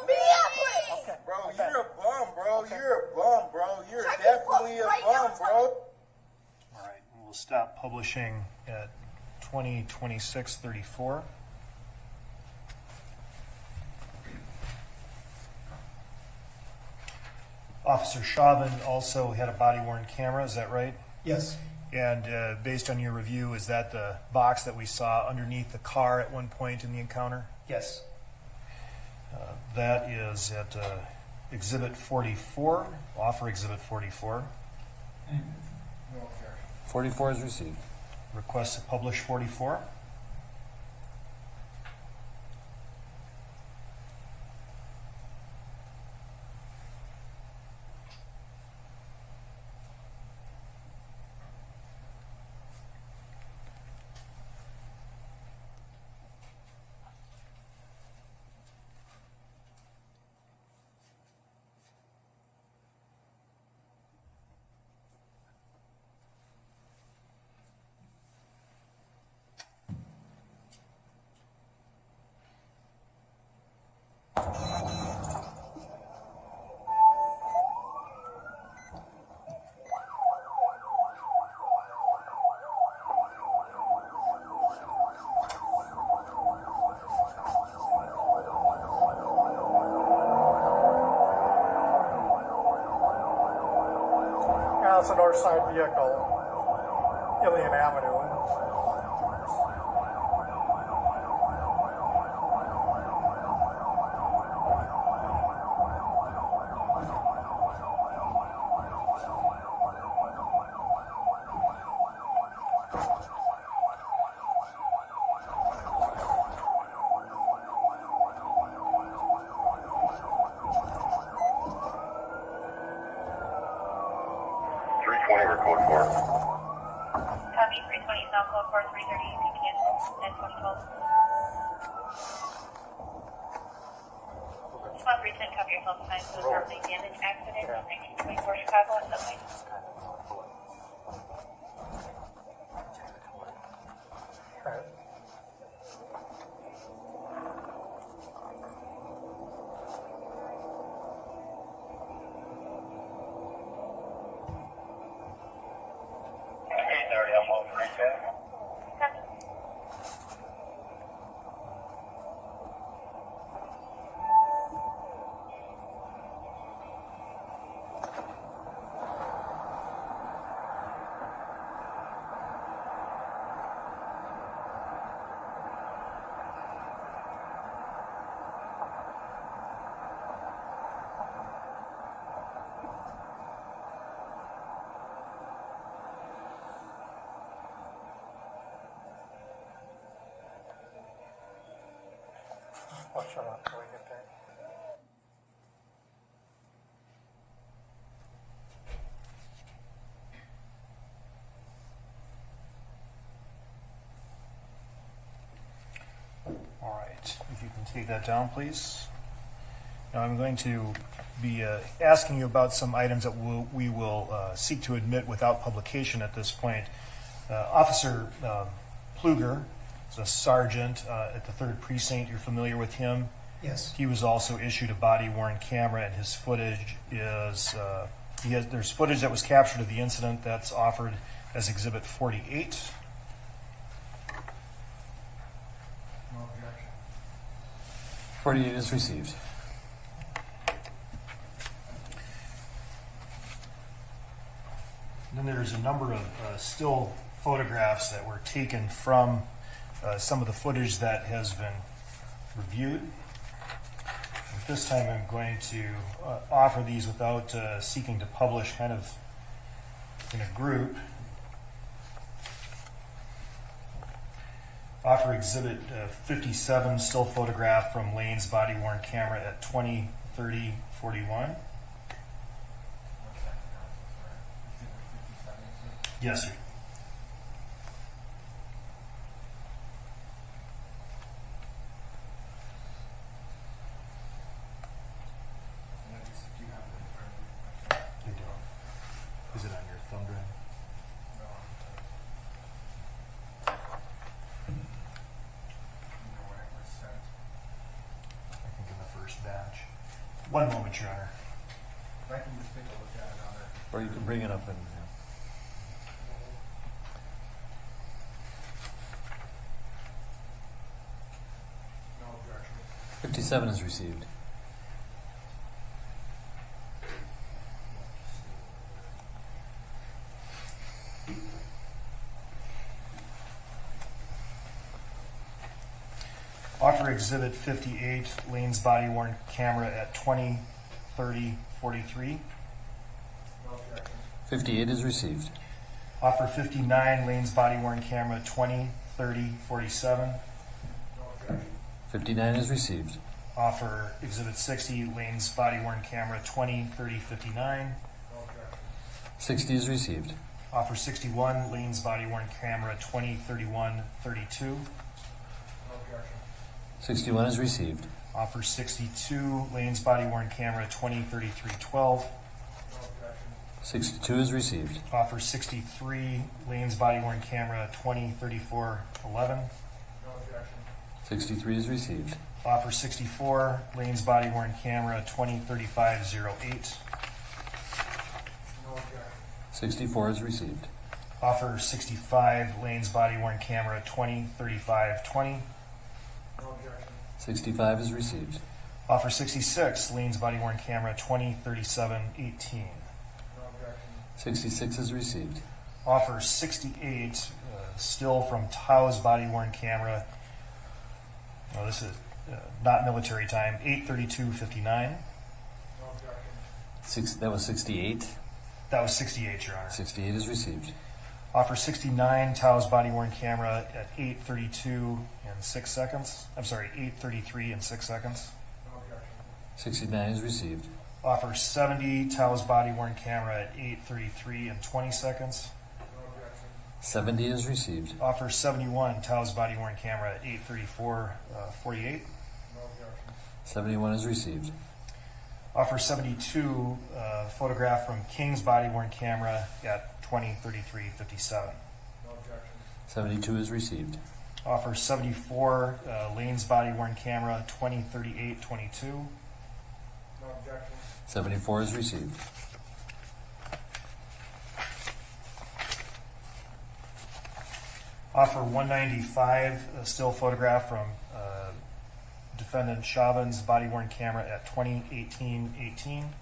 Minneapolis. Okay. Bro, you're a bum, bro. You're a bum, bro. You're definitely a bum, bro. All right, we'll stop publishing at 202634. Officer Chauvin also had a body-worn camera, is that right? Yes. And based on your review, is that the box that we saw underneath the car at one point in the encounter? Yes. That is at Exhibit 44, offer Exhibit 44. 44 is received. Request to publish 44. It's a north side vehicle, Ilian Avenue. Copy, 320 South Code 4, 330, you can cancel at 2012. Spot 310, cover yourself behind for the property damage accident in 1924 Chicago at Subway. I'll shut up until we get there. All right, if you can take that down, please. Now I'm going to be asking you about some items that we will seek to admit without publication at this point. Officer Pluger is a sergeant at the 3rd Precinct. You're familiar with him? Yes. He was also issued a body-worn camera, and his footage is, there's footage that was captured of the incident that's offered as Exhibit 48. 48 is received. And then there's a number of still photographs that were taken from some of the footage that has been reviewed. At this time I'm going to offer these without seeking to publish, kind of in a group. Offer Exhibit 57, still photograph from Lane's body-worn camera at 20/30/41. Yes, sir. You don't. Is it on your thumb drive? I think in the first batch. One moment, Your Honor. I can just take a look at it on there. Or you can bring it up and. 57 is received. Offer Exhibit 58, Lane's body-worn camera at 20:30:43. 58 is received. Offer 59, Lane's body-worn camera 20:30:47. 59 is received. Offer Exhibit 60, Lane's body-worn camera 20:30:59. 60 is received. Offer 61, Lane's body-worn camera 20:31:32. 61 is received. Offer 62, Lane's body-worn camera 20:33:12. 62 is received. Offer 63, Lane's body-worn camera 20:34:11. 63 is received. Offer 64, Lane's body-worn camera 20:35:08. 64 is received. Offer 65, Lane's body-worn camera 20:35:20. 65 is received. Offer 66, Lane's body-worn camera 20:37:18. 66 is received. Offer 68, still from Tao's body-worn camera. Oh, this is not military time, 8:32:59. That was 68. That was 68, Your Honor. 68 is received. Offer 69, Tao's body-worn camera at 8:32:06 seconds. I'm sorry, 8:33:06. 69 is received. Offer 70, Tao's body-worn camera at 8:33:20. 70 is received. Offer 71, Tao's body-worn camera at 8:34:48. 71 is received. Offer 72, photograph from King's body-worn camera at 20:33:57. 72 is received. Offer 74, Lane's body-worn camera 20:38:22. 74 is received. Offer 195, still photograph from defendant Chauvin's body-worn camera at 20:18:18.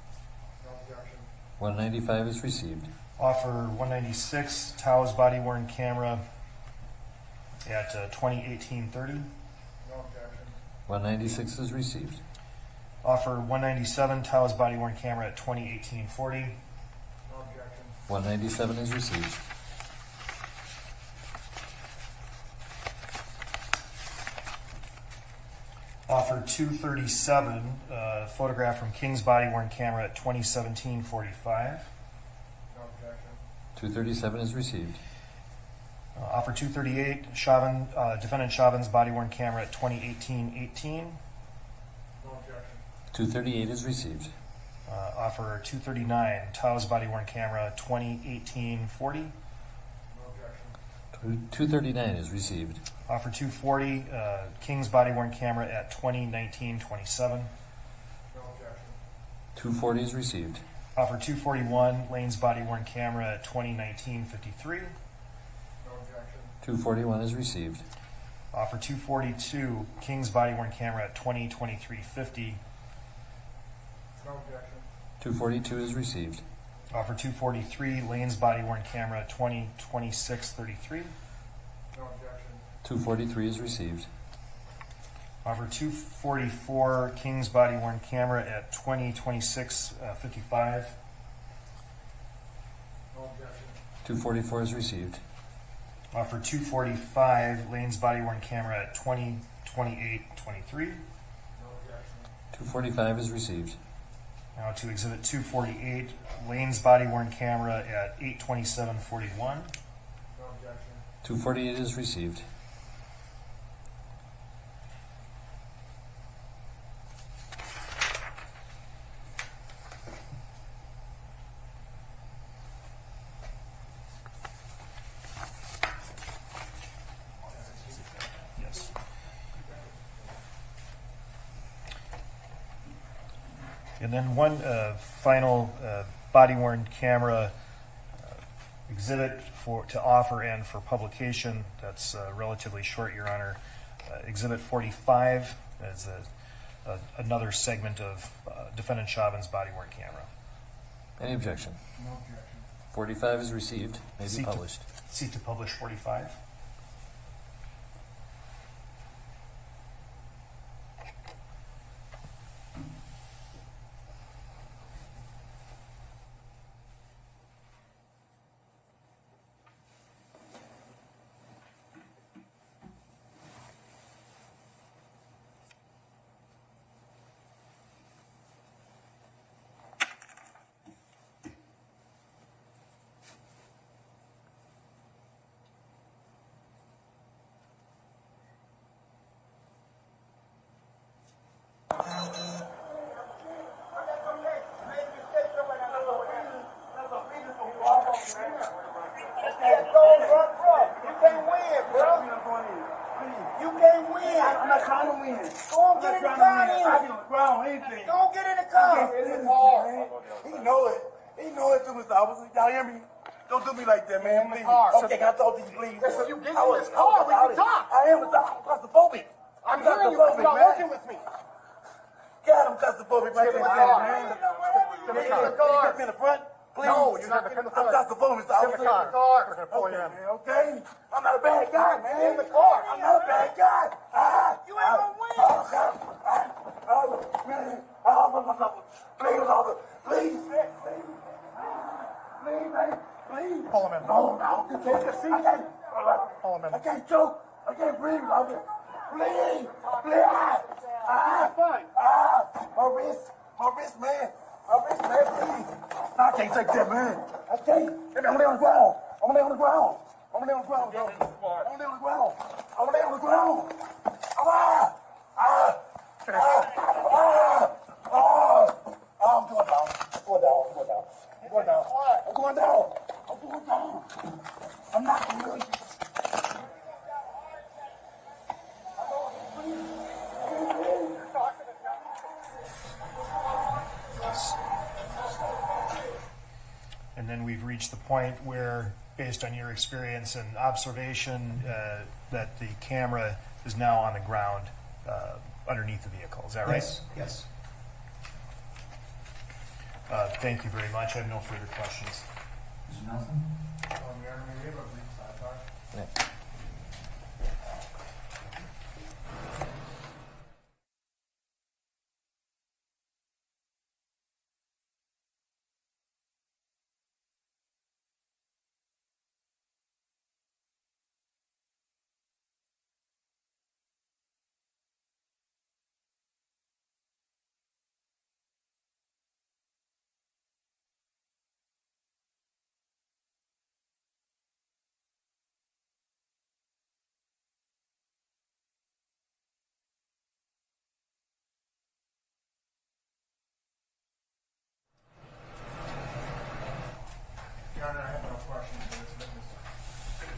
195 is received. Offer 196, Tao's body-worn camera at 20:18:30. 196 is received. Offer 197, Tao's body-worn camera at 20:18:40. 197 is received. Offer 237, photograph from King's body-worn camera at 20:17:45. 237 is received. Offer 238, Chauvin, defendant Chauvin's body-worn camera at 20:18:18. 238 is received. Offer 239, Tao's body-worn camera 20:18:40. 239 is received. Offer 240, King's body-worn camera at 20:19:27. 240 is received. Offer 241, Lane's body-worn camera at 20:19:53. 241 is received. Offer 242, King's body-worn camera at 20:23:50. 242 is received. Offer 243, Lane's body-worn camera at 20:26:33. 243 is received. Offer 244, King's body-worn camera at 20:26:55. 244 is received. Offer 245, Lane's body-worn camera at 20:28:23. 245 is received. Now to Exhibit 248, Lane's body-worn camera at 8:27:41. 248 is received. Yes. And then one final body-worn camera exhibit to offer and for publication. That's relatively short, Your Honor. Exhibit 45 is another segment of defendant Chauvin's body-worn camera. Any objection? No objection. 45 is received, may be published. Seek to publish 45. You can't win. I'm not trying to win. Go on, get in the car then. I get on the ground, anything. Go on, get in the car. He know it. He know it too, Mr. Officer. Y'all hear me? Don't do me like that, man. Please. Okay, can I talk to you, please? So you get in this car, we can talk. I am claustrophobic. I'm hearing you, but you're not working with me. God, I'm claustrophobic right there, man. Get in the car. Get me in the front. Please. No, you're not in the front. I'm claustrophobic, Mr. Officer. Get in the car. We're going to pull you in. Okay? I'm not a bad guy, man. Get in the car. I'm not a bad guy. You ain't gonna win. Please, officer. Please. Please. Pull him in. No. You take a seat. Pull him in. I can't choke. I can't breathe, officer. Please. Fine. My wrist, man. Please. I can't take that, man. I can't. I'm gonna lay on the ground. I'm gonna lay on the ground. I'm gonna lay on the ground, bro. I'm gonna lay on the ground. I'm gonna lay on the ground. I'm going down. I'm not really. And then we've reached the point where, based on your experience and observation, that the camera is now on the ground underneath the vehicle. Is that right? Yes. Thank you very much. I have no further questions. Mr. Nelson? Yeah.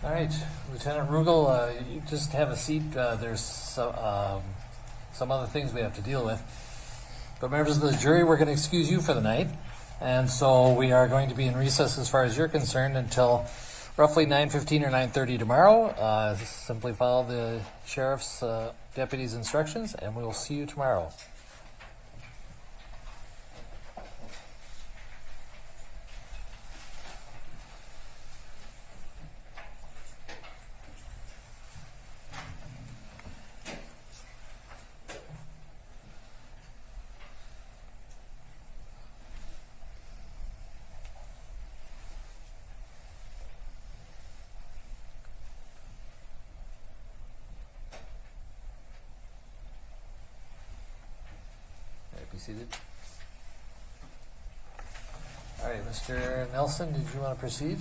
All right, Lieutenant Rugel, you just have a seat. There's some other things we have to deal with. But members of the jury, we're going to excuse you for the night. And so we are going to be in recess as far as you're concerned until roughly 9:15 or 9:30 tomorrow. Simply follow the sheriff's deputy's instructions, and we will see you tomorrow. Be seated. All right, Mr. Nelson, did you want to proceed?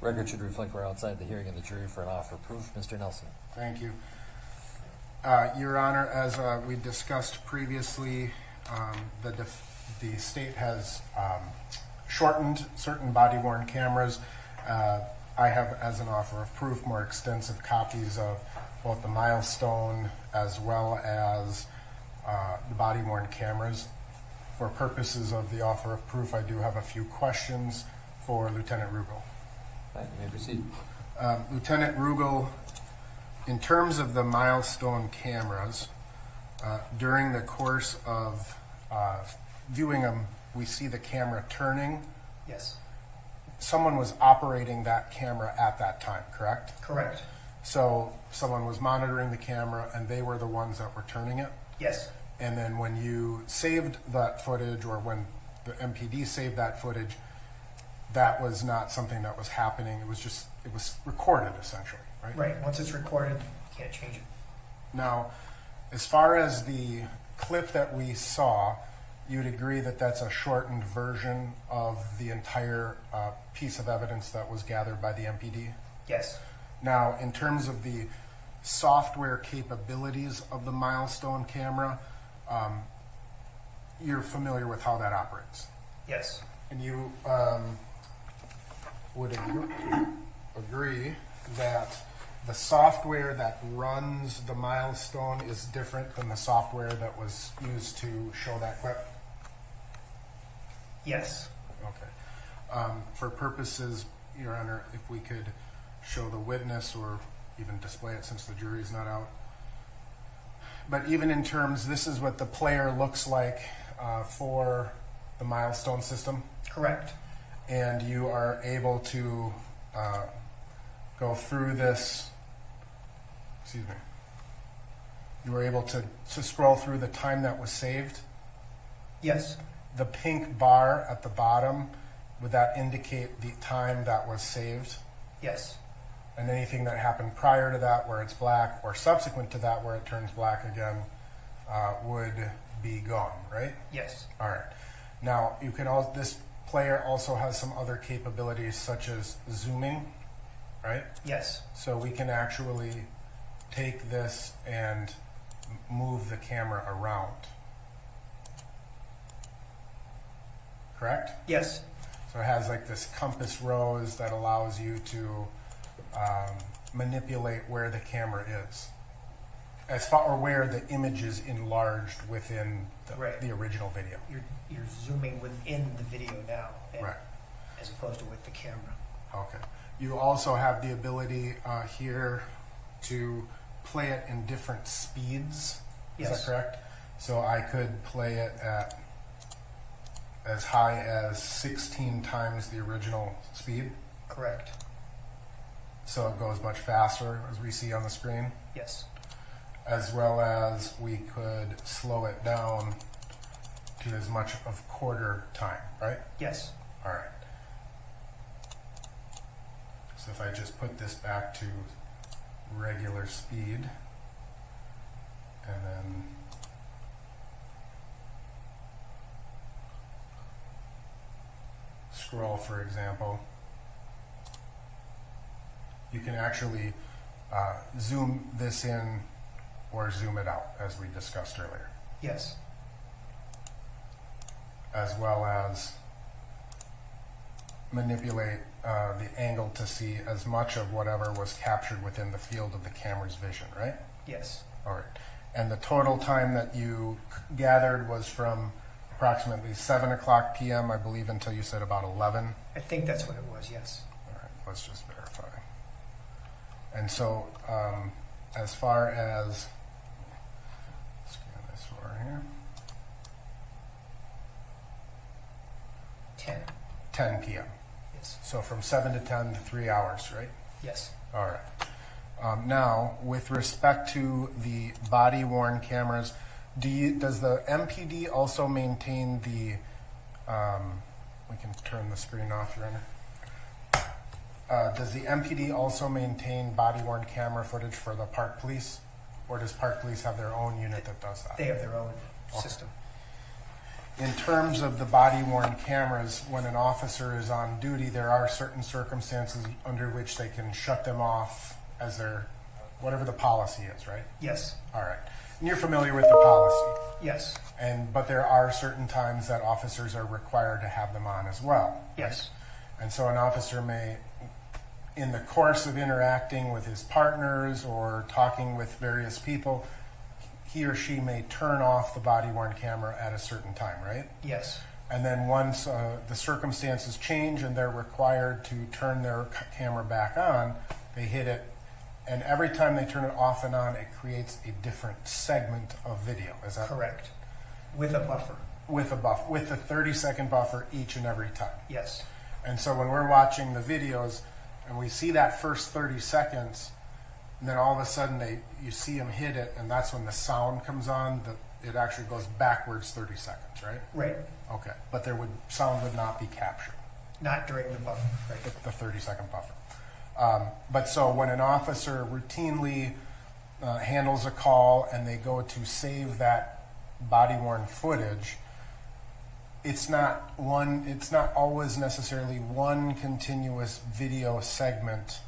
Record should reflect we're outside the hearing of the jury for an offer of proof. Mr. Nelson. Thank you. Your Honor, as we discussed previously, the state has shortened certain body-worn cameras. I have, as an offer of proof, more extensive copies of both the milestone as well as the body-worn cameras. For purposes of the offer of proof, I do have a few questions for Lieutenant Rugel. Right, you may proceed. Lieutenant Rugel, in terms of the milestone cameras, during the course of viewing them, we see the camera turning. Yes. Someone was operating that camera at that time, correct? Correct. So someone was monitoring the camera and they were the ones that were turning it? Yes. And then when you saved that footage, or when the MPD saved that footage, that was not something that was happening. It was recorded essentially, right? Right. Once it's recorded, you can't change it. Now, as far as the clip that we saw, you'd agree that that's a shortened version of the entire piece of evidence that was gathered by the MPD? Yes. Now, in terms of the software capabilities of the milestone camera, you're familiar with how that operates? Yes. And you would agree that the software that runs the milestone is different than the software that was used to show that clip? Yes. Okay. For purposes, Your Honor, if we could show the witness or even display it since the jury is not out. But even in terms, this is what the player looks like for the milestone system? Correct. And you are able to go through this, excuse me, you were able to scroll through the time that was saved? Yes. The pink bar at the bottom, would that indicate the time that was saved? Yes. And anything that happened prior to that where it's black, or subsequent to that where it turns black again, would be gone, right? Yes. All right. Now, you can also, this player also has some other capabilities such as zooming, right? Yes. So we can actually take this and move the camera around. Correct? Yes. So it has like this compass rose that allows you to manipulate where the camera is, as far, or where the image is enlarged within the original video. You're zooming within the video now, right? As opposed to with the camera. Okay. You also have the ability here to play it in different speeds. Is Yes. that correct? So I could play it at as high as 16 times the original speed. Correct. So it goes much faster, as we see on the screen. Yes. As well as we could slow it down to as much of quarter time, right? Yes. All right. So if I just put this back to regular speed, and then scroll, for example, you can actually zoom this in or zoom it out, as we discussed earlier. Yes. As well as manipulate the angle to see as much of whatever was captured within the field of the camera's vision, right? Yes. All right. And the total time that you gathered was from approximately 7 o'clock p.m., I believe, until you said about 11? I think that's what it was, yes. All right, let's just verify. And so, as far as, scan this for here. 10 p.m. Yes. So from 7 to 10 to 3 hours, right? Yes. All right. Now, with respect to the body-worn cameras, does the MPD also maintain the, we can turn the screen off, Your Honor. Does the MPD also maintain body-worn camera footage for the Park Police? Or does Park Police have their own unit that does that? They have their own system. In terms of the body-worn cameras, when an officer is on duty, there are certain circumstances under which they can shut them off as their, whatever the policy is, right? Yes. All right. And you're familiar with the policy? Yes. But there are certain times that officers are required to have them on as well. Yes. Right? And so an officer may in the course of interacting with his partners or talking with various people, he or she may turn off the body-worn camera at a certain time, right? Yes. And then once the circumstances change and they're required to turn their camera back on, they hit it, and every time they turn it off and on, it creates a different segment of video. Is that correct? With a buffer. With a buffer, with a 30-second buffer each and every time. Yes. And so when we're watching the videos and we see that first 30 seconds, and then all of a sudden you see them hit it, and that's when the sound comes on. It actually goes backwards 30 seconds, right? Right. Okay, but sound would not be captured. Not during the buffer, right? The 30-second buffer. But so when an officer routinely handles a call and they go to save that body-worn footage, it's not always necessarily one continuous video segment.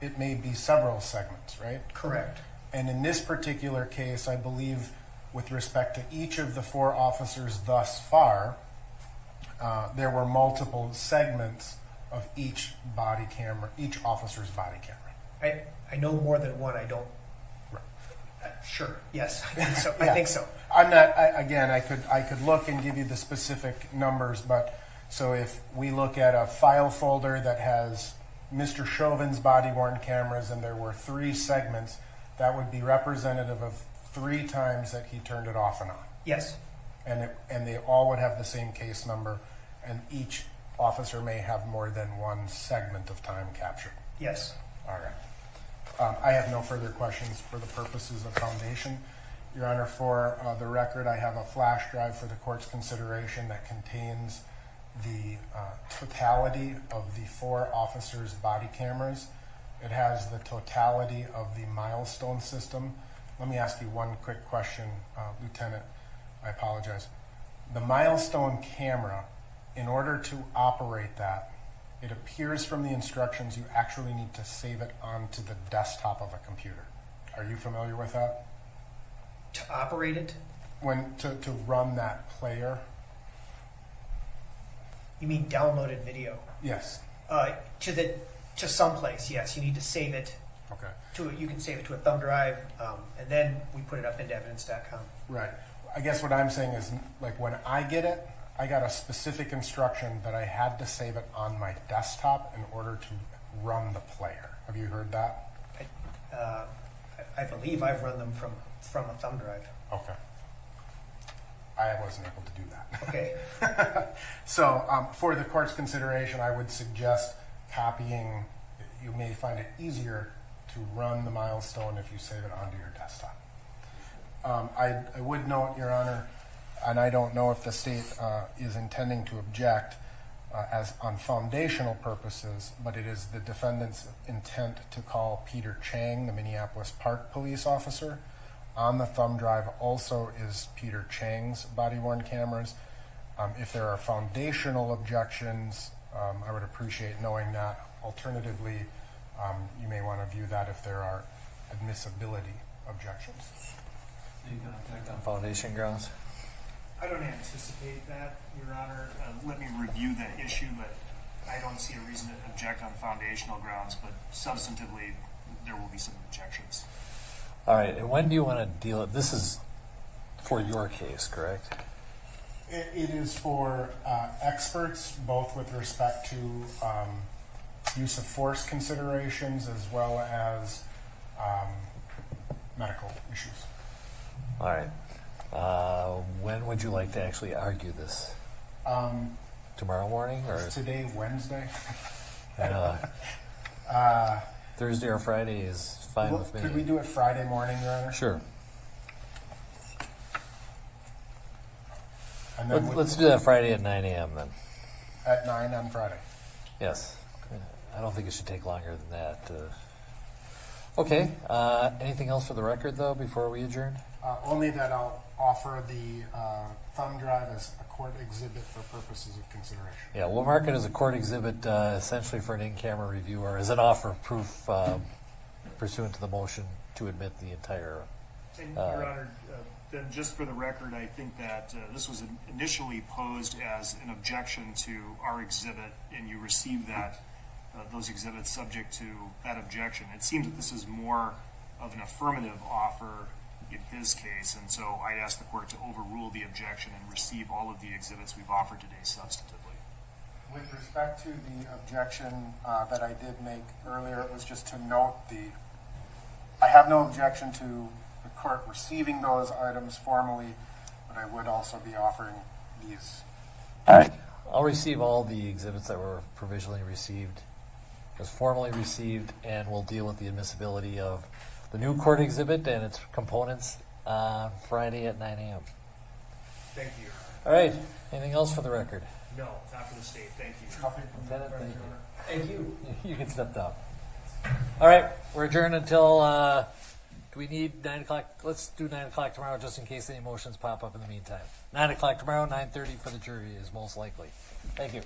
It may be several segments, right? Correct. And in this particular case, I believe with respect to each of the 4 officers thus far, there were multiple segments of each officer's body camera. I know more than one. I don't. Sure. Yes. I think so. Yeah. I think so. I'm not. I could look and give you the specific numbers, but so if we look at a file folder that has Mr. Chauvin's body-worn cameras and there were 3 segments, that would be representative of 3 times that he turned it off and on. Yes. And they all would have the same case number, and each officer may have more than one segment of time captured. Yes. All right. I have no further questions for the purposes of foundation. Your Honor, for the record, I have a flash drive for the court's consideration that contains the totality of the 4 officers' body cameras. It has the totality of the milestone system. Let me ask you one quick question, Lieutenant. I apologize. The milestone camera, in order to operate that, it appears from the instructions you actually need to save it onto the desktop of a computer. Are you familiar with that? To operate it? To run that player? You mean downloaded video? Yes. To someplace, yes. You need to save it. Okay. You can save it to a thumb drive, and then we put it up into evidence.com. Right. I guess what I'm saying is, like, when I get it, I got a specific instruction that I had to save it on my desktop in order to run the player. Have you heard that? I believe I've run them from a thumb drive. Okay. I wasn't able to do that. Okay. So for the court's consideration, I would suggest copying. You may find it easier to run the milestone if you save it onto your desktop. I would note, Your Honor, and I don't know if the state is intending to object as on foundational purposes, but it is the defendant's intent to call Peter Chang, the Minneapolis Park police officer. On the thumb drive also is Peter Chang's body-worn cameras. If there are foundational objections, I would appreciate knowing that. Alternatively, you may want to view that if there are admissibility objections. Are you going to object on foundation grounds? I don't anticipate that, Your Honor. Let me review the issue, but I don't see a reason to object on foundational grounds, but substantively, there will be some objections. All right, and when do you want to deal with this? Is for your case, correct? It is for experts, both with respect to use of force considerations as well as medical issues. All right. When would you like to actually argue this? Tomorrow morning, or is today Wednesday? Thursday or Friday is fine with me. Could we do it Friday morning, Your Honor? Sure. And then Let's do that Friday at 9 a.m. then. At 9 on Friday? Yes. I don't think it should take longer than that. Okay. Anything else for the record, though, before we adjourn? Only that I'll offer the thumb drive as a court exhibit for purposes of consideration. Yeah, we'll mark it as a court exhibit essentially for an in-camera review or as an offer of proof pursuant to the motion to admit the entire... And Your Honor, then just for the record, I think that this was initially posed as an objection to our exhibit, and you received that those exhibits subject to that objection. It seems that this is more of an affirmative offer in his case, and so I ask the court to overrule the objection and receive all of the exhibits we've offered today substantively. With respect to the objection that I did make earlier, it was just to note I have no objection to the court receiving those items formally, but I would also be offering these. All right. I'll receive all the exhibits that were provisionally received as formally received, and we'll deal with the admissibility of the new court exhibit and its components on Friday at 9 a.m. Thank you. All right. Anything else for the record? No, not for the state. Thank you. Lieutenant, thank you. Thank you. You can step down. All right. We're adjourned until, do we need 9 o'clock? Let's do 9 o'clock tomorrow just in case any motions pop up in the meantime. 9 o'clock tomorrow, 9:30 for the jury is most likely. Thank you.